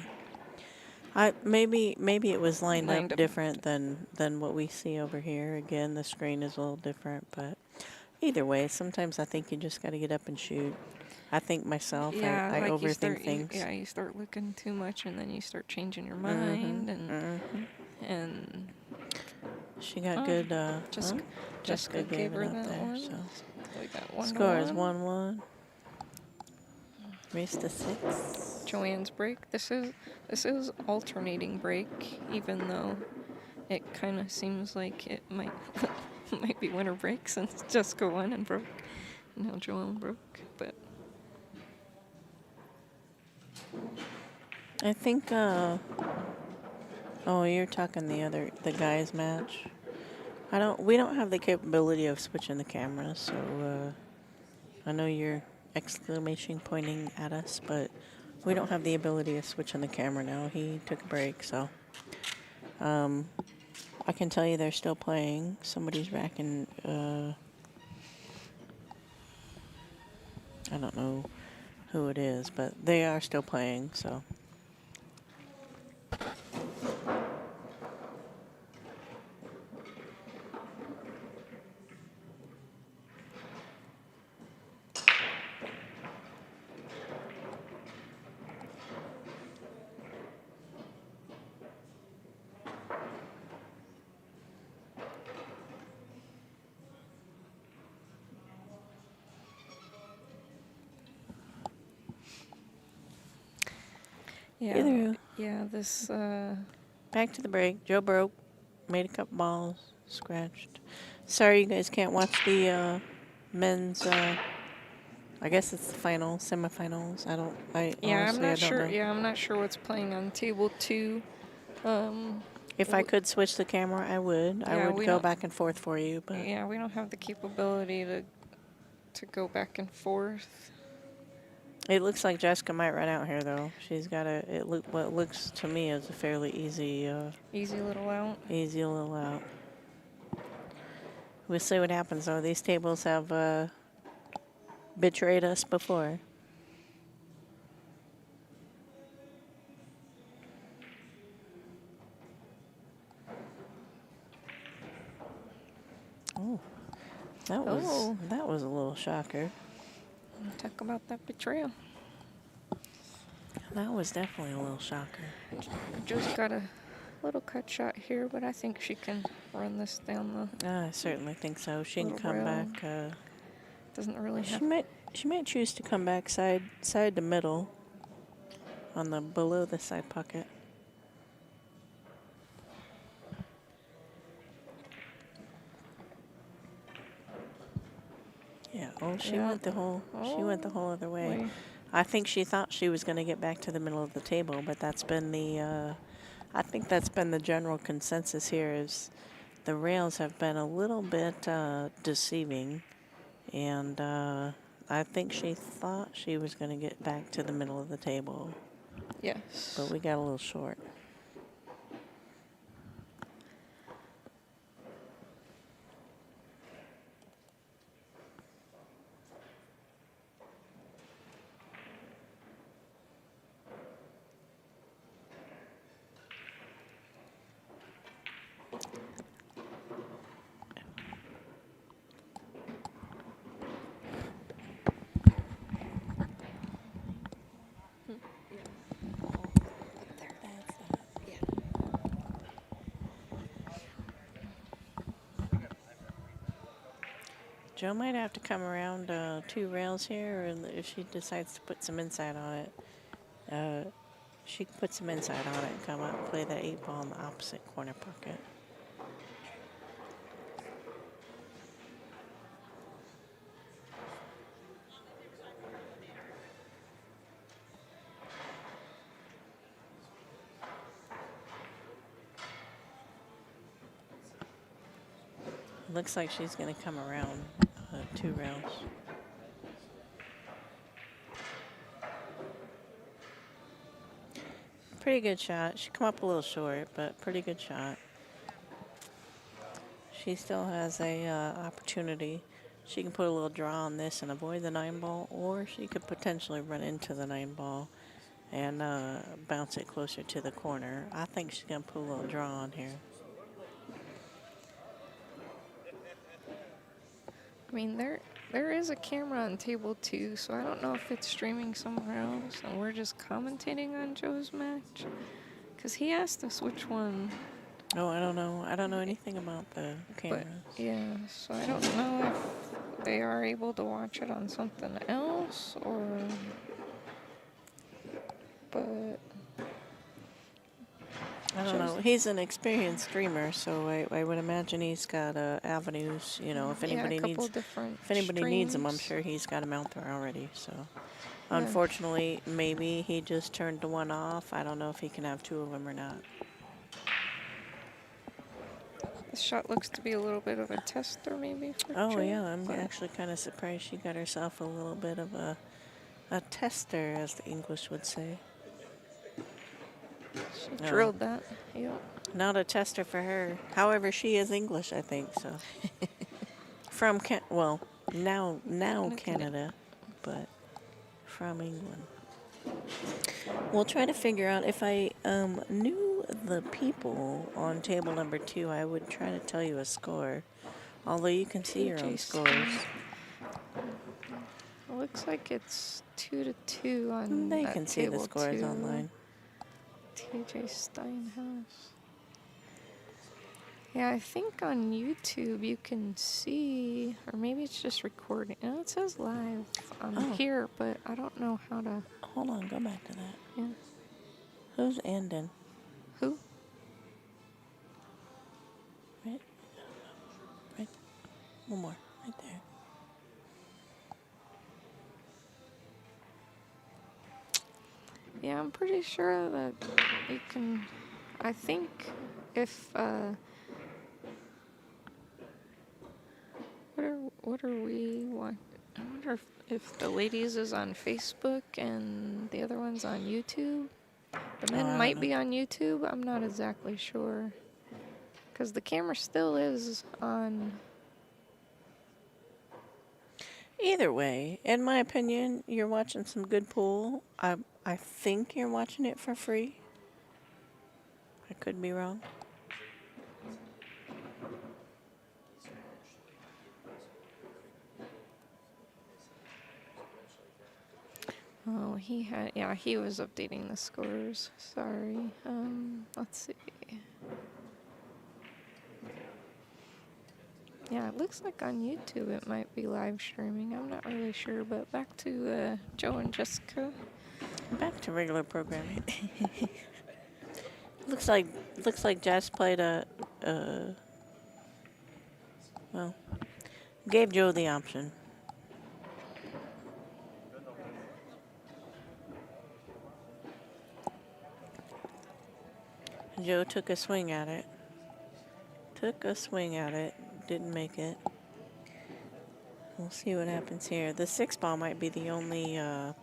Yeah. Maybe it was lined up different than what we see over here. Again, the screen is a little different, but either way, sometimes I think you just got to get up and shoot. I think myself, Yeah, I like overthink things. You start looking too much, and then you start changing your mind, and she got good. Jessica gave her it up that there. one. So Like that 1-1. score is 1-1. Race to 6. Joanne's break. This is alternating break, even though it kind of seems like it might might be winter break since Jessica won and broke. Now Joanne broke, but. I think, you're talking the guys match. We don't have the capability of switching the cameras, so, I know you're exclamation pointing at us, but we don't have the ability of switching the camera now. He took a break, so, I can tell you they're still playing. Somebody's racking, I don't know who it is, but they are still playing, so. Yeah, this, Back to the break. Joe broke. Made a couple balls. Scratched. Sorry you guys can't watch the men's, I guess it's the final, semifinals. I'm not sure. Know. Yeah, I'm not sure what's playing on table 2. If I could switch the camera, I would. I would go back and forth for you, but. Yeah, we don't have the capability to go back and forth. It looks like Jessica might run out here, though. She's got what looks to me as a fairly easy, Easy little out. easy little out. We'll see what happens, though. These tables have betrayed us before. Oh, that was a little shocker. Talk about that betrayal. That was definitely a little shocker. Just got a little cut shot here, but I think she can run this down the. I certainly think so. She can Little come rail. back. Doesn't really have. She might choose to come back side to middle on the below the side pocket. Yeah. Oh, she Yeah. went the whole. She went the whole other way. Way. I think she thought she was going to get back to the middle of the table, but that's been the. I think that's been the general consensus here. Is the rails have been a little bit deceiving, and I think she thought she was going to get back to the middle of the table, Yes. but we got a little short. Joe might have to come around 2 rails here, or if she decides to put some inside on it. She can put some inside on it and come up and play that 8 ball in the opposite corner pocket. Looks like she's going to come around 2 rails. Pretty good shot. She come up a little short, but pretty good shot. She still has a opportunity. She can put a little draw on this and avoid the 9 ball, or she could potentially run into the 9 ball and bounce it closer to the corner. I think she's going to put a little draw on here. I mean, there is a camera on table 2, so I don't know if it's streaming somewhere else, and we're just commentating on Joe's match. Because he asked us which one. Oh, I don't know. I don't know anything about the cameras. But, yeah, so I don't know if they are able to watch it on something else, or... But... I don't know. He's an experienced streamer, so I would imagine he's got avenues. You know, if anybody a couple needs, different if anybody needs him, I'm streams. sure he's got him out there already. So, Yeah. unfortunately, maybe he just turned the one off. I don't know if he can have 2 of them or not. This shot looks to be a little bit of a tester, maybe, for Oh Joe, yeah, I'm but actually kind of surprised she got herself a little bit of a tester, as the English would say. she No. drilled that. Yep. Not a tester for her. However, she is English, I think. So, from now Canada, but from England. We'll try to figure out if I knew the people on table number 2. I would try to tell you a score, although you can see your own TJ scores. It looks like it's 2-2 on They that can see the table scores 2. online. TJ Steinhaus. Yeah, I think on YouTube you can see, or maybe it's just recording. Oh, it says live on Oh. here, but I don't know how to. Hold on, go back to that. Yeah. Who's Andon? Who? Right? Right. One more. Right there. Yeah, I'm pretty sure that you can. I think if what are we I wonder if the ladies is on Facebook and the other one's on YouTube. The I men don't might know. be on YouTube. I'm not exactly sure. Because the camera still is on. Either way, in my opinion, you're watching some good pool. I think you're watching it for free. I could be wrong. Oh, he was updating the scores. Sorry. Let's see. Yeah, it looks like on YouTube it might be live streaming. I'm not really sure, but back to Joe and Jessica. Back to regular programming. looks like Jess played well, gave Joe the option. Joe took a swing at it. Didn't make it. We'll see what happens here. The 6 ball might be the only, I'll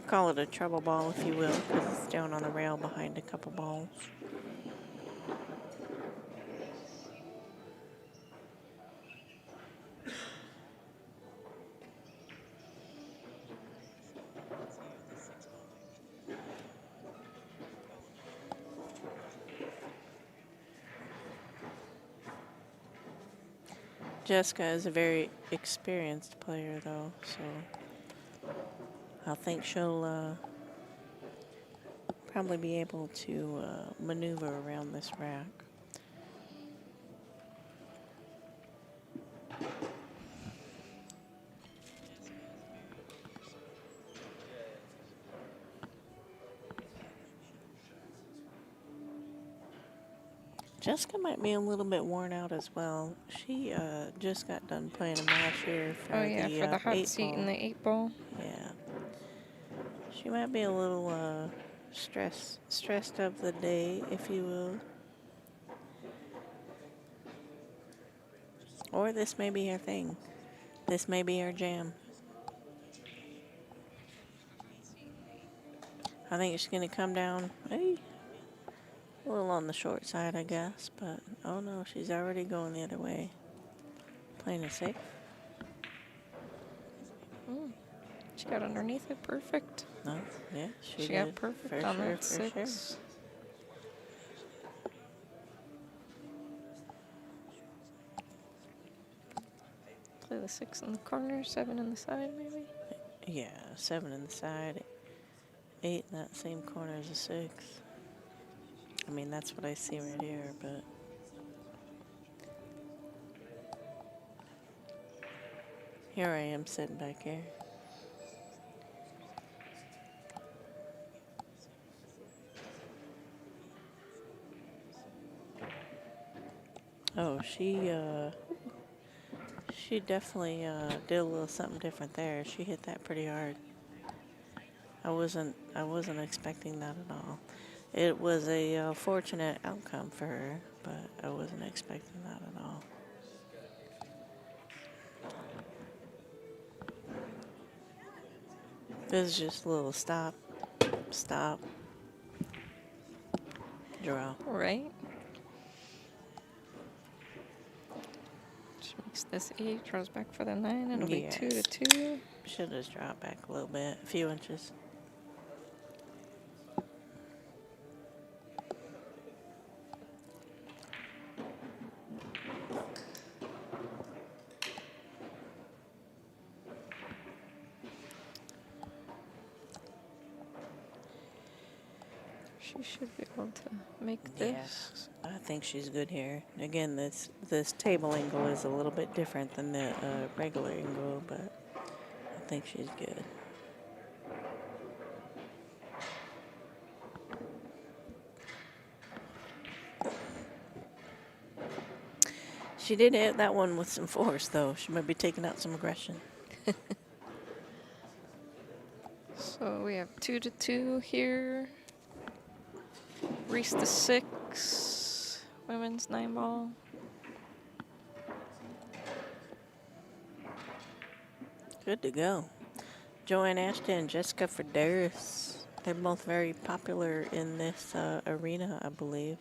call it a trouble ball, if you will, because it's down on the rail behind a couple balls. Jessica is a very experienced player, though, so I think she'll probably be able to maneuver around this rack. Jessica might be a little bit worn out as well. She just got done playing a match here for Oh yeah, for the hot 8 seat ball. and the 8 ball. Yeah. She might be a little stressed of the day, if you will. Or this may be her thing. This may be her jam. I think she's going to come down a little on the short side, I guess. But, oh no, she's already going the other way. Playing it safe. She got underneath it perfect. No, yeah, she She got did. perfect For on sure, that for 6. sure. Play the 6 in the corner, 7 in the side, maybe. Yeah, 7 in the side, 8 in that same corner as a 6. I mean, that's what I see right here, but here I am sitting back here. Oh, she definitely did a little something different there. She hit that pretty hard. I wasn't expecting that at all. It was a fortunate outcome for her, but I wasn't expecting that at all. This is just a little stop, draw. Right. She makes this 8, draws back for the 9, and it'll be 2 to 2. Should have dropped back a little bit, a few inches. She should be able to make this. I think she's good here. Again, this table angle is a little bit different than the regular angle, but I think she's good. She did hit that one with some force, though. She might be taking out some aggression. So we have 2 to 2 here. Reese the 6, women's 9 ball. Good to go. Joanne Ashton and Jessica Frideris. They're both very popular in this arena, I believe.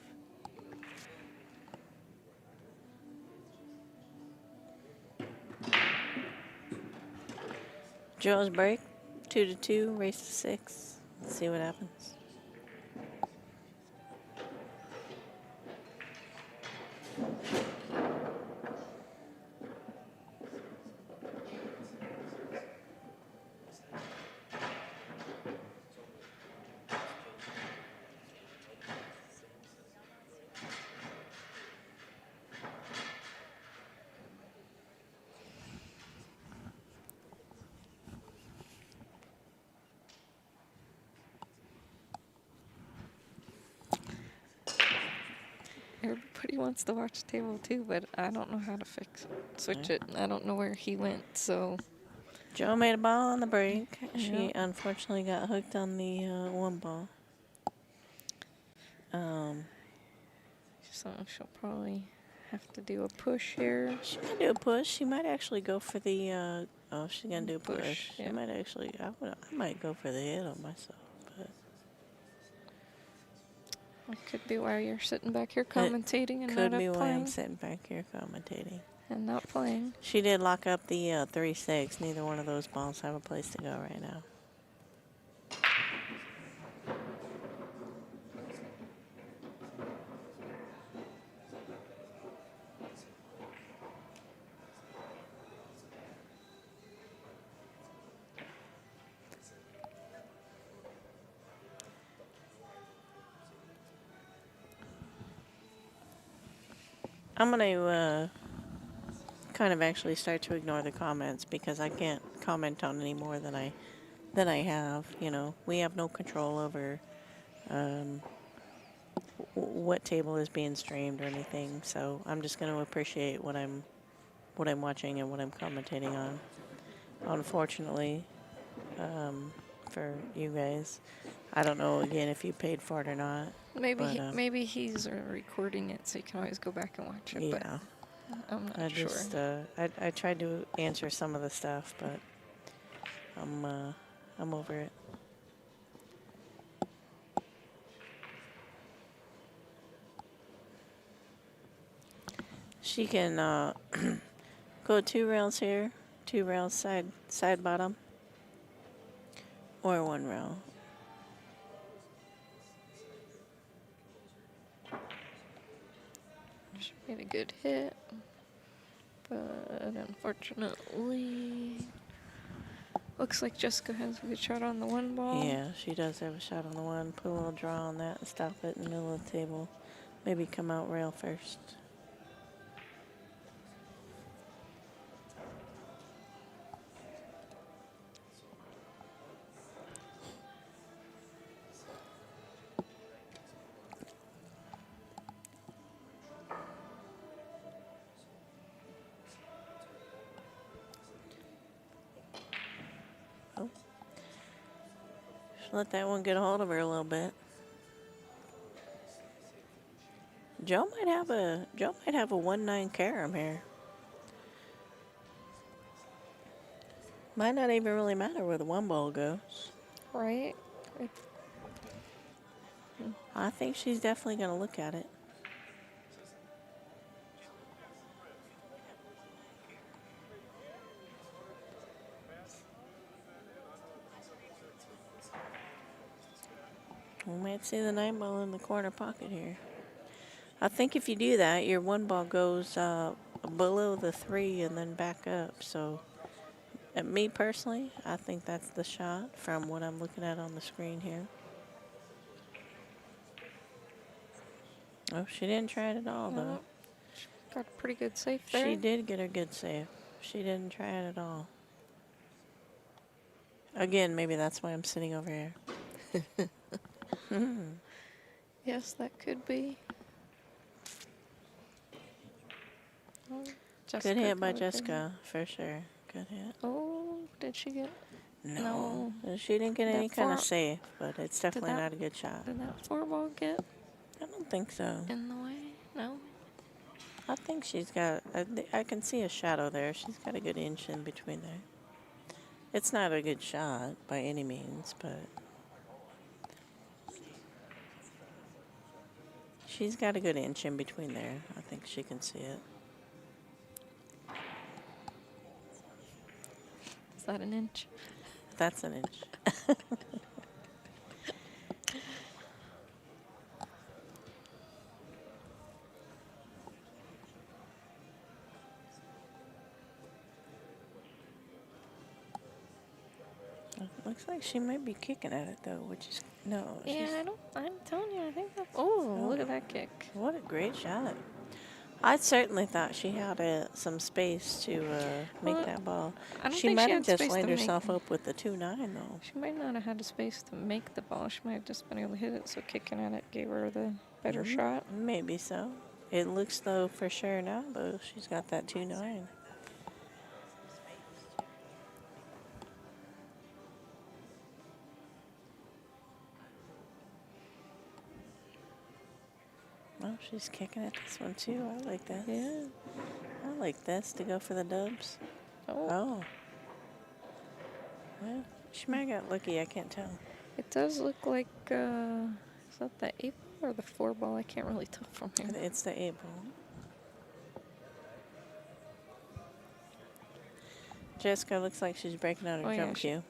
Joe's break, 2-2, race to 6. Let's see what happens. Everybody wants to watch table 2, but I don't know how to switch it. I don't know where he went, so. Joe made a ball on the break. She Yeah. unfortunately got hooked on the one ball. So she'll probably have to do a push here. She might do a push. She might actually go for the. Oh, she's gonna do a push. Push, She yeah. might actually. I might go for the hit on myself, but It could be why you're sitting back here commentating and could not be up why I'm playing. sitting back here commentating. And not playing. She did lock up the 3-6. Neither one of those balls have a place to go right now. I'm going to kind of actually start to ignore the comments because I can't comment on any more than I have. You know, we have no control over what table is being streamed or anything. So I'm just going to appreciate what I'm watching and what I'm commentating on. Unfortunately, for you guys, I don't know again if you paid for it or not. Maybe But, maybe he's recording it, so you can always go back and watch it. Yeah. But I'm not I sure. just I tried to answer some of the stuff, but I'm over it. She can go 2 rails here, 2 rails side bottom, or 1 rail. She made a good hit, but unfortunately, looks like Jessica has a good shot on the one ball. Yeah, she does have a shot on the one. Put a little draw on that and stop it in the middle of the table. Maybe come out rail first. Oh. Just let that one get a hold of her a little bit. Joe might have a 1-9 carom here. Might not even really matter where the one ball goes. Right? I think she's definitely going to look at it. We might see the 9 ball in the corner pocket here. I think if you do that, your one ball goes below the 3 and then back up. So, me personally, I think that's the shot from what I'm looking at on the screen here. Oh, she didn't try it at all, though. No, she got a pretty good save there. She did get her good save. She didn't try it at all. Again, maybe that's why I'm sitting over here. Yes, that could be. Oh, Good hit by got a good Jessica, for sure. Good hit. Oh, did she get? No. She didn't get That any kind of far- save, but it's definitely that- not a good shot. Did that 4 ball get I don't think so. in the way? No. I think she's got, I can see a shadow there. She's got a good inch in between there. It's not a good shot by any means, but she's got a good inch in between there. I think she can see it. Is that an inch? That's an inch. Looks like she might be kicking at it though, which is no. Yeah, she's, I'm telling you, I think that. Oh, look at that kick. What a great shot! I certainly thought she had some space to make Well, that ball. I don't She think might she have had just space to lined make. herself up with the 2-9 though. She might not have had the space to make the ball. She might have just been able to hit it, so kicking at it gave her the better shot. Maybe so. It looks though for sure now though she's got that 2-9. Well, she's kicking at this one too. I like that. Yeah. I like this to go for the dubs. Oh, Oh. Well, she might have got lucky. I can't tell. it does look like. Is that the 8 ball or the 4 ball? I can't really tell from here. It's the 8 ball. Jessica looks like she's breaking out her Oh, yeah, jump she- cue.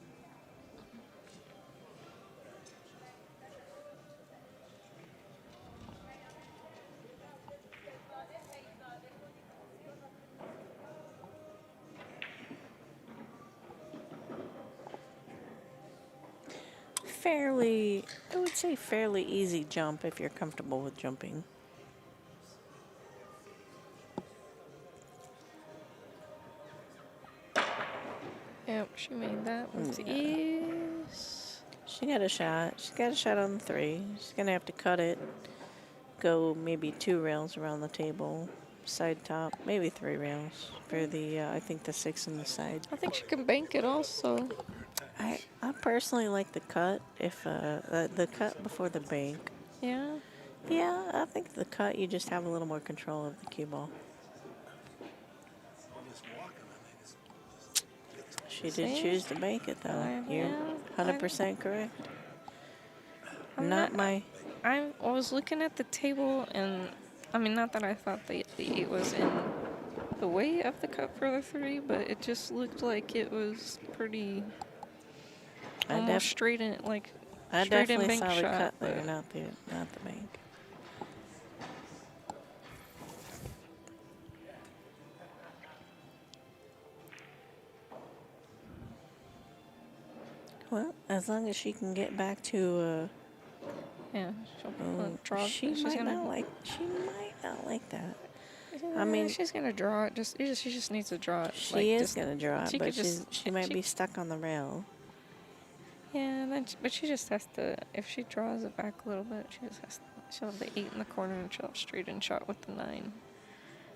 I would say fairly easy jump if you're comfortable with jumping. Yep, she made that with ease. She got a shot. She's got a shot on the 3. She's going to have to cut it. Go maybe 2 rails around the table. Side top. Maybe 3 rails for the, I think the 6 on the side. I think she can bank it also. I personally like the cut. If the cut before the bank. Yeah. Yeah, I think the cut you just have a little more control of the cue ball. She did See? choose to bank it though. You're Yeah, 100% correct. I'm Not my. I was looking at the table, and I mean, not that I thought the 8 was in the way of the cut for the 3, but it just looked like it was pretty almost straight in, like I straight in definitely bank saw the shot. cut there, but- not the bank. Well, as long as she can get back to, Yeah, she'll draw. she she's might gonna, not like that. I mean, she's gonna draw it. She just needs to draw it. She is gonna draw it, she but could just- she might she- be stuck on the rail. Yeah, but she just has to. If she draws it back a little bit, she just has. She'll have the 8 in the corner, and she'll have straight in shot with the 9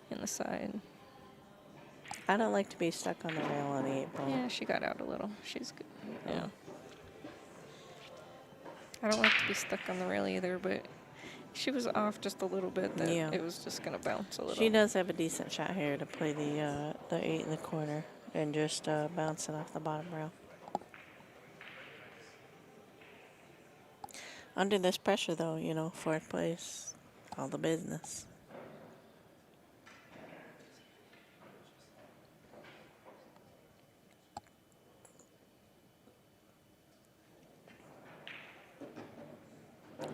in the side. I don't like to be stuck on the rail on the 8 ball. Yeah, she got out a little. She's good. Yeah. I don't like to be stuck on the rail either, but she was off just a little bit. That Yeah. it was just gonna bounce a little. She does have a decent shot here to play the 8 in the corner and just bounce it off the bottom rail. Under this pressure, though, 4th place, all the business.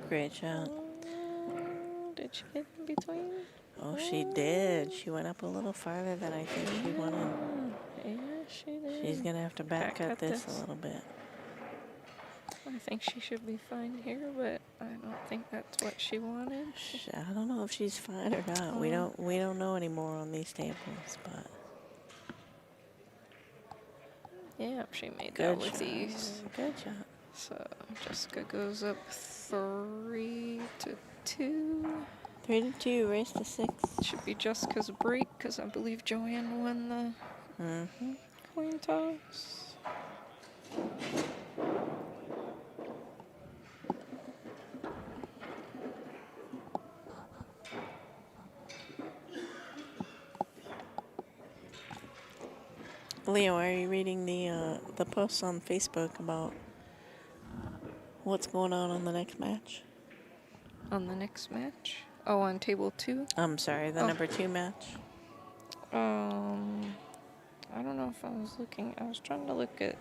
Great shot. Did she get in between? Oh, she did. She went up a little farther than I think she wanted. Yeah, she did. She's going to have to back cut cut this this. a little bit. I think she should be fine here, but I don't think that's what she wanted. I don't know if she's fine or not. We don't know anymore on these tables, but Yeah, she made good that with shot. ease. Good shot. So Jessica goes up 3-2. 3-2, race to 6. Should be Jessica's break because I believe Joanne won the Mm-hmm. coin toss. Leo, are you reading the posts on Facebook about what's going on the next match? On the next match? Oh, on table 2? I'm sorry, the Oh. number 2 match. I don't know if I was looking. I was trying to look at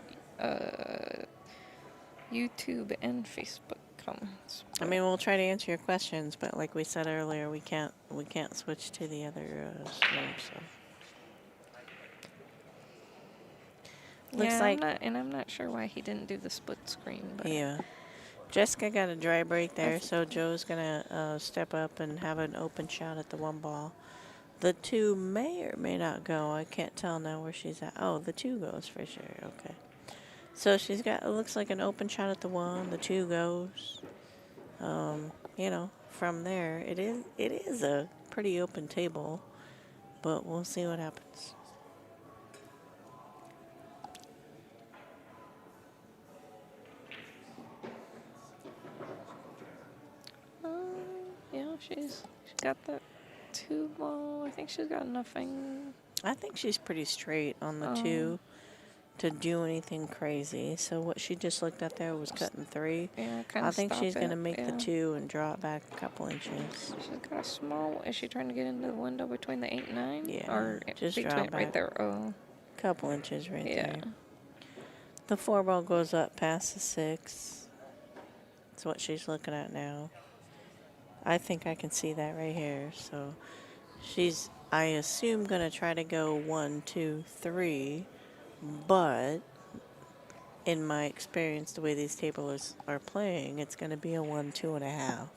YouTube and Facebook comments. I mean, we'll try to answer your questions, but like we said earlier, we can't switch to the other stream. So looks yeah, like I'm not sure why he didn't do the split screen. But yeah. Jessica got a dry break there, so Joe's gonna step up and have an open shot at the 1 ball. The 2 may or may not go. I can't tell now where she's at. Oh, the 2 goes for sure. Okay. So she's got, it looks like an open shot at the 1. The 2 goes. You know, from there, it is a pretty open table, but we'll see what happens. yeah, she's got that 2 ball. I think she's got nothing. I think she's pretty straight on the 2 to do anything crazy. So what she just looked at there was cutting 3. Yeah, kind I of. think she's going to make the 2 and draw it back a couple inches. She's got a small. Is she trying to get into the window between the 8 and 9? Yeah, Or just between draw right back. there. Oh. Couple inches right Yeah. there. The 4 ball goes up past the 6. That's what she's looking at now. I think I can see that right here. So she's, I assume, going to try to go 1, 2, 3. But in my experience, the way these tables are playing, it's going to be a 1, 2.5.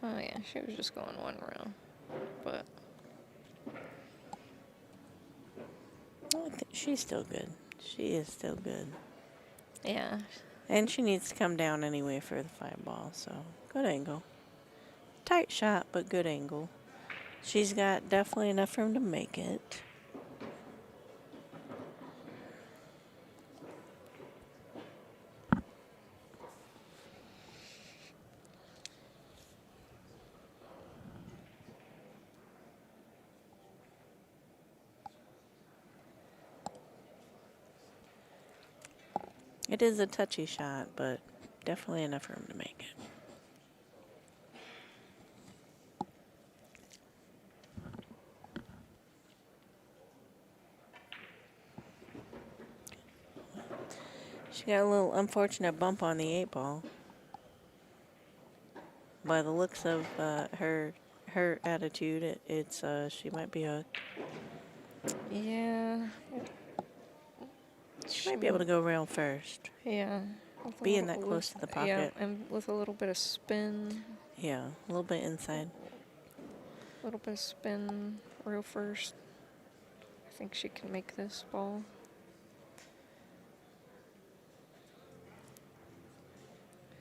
Oh yeah, she was just going 1 round, but I think she's still good. She is still good. yeah. And she needs to come down anyway for the 5 ball, so good angle. Tight shot, but good angle. She's got definitely enough room to make it. It is a touchy shot, but definitely enough room to make it. She got a little unfortunate bump on the 8 ball. By the looks of her attitude, it's she might be hooked. Yeah. She might be able to go rail first. Yeah. With a Being little- that close to the Yeah, pocket. and with a little bit of spin. Yeah, a little bit inside. A little bit of spin, real first. I think she can make this ball.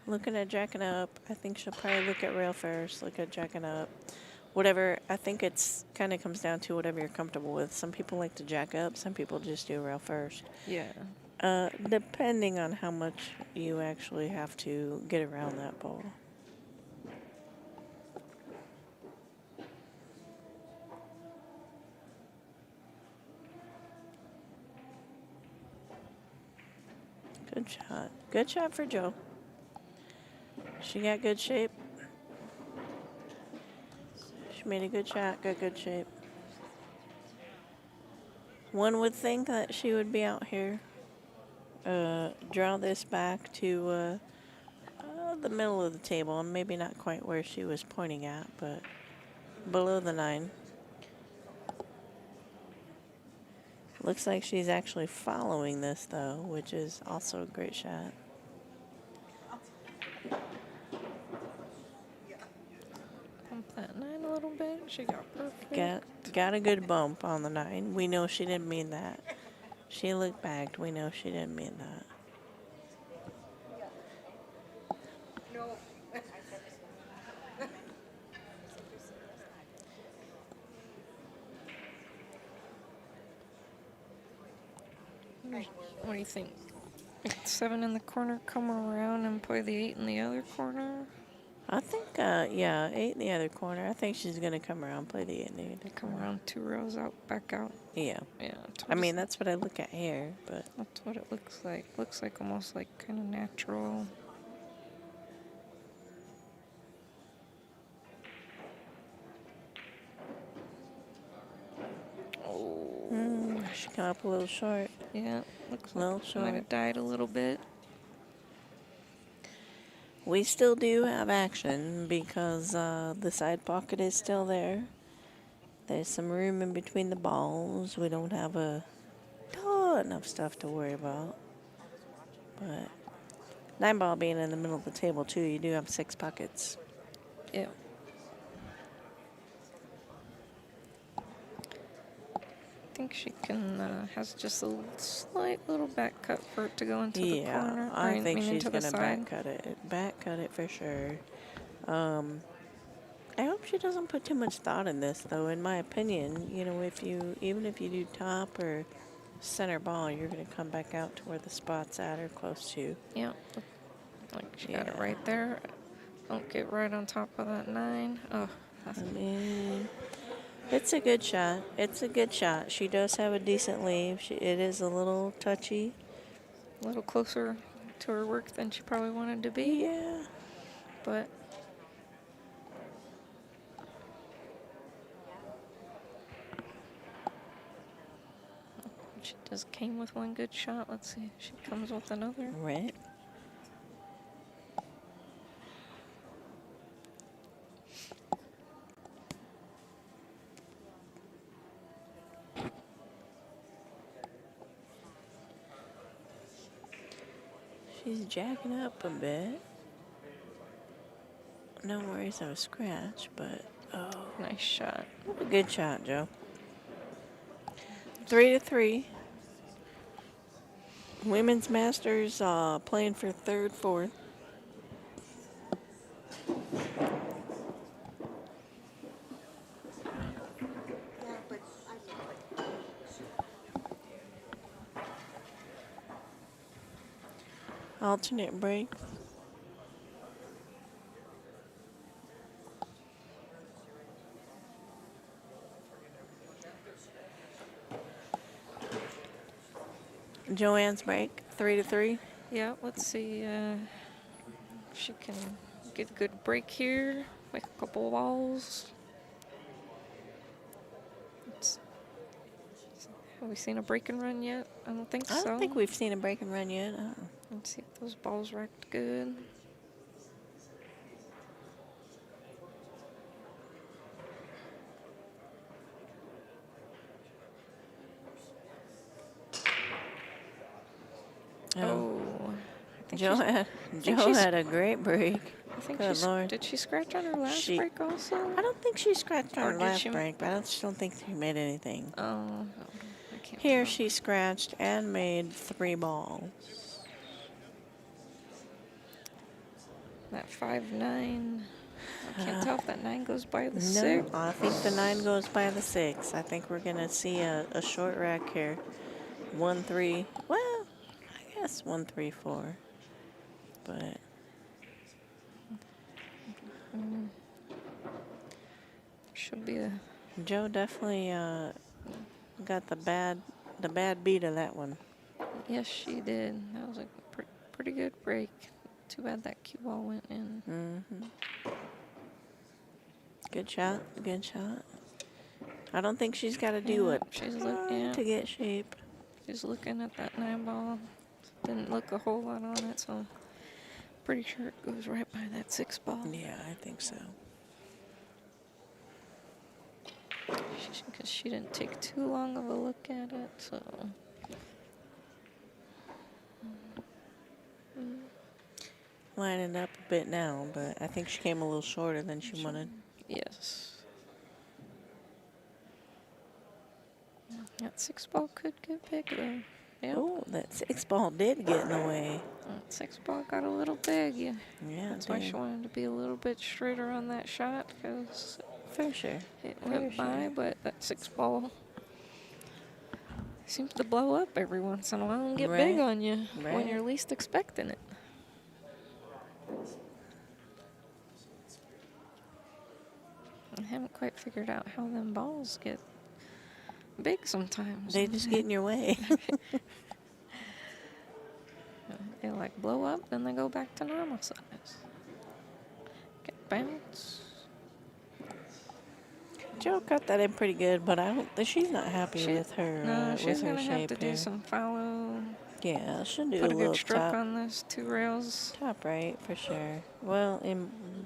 Looking at jacking up. I think she'll probably look at rail first, look at jacking up. Whatever, I think it's kind of comes down to whatever you're comfortable with. Some people like to jack up, some people just do rail first. Yeah. Depending on how much you actually have to get around that ball. Good shot. Good shot for Joe. She got good shape. She made a good shot, got good shape. One would think that she would be out here. Draw this back to the middle of the table, and maybe not quite where she was pointing at, but below the 9. Looks like she's actually following this, though, which is also a great shot. Bump that 9 a little bit. She got perfect. Got a good bump on the 9. We know she didn't mean that. She looked back. We know she didn't mean that. What do you think? 7 in the corner, come around and play the 8 in the other corner? I think, yeah, 8 in the other corner. I think she's going to come around, play the 8 in the other Come corner. around 2 rows out, back out. Yeah. Yeah. I mean, that's what I look at here, but that's what it looks like. Looks like almost like kind of natural. Oh. she come up a little short. Yeah. Looks Little like she might short. have died a little bit. We still do have action because the side pocket is still there. There's some room in between the balls. We don't have a ton of stuff to worry about. But 9 ball being in the middle of the table too, you do have 6 pockets. Yeah. I think she can has just a slight little back cut for it to go into the corner. I think she's into the gonna side. back cut it for sure. I hope she doesn't put too much thought in this, though. In my opinion, you know, even if you do top or center ball, you're gonna come back out to where the spot's at or close to. Yeah. Like she got it right there. Don't get right on top of that 9. Oh, that's I mean, it's a good shot. It's a good shot. She does have a decent leave. It is a little touchy. a little closer to her work than she probably wanted to be. Yeah. But she just came with one good shot. Let's see if she comes with another. Right. She's jacking up a bit. No worries of a scratch, but oh, Nice shot. good shot, Joe. 3-3. Women's Masters playing for 3rd, 4th. Yeah, but I mean, Alternate break. Joanne's break, 3-3. Yeah, let's see if she can get a good break here. Make a couple of balls. Have we seen a break and run yet? I don't think so. I don't think we've seen a break and run yet. Let's see if those balls racked good. Oh, I think Joe she's- had a great break. I think Good she's, Lord. did she scratch on her last break also? I don't think she scratched on Or her did last she- break, but I just don't think she made anything. Oh, I can't. Here remember. she scratched and made 3 balls. That 5-9. I can't tell if that 9 goes by the No, 6. I think the 9 goes by the 6. I think we're gonna see a short rack here. 1-3. Well, I guess 1-3-4. But Should be a. Joe definitely got the bad beat of that one. Yes, she did. That was a pretty good break. Too bad that cue ball went in. Mm-hmm. Good shot. Good shot. I don't think she's got to do Yeah, it she's looking to get shape. She's looking at that 9 ball. Didn't look a whole lot on it, so pretty sure it goes right by that 6 ball. Yeah, I think so. Because she didn't take too long of a look at it, so. Lining up a bit now, but I think she came a little shorter than she wanted. Yes. That 6 ball could get big though. Yeah. Oh, that 6 ball did get in the way. That 6 ball got a little big. Yeah. Yeah, That's why it she did. wanted to be a little bit straighter on that shot because For sure. it went by, but that 6 ball seems to blow up every once in a while and get big Right. on you when Right. you're least expecting it. I haven't quite figured out how them balls get big sometimes. They just get in your way. They like blow up, then they go back to normal size. Get bounce. Joe got that in pretty good, but I don't. She's not happy with her. No, with she's her gonna have shape to do here. some follow. Yeah, she'll do Put a a little good stroke top, on those 2 rails. top right for sure. Well,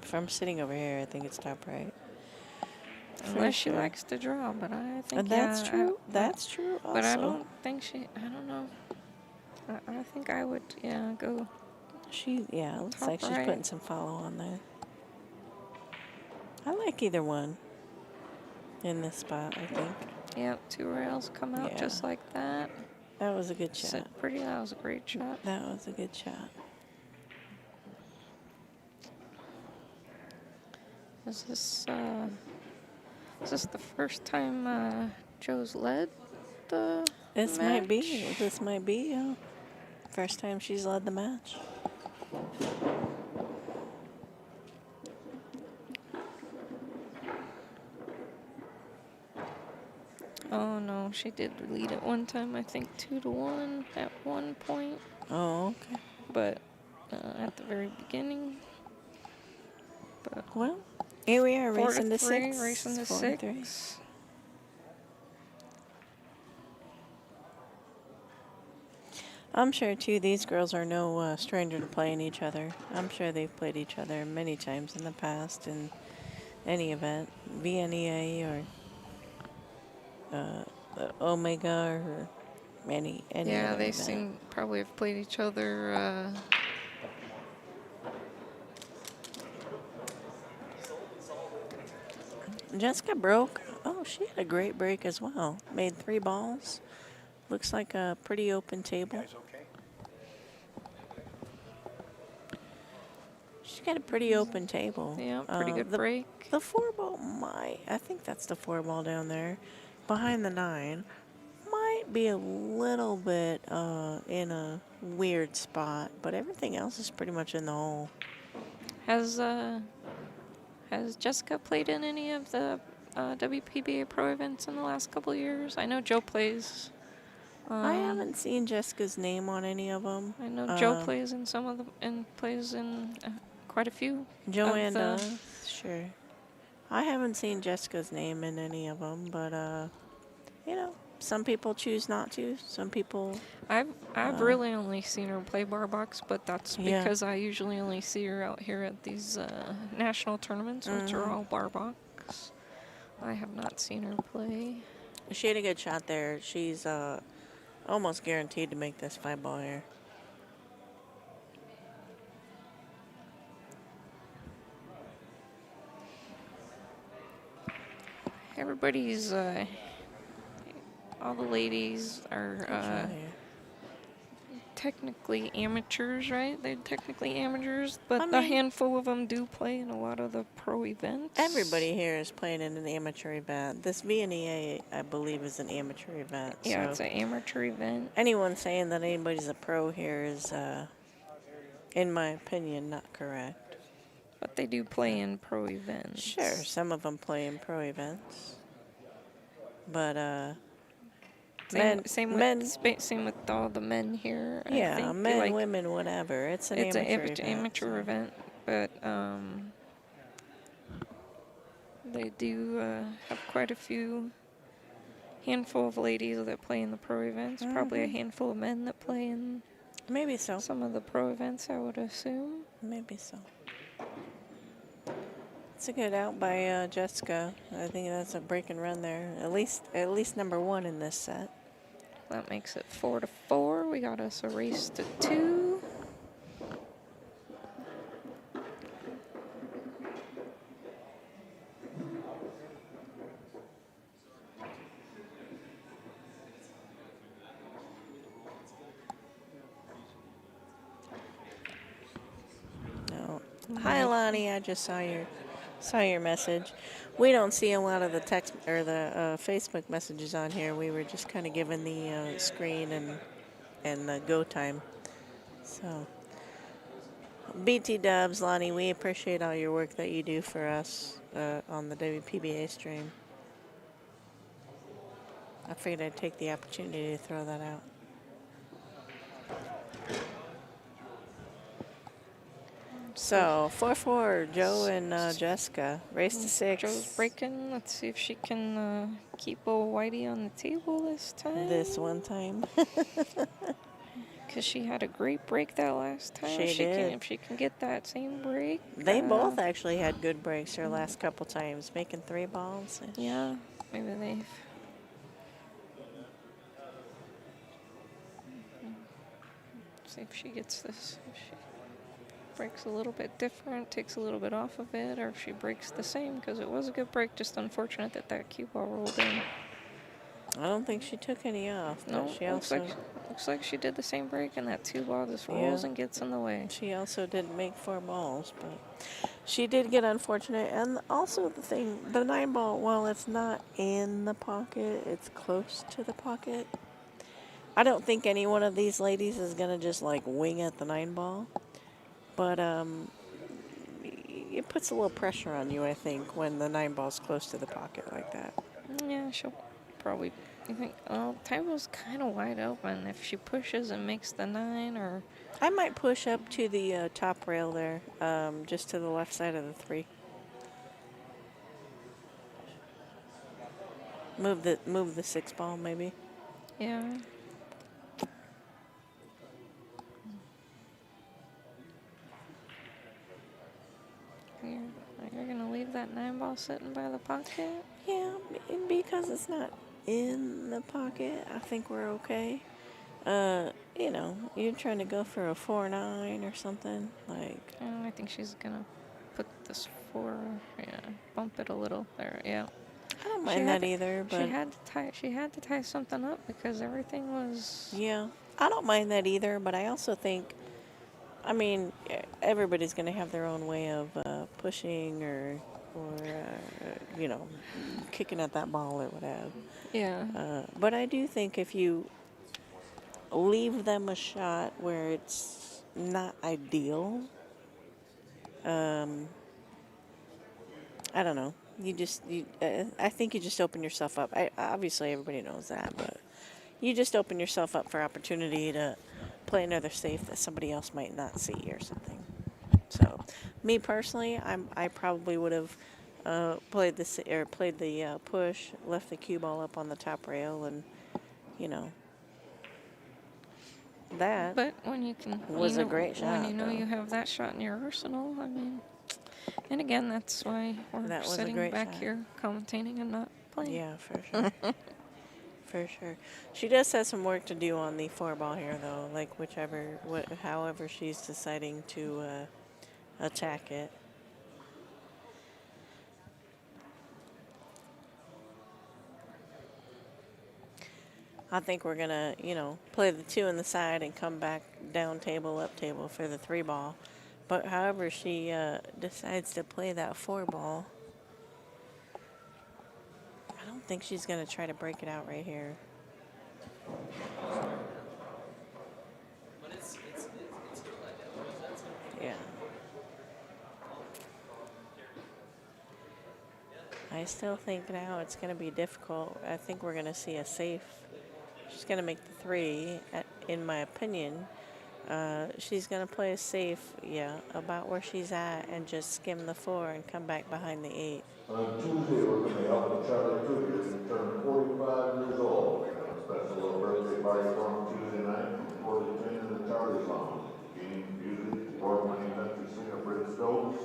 from sitting over here, I think it's top right. Unless she sure. likes to draw, but I think And that's yeah, true. That's true. Also, But I don't think she. I don't know. I think I would. Yeah, go. it looks Top like she's right. putting some follow on there. I like either one in this spot. I think Yep, 2 rails come out Yeah. just like that. that was a good Sit shot. pretty. That was a great shot. That was a good shot. Is this the first time Joe's led the This match? might be. This might be. First time she's led the match. Oh no, she did lead at one time. I think 2-1 at one point, Oh, okay. but at the very beginning. But Well, here we are 4 racing to 3, 6. racing to 4 to 3. 6. I'm sure too. These girls are no stranger to playing each other. I'm sure they've played each other many times in the past in any event, VNEA or Omega or any. Yeah, other they event. seem probably have played each other. Jessica broke. Oh, she had a great break as well. Made 3 balls. Looks like a pretty open table. She's got a pretty open table. Yeah, pretty good the, break. The 4 ball I think that's the 4 ball down there. Behind the 9. Might be a little bit in a weird spot, but everything else is pretty much in the hole. Has Jessica played in any of the WPBA Pro events in the last couple of years? I know Joe plays. I haven't seen Jessica's name on any of them. I know Joe plays in some of them and plays in quite a few. Joanne of the- does, sure. I haven't seen Jessica's name in any of them, but some people choose not to. Some people. I've really only seen her play bar box, but that's Yeah. because I usually only see her out here at these national tournaments, which are all bar box. I have not seen her play. She had a good shot there. She's almost guaranteed to make this 5 ball here. Everybody's, all the ladies are Good shot here. technically amateurs, right? They're technically amateurs, but I a mean- handful of them do play in a lot of the pro events. Everybody here is playing in an amateur event. This VNEA, I believe, is an amateur event. Yeah, so it's an amateur event. anyone saying that anybody's a pro here is, in my opinion, not correct. But they do play in pro events. Sure, some of them play in pro events. But, Same with all the men here. I yeah, think. men, Like, women, whatever. It's an it's amateur an event. amateur so- event, but they do have quite a few handful of ladies that play in the pro events. Probably a handful of men that play in Maybe so. some of the pro events, I would assume. Maybe so. It's a good out by Jessica. I think that's a break and run there. At least number 1 in this set. That makes it 4-4. We got us a race to 2. No. Hi, Lonnie. I just saw your message. We don't see a lot of the text or the Facebook messages on here. We were just kind of given the screen and the go time. So BT Dubs, Lonnie, we appreciate all your work that you do for us on the WPBA stream. I figured I'd take the opportunity to throw that out. So, 4-4, Joe and Jessica. Race to 6. Joe's breaking. Let's see if she can keep old Whitey on the table this time. This one time. Because she had a great break that last time. She did. If she can get that same break. They both actually had good breaks their last couple times, making 3 balls. Yeah, maybe they've. See if she gets this. If she breaks a little bit different, takes a little bit off of it, or if she breaks the same, because it was a good break. Just unfortunate that that cue ball rolled in. I don't think she took any off. No, She looks like she did the same break, and that 2 ball just rolls and gets in the way. She also didn't make 4 balls, but she did get unfortunate. And also the 9 ball, while it's not in the pocket, it's close to the pocket. I don't think any one of these ladies is gonna just like wing at the 9 ball, but it puts a little pressure on you, I think, when the 9 ball's close to the pocket like that. Yeah, she'll probably. You think, oh, table's kind of wide open. If she pushes and makes the 9, or I might push up to the top rail there, just to the left side of the 3. Move the 6 ball maybe. yeah. You're gonna leave that 9 ball sitting by the pocket? Yeah, because it's not in the pocket, I think we're okay. You know, you're trying to go for a 4-9 or something like. I think she's gonna put this 4. Yeah, bump it a little there. Yeah. I don't mind that either, but she had to tie something up because everything was. yeah, I don't mind that either. But I also think, I mean, everybody's gonna have their own way of pushing or you know, kicking at that ball or whatever. Yeah. But I do think if you leave them a shot where it's not ideal, I don't know. I think you just open yourself up. Obviously, everybody knows that, but you just open yourself up for opportunity to play another safe that somebody else might not see or something. So, me personally, I probably would have played the push, left the cue ball up on the top rail, and you know that. But when you can, was a great shot. When you know though. you have that shot in your arsenal, I mean, and again, that's why we're That was a sitting great back shot. here commentating and not playing. Yeah, for sure. For sure. She does have some work to do on the 4 ball here, though. Like however she's deciding to attack it. I think we're gonna, play the 2 in the side and come back down table, up table for the 3 ball. But however she decides to play that 4 ball, I don't think she's gonna try to break it out right here. Yeah. I still think now it's gonna be difficult. I think we're gonna see a safe. She's going to make the 3, in my opinion. She's going to play a safe, about where she's at, and just skim the 4 and come back behind the 8. On Tuesday, we're going to be helping Charlie Jr. who turned 45 years old. A special little birthday party for him Tuesday night from 4 to 10 in the Charlie's Lounge. Games, music, award-winning country singer Britt Stokes,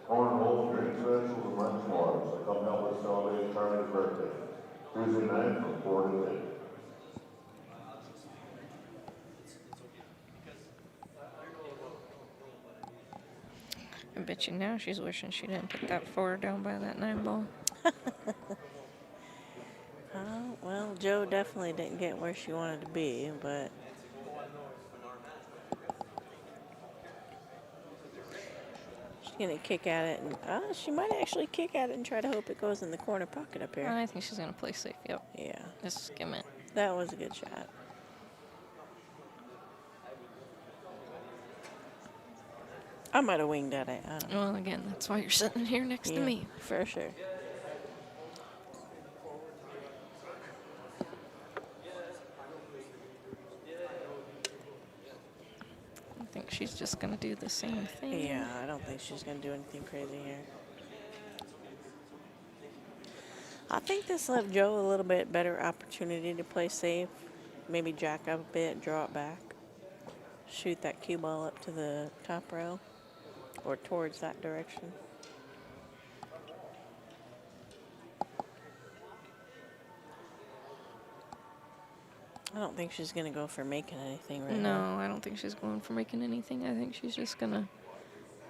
cornhole, drinks, specials, and much more. So come help us celebrate Charlie's birthday. Tuesday night from 4 to 10. I bet you now she's wishing she didn't put that 4 down by that 9 ball. Well, Joe definitely didn't get where she wanted to be, but she's going to kick at it, and she might actually kick at it and try to hope it goes in the corner pocket up here. I think she's going to play safe, yep. Yeah, Just skim it. that was a good shot. I might have winged at it. I don't know. Well, again, that's why you're sitting here next to Yeah, me. for sure. I think she's just gonna do the same thing. Yeah, I don't think she's going to do anything crazy here. I think this left Joe a little bit better opportunity to play safe. Maybe jack up a bit, draw it back. Shoot that cue ball up to the top rail or towards that direction. I don't think she's going to go for making anything right now. No, I don't think she's going for making anything. I think she's just gonna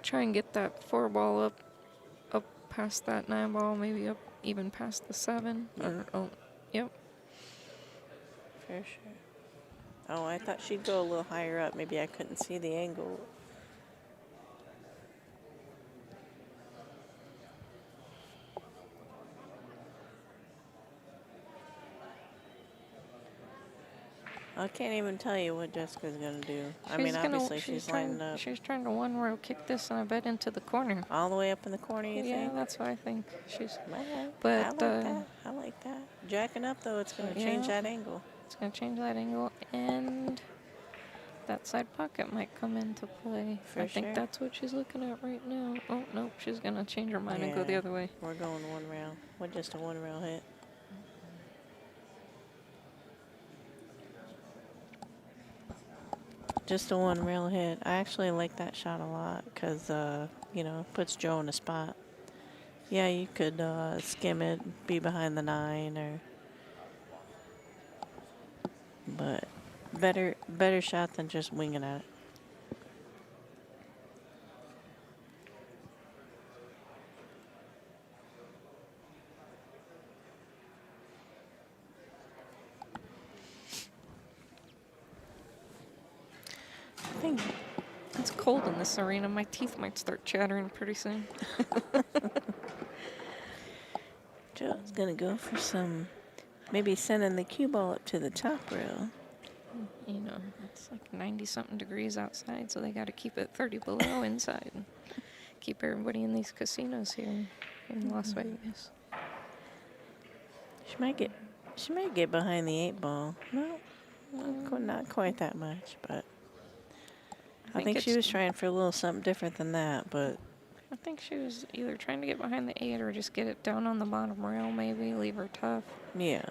try and get that 4 ball up past that 9 ball, maybe up even past the 7. Or yep. For sure. Oh, I thought she'd go a little higher up. Maybe I couldn't see the angle. I can't even tell you what Jessica's gonna do. I mean, obviously she's lining up She's trying to 1-row kick this, and I bet into the corner. all the way up in the corner. You Yeah, think? that's what I think. She's. Man, But, I like that. I like that. Jacking up though, it's gonna change Yeah. that angle. It's going to change that angle, and that side pocket might come into play. For I think sure. that's what she's looking at right now. Oh, nope, she's going to change her mind and go the Yeah. other way. We're going 1 round. With just a 1 rail hit. Just a 1 rail hit. I actually like that shot a lot because, you know, puts Joe in a spot. Yeah, you could skim it, be behind the 9, or. But better shot than just winging at it. I think it's cold in this arena. My teeth might start chattering pretty soon. Joe's gonna go for some, maybe sending the cue ball up to the top rail. You know, it's like 90-something degrees outside, so they got to keep it 30 below inside. And keep everybody in these casinos here in Las Vegas. She might get behind the 8 ball. No, not quite that much, but I think she was trying for a little something different than that. But I think she was either trying to get behind the 8 or just get it down on the bottom rail, maybe leave her tough. yeah,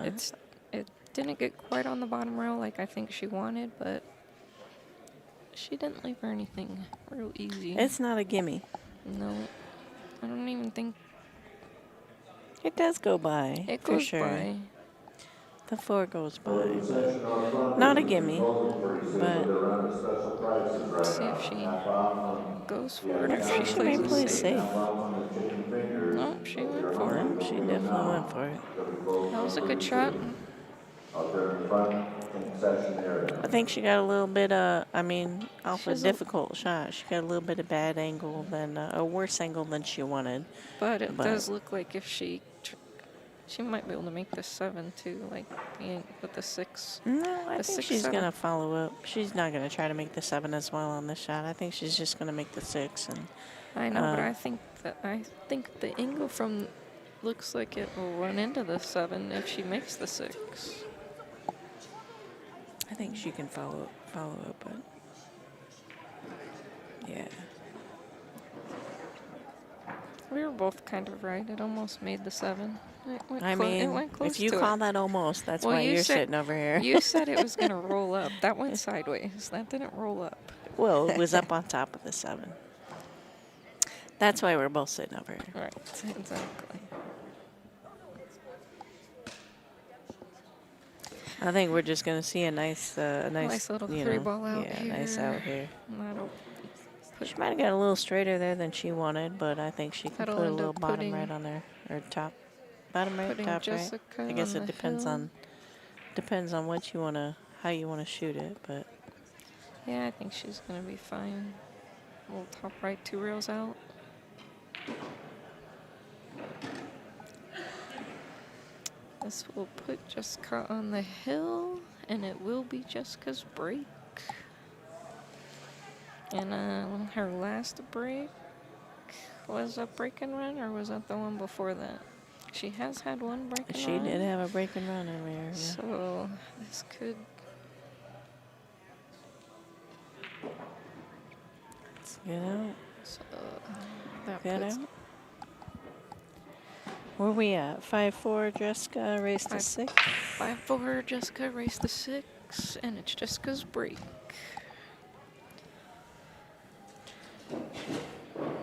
It didn't get quite on the bottom rail like I think she wanted, but she didn't leave her anything real easy. it's not a gimme. No, I don't even think It does go by. it for goes sure. by. The 4 goes by. But not a gimme. But Let's see if she goes for it or if she may plays play it safe. safe. Nope, she went for it. She definitely went for it. That was a good shot. Out there in the front concession area. I think she got a little bit off a She's a- difficult shot. She got a little bit of bad angle than a worse angle than she wanted. But it But- does look like if she might be able to make the 7 too, like with the 6. No, I The think 6, she's 7. gonna follow up. She's not gonna try to make the 7 as well on this shot. I think she's just gonna make the 6. And I know, but I think the angle from looks like it will run into the 7 if she makes the 6. I think she can follow up. But yeah, We were both kind of right. It almost made the 7. It went I it mean, went close if you to call it. that almost, that's Well, why you you're said- sitting over here. You said it was going to roll up. That went sideways. That didn't roll up. Well, it was up on top of the 7. That's why we're both sitting over here. Right, exactly. I think we're just gonna see a nice Nice little you 3 know, ball out yeah, here. nice out here. And that'll She might have got a little straighter there than she wanted, but I think she can That'll put a end little up bottom putting- right on there, or top, bottom right, putting top Jessica right. I guess on it the depends hill. on what you wanna, how you wanna shoot it, but Yeah, I think she's going to be fine. We'll top right 2 rails out. This will put Jessica on the hill, and it will be Jessica's break. And her last break was a break and run, or was that the one before that? She has had one break and She run. did have a break and run earlier. Yeah. So this could. Let's get out. So that Get puts out. Where we at? 5-4, Jessica, race to 6. 5-4, Jessica, race to 6, and it's Jessica's break.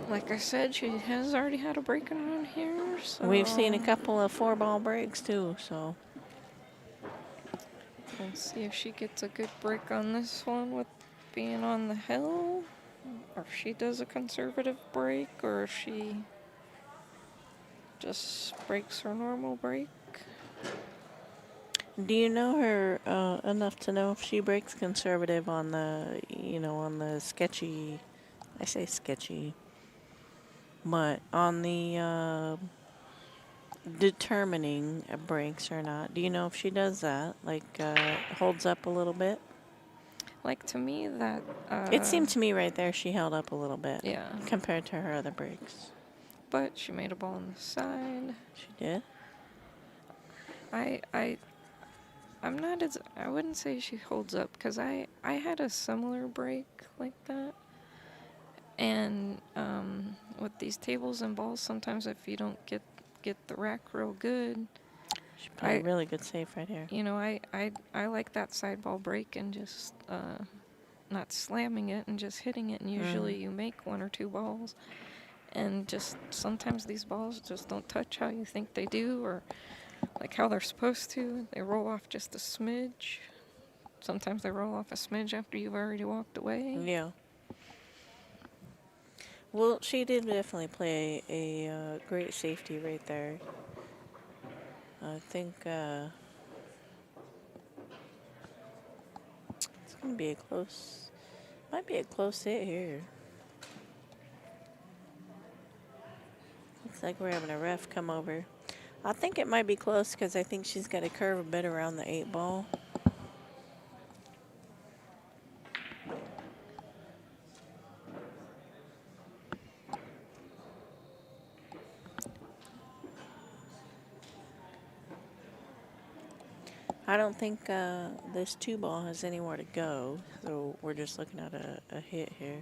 Like I said, she has already had a break and run here, so We've seen a couple of 4-ball breaks too, so. we'll see if she gets a good break on this one with being on the hill, or if she does a conservative break, or if she just breaks her normal break. Do you know her enough to know if she breaks conservative on the, on the sketchy, I say sketchy, but on the determining breaks or not? Do you know if she does that? Like, holds up a little bit? Like, to me, that It seemed to me right there she held up a little bit. yeah. Compared to her other breaks. But she made a ball on the side. She did? I'm not as, I wouldn't say she holds up, because I had a similar break like that. And with these tables and balls, sometimes if you don't get the rack real good, She put a really good save right here. you know, I like that side ball break and just not slamming it and just hitting it. And usually you make 1 or 2 balls. And just sometimes these balls just don't touch how you think they do, or like how they're supposed to. They roll off just a smidge. Sometimes they roll off a smidge after you've already walked away. Yeah. Well, she did definitely play a great safety right there. I think it's going to be might be a close hit here. Looks like we're having a ref come over. I think it might be close because I think she's got to curve a bit around the 8 ball. I don't think this 2 ball has anywhere to go, so we're just looking at a hit here.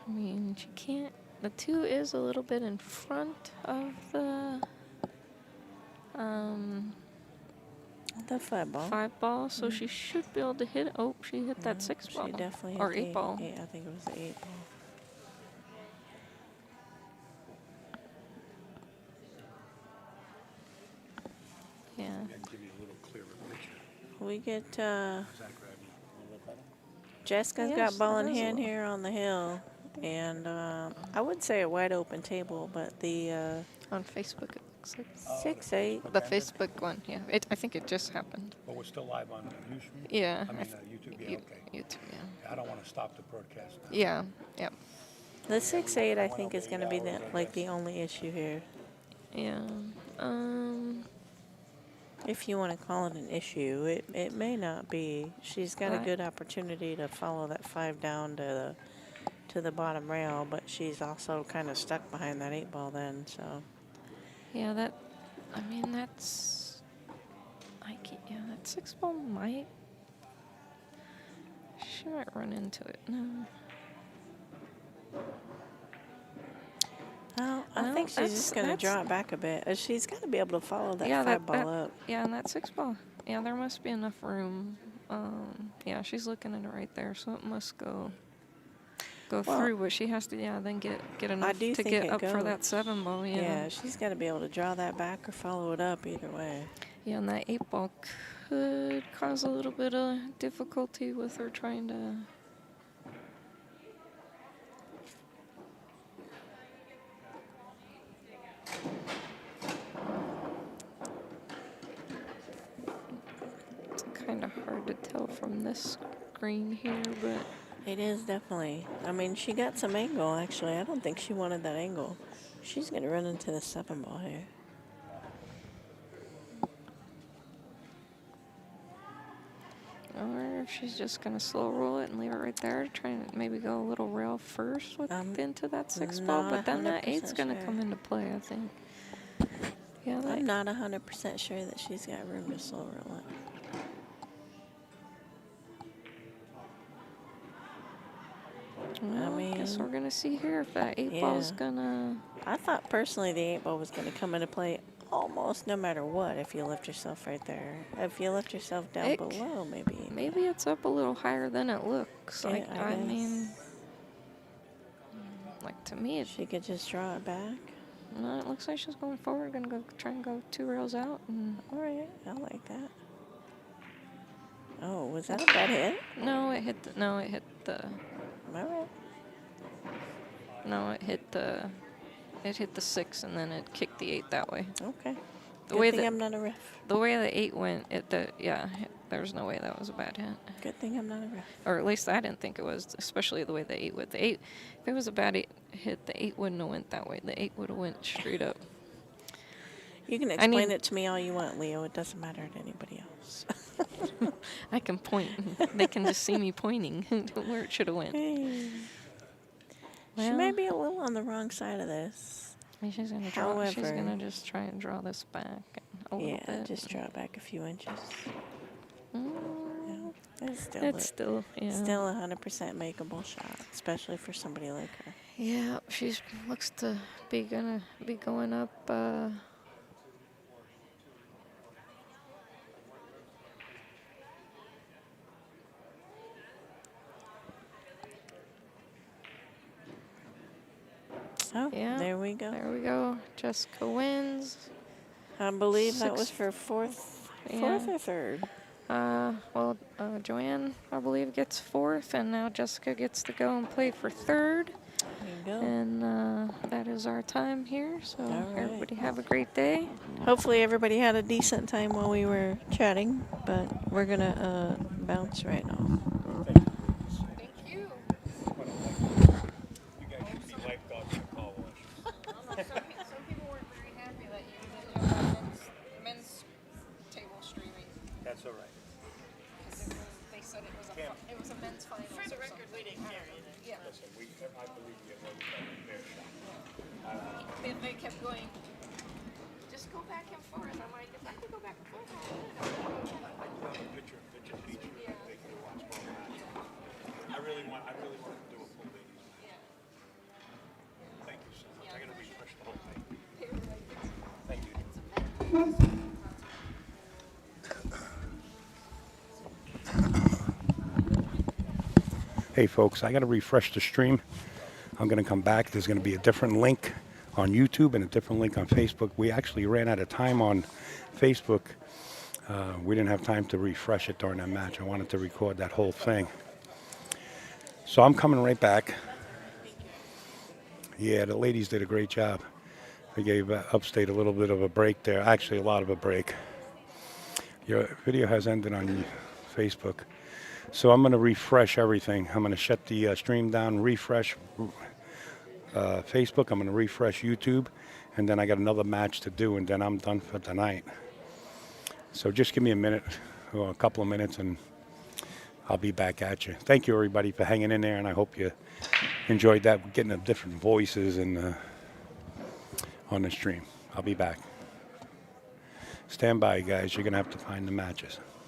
I mean, she can't. The 2 is a little bit in front of the The 5 ball. 5 ball, so she should be able to hit. Oh, she hit that 6 ball. She definitely hit or the 8 ball. I think it was the 8 ball. Yeah. Give me a little clearer picture. We get Does that grab me a little bit better? Jessica's Yes, got ball it in is a hand little. here on the hill, and I would say a wide open table, but the On Facebook, it looks like. 6-8. The Facebook one, yeah. I think it just happened. But we're still live on YouTube? Yeah. I mean, YouTube, yeah, okay. YouTube, yeah. I don't want to stop the broadcast now. Yeah, yeah. The 6-8, I think, is going to be the only issue here, Yeah. if you want to call it an issue. It may not be. She's got a Right. good opportunity to follow that 5 down to the bottom rail, but she's also kind of stuck behind that 8 ball then. So Yeah, that that 6 ball might. She might run into it. No. well, I Well, think she's just going to that's- draw it back a bit. She's got to be able to follow that Yeah, 5 ball up. Yeah, and that 6 ball. Yeah, there must be enough room. Yeah, she's looking at it right there, so it must go Well, through, but she has to, then get enough do to think get it up for that goes. 7 ball. Yeah, she's got to be able to draw that back or follow it up either way. Yeah, and that 8 ball could cause a little bit of difficulty with her trying to. It's kind of hard to tell from this screen here, but It is definitely. I mean, she got some angle, actually. I don't think she wanted that angle. She's going to run into the 7 ball here. or if she's just gonna slow roll it and leave it right there, trying to maybe go a little rail first with into that 6 ball, not but then that 8's 100% gonna sure. come into play, I think. Yeah, that, I'm not 100% sure that she's got room to slow roll it. well, I guess we're gonna see here if that 8 yeah. ball's gonna. I thought personally the 8 ball was going to come into play almost no matter what if you lift yourself right there. If you lift yourself down It- below, maybe. Maybe it's up a little higher than it looks. Yeah, Like, I I guess. mean, like to me, She could just draw it back. no, it looks like she's going forward. Gonna go try and go 2 rails out. And All right, I like that. Oh, was that a bad hit? no, it hit. No, it hit the. All right. No, it hit the. It hit the 6 and then it kicked the 8 that way. Okay. The Good way thing that I'm not a ref. the way the 8 went, there's no way that was a bad hit. Good thing I'm not a ref. Or at least I didn't think it was, especially the way the 8 went. The 8, if it was a bad hit, the 8 wouldn't have went that way. The 8 would have went straight up. You can explain it to me all you want, Leo. It doesn't matter to anybody else. I can point. They can just see me pointing to where it should have went. She Well, may be a little on the wrong side of this. She's gonna draw. She's However- gonna just try and draw this back a little Yeah, bit. just draw it back a few inches. Mm, Yeah, it's still, it's still, yeah. still a 100% makeable shot, especially for somebody like her. Yeah, she's looks to be gonna be going up. Oh, Yeah, there we go. There we go. Jessica wins. I believe that was Six- for fourth Yeah. or third. Joanne, I believe, gets 4th, and now Jessica gets to go and play for 3rd. There you go. And that is our time here. So All right. everybody have a great day. Hopefully everybody had a decent time while we were chatting, but we're going to bounce right off. Thank you. You guys should be lifeguards in the car wash. Some people weren't very happy that you didn't have men's table streaming. That's all right. They said it was a men's final. For the record, we didn't carry it. Yeah. Listen, I believe you have a fair shot. They kept going, just go back and forth. I'm like, if I could go back and forth, I would. Picture beach, they can watch both matches. I really want to do a full ladies match. Thank you so much. I got to refresh the whole thing. Thank you. Hey folks, I got to refresh the stream. I'm going to come back. There's going to be a different link on YouTube and a different link on Facebook. We actually ran out of time on Facebook. We didn't have time to refresh it during that match. I wanted to record that whole thing. So I'm coming right back. Yeah, the ladies did a great job. They gave Upstate a little bit of a break there. Actually, a lot of a break. Your video has ended on Facebook. So I'm going to refresh everything. I'm going to shut the stream down, refresh Facebook. I'm going to refresh YouTube. And then I got another match to do, and then I'm done for tonight. So just give me a minute, or a couple of minutes, and I'll be back at you. Thank you, everybody, for hanging in there, and I hope you enjoyed that, getting the different voices and on the stream. I'll be back. Stand by, guys. You're going to have to find the matches.